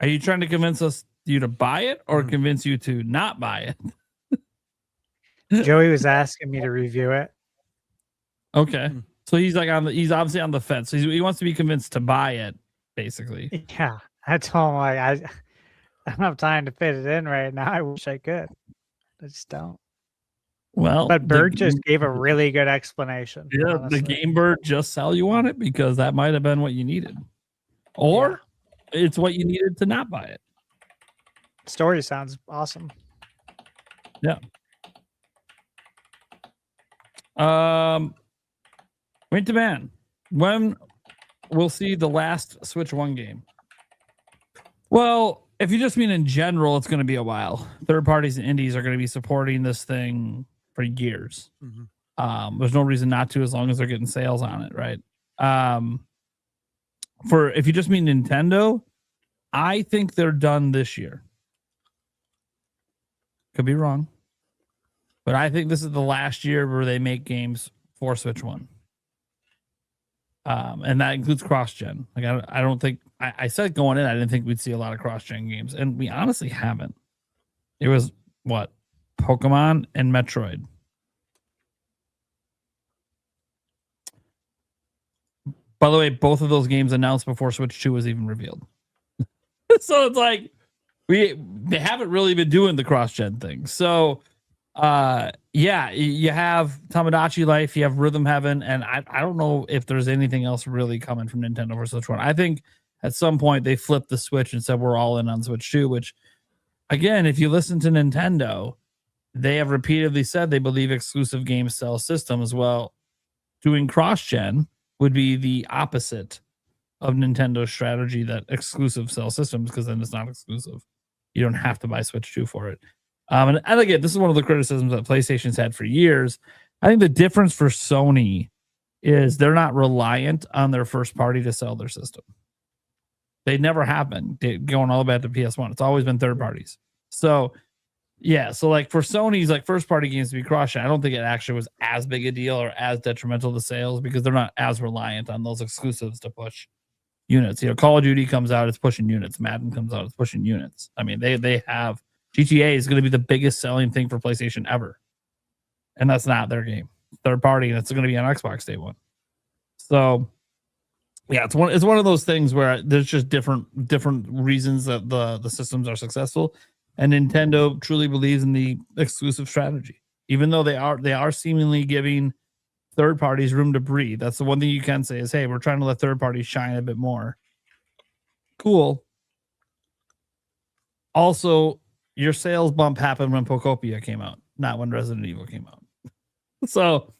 Are you trying to convince you to buy it or convince you to not buy it? Joey was asking me to review it. Okay. So he's like he's obviously on the fence. So he wants to be convinced to buy it, basically. Yeah. I told him I don't have time to fit it in right now. I wish I could. I just don't. Well, but Bird just gave a really good explanation. Yeah, honestly. the Game Bird just sell you on it because that might have been what you needed. Or it's what you needed to not buy it. Story sounds awesome. Yeah. Wait to man. When we'll see the last Switch 1 game? Well, if you just mean in general, it's going to be a while. Third parties and indies are going to be supporting this thing for years. There's no reason not to, as long as they're getting sales on it, right? If you just mean Nintendo, I think they're done this year. Could be wrong, but I think this is the last year where they make games for Switch 1. And that includes cross-gen. Like I don't think I said going in, I didn't think we'd see a lot of cross-gen games, and we honestly haven't. It was what? Pokemon and Metroid. By the way, both of those games announced before Switch 2 was even revealed. So it's like they haven't really been doing the cross-gen thing. So yeah, you have Tamagotchi Life, you have Rhythm Heaven, and I don't know if there's anything else really coming from Nintendo for Switch 1. I think at some point they flipped the switch and said we're all in on Switch 2, which again, if you listen to Nintendo, they have repeatedly said they believe exclusive games sell systems. Well, doing cross-gen would be the opposite of Nintendo's strategy that exclusive sell systems, because then it's not exclusive. You don't have to buy Switch 2 for it. And again, this is one of the criticisms that PlayStation's had for years. I think the difference for Sony is they're not reliant on their first party to sell their system. They never have been, going all the way back to PS1. It's always been third parties. So yeah, so like for Sony's like first party games to be cross-gen, I don't think it actually was as big a deal or as detrimental to sales because they're not as reliant on those exclusives to push units. You know, Call of Duty comes out, it's pushing units. Madden comes out, it's pushing units. I mean, they have GTA is going to be the biggest selling thing for PlayStation ever, and that's not their game. Third party, and it's going to be on Xbox Day 1. So yeah, it's one of those things where there's just different reasons that the systems are successful. And Nintendo truly believes in the exclusive strategy, even though they are seemingly giving third parties room to breathe. That's the one thing you can say is, hey, we're trying to let third parties shine a bit more. Cool. Also, your sales bump happened when Pokopia came out, not when Resident Evil came out. So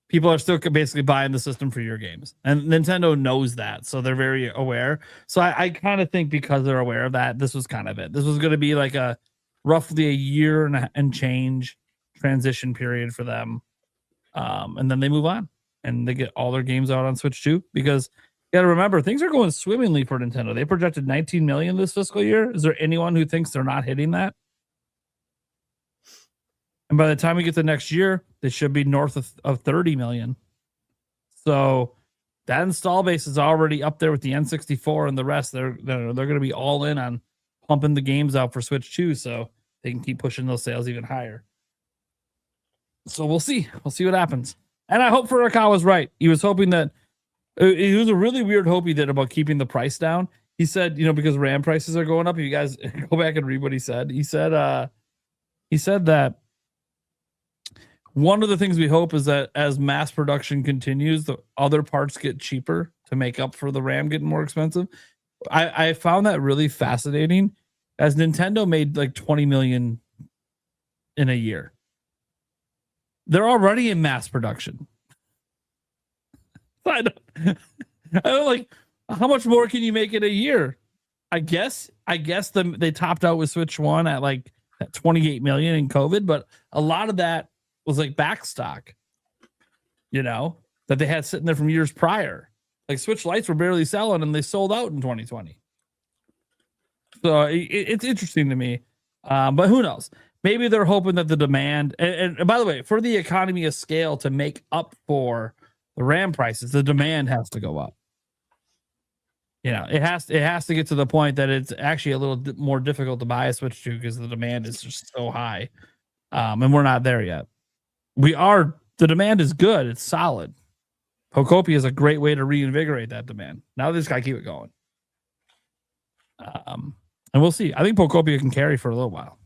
people are still basically buying the system for your games, and Nintendo knows that, so they're very aware. So I kind of think because they're aware of that, this was kind of it. This was going to be like a roughly a year and change transition period for them, and then they move on and they get all their games out on Switch 2. Because you got to remember, things are going swimmingly for Nintendo. They projected 19 million this fiscal year. Is there anyone who thinks they're not hitting that? And by the time we get to next year, they should be north of 30 million. So that install base is already up there with the N64 and the rest. They're going to be all in on pumping the games out for Switch 2, so they can keep pushing those sales even higher. So we'll see. We'll see what happens. And I hope Furukawa's right. He was hoping that it was a really weird hope he did about keeping the price down. He said, because RAM prices are going up. You guys go back and read what he said. He said that one of the things we hope is that as mass production continues, the other parts get cheaper to make up for the RAM getting more expensive. I found that really fascinating, as Nintendo made like 20 million in a year. They're already in mass production. I don't like, how much more can you make in a year? I guess they topped out with Switch 1 at like 28 million in COVID, but a lot of that was like back stock, that they had sitting there from years prior. Like Switch Lights were barely selling and they sold out in 2020. So it's interesting to me. But who knows? Maybe they're hoping that the demand, and by the way, for the economy of scale to make up for the RAM prices, the demand has to go up. It has to get to the point that it's actually a little more difficult to buy a Switch 2 because the demand is just so high. And we're not there yet. The demand is good. It's solid. Pokopia is a great way to reinvigorate that demand. Now they just got to keep it going. And we'll see. I think Pokopia can carry for a little while.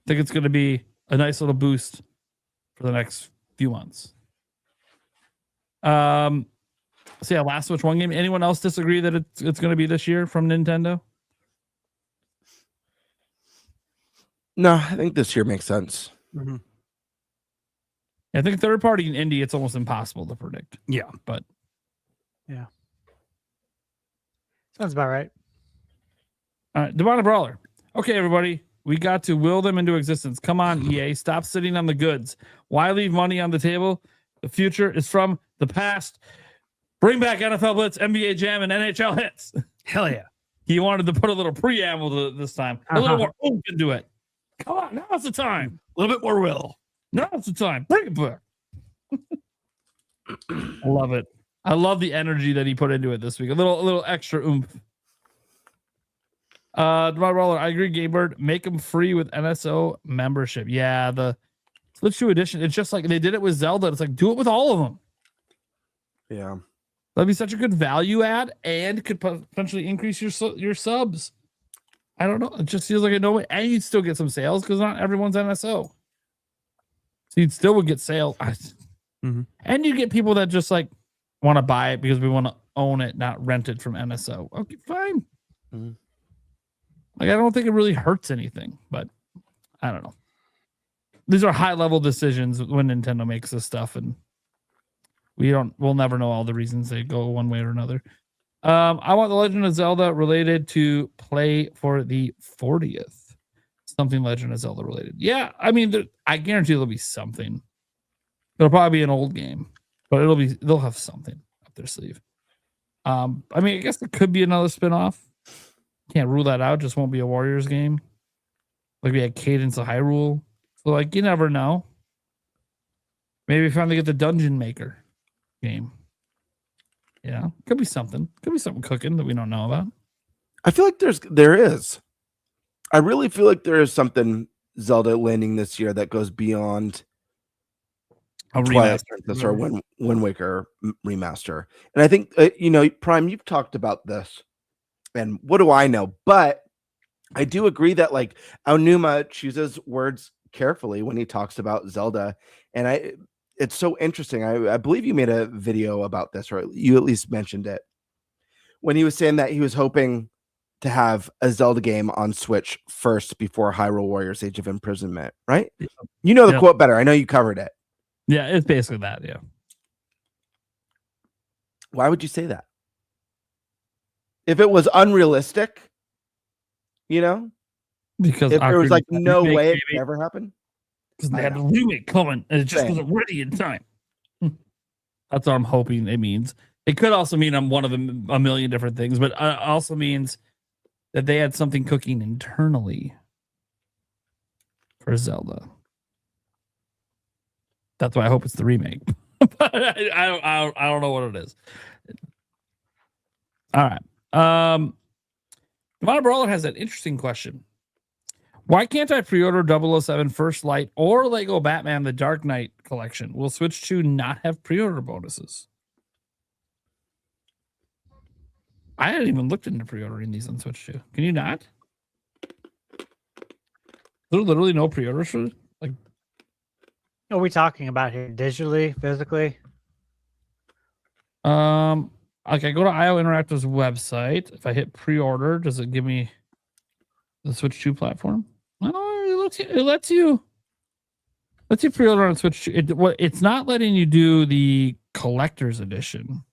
I think it's going to be a nice little boost for the next few months. So yeah, last Switch 1 game. Anyone else disagree that it's going to be this year from Nintendo? No, I think this year makes sense. Mm-hmm. I think third party and indie, it's almost impossible to predict. Yeah, but yeah, sounds about right. All right, Demonic Brawler. Okay, everybody, we got to will them into existence. Come on, EA, stop sitting on the goods. Why leave money on the table? The future is from the past. Bring back NFL Blitz, NBA Jam, and NHL Hits. Hell yeah. He wanted to put a little preamble to this time. A little more oomph into it. Come on, now's the time. A little bit more will. Now's the time. Bring it back. I love it. I love the energy that he put into it this week. A little extra oomph. Roller, I agree, Gaybird. Make them free with NSO membership. Yeah, the Switch 2 edition. It's just like they did it with Zelda. It's like, do it with all of them. Yeah. That'd be such a good value add and could potentially increase your subs. I don't know. It just feels like a no way. And you'd still get some sales because not everyone's NSO. So you'd still would get sales. Mm-hmm. And you get people that just like want to buy it because we want to own it, not rent it from NSO. Okay, fine. Mm-hmm. Like, I don't think it really hurts anything, but I don't know. These are high level decisions when Nintendo makes this stuff, and we'll never know all the reasons they go one way or another. I want The Legend of Zelda related to play for the 40th. Something Legend of Zelda related. Yeah, I mean, I guarantee there'll be something. It'll probably be an old game, but they'll have something up their sleeve. I mean, I guess there could be another spinoff. Can't rule that out. Just won't be a Warriors game. Like we had Cadence of Hyrule. So like you never know. Maybe finally get the Dungeon Maker game. Yeah, could be something. Could be something cooking that we don't know about. I feel like there is. I really feel like there is something Zelda landing this year that goes beyond a Twilight Princess or Wind Waker remaster. And I think Prime, you've talked about this, and what do I know? But I do agree that like Aonuma chooses words carefully when he talks about Zelda, and it's so interesting. I believe you made a video about this, or you at least mentioned it when he was saying that he was hoping to have a Zelda game on Switch first before Hyrule Warriors Age of Imprisonment, right? Yeah. You know the quote better. I know you covered it. Yeah, it's basically that, yeah. Why would you say that? If it was unrealistic, because if there was like no way it could ever happen. Because they had the remake coming and it just wasn't ready in time. That's what I'm hoping it means. It could also mean I'm one of a million different things, but it also means that they had something cooking internally for Zelda. That's why I hope it's the remake. But I don't know what it is. All right. Demonic Brawler has an interesting question. Why can't I pre-order 007 First Light or Lego Batman The Dark Knight collection? Will Switch 2 not have pre-order bonuses? I hadn't even looked into pre-ordering these on Switch 2. Can you not? There's literally no pre-orders for like. What are we talking about here? Digitally, physically? Like I go to IO Interactive's website. If I hit pre-order, does it give me the Switch 2 platform? Oh, it lets you pre-order on Switch 2. It's not letting you do the collector's edition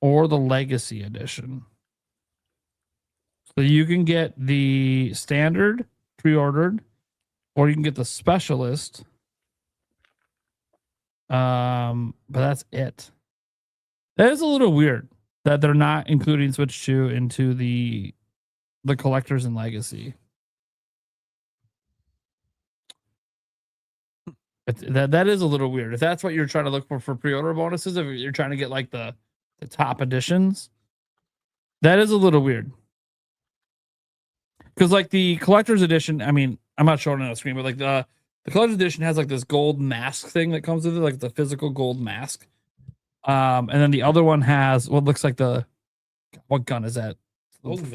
or the legacy edition. So you can get the standard pre-ordered, or you can get the specialist. But that's it. That is a little weird that they're not including Switch 2 into the collectors and legacy. That is a little weird. If that's what you're trying to look for pre-order bonuses, if you're trying to get like the top editions, that is a little weird. Because like the collector's edition, I mean, I'm not showing it on the screen, but like the collector's edition has like this gold mask thing that comes with it, like the physical gold mask. And then the other one has what looks like what gun is that?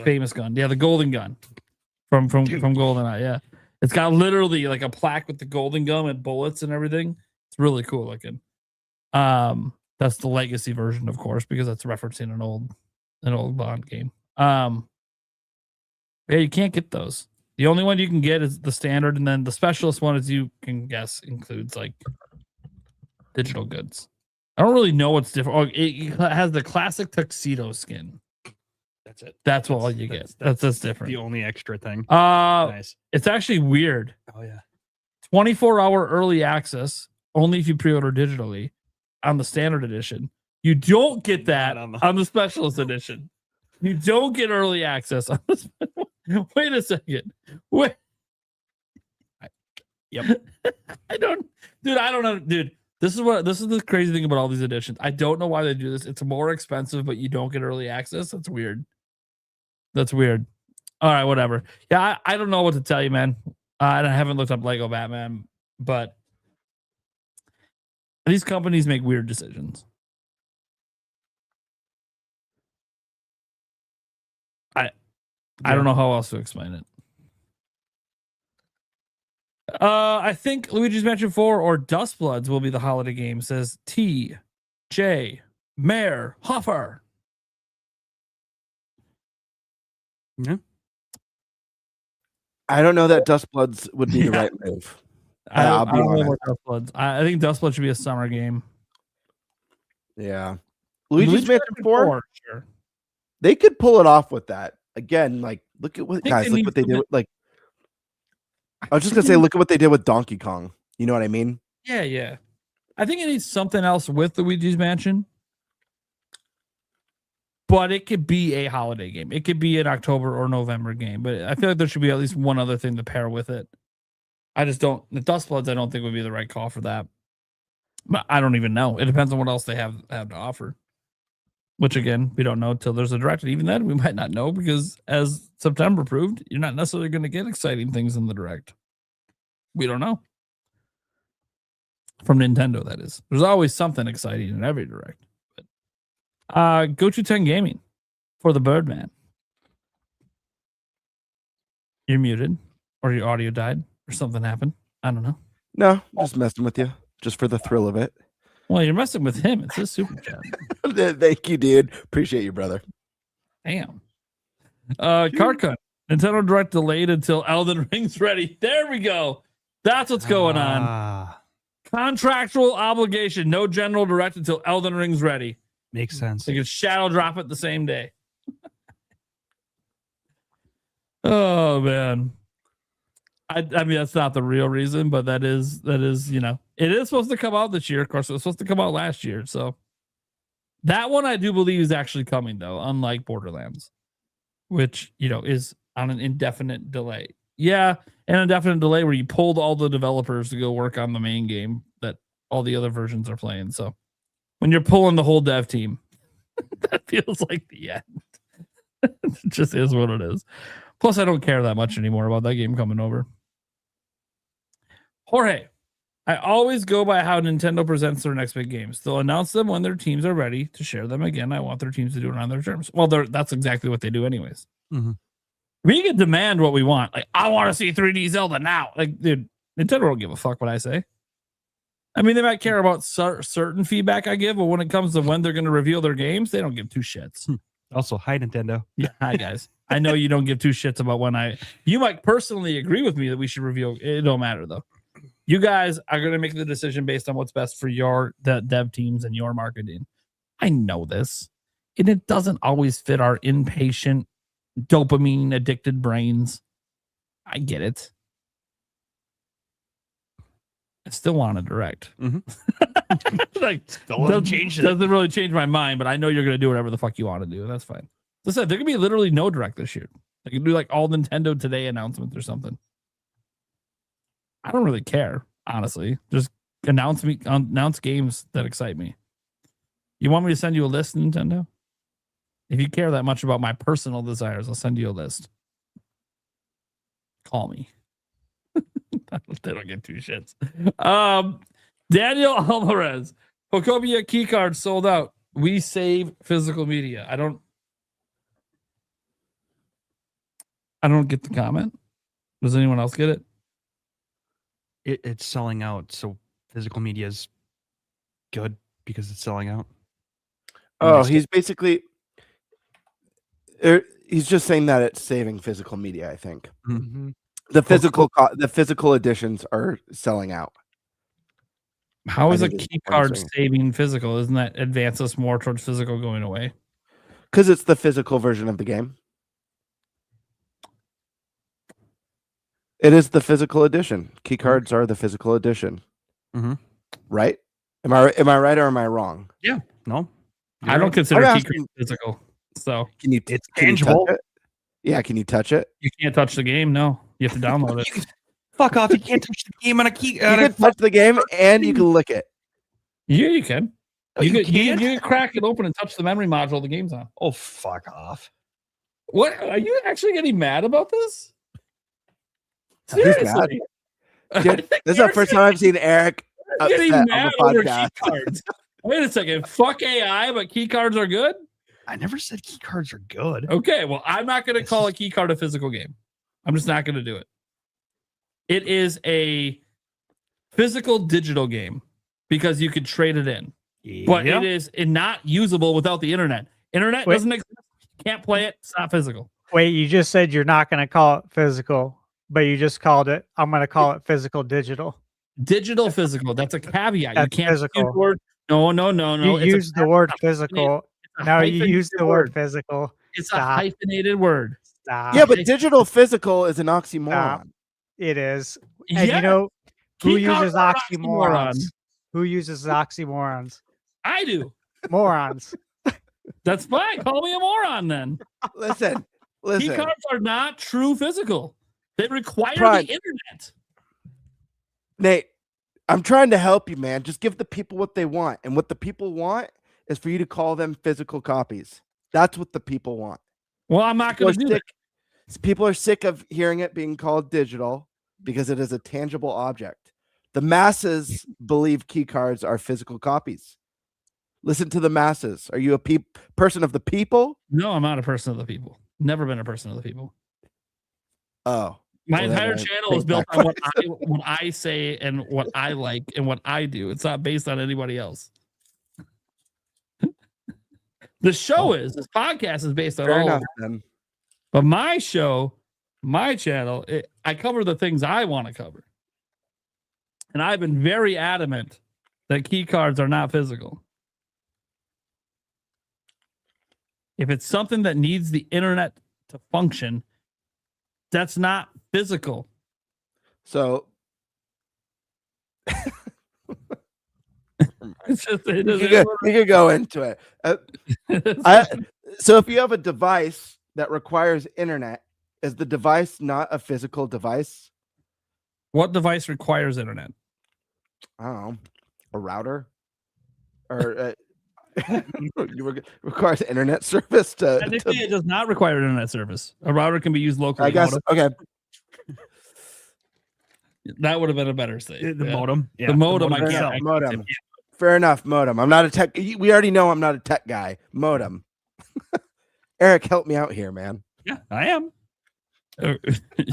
Famous gun. Yeah, the golden gun from GoldenEye. Yeah, it's got literally like a plaque with the golden gun and bullets and everything. It's really cool looking. That's the legacy version, of course, because that's referencing an old Bond game. Yeah, you can't get those. The only one you can get is the standard, and then the specialist one, as you can guess, includes like digital goods. I don't really know what's different. Oh, it has the classic tuxedo skin. That's it. That's all you get. That's different. The only extra thing. Nice. It's actually weird. Oh yeah. 24-hour early access only if you pre-order digitally on the standard edition. You don't get that on the specialist edition. You don't get early access on this. Wait a second. Wait. Yep. I don't know, dude. This is the crazy thing about all these editions. I don't know why they do this. It's more expensive, but you don't get early access. That's weird. All right, whatever. Yeah, I don't know what to tell you, man. I haven't looked up Lego Batman, but these companies make weird decisions. I don't know how else to explain it. I think Luigi's Mansion 4 or Dust Bloods will be the holiday game, says T.J. Mayor Hoffer. Yeah. I don't know that Dust Bloods would be the right move. I'll be honest. Dust Bloods. I think Dust Bloods should be a summer game. Yeah. Luigi's Mansion 4? Sure. They could pull it off with that. Again, like look at what they did. Like, I was just gonna say, look at what they did with Donkey Kong. You know what I mean? Yeah. I think it needs something else with Luigi's Mansion, but it could be a holiday game. It could be an October or November game, but I feel like there should be at least one other thing to pair with it. I just don't. The Dust Bloods, I don't think would be the right call for that. But I don't even know. It depends on what else they have to offer. Which again, we don't know until there's a direct. And even then, we might not know because, as September proved, you're not necessarily going to get exciting things in the direct. We don't know. From Nintendo, that is. There's always something exciting in every direct. But, go to 10 Gaming for the Birdman. You're muted, or your audio died, or something happened. I don't know. No, just messing with you, just for the thrill of it. Well, you're messing with him. It's his super chat. Thank you, dude. Appreciate you, brother. Damn. Carcon. Nintendo Direct delayed until Elden Ring's ready. There we go. That's what's going on. Contractual obligation. No general direct until Elden Ring's ready. Makes sense. They can shadow drop it the same day. Oh man. I mean, that's not the real reason, but that is, you know, it is supposed to come out this year. Of course, it was supposed to come out last year. So that one I do believe is actually coming, though, unlike Borderlands, which, you know, is on an indefinite delay. Yeah, an indefinite delay where you pulled all the developers to go work on the main game that all the other versions are playing. So when you're pulling the whole dev team, that feels like the end. It just is what it is. Plus, I don't care that much anymore about that game coming over. Jorge, I always go by how Nintendo presents their next big games. They'll announce them when their teams are ready to share them again. I want their teams to do it on their terms. Well, that's exactly what they do anyways. Mm-hmm. We can demand what we want. Like, I want to see 3D Zelda now. Like, dude, Nintendo don't give a fuck what I say. I mean, they might care about certain feedback I give, but when it comes to when they're going to reveal their games, they don't give two shits. Also, hi, Nintendo. Yeah, hi, guys. I know you don't give two shits about when you might personally agree with me that we should reveal. It don't matter, though. You guys are going to make the decision based on what's best for your dev teams and your marketing. I know this. And it doesn't always fit our impatient, dopamine addicted brains. I get it. I still want to direct. Mm-hmm. Like, doesn't really change my mind, but I know you're going to do whatever the fuck you want to do. That's fine. As I said, there could be literally no direct this year. They could do like all Nintendo Today announcements or something. I don't really care, honestly. Just announce games that excite me. You want me to send you a list, Nintendo? If you care that much about my personal desires, I'll send you a list. Call me. They don't get two shits. Daniel Alvarez, Pokopia keycard sold out. We save physical media. I don't get the comment. Does anyone else get it? It's selling out, so physical media is good because it's selling out. Oh, he's basically he's just saying that it's saving physical media. I think the physical editions are selling out. How is a key card saving physical? Doesn't that advance us more towards physical going away? Because it's the physical version of the game. It is the physical edition. Key cards are the physical edition. Mm-hmm. Right? Am I right or am I wrong? Yeah. No. I don't consider key cards physical. So it's tangible. Yeah, can you touch it? You can't touch the game. No, you have to download it. Fuck off! You can't touch the game on a key. You can touch the game and you can lick it. Yeah, you can. You can crack it open and touch the memory module the game's on. Oh, fuck off! What are you actually getting mad about this? Seriously, this is the first time I've seen Eric getting upset mad on the over podcast. key cards. Wait a second. Fuck AI, but key cards are good. I never said key cards are good. Okay, well, I'm not going to call a key card a physical game. I'm just not going to do it. It is a physical digital game because you could trade it in. Yeah. But it is not usable without the internet. Internet doesn't exist. You can't play it. It's not physical. Wait, you just said you're not going to call it physical, but you just called it. I'm going to call it physical digital. Digital physical. That's a caveat. That's you can't physical. use the word. No. You use the word physical. No, you use the word physical. It's a hyphenated word. Stop. Yeah, but digital physical is an oxymoron. Stop. It is. And you know who uses oxymorons? Who uses oxymorons? I do. Morons. That's fine. Call me a moron then. Listen. Key cards are not true physical. They require the internet. Nate, I'm trying to help you, man. Just give the people what they want. And what the people want is for you to call them physical copies. That's what the people want. Well, I'm not going to do that. People are sick of hearing it being called digital because it is a tangible object. The masses believe key cards are physical copies. Listen to the masses. Are you a person of the people? No, I'm not a person of the people. Never been a person of the people. Oh. My entire channel is built on what I say and what I like and what I do. It's not based on anybody else. The show this podcast is based on all of them. But my show, my channel, I cover the things I want to cover. And I've been very adamant that key cards are not physical. If it's something that needs the internet to function, that's not physical. So you could go into it. So if you have a device that requires internet, is the device not a physical device? What device requires internet? I don't know. A router? Or requires internet service to... Technically, it does not require internet service. A router can be used locally. I guess, okay. That would have been a better save. The modem. Yeah, the modem. modem I itself. can't. Modem. Fair enough. Modem. I'm not a tech. We already know I'm not a tech guy. Modem. Eric, help me out here, man. Yeah, I am.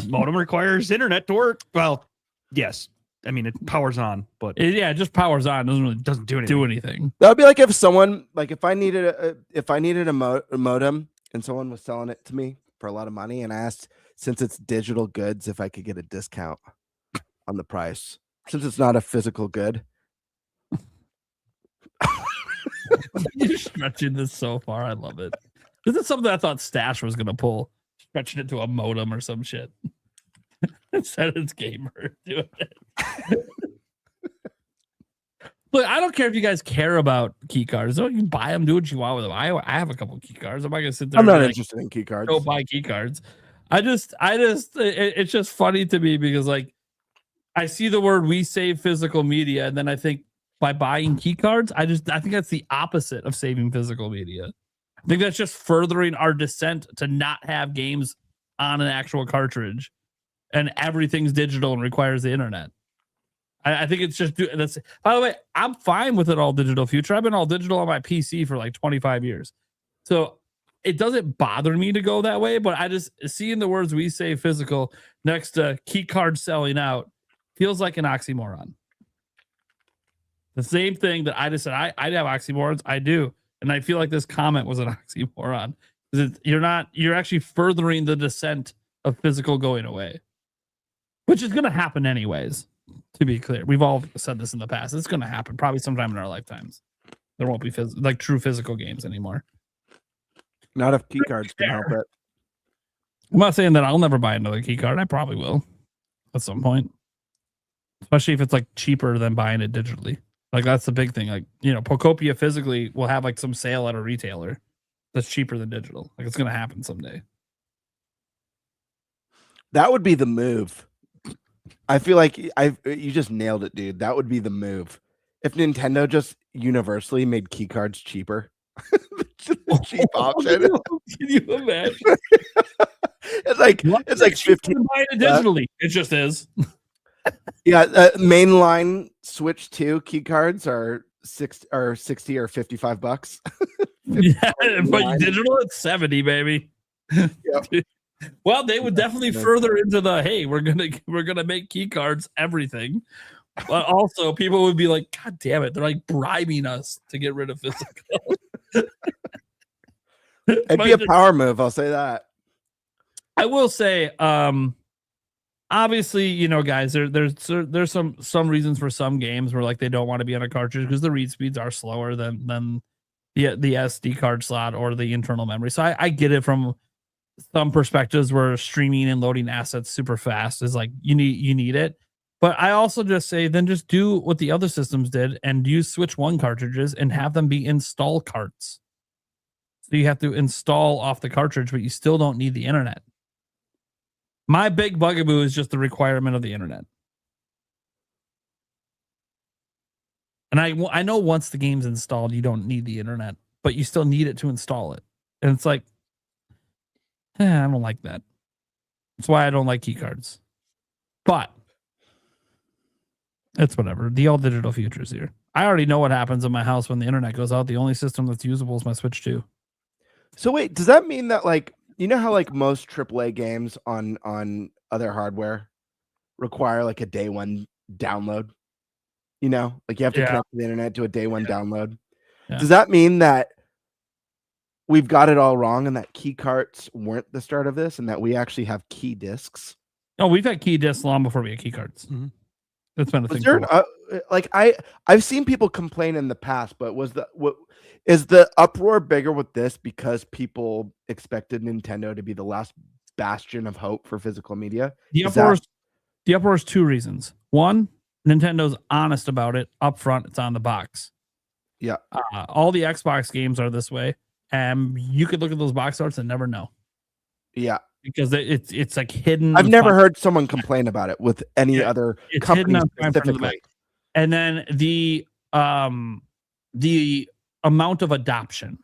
Modem requires internet to work. Well, yes. I mean, it powers on, but It just powers on. Doesn't really doesn't do anything. That would be like if someone, like if I needed a modem and someone was selling it to me for a lot of money, and I asked, since it's digital goods, if I could get a discount on the price, since it's not a physical good. You're stretching this so far. I love it. This is something I thought Stash was gonna pull, stretching it to a modem or some shit. Instead, it's gamer doing it. Look, I don't care if you guys care about key cards. Don't you buy them? Do what you want with them. I have a couple key cards. I'm not gonna sit there. I'm not and interested in key cards. Go buy key cards. It's just funny to me because like I see the word "we save physical media," and then I think by buying key cards, I think that's the opposite of saving physical media. I think that's just furthering our descent to not have games on an actual cartridge, and everything's digital and requires the internet. I think it's just that's. By the way, I'm fine with it all digital future. I've been all digital on my PC for like 25 years, so it doesn't bother me to go that way. But I just seeing the words "we save physical" next to key card selling out feels like an oxymoron. The same thing that I just said I'd have oxymorons. I do. And I feel like this comment was an oxymoron. You're actually furthering the descent of physical going away, which is going to happen anyways. To be clear, we've all said this in the past. It's going to happen probably sometime in our lifetimes. There won't be like true physical games anymore. Not if key cards can help it. I'm not saying that I'll never buy another key card. I probably will at some point, especially if it's like cheaper than buying it digitally. Like that's the big thing. Like, Pokopia physically will have like some sale at a retailer that's cheaper than digital. Like it's going to happen someday. That would be the move. I feel like you just nailed it, dude. That would be the move. If Nintendo just universally made key cards cheaper. Just a cheap option. Can you imagine? It's like 15 buying it digitally. It just is. Yeah, mainline Switch 2 key cards are 60 or $55. Yeah, but digital it's 70, baby. Yep. Well, they would definitely further into the hey, we're gonna make key cards everything. But also people would be like, God damn it, they're like bribing us to get rid of physical. It'd be a power move, I'll say that. I will say, obviously, guys, there's some reasons for some games where like they don't want to be on a cartridge because the read speeds are slower than the SD card slot or the internal memory. So I get it from some perspectives where streaming and loading assets super fast is like you need it. But I also just say then just do what the other systems did and use Switch 1 cartridges and have them be install carts. So you have to install off the cartridge, but you still don't need the internet. My big bugaboo is just the requirement of the internet. And I know once the game's installed, you don't need the internet, but you still need it to install it. And it's like, I don't like that. That's why I don't like key cards. But it's whatever. The all digital future is here. I already know what happens in my house when the internet goes out. The only system that's usable is my Switch 2. So wait, does that mean that like how like most AAA games on other hardware require like a day one download? Like you have to connect to the internet to a day one download. Yeah. Does that mean that we've got it all wrong and that key cards weren't the start of this and that we actually have key discs? No, we've had key discs long before we had key cards. Mm-hmm. That's been a thing. Like I've seen people complain in the past, but is the uproar bigger with this because people expected Nintendo to be the last bastion of hope for physical media? The uproar is two reasons. One, Nintendo's honest about it up front. It's on the box. Yeah. All the Xbox games are this way. And you could look at those box arts and never know. Yeah. Because it's like hidden. I've never heard someone complain about it with any other company specifically. And then the amount of adoption.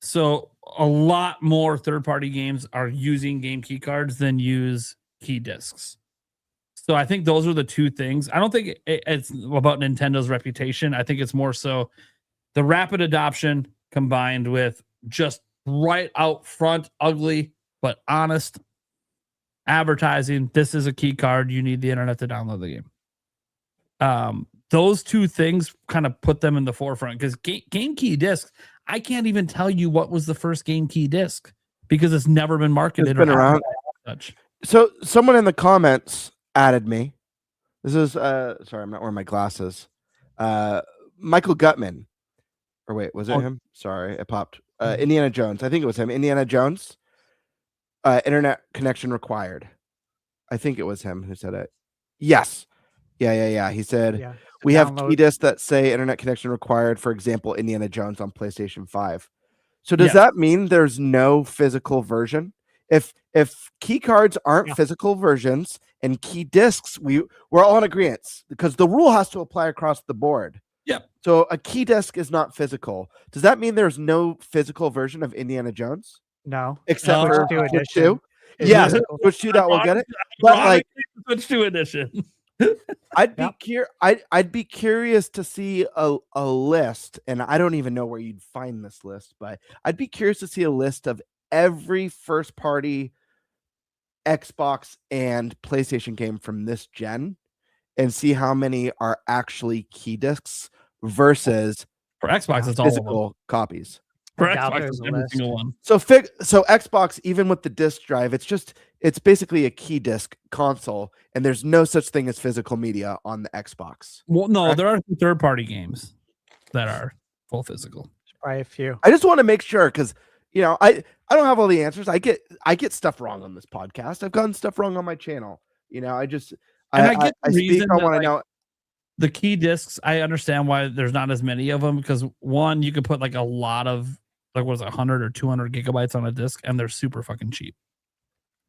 So a lot more third-party games are using game key cards than use key discs. So I think those are the two things. I don't think it's about Nintendo's reputation. I think it's more so the rapid adoption combined with just right out front, ugly but honest advertising. This is a key card. You need the internet to download the game. Those two things kind of put them in the forefront because game key discs, I can't even tell you what was the first game key disc because it's never been marketed. It's been around. Such. So someone in the comments added me. This is sorry, I'm not wearing my glasses. Michael Gutman. Or wait, was it him? Sorry, it popped. Indiana Jones. I think it was him. Indiana Jones. Internet connection required. I think it was him who said it. Yes. Yeah. He said we have key discs that say internet connection required. For example, Indiana Jones on PlayStation 5. So does that mean there's no physical version? If key cards aren't physical versions and key discs, we're all in agreement because the rule has to apply across the board. Yep. So a key disc is not physical. Does that mean there's no physical version of Indiana Jones? No. Except for Switch 2? Yeah, Switch 2 that will get it. But like Switch 2 edition. I'd be curious to see a list, and I don't even know where you'd find this list, but I'd be curious to see a list of every first party Xbox and PlayStation game from this gen and see how many are actually key discs versus for Xbox it's all physical copies. For Xbox it's every single one. So Xbox, even with the disc drive, it's basically a key disc console, and there's no such thing as physical media on the Xbox. Well, no, there are third party games that are full physical. Probably a few. I just want to make sure because I don't have all the answers. I get stuff wrong on this podcast. I've gotten stuff wrong on my channel. I get the reason I want to know. The key discs, I understand why there's not as many of them because one, you could put like a lot of 100 or 200 gigabytes on a disc and they're super fucking cheap.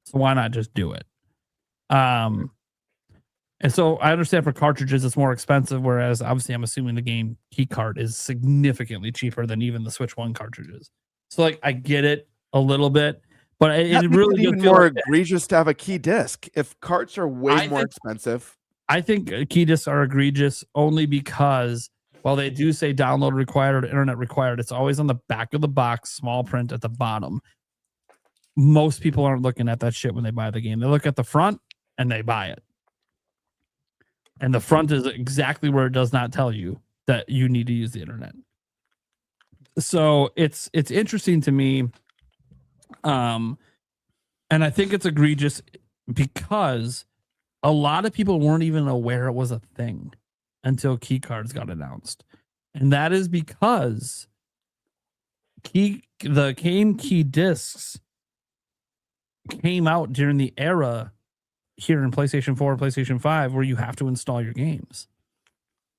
So why not just do it? And so I understand for cartridges it's more expensive, whereas obviously I'm assuming the game key card is significantly cheaper than even the Switch 1 cartridges. So like I get it a little bit, but it really even more egregious to have a key disc if carts are way more expensive. I think key discs are egregious only because while they do say download required or internet required, it's always on the back of the box, small print at the bottom. Most people aren't looking at that shit when they buy the game. They look at the front and they buy it. And the front is exactly where it does not tell you that you need to use the internet. So it's interesting to me. And I think it's egregious because a lot of people weren't even aware it was a thing until key cards got announced. And that is because the game key discs came out during the era here in PlayStation 4 and PlayStation 5 where you have to install your games.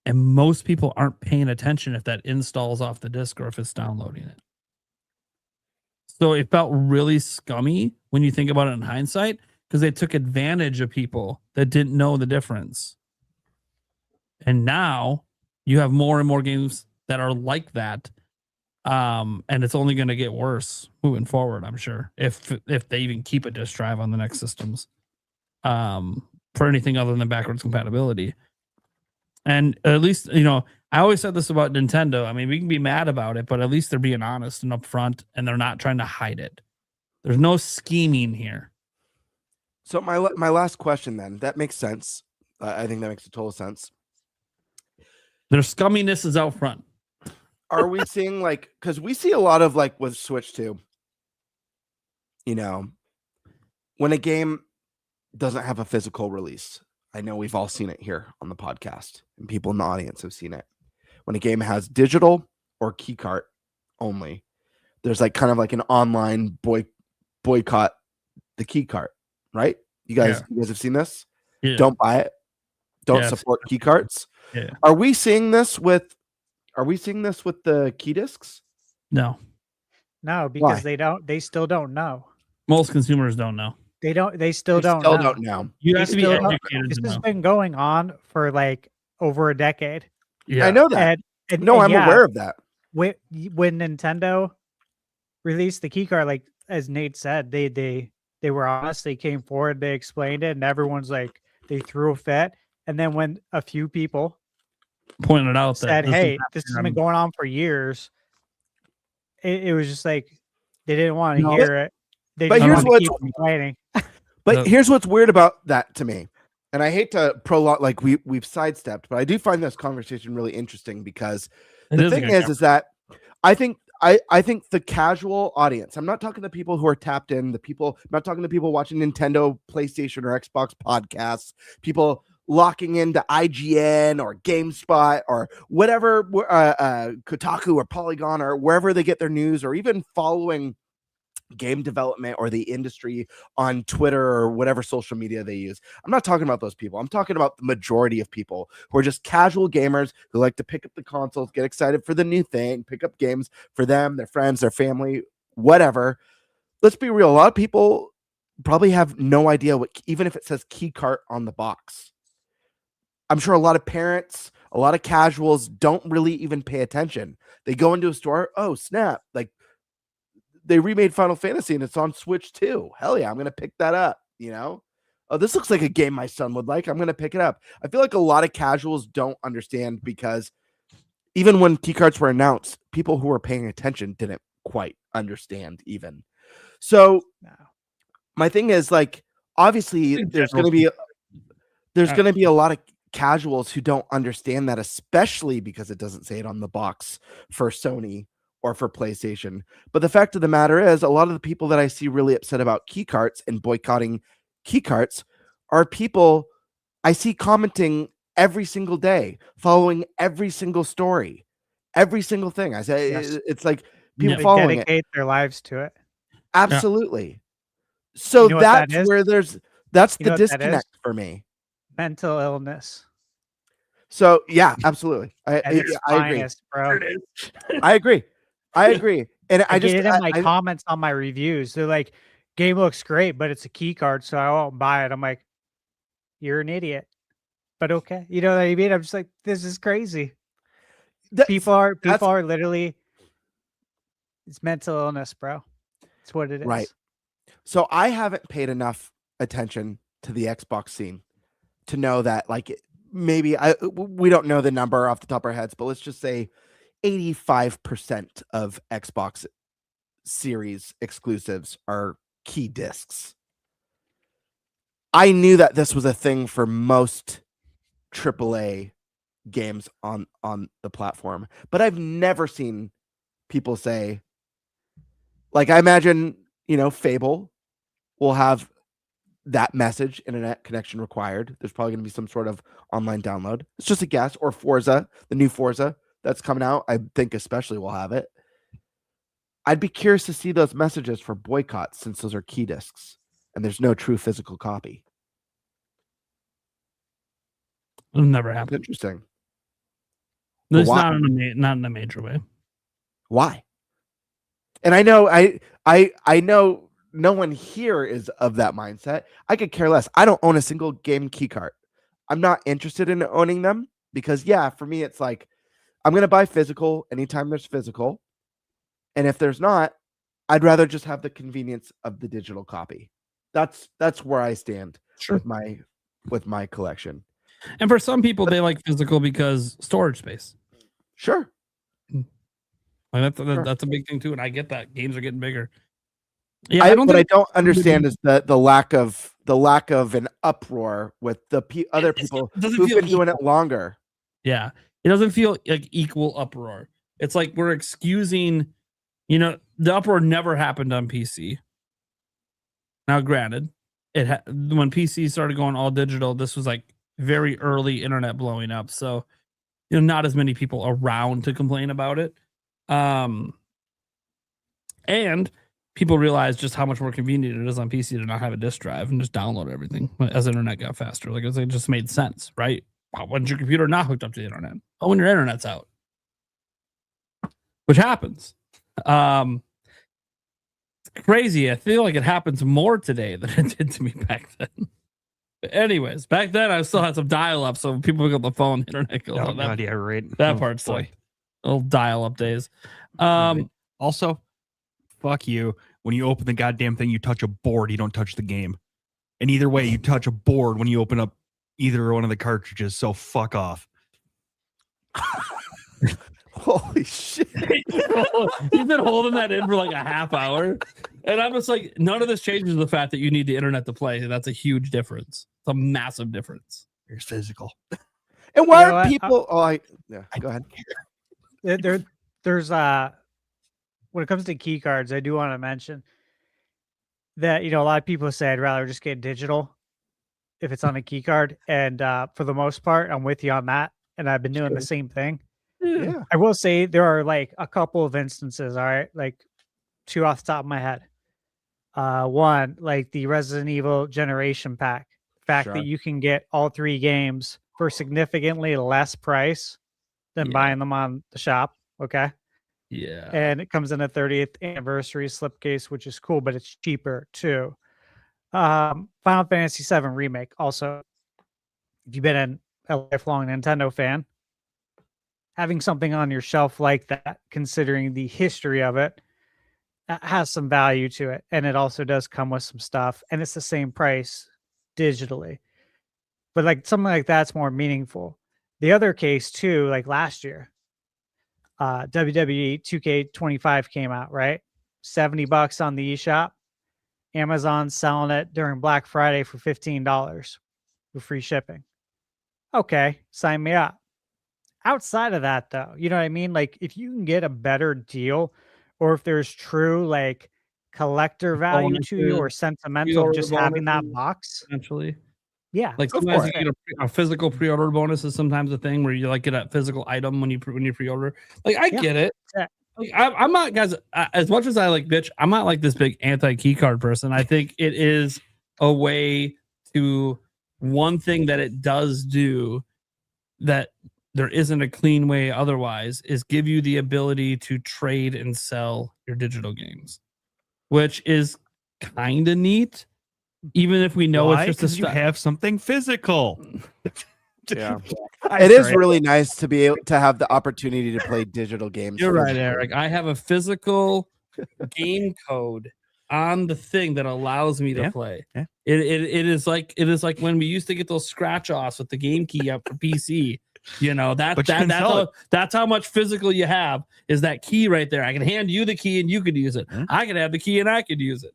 And most people aren't paying attention if that installs off the disc or if it's downloading it. So it felt really scummy when you think about it in hindsight because they took advantage of people that didn't know the difference. And now you have more and more games that are like that. And it's only going to get worse moving forward, I'm sure, if they even keep a disk drive on the next systems for anything other than backwards compatibility. And at least, I always said this about Nintendo. I mean, we can be mad about it, but at least they're being honest and upfront and they're not trying to hide it. There's no scheming here. So my last question then, that makes sense. I think that makes a total sense. Their scumminess is out front. Are we seeing because we see a lot of with Switch 2, when a game doesn't have a physical release. I know we've all seen it here on the podcast and people in the audience have seen it. When a game has digital or key cart only, there's kind of an online boycott the key cart, right? You guys have seen this? Yeah. Don't buy it. Don't support key carts. Yeah. Are we seeing this with the key discs? No, because they still don't know. Most consumers don't know. They still don't know. You have to be educated. This has been going on for over a decade. Yeah, I know that. I'm aware of that. When Nintendo released the key card, as Nate said, they were honest. They came forward. They explained it, and everyone's they threw a fit. And then when a few people pointed out said, that hey, this has been going on for years, it was just like they didn't want to hear it. They but just here's wanted to what's keep complaining. But here's what's weird about that to me. And I hate to prolong, like we've sidestepped, but I do find this conversation really interesting because the thing is that I think the casual audience, I'm not talking to people who are tapped in, I'm not talking to people watching Nintendo, PlayStation, or Xbox podcasts, people locking into IGN or GameSpot or whatever, Kotaku or Polygon or wherever they get their news, or even following game development or the industry on Twitter or whatever social media they use. I'm not talking about those people. I'm talking about the majority of people who are just casual gamers who like to pick up the consoles, get excited for the new thing, pick up games for them, their friends, their family, whatever. Let's be real. A lot of people probably have no idea what, even if it says key cart on the box. I'm sure a lot of parents, a lot of casuals don't really even pay attention. They go into a store, oh snap, like they remade Final Fantasy and it's on Switch too. Hell yeah, I'm going to pick that up, you know? Oh, this looks like a game my son would like. I'm going to pick it up. I feel like a lot of casuals don't understand because even when keycards were announced, people who were paying attention didn't quite understand even. So my thing is, like, obviously there's going to be a lot of casuals who don't understand that, especially because it doesn't say it on the box for Sony or for PlayStation. But the fact of the matter is, a lot of the people that I see really upset about keycarts and boycotting keycarts are people I see commenting every single day, following every single story, every single thing. I say it's like people following dedicate their lives to it. Absolutely. So You know that's that is? where that's the disconnect for me. Mental illness. So yeah, absolutely. I agree. Finest, bro. I agree. And I get just it in my comments on my reviews. They're like, game looks great, but it's a key card, so I won't buy it. I'm like, you're an idiot. But okay. You know what I mean? I'm just like, this is crazy. People are literally, it's mental illness, bro. It's what it is. Right. So I haven't paid enough attention to the Xbox scene to know that, like, maybe we don't know the number off the top of our heads, but let's just say 85% of Xbox Series exclusives are key discs. I knew that this was a thing for most AAA games on the platform, but I've never seen people say, like, I imagine, Fable will have that message, internet connection required. There's probably going to be some sort of online download. It's just a guess. Or Forza, the new Forza that's coming out, I think especially will have it. I'd be curious to see those messages for boycotts, since those are key discs and there's no true physical copy. It'll never happen. Interesting. It's not in a major way. Why? And I know I know no one here is of that mindset. I could care less. I don't own a single game key card. I'm not interested in owning them because, for me, it's like I'm going to buy physical anytime there's physical. And if there's not, I'd rather just have the convenience of the digital copy. That's where I stand with my collection. And for some people, they like physical because storage space. Sure. Like that's a big thing too. And I get that games are getting bigger. Yeah, what I don't understand is the lack of an uproar with the other people who've been doing it longer. Yeah, it doesn't feel like equal uproar. It's like we're excusing, the uproar never happened on PC. Now, granted, when PC started going all digital, this was like very early internet blowing up, so not as many people around to complain about it. And people realized just how much more convenient it is on PC to not have a disk drive and just download everything as the internet got faster. Like, it just made sense, right? When's your computer not hooked up to the internet? Oh, when your internet's out, which happens. It's crazy. I feel like it happens more today than it did to me back then. But anyways, back then I still had some dial-up, so people pick up the phone, the internet goes on. That part's like old dial-up days. Also, fuck you. When you open the goddamn thing, you touch a board, you don't touch the game. And either way, you touch a board when you open up either one of the cartridges, so fuck off. Holy shit. He's been holding that in for like a half hour. And I'm just like, none of this changes the fact that you need the internet to play. That's a huge difference. It's a massive difference. Here's physical. And why are people go ahead. There's when it comes to key cards, I do want to mention that, a lot of people say I'd rather just get digital if it's on a key card. And for the most part, I'm with you on that. And I've been doing the same thing. Yeah. I will say there are like a couple of instances, all right, like 2 off the top of my head. One, like the Resident Evil Generation Pack. The fact that you can get all 3 games for significantly less price than buying them on the shop. Okay. Yeah. And it comes in a 30th anniversary slipcase, which is cool, but it's cheaper too. Final Fantasy VII Remake. Also, if you've been a lifelong Nintendo fan, having something on your shelf like that, considering the history of it, has some value to it. And it also does come with some stuff. And it's the same price digitally. But like something like that's more meaningful. The other case too, like last year, WWE 2K25 came out, right? $70 on the eShop. Amazon selling it during Black Friday for $15 with free shipping. Okay, sign me up. Outside of that, though, you know what I mean? Like, if you can get a better deal, or if there's true like collector value to you or sentimental, just having that box, essentially. Yeah, like sometimes you get a physical pre-order bonus is sometimes a thing where you like get a physical item when you pre-order. Like I get it. Like, I'm not, guys. As much as I like bitch, I'm not like this big anti-key card person. I think it is a way to, one thing that it does do that there isn't a clean way otherwise, is give you the ability to trade and sell your digital games, which is kind of neat. Even if we know it's just you have something physical. Yeah, it is really nice to be able to have the opportunity to play digital games. You're right, Eric. I have a physical game code on the thing that allows me to play. Yeah. It is like when we used to get those scratch offs with the game key up for PC. You know, that's how much physical you have, is that key right there. I can hand you the key and you could use it. I can have the key and I could use it.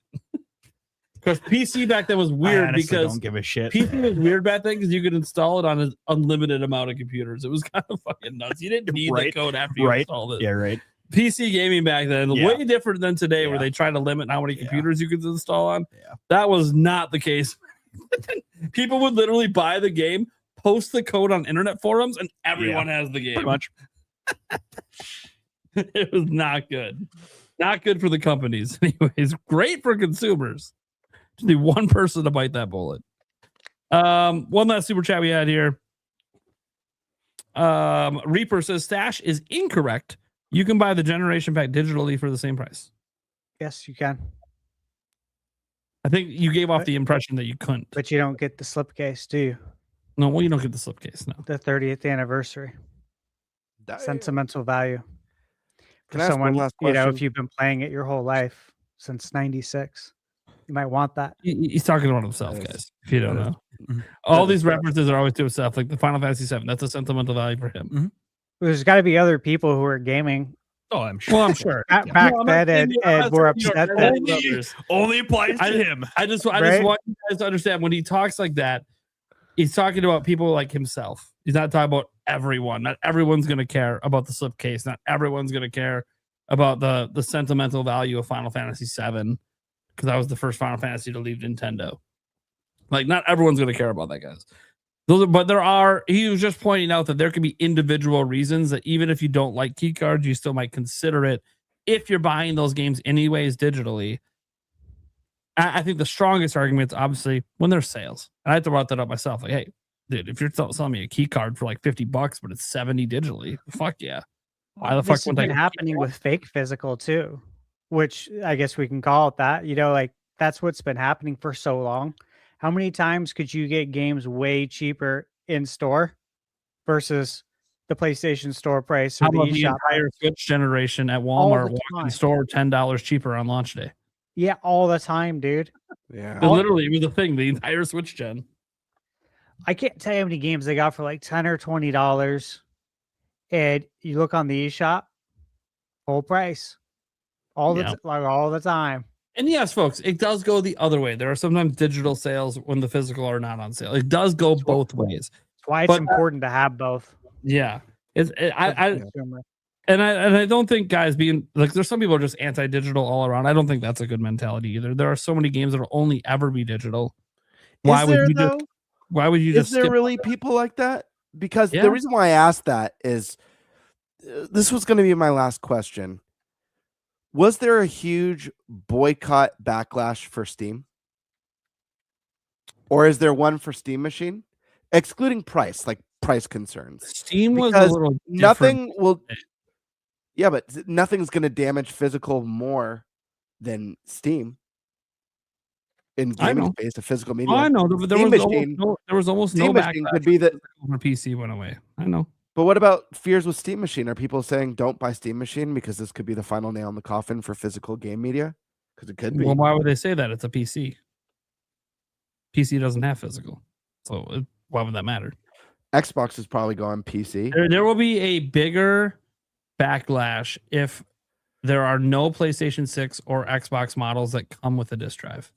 Because PC back then was weird, because don't give a shit. PC was weird back then because you could install it on an unlimited amount of computers. It was kind of fucking nuts. You didn't need the code after you installed it. Yeah, right. PC gaming back then, way different than today, where they try to limit how many computers you could install on. Yeah. That was not the case. People would literally buy the game, post the code on internet forums, and everyone has the game. Pretty much. It was not good. Not good for the companies. Anyways, great for consumers. Just need one person to bite that bullet. One last super chat we had here. Reaper says Stash is incorrect. You can buy the generation pack digitally for the same price. Yes, you can. I think you gave off the impression that you couldn't. But you don't get the slipcase, do you? No, well, you don't get the slipcase. No, the 30th anniversary. Sentimental value. For Can I ask someone, one last question? if you've been playing it your whole life since '96, you might want that. He's talking about himself, guys. If you don't know, all these references are always to himself. Like the Final Fantasy VII, that's a sentimental value for him. There's got to be other people who are gaming. Oh, I'm sure. Well, I'm sure. Back then, and we're upset that only applies to him. I just want you guys to understand, when he talks like that, he's talking about people like himself. He's not talking about everyone. Not everyone's going to care about the slipcase. Not everyone's going to care about the sentimental value of Final Fantasy VII, because that was the first Final Fantasy to leave Nintendo. Like, not everyone's going to care about that, guys. But he was just pointing out that there could be individual reasons that even if you don't like key cards, you still might consider it if you're buying those games anyways digitally. I think the strongest argument is obviously when there's sales. And I have to brought that up myself. Like, hey, dude, if you're selling me a key card for like $50, but it's 70 digitally, fuck yeah. Why the fuck wouldn't that happening with fake physical too? Which I guess we can call it that. You know, like that's what's been happening for so long. How many times could you get games way cheaper in store versus the PlayStation Store price or the eShop? Entire Switch generation at Walmart walking store $10 cheaper on launch day? Yeah, all the time, dude. Yeah, Literally, it was a thing. The entire Switch gen. I can't tell you how many games they got for like $10 or $20. And you look on the eShop, full price. All the time. And yes, folks, it does go the other way. There are sometimes digital sales when the physical are not on sale. It does go both ways. That's why it's important to have both. Yeah. I don't think guys being like, there's some people are just anti-digital all around. I don't think that's a good mentality either. There are so many games that will only ever be digital. Why would you just Is there really people like that? Because the reason why I asked that is this was going to be my last question. Was there a huge boycott backlash for Steam? Or is there one for Steam Machine? Excluding price, like price concerns. Steam was a little nothing will. Yeah, but nothing's going to damage physical more than Steam. In gaming space, the physical media. Oh, I know. There was almost no backlash. Could be that when PC went away. I know. But what about fears with Steam Machine? Are people saying don't buy Steam Machine because this could be the final nail in the coffin for physical game media? Because it could be. Well, why would they say that? It's a PC. PC doesn't have physical, so why would that matter? Xbox is probably going PC. There will be a bigger backlash if there are no PlayStation 6 or Xbox models that come with a disc drive.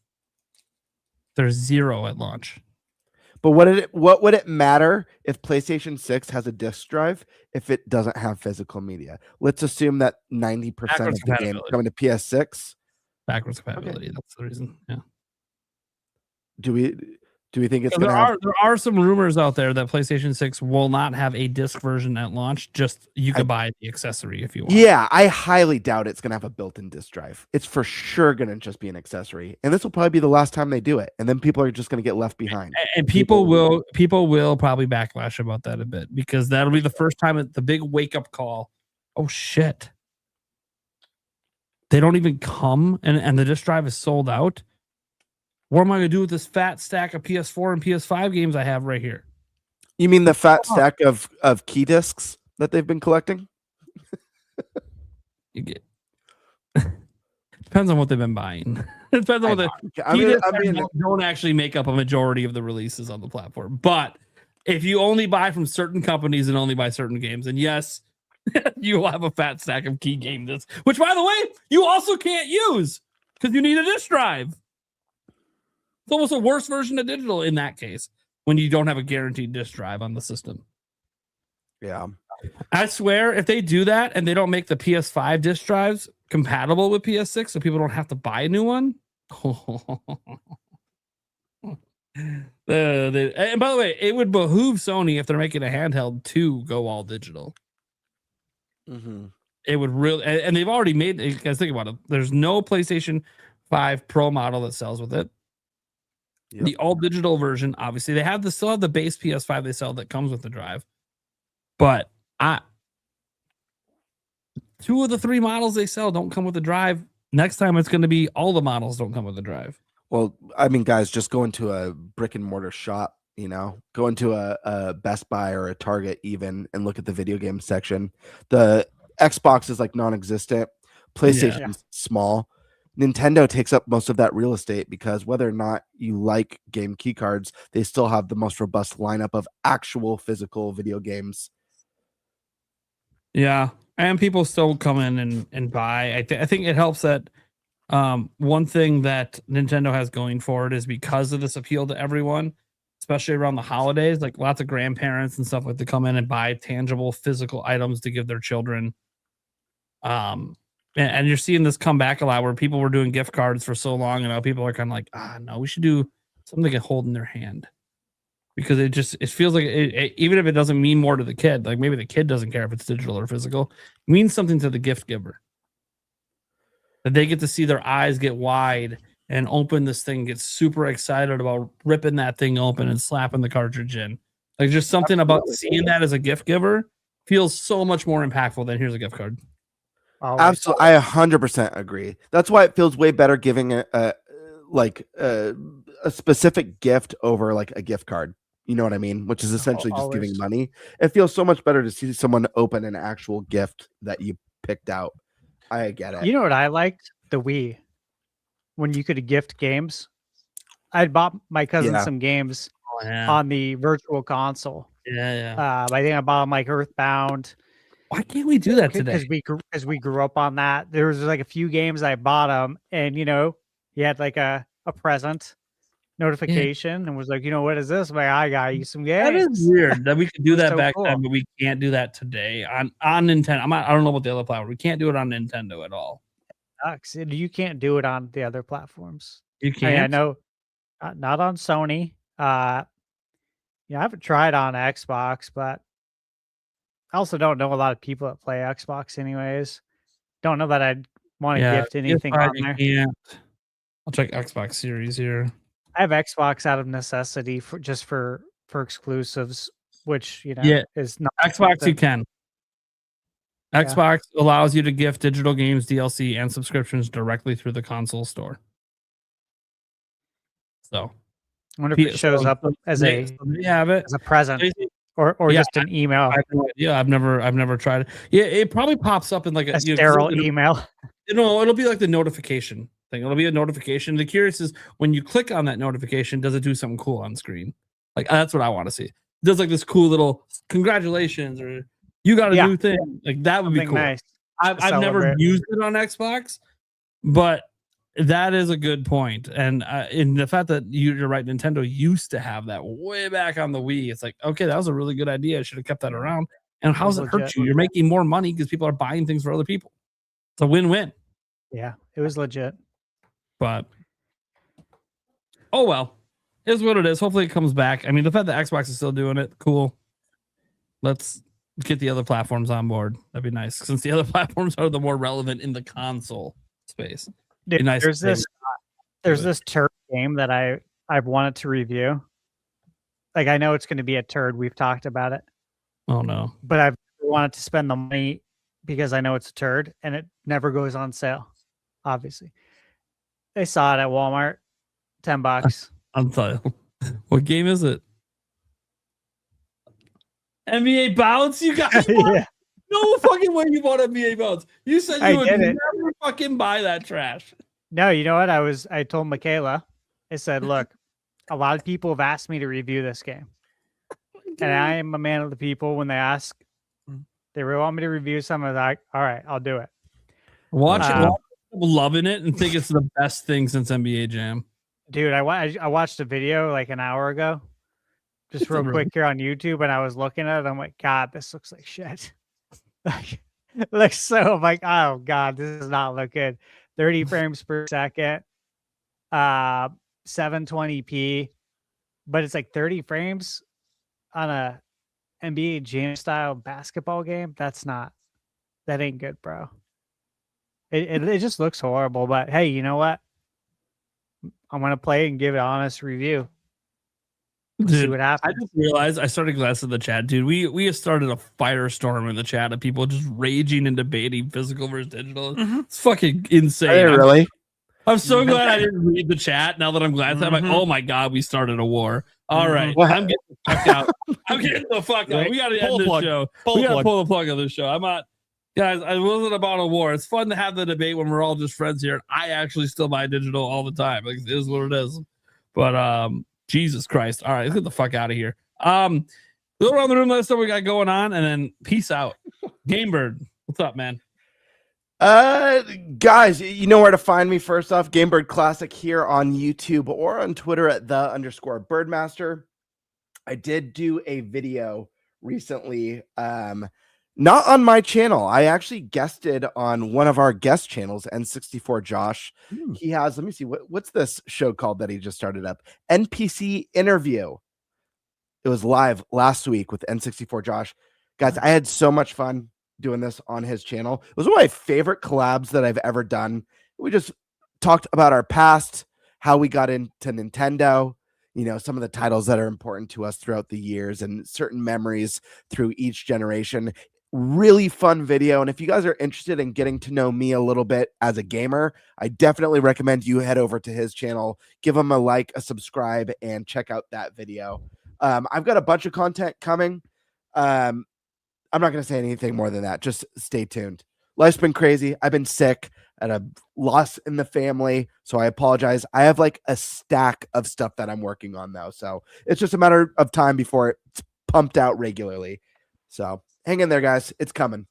There's 0 at launch. But what would it matter if PlayStation 6 has a disc drive if it doesn't have physical media? Let's assume that 90% of the game coming to PS6. Backwards compatibility. Okay. That's the reason. Yeah. Do we think it's there are some rumors out there that PlayStation 6 will not have a disc version at launch. Just you could buy the accessory if you want. Yeah, I highly doubt it's gonna have a built-in disc drive. It's for sure gonna just be an accessory, and this will probably be the last time they do it. And then people are just gonna get left behind. And people will probably backlash about that a bit because that'll be the first time the big wake-up call. Oh shit! They don't even come, and the disc drive is sold out. What am I going to do with this fat stack of PS4 and PS5 games I have right here? You mean the fat stack of key discs that they've been collecting? You get depends on what they've been buying. It depends on what don't actually make up a majority of the releases on the platform. But if you only buy from certain companies and only buy certain games, and yes, you will have a fat stack of key game discs, which by the way, you also can't use because you need a disc drive. It's almost a worse version of digital in that case when you don't have a guaranteed disc drive on the system. Yeah. I swear, if they do that and they don't make the PS5 disc drives compatible with PS6 so people don't have to buy a new one. And by the way, it would behoove Sony if they're making a handheld to go all digital. Mm-hmm. It would really, and they've already made, you guys think about it. There's no PlayStation 5 Pro model that sells with it. Yep. The all digital version, obviously, they still have the base PS5 they sell that comes with the drive. But 2 of the 3 models they sell don't come with the drive. Next time it's going to be all the models don't come with the drive. Well, I mean, guys, just go into a brick and mortar shop, go into a Best Buy or a Target even and look at the video game section. The Xbox is like non-existent. PlayStation's small. Nintendo takes up most of that real estate because whether or not you like game key cards, they still have the most robust lineup of actual physical video games. Yeah, and people still come in and buy. I think it helps that one thing that Nintendo has going for it is because of this appeal to everyone, especially around the holidays, like lots of grandparents and stuff like to come in and buy tangible physical items to give their children. And you're seeing this come back a lot where people were doing gift cards for so long, and now people are kind of like, no, we should do something they can hold in their hand. Because it feels like even if it doesn't mean more to the kid, like maybe the kid doesn't care if it's digital or physical, it means something to the gift giver. That they get to see their eyes get wide and open this thing, get super excited about ripping that thing open and slapping the cartridge in. Like just something about seeing that as a gift giver feels so much more impactful than here's a gift card. Absolutely, I 100% agree. That's why it feels way better giving a specific gift over like a gift card. You know what I mean? Which is essentially just giving money. It feels so much better to see someone open an actual gift that you picked out. I get it. You know what I liked? The Wii. When you could gift games. I bought my cousin some games on the virtual console. Yeah. I think I bought them like Earthbound. Why can't we do that today? Because we grew up on that. There was like a few games I bought them, and you had like a present notification and was like, what is this? I got you some games. That is weird that we could do that so back cool. then, but we can't do that today on Nintendo. I don't know about the other platform. We can't do it on Nintendo at all. You can't do it on the other platforms. You can't. I know, not on Sony. I haven't tried on Xbox, but I also don't know a lot of people that play Xbox anyways. Don't know that I'd want to gift anything on there. Can't. I'll check Xbox Series here. I have Xbox out of necessity for exclusives, which is not Xbox. You can. Xbox allows you to gift digital games, DLC, and subscriptions directly through the console store. So, I wonder if it shows up as a present or just an email. I've never tried it. Yeah, it probably pops up in like a sterile email. It'll be like the notification thing. It'll be a notification. The curious is when you click on that notification, does it do something cool on screen? Like that's what I want to see. It does like this cool little congratulations or you got a new thing. Like that would be cool. Nice. I've never used it on Xbox, but that is a good point. And in the fact that you're right, Nintendo used to have that way back on the Wii. It's like, okay, that was a really good idea. I should have kept that around. And how's it hurt you? You're making more money because people are buying things for other people. It's a win-win. Yeah, it was legit. But oh well, is what it is. Hopefully it comes back. I mean, the fact that Xbox is still doing it, cool. Let's get the other platforms on board. That'd be nice since the other platforms are the more relevant in the console space. Dude, nice there's this turd game that I've wanted to review. Like I know it's going to be a turd. We've talked about it. Oh no! But I've wanted to spend the money because I know it's a turd, and it never goes on sale. Obviously, they saw it at Walmart, $10. I'm sorry. What game is it? NBA Bounce? You got no fucking way you bought NBA Bounce. You said you would never fucking buy that trash. No, you know what? I told Michaela, I said, look, a lot of people have asked me to review this game. And I am a man of the people. When they ask, they really want me to review something, I'm like, all right, I'll do it. Watch it. Loving it and think it's the best thing since NBA Jam. Dude, I watched a video like an hour ago. Just real quick here on YouTube, and I was looking at it. I'm like, God, this looks like shit. Like, it looks so. I'm like, oh God, this does not look good. 30 frames per second, 720p, but it's like 30 frames on a NBA Jam style basketball game. That ain't good, bro. It just looks horrible. But hey, you know what? I'm gonna play and give it an honest review. Dude, see what happens. I just realized I started glancing the chat, dude. We have started a firestorm in the chat of people just raging and debating physical versus digital. Mm-hmm. It's fucking insane. Hey, really? I'm so glad I didn't read the chat. Now that I'm glad, I'm like, oh my God, we started a war. All right, I'm getting the fuck out. I'm getting the fuck out. We got to end this show. We got to pull the plug on this show. I'm not, guys. I wasn't about a war. It's fun to have the debate when we're all just friends here. I actually still buy digital all the time. Like, it is what it is. But Jesus Christ. All right, let's get the fuck out of here. Go around the room, let us know what we got going on, and then peace out. Gamebird, what's up, man? Guys, you know where to find me. First off, Gamebird Classic here on YouTube or on Twitter at @the_Birdmaster. I did do a video recently, not on my channel. I actually guested on one of our guest channels, N64 Josh. He has, let me see, what's this show called that he just started up? NPC Interview. It was live last week with N64 Josh. Guys, I had so much fun doing this on his channel. It was one of my favorite collabs that I've ever done. We just talked about our past, how we got into Nintendo, you know, some of the titles that are important to us throughout the years and certain memories through each generation. Really fun video. And if you guys are interested in getting to know me a little bit as a gamer, I definitely recommend you head over to his channel, give him a like, a subscribe, and check out that video. I've got a bunch of content coming. I'm not going to say anything more than that. Just stay tuned. Life's been crazy. I've been sick. a loss in the family. So I apologize. I have like a stack of stuff that I'm working on though. So it's just a matter of time before it's pumped out regularly. So hang in there, guys. It's coming.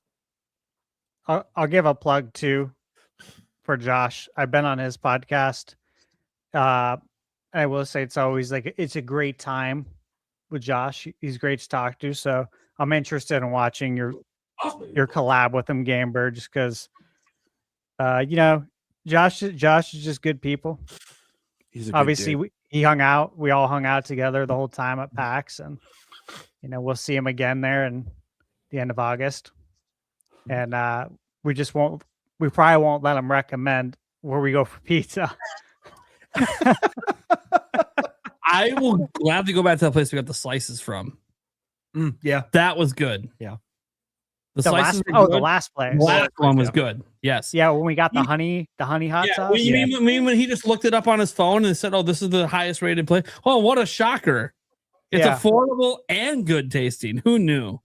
I'll give a plug too for Josh. I've been on his podcast. I will say it's always like it's a great time with Josh. He's great to talk to. So I'm interested in watching your collab with him, Gamebird, just because Josh is just good people. He's obviously he hung out. We all hung out together the whole time at PAX, and we'll see him again there in the end of August. And we probably won't let him recommend where we go for pizza. I will gladly go back to that place we got the slices from. Yeah, that was good. Yeah, the last place. The last one was good. Yes. Yeah, when we got the honey hot sauce. You mean when he just looked it up on his phone and said, "Oh, this is the highest rated place." Oh, what a shocker! It's affordable and good tasting. Who knew?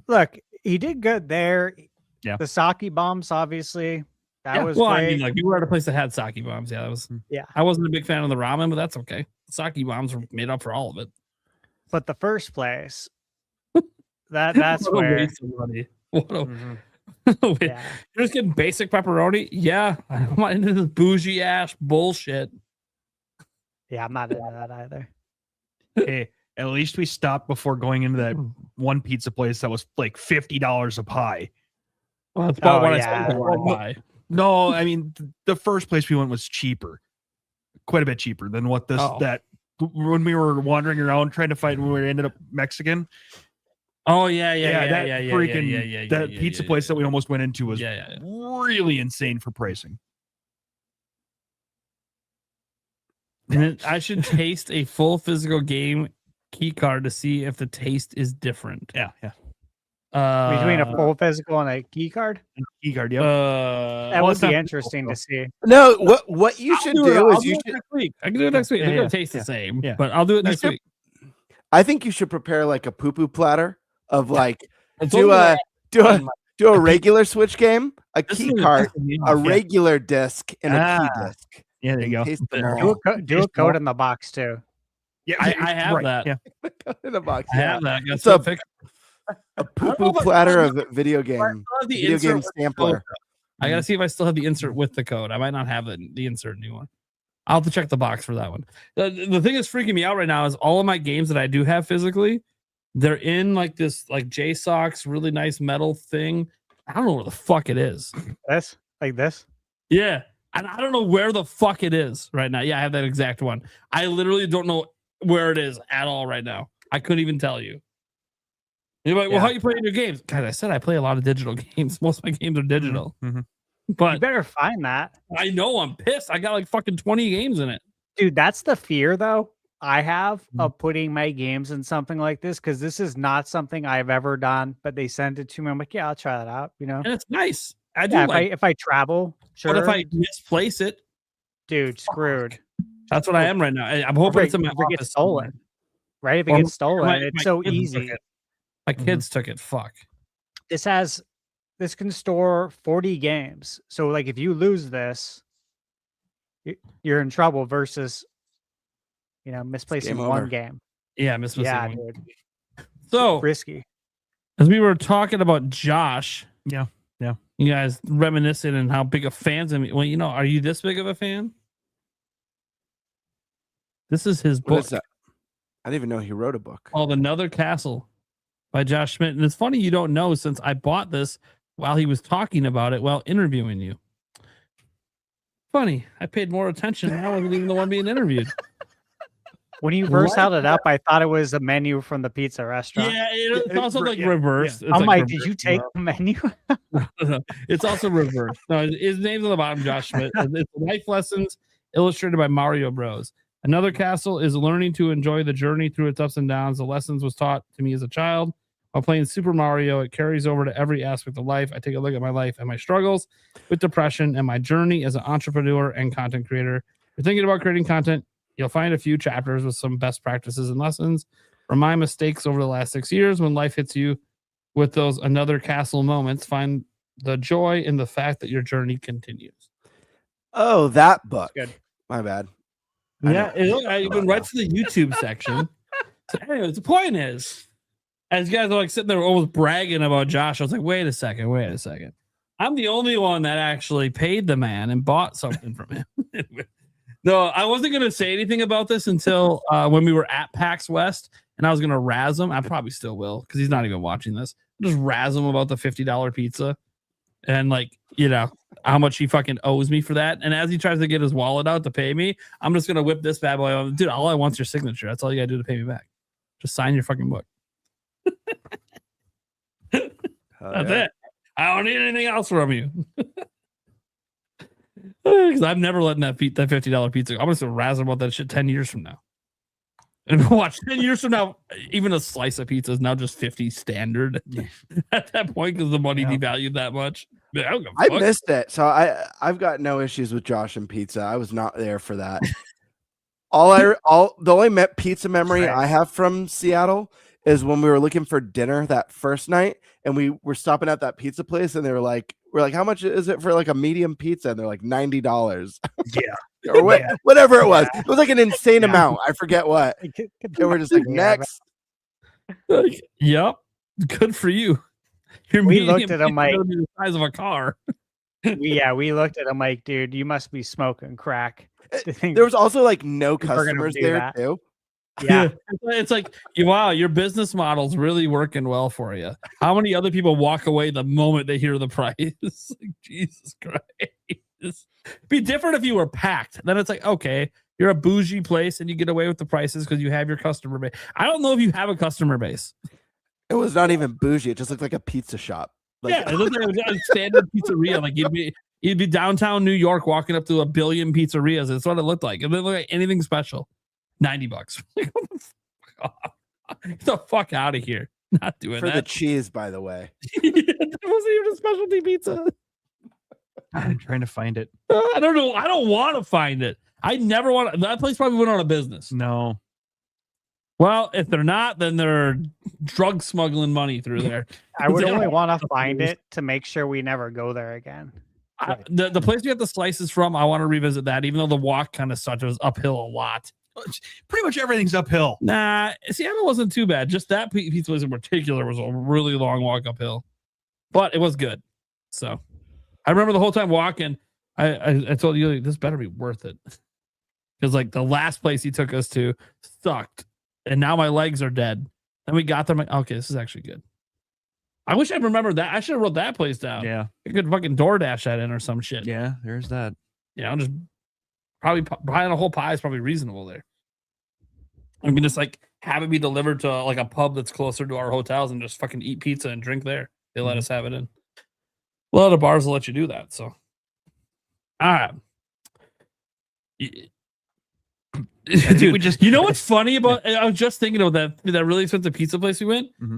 Look, he did good there. Yeah. The sake bombs, obviously. That was well, great. I mean, like, you were at a place that had sake bombs. Yeah, that was. Yeah. I wasn't a big fan of the ramen, but that's okay. The sake bombs were made up for all of it. But the first place, that's where. Wait, you're just getting basic pepperoni? Yeah, I'm not into this bougie ass bullshit. Yeah, I'm not into that either. Hey, at least we stopped before going into that one pizza place that was like $50 a pie. Well, that's about what I said. Pie. No, I mean the first place we went was cheaper, quite a bit cheaper than what that when we were wandering around trying to find when we ended up Mexican. Oh yeah. That pizza place that we almost went into was really insane for pricing. And I should taste a full physical game key card to see if the taste is different. Yeah. Between a full physical and a key card? Key card, yeah. That would be interesting to see. No, what you should do is next week. I can do it next week. They're gonna taste the same, but I'll do it next week. I think you should prepare like a poo-poo platter of like do a regular Switch game, a key card, a regular disc, and a key disc. Yeah, there you go. Do a code in the box too. Yeah, I have that. Yeah, in the box. I have that. It's a poo-poo platter of video game sampler. I gotta see if I still have the insert with the code. I might not have the insert anymore. I'll have to check the box for that one. The thing that's freaking me out right now is all of my games that I do have physically, they're in like this like JSOX really nice metal thing. I don't know where the fuck it is. This? Like this? Yeah. And I don't know where the fuck it is right now. Yeah, I have that exact one. I literally don't know where it is at all right now. I couldn't even tell you. You're like, well, how you playing your games? Guys, I said I play a lot of digital games. Most of my games are digital. Mm-hmm. But you better find that. I know, I'm pissed. I got like fucking 20 games in it. Dude, that's the fear though I have of putting my games in something like this, because this is not something I've ever done, but they sent it to me. I'm like, yeah, I'll try that out, And it's nice. I do if I travel, sure. But if I misplace it, dude, screwed. That's what I am right now. I'm hoping it's in my office. Gets stolen. Right? If it gets stolen, it's so easy. My kids took it. Fuck. This can store 40 games. So like if you lose this, you're in trouble versus misplacing one game. Yeah, misplacing one. Dude. So risky. As we were talking about Josh, yeah. You guys reminiscing and how big of fans of me. Well, are you this big of a fan? This is his book. What is that? I didn't even know he wrote a book called Another Castle by Josh Schmidt. And it's funny you don't know, since I bought this while he was talking about it while interviewing you. Funny. I paid more attention. I wasn't even the one being interviewed. When you first held it up, I thought it was a menu from the pizza restaurant. Yeah, it's also like reversed. Yeah. I'm like, did you take the menu? It's also reversed. No, his name's on the bottom, Josh Schmidt. It's Life Lessons, illustrated by Mario Bros. Another Castle is learning to enjoy the journey through its ups and downs. The lessons was taught to me as a child. While playing Super Mario, it carries over to every aspect of life. I take a look at my life and my struggles with depression and my journey as an entrepreneur and content creator. If you're thinking about creating content, you'll find a few chapters with some best practices and lessons from my mistakes over the last 6 years. When life hits you with those Another Castle moments, find The joy in the fact that your journey continues. Oh, that book. Good. My bad. Yeah, I went right to the YouTube section. So anyways, the point is, as you guys are like sitting there almost bragging about Josh, I was like, wait a second. I'm the only one that actually paid the man and bought something from him. No, I wasn't going to say anything about this until when we were at PAX West, and I was going to razz him. I probably still will because he's not even watching this. Just razz him about the $50 pizza and how much he fucking owes me for that. And as he tries to get his wallet out to pay me, I'm just going to whip this bad boy on. Dude, all I want is your signature. That's all you got to do to pay me back. Just sign your fucking book. That's it. I don't need anything else from you. Because I'm never letting that $50 pizza go. I'm just going to razz about that shit 10 years from now. And watch 10 years from now, even a slice of pizza is now just 50 standard at that point because the money devalued that much. I missed it. So I've got no issues with Josh and pizza. I was not there for that. The only pizza memory I have from Seattle is when we were looking for dinner that first night and we were stopping at that pizza place and we're like, how much is it for like a medium pizza? And they're like $90. Yeah. Or whatever it was. It was like an insane amount. I forget what. And we're just like, next. Yep. Good for you. We looked at him like the size of a car. we looked at him like, dude, you must be smoking crack. There was also like no customers there too. Yeah. It's like, wow, your business model's really working well for you. How many other people walk away the moment they hear the price? Like, Jesus Christ. Be different if you were packed. Then it's like, okay, you're a bougie place and you get away with the prices because you have your customer base. I don't know if you have a customer base. It was not even bougie. It just looked like a pizza shop. It looked like a standard pizzeria. Like you'd be downtown New York walking up to a billion pizzerias. That's what it looked like. It didn't look like anything special. $90. Get the fuck out of here. Not doing for that. The cheese, by the way. That wasn't even a specialty pizza. I'm trying to find it. I don't know. I don't want to find it. I never want that place probably went out of business. No. Well, if they're not, then they're drug smuggling money through there. I would only want to find it to make sure we never go there again. The place we got the slices from, I want to revisit that, even though the walk kind of sucked. It was uphill a lot. Pretty much everything's uphill. Nah, Seattle wasn't too bad. Just that pizza place in particular was a really long walk uphill, but it was good. So I remember the whole time walking, I told you, this better be worth it. Because like the last place he took us to sucked. And now my legs are dead. And we got there. I'm like, okay, this is actually good. I wish I remembered that. I should have wrote that place down. Yeah. I could fucking DoorDash that in or some shit. Yeah, there's that. Just probably buying a whole pie is probably reasonable there. I mean, just like have it be delivered to like a pub that's closer to our hotels and just fucking eat pizza and drink there. They let us have it in. A lot of bars will let you do that. So, all right. Dude, you know what's funny about? I was just thinking about that really expensive pizza place we went. Mm-hmm.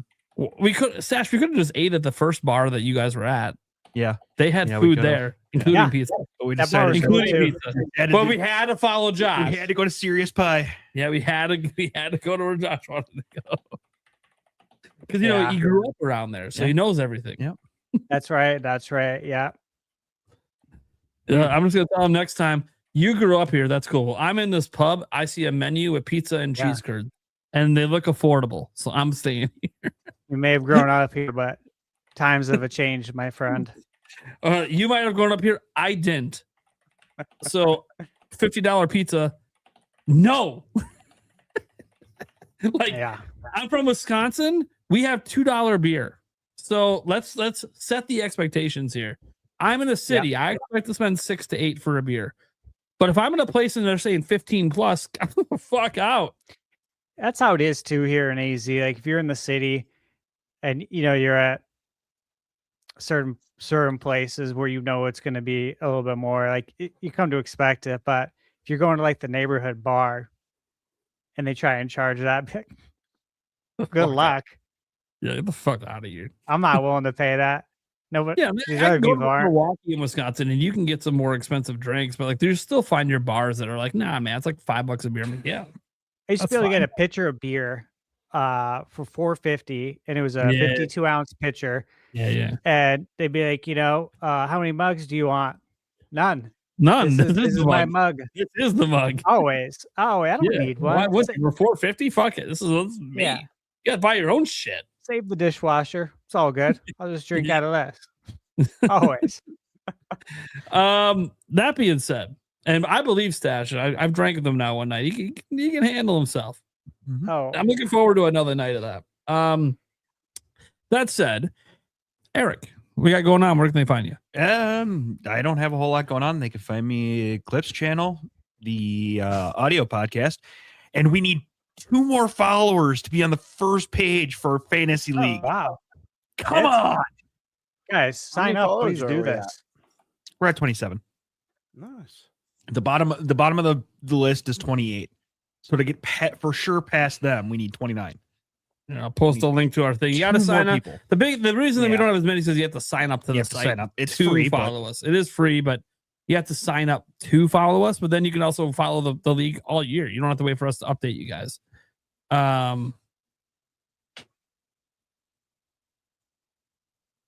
We could have just ate at the first bar that you guys were at. Yeah, they had food there, including pizza. But we decided including pizza. But we had to follow Josh. We had to go to Serious Pie. Yeah, we had to go to where Josh wanted to go. Because he grew up around there, so he knows everything. Yeah, that's right. Yeah. I'm just gonna tell him next time. You grew up here. That's cool. I'm in this pub. I see a menu with pizza and cheese curds, and they look affordable. So I'm staying here. You may have grown up here, but times have changed, my friend. You might have grown up here. I didn't. So $50 pizza. No. I'm from Wisconsin. We have $2 beer. So let's set the expectations here. I'm in a city. I expect to spend 6 to 8 for a beer. But if I'm in a place and they're saying 15 plus, I'm the fuck out. That's how it is too here in AZ. Like if you're in the city and you're at certain places where it's going to be a little bit more, like you come to expect it. But if you're going to like the neighborhood bar and they try and charge that, good luck. Yeah, get the fuck out of here. I'm not willing to pay that. No, but I can go to Milwaukee in Wisconsin and you can get some more expensive drinks, but like you still find your bars that are like, nah, man, it's like $5 a beer. I'm like, yeah. I used to be able to get a pitcher of beer for $4.50, and it was a 52 ounce pitcher. Yeah. And they'd be like, how many mugs do you want? None. None. This is my mug. This is the mug. Always. Oh, I don't need one. Why was it for $4.50? Fuck it. This is me. Yeah. You gotta buy your own shit. Save the dishwasher. It's all good. I'll just drink out of this. Always. That being said, and I believe Stash, I've drank them now one night. He can handle himself. Oh, I'm looking forward to another night of that. That said, Eric, what we got going on? Where can they find you? I don't have a whole lot going on. They can find me Clips channel, the audio podcast, and we need 2 more followers to be on the first page for Fantasy League. Wow. Come on. Guys, sign up. Please do this. We're at 27. Nice. The bottom of the list is 28. So to get for sure past them, we need 29. I'll post a link to our thing. You got to sign up. People. The reason that we don't have as many is you have to sign up to the site. Sign up. It's to free, follow us. It is free, but you have to sign up to follow us. But then you can also follow the league all year. You don't have to wait for us to update you guys.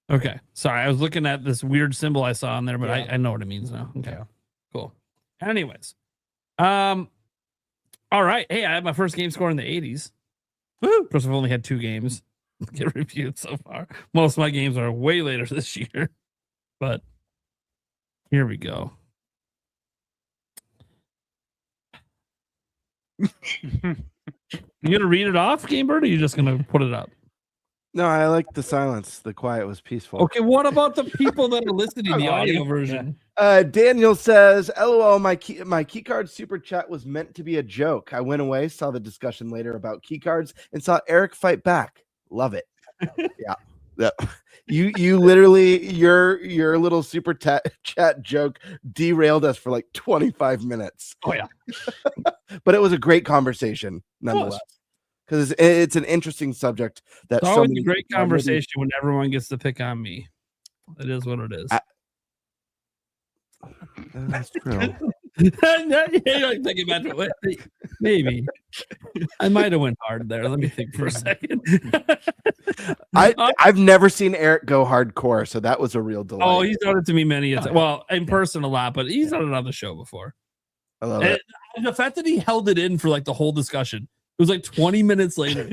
Okay. Sorry, I was looking at this weird symbol I saw on there, but I know what it means now. Okay. Yeah. Cool. Anyways. All right. Hey, I had my first game score in the 80s. Woo! Of course, I've only had 2 games get reviewed so far. Most of my games are way later this year. But here we go. You gonna read it off, Gamebird, or are you just gonna put it up? No, I like the silence. The quiet was peaceful. Okay, what about the people that are listening to the audio version? Daniel says, "LOL, my key card super chat was meant to be a joke. I went away, saw the discussion later about key cards, and saw Eric fight back. Love it." Yeah. You literally your little super chat joke derailed us for like 25 minutes. Oh yeah. But it was a great conversation nonetheless. Because it's an interesting subject. That's always a great conversation when everyone gets to pick on me. It is what it is. That's true. Thinking about it. Maybe I might have went hard there. Let me think for a second. I've never seen Eric go hardcore, so that was a real delight. Oh, he's done it to me many times. Well, in person a lot, but he's done it on the show before. I love it. And the fact that he held it in for like the whole discussion. It was like 20 minutes later.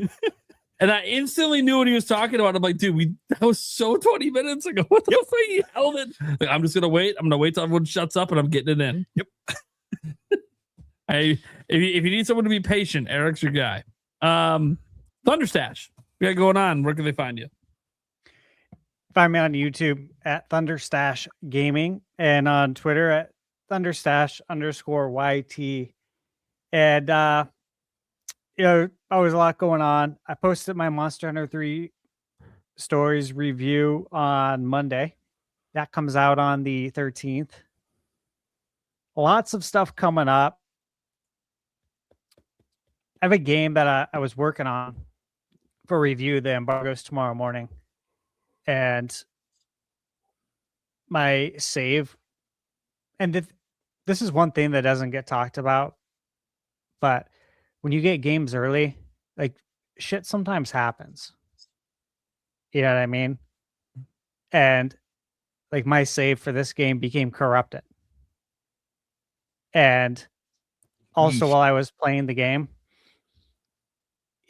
And I instantly knew what he was talking about. I'm like, dude, that was so 20 minutes ago. What the fuck? He held it. Like, I'm just going to wait. I'm going to wait till everyone shuts up and I'm getting it in. Yep. If you need someone to be patient, Eric's your guy. ThunderStash. What you got going on? Where can they find you? Find me on YouTube at ThunderStash Gaming and on Twitter at ThunderStash_YT. And, always a lot going on. I posted my Monster Hunter 3 stories review on Monday. That comes out on the 13th. Lots of stuff coming up. I have a game that I was working on for review. The embargo's tomorrow morning. And my save. And this is one thing that doesn't get talked about. But when you get games early, like shit sometimes happens. You know what I mean? And like my save for this game became corrupted. And also while I was playing the game,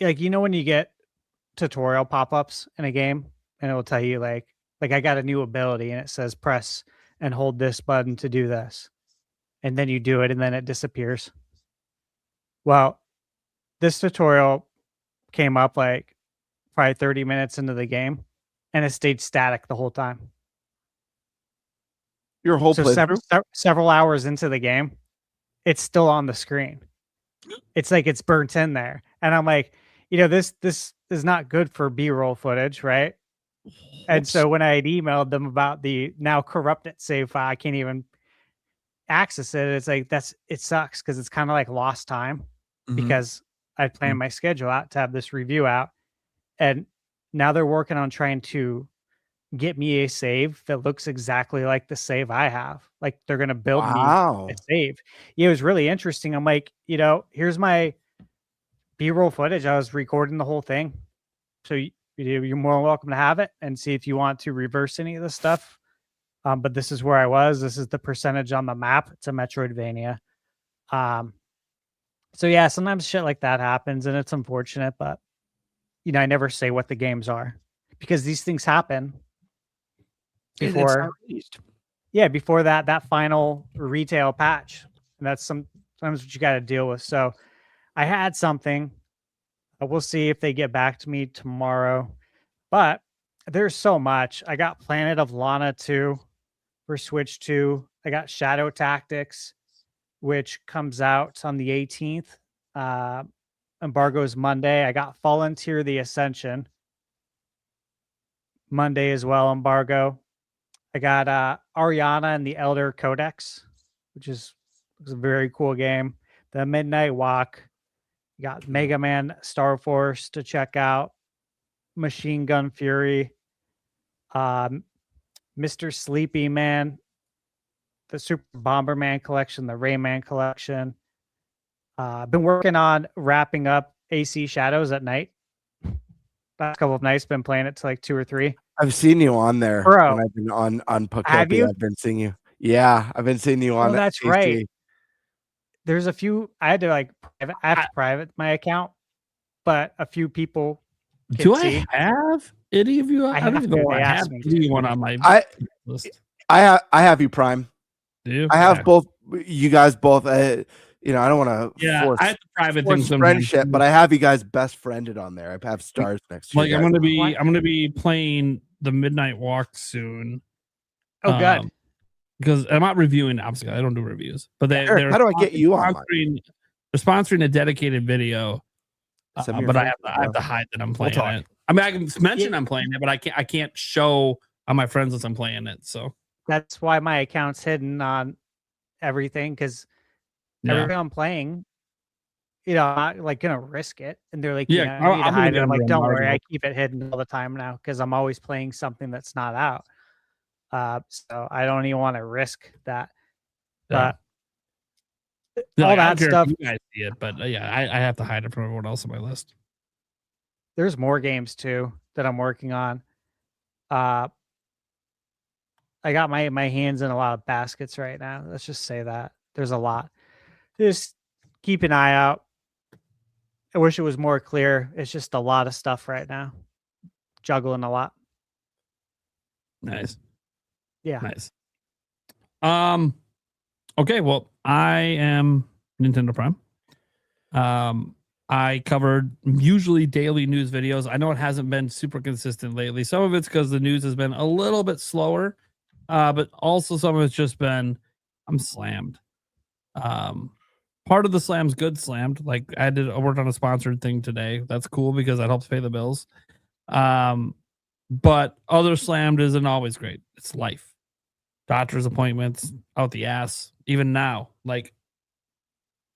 like, when you get tutorial pop-ups in a game and it will tell you like I got a new ability and it says press and hold this button to do this. And then you do it and then it disappears. Well, this tutorial came up like probably 30 minutes into the game and it stayed static the whole time. Your whole several hours into the game, it's still on the screen. It's like it's burnt in there. And I'm like, this is not good for B-roll footage, right? And so when I had emailed them about the now corrupted save file, I can't even access it. It's like it sucks because it's kind of like lost time because I planned my schedule out to have this review out. And now they're working on trying to get me a save that looks exactly like the save I have. Like they're going to build me a save. Yeah, it was really interesting. I'm like, here's my B-roll footage. I was recording the whole thing. So you're more welcome to have it and see if you want to reverse any of the stuff. But this is where I was. This is the percentage on the map. It's a Metroidvania. So yeah, sometimes shit like that happens and it's unfortunate, but I never say what the games are because these things happen before. Before that final retail patch. And that's sometimes what you got to deal with. So I had something. We'll see if they get back to me tomorrow. But there's so much. I got Planet of Lana 2 for Switch 2. I got Shadow Tactics, which comes out on the 18th. Embargo's Monday. I got Fallen Tier The Ascension Monday as well, embargo. I got Ariana and the Elder Codex, which is a very cool game. The Midnight Walk. You got Mega Man Star Force to check out. Machine Gun Fury. Mr. Sleepy Man. The Super Bomberman collection. The Rayman collection. I've been working on wrapping up AC Shadows at night. Last couple of nights, been playing it to like 2 or 3. I've seen you on there. Bro. When I've been on Pokopia. Have you? I've been seeing you. Yeah, I've been seeing you on. That's AC. right. There's a few. I had to like private my account, but a few people. Do I have any of you? I don't even know if I have anyone on my list. I have you Prime. Do you? I have both. You guys both. I don't want to force, I have the private force friendship, but I have you guys best friended on there. I have stars next to you. Like I'm gonna be playing the Midnight Walk soon. Oh, good. Because I'm not reviewing. Obviously, I don't do reviews. But they're how do I get you on? They're sponsoring a dedicated video. But I have to hide that I'm playing it. I mean, I can mention I'm playing it, but I can't show on my friends that I'm playing it. So that's why my account's hidden on everything because everything I'm playing, I'm not like gonna risk it. And they're like, you need to hide it. I'm like, don't worry, I keep it hidden all the time now because I'm always playing something that's not out. So I don't even want to risk that. But all that stuff, you guys see it, but I have to hide it from everyone else on my list. There's more games too that I'm working on. I got my hands in a lot of baskets right now. Let's just say that there's a lot. Just keep an eye out. I wish it was more clear. It's just a lot of stuff right now. Juggling a lot. Nice. Yeah. Nice. Okay, well, I am Nintendo Prime. I covered usually daily news videos. I know it hasn't been super consistent lately. Some of it's because the news has been a little bit slower, but also some of it's just been I'm slammed. Part of the slam's good slammed. Like I worked on a sponsored thing today. That's cool because that helps pay the bills. But other slammed isn't always great. It's life. Doctor's appointments out the ass. Even now, like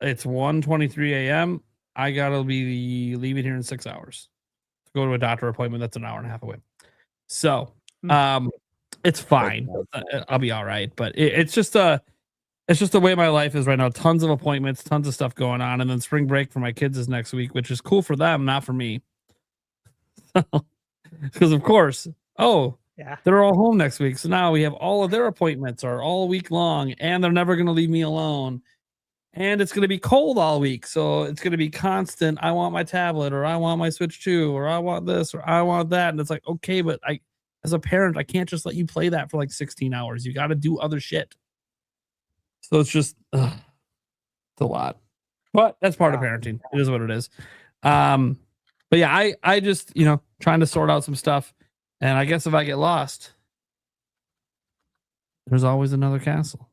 it's 1:23 a.m. I gotta be leaving here in 6 hours to go to a doctor appointment that's an hour and a half away. So, it's fine. I'll be all right. But it's just the way my life is right now. Tons of appointments, tons of stuff going on, and then spring break for my kids is next week, which is cool for them, not for me. Because of course, they're all home next week. So now we have all of their appointments are all week long, and they're never going to leave me alone. And it's going to be cold all week. So it's going to be constant. I want my tablet, or I want my Switch 2, or I want this, or I want that. And it's like, okay, but as a parent, I can't just let you play that for like 16 hours. You got to do other shit. So it's just, it's a lot. But that's part of parenting. It is what it is. But yeah, I just, trying to sort out some stuff. And I guess if I get lost, there's always another castle.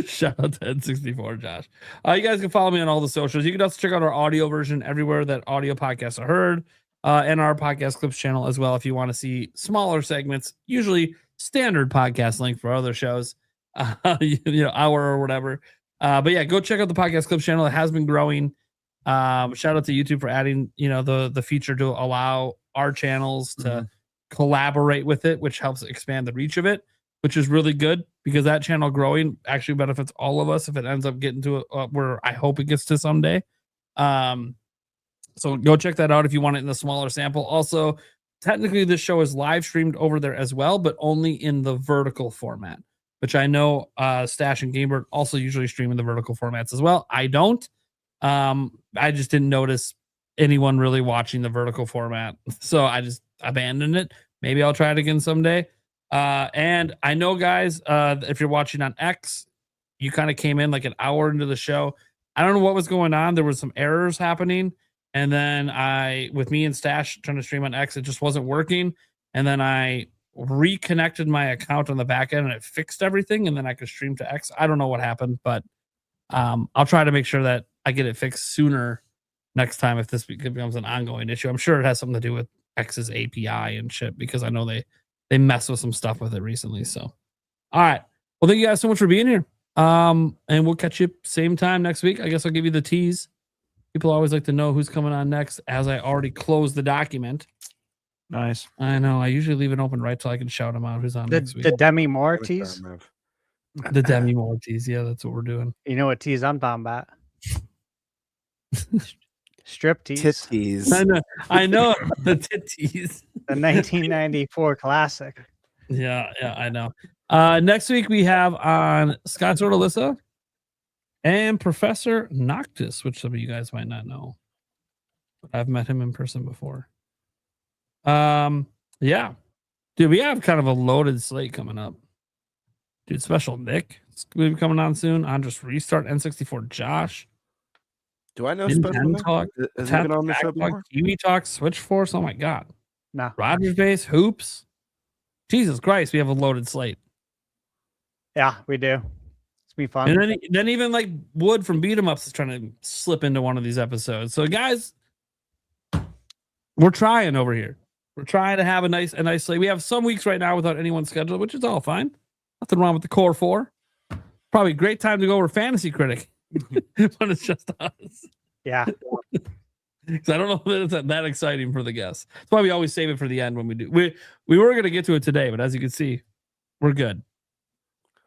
Shout out to N64, Josh. You guys can follow me on all the socials. You can also check out our audio version everywhere that audio podcasts are heard, and our podcast clips channel as well if you want to see smaller segments, usually standard podcast length for other shows, hour or whatever. But yeah, go check out the podcast clips channel. It has been growing. Shout out to YouTube for adding, the feature to allow our channels to collaborate with it, which helps expand the reach of it, which is really good because that channel growing actually benefits all of us if it ends up getting to where I hope it gets to someday. So go check that out if you want it in the smaller sample. Also, technically this show is live streamed over there as well, but only in the vertical format, which I know Stash and Gamebird also usually stream in the vertical formats as well. I don't. I just didn't notice anyone really watching the vertical format, so I just abandoned it. Maybe I'll try it again someday. And I know, guys, if you're watching on X, you kind of came in like an hour into the show. I don't know what was going on. There was some errors happening. And then with me and Stash trying to stream on X, it just wasn't working. And then I reconnected my account on the back end and it fixed everything. And then I could stream to X. I don't know what happened, but I'll try to make sure that I get it fixed sooner next time if this becomes an ongoing issue. I'm sure it has something to do with X's API and shit, because I know they messed with some stuff with it recently. So, all right. Well, thank you guys so much for being here. And we'll catch you same time next week. I guess I'll give you the tease. People always like to know who's coming on next, as I already closed the document. Nice. I know. I usually leave it open right till I can shout them out who's on next week. The Demi Moore tease? The Demi Moore tease. Yeah, that's what we're doing. You know what tease I'm talking about? Strip tease. Tit tease. I know the tit tease. The 1994 classic. Yeah, I know. Next week we have on Scott Sortalissa and Professor Noctis, which some of you guys might not know. I've met him in person before. Yeah. Dude, we have kind of a loaded slate coming up. Dude, Special Nick is going to be coming on soon. Andres Restart, N64 Josh. Do I know Special Nick? Is he been on the show before? Kiwi Talk, Switch Force. Oh my God. No. Rogers Base, Hoops. Jesus Christ, we have a loaded slate. Yeah, we do. It's be fun. And then even like Wood from Beat 'em Ups is trying to slip into one of these episodes. So guys, we're trying over here. We're trying to have a nice slate. We have some weeks right now without anyone scheduled, which is all fine. Nothing wrong with the core four. Probably a great time to go over Fantasy Critic when it's just us. Yeah. Because I don't know that it's that exciting for the guests. That's why we always save it for the end when we do. We were going to get to it today, but as you can see, we're good.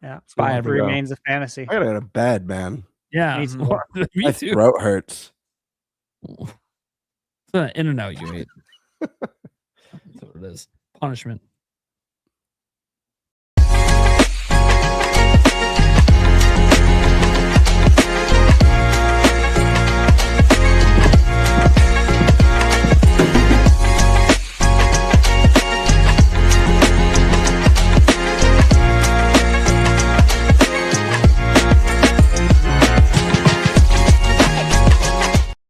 Yeah. Bye, It remains a fantasy. I gotta go to bed, man. Yeah. Me too. Me My too. throat hurts. It's an In-N-Out you ate. That's what it is. Punishment.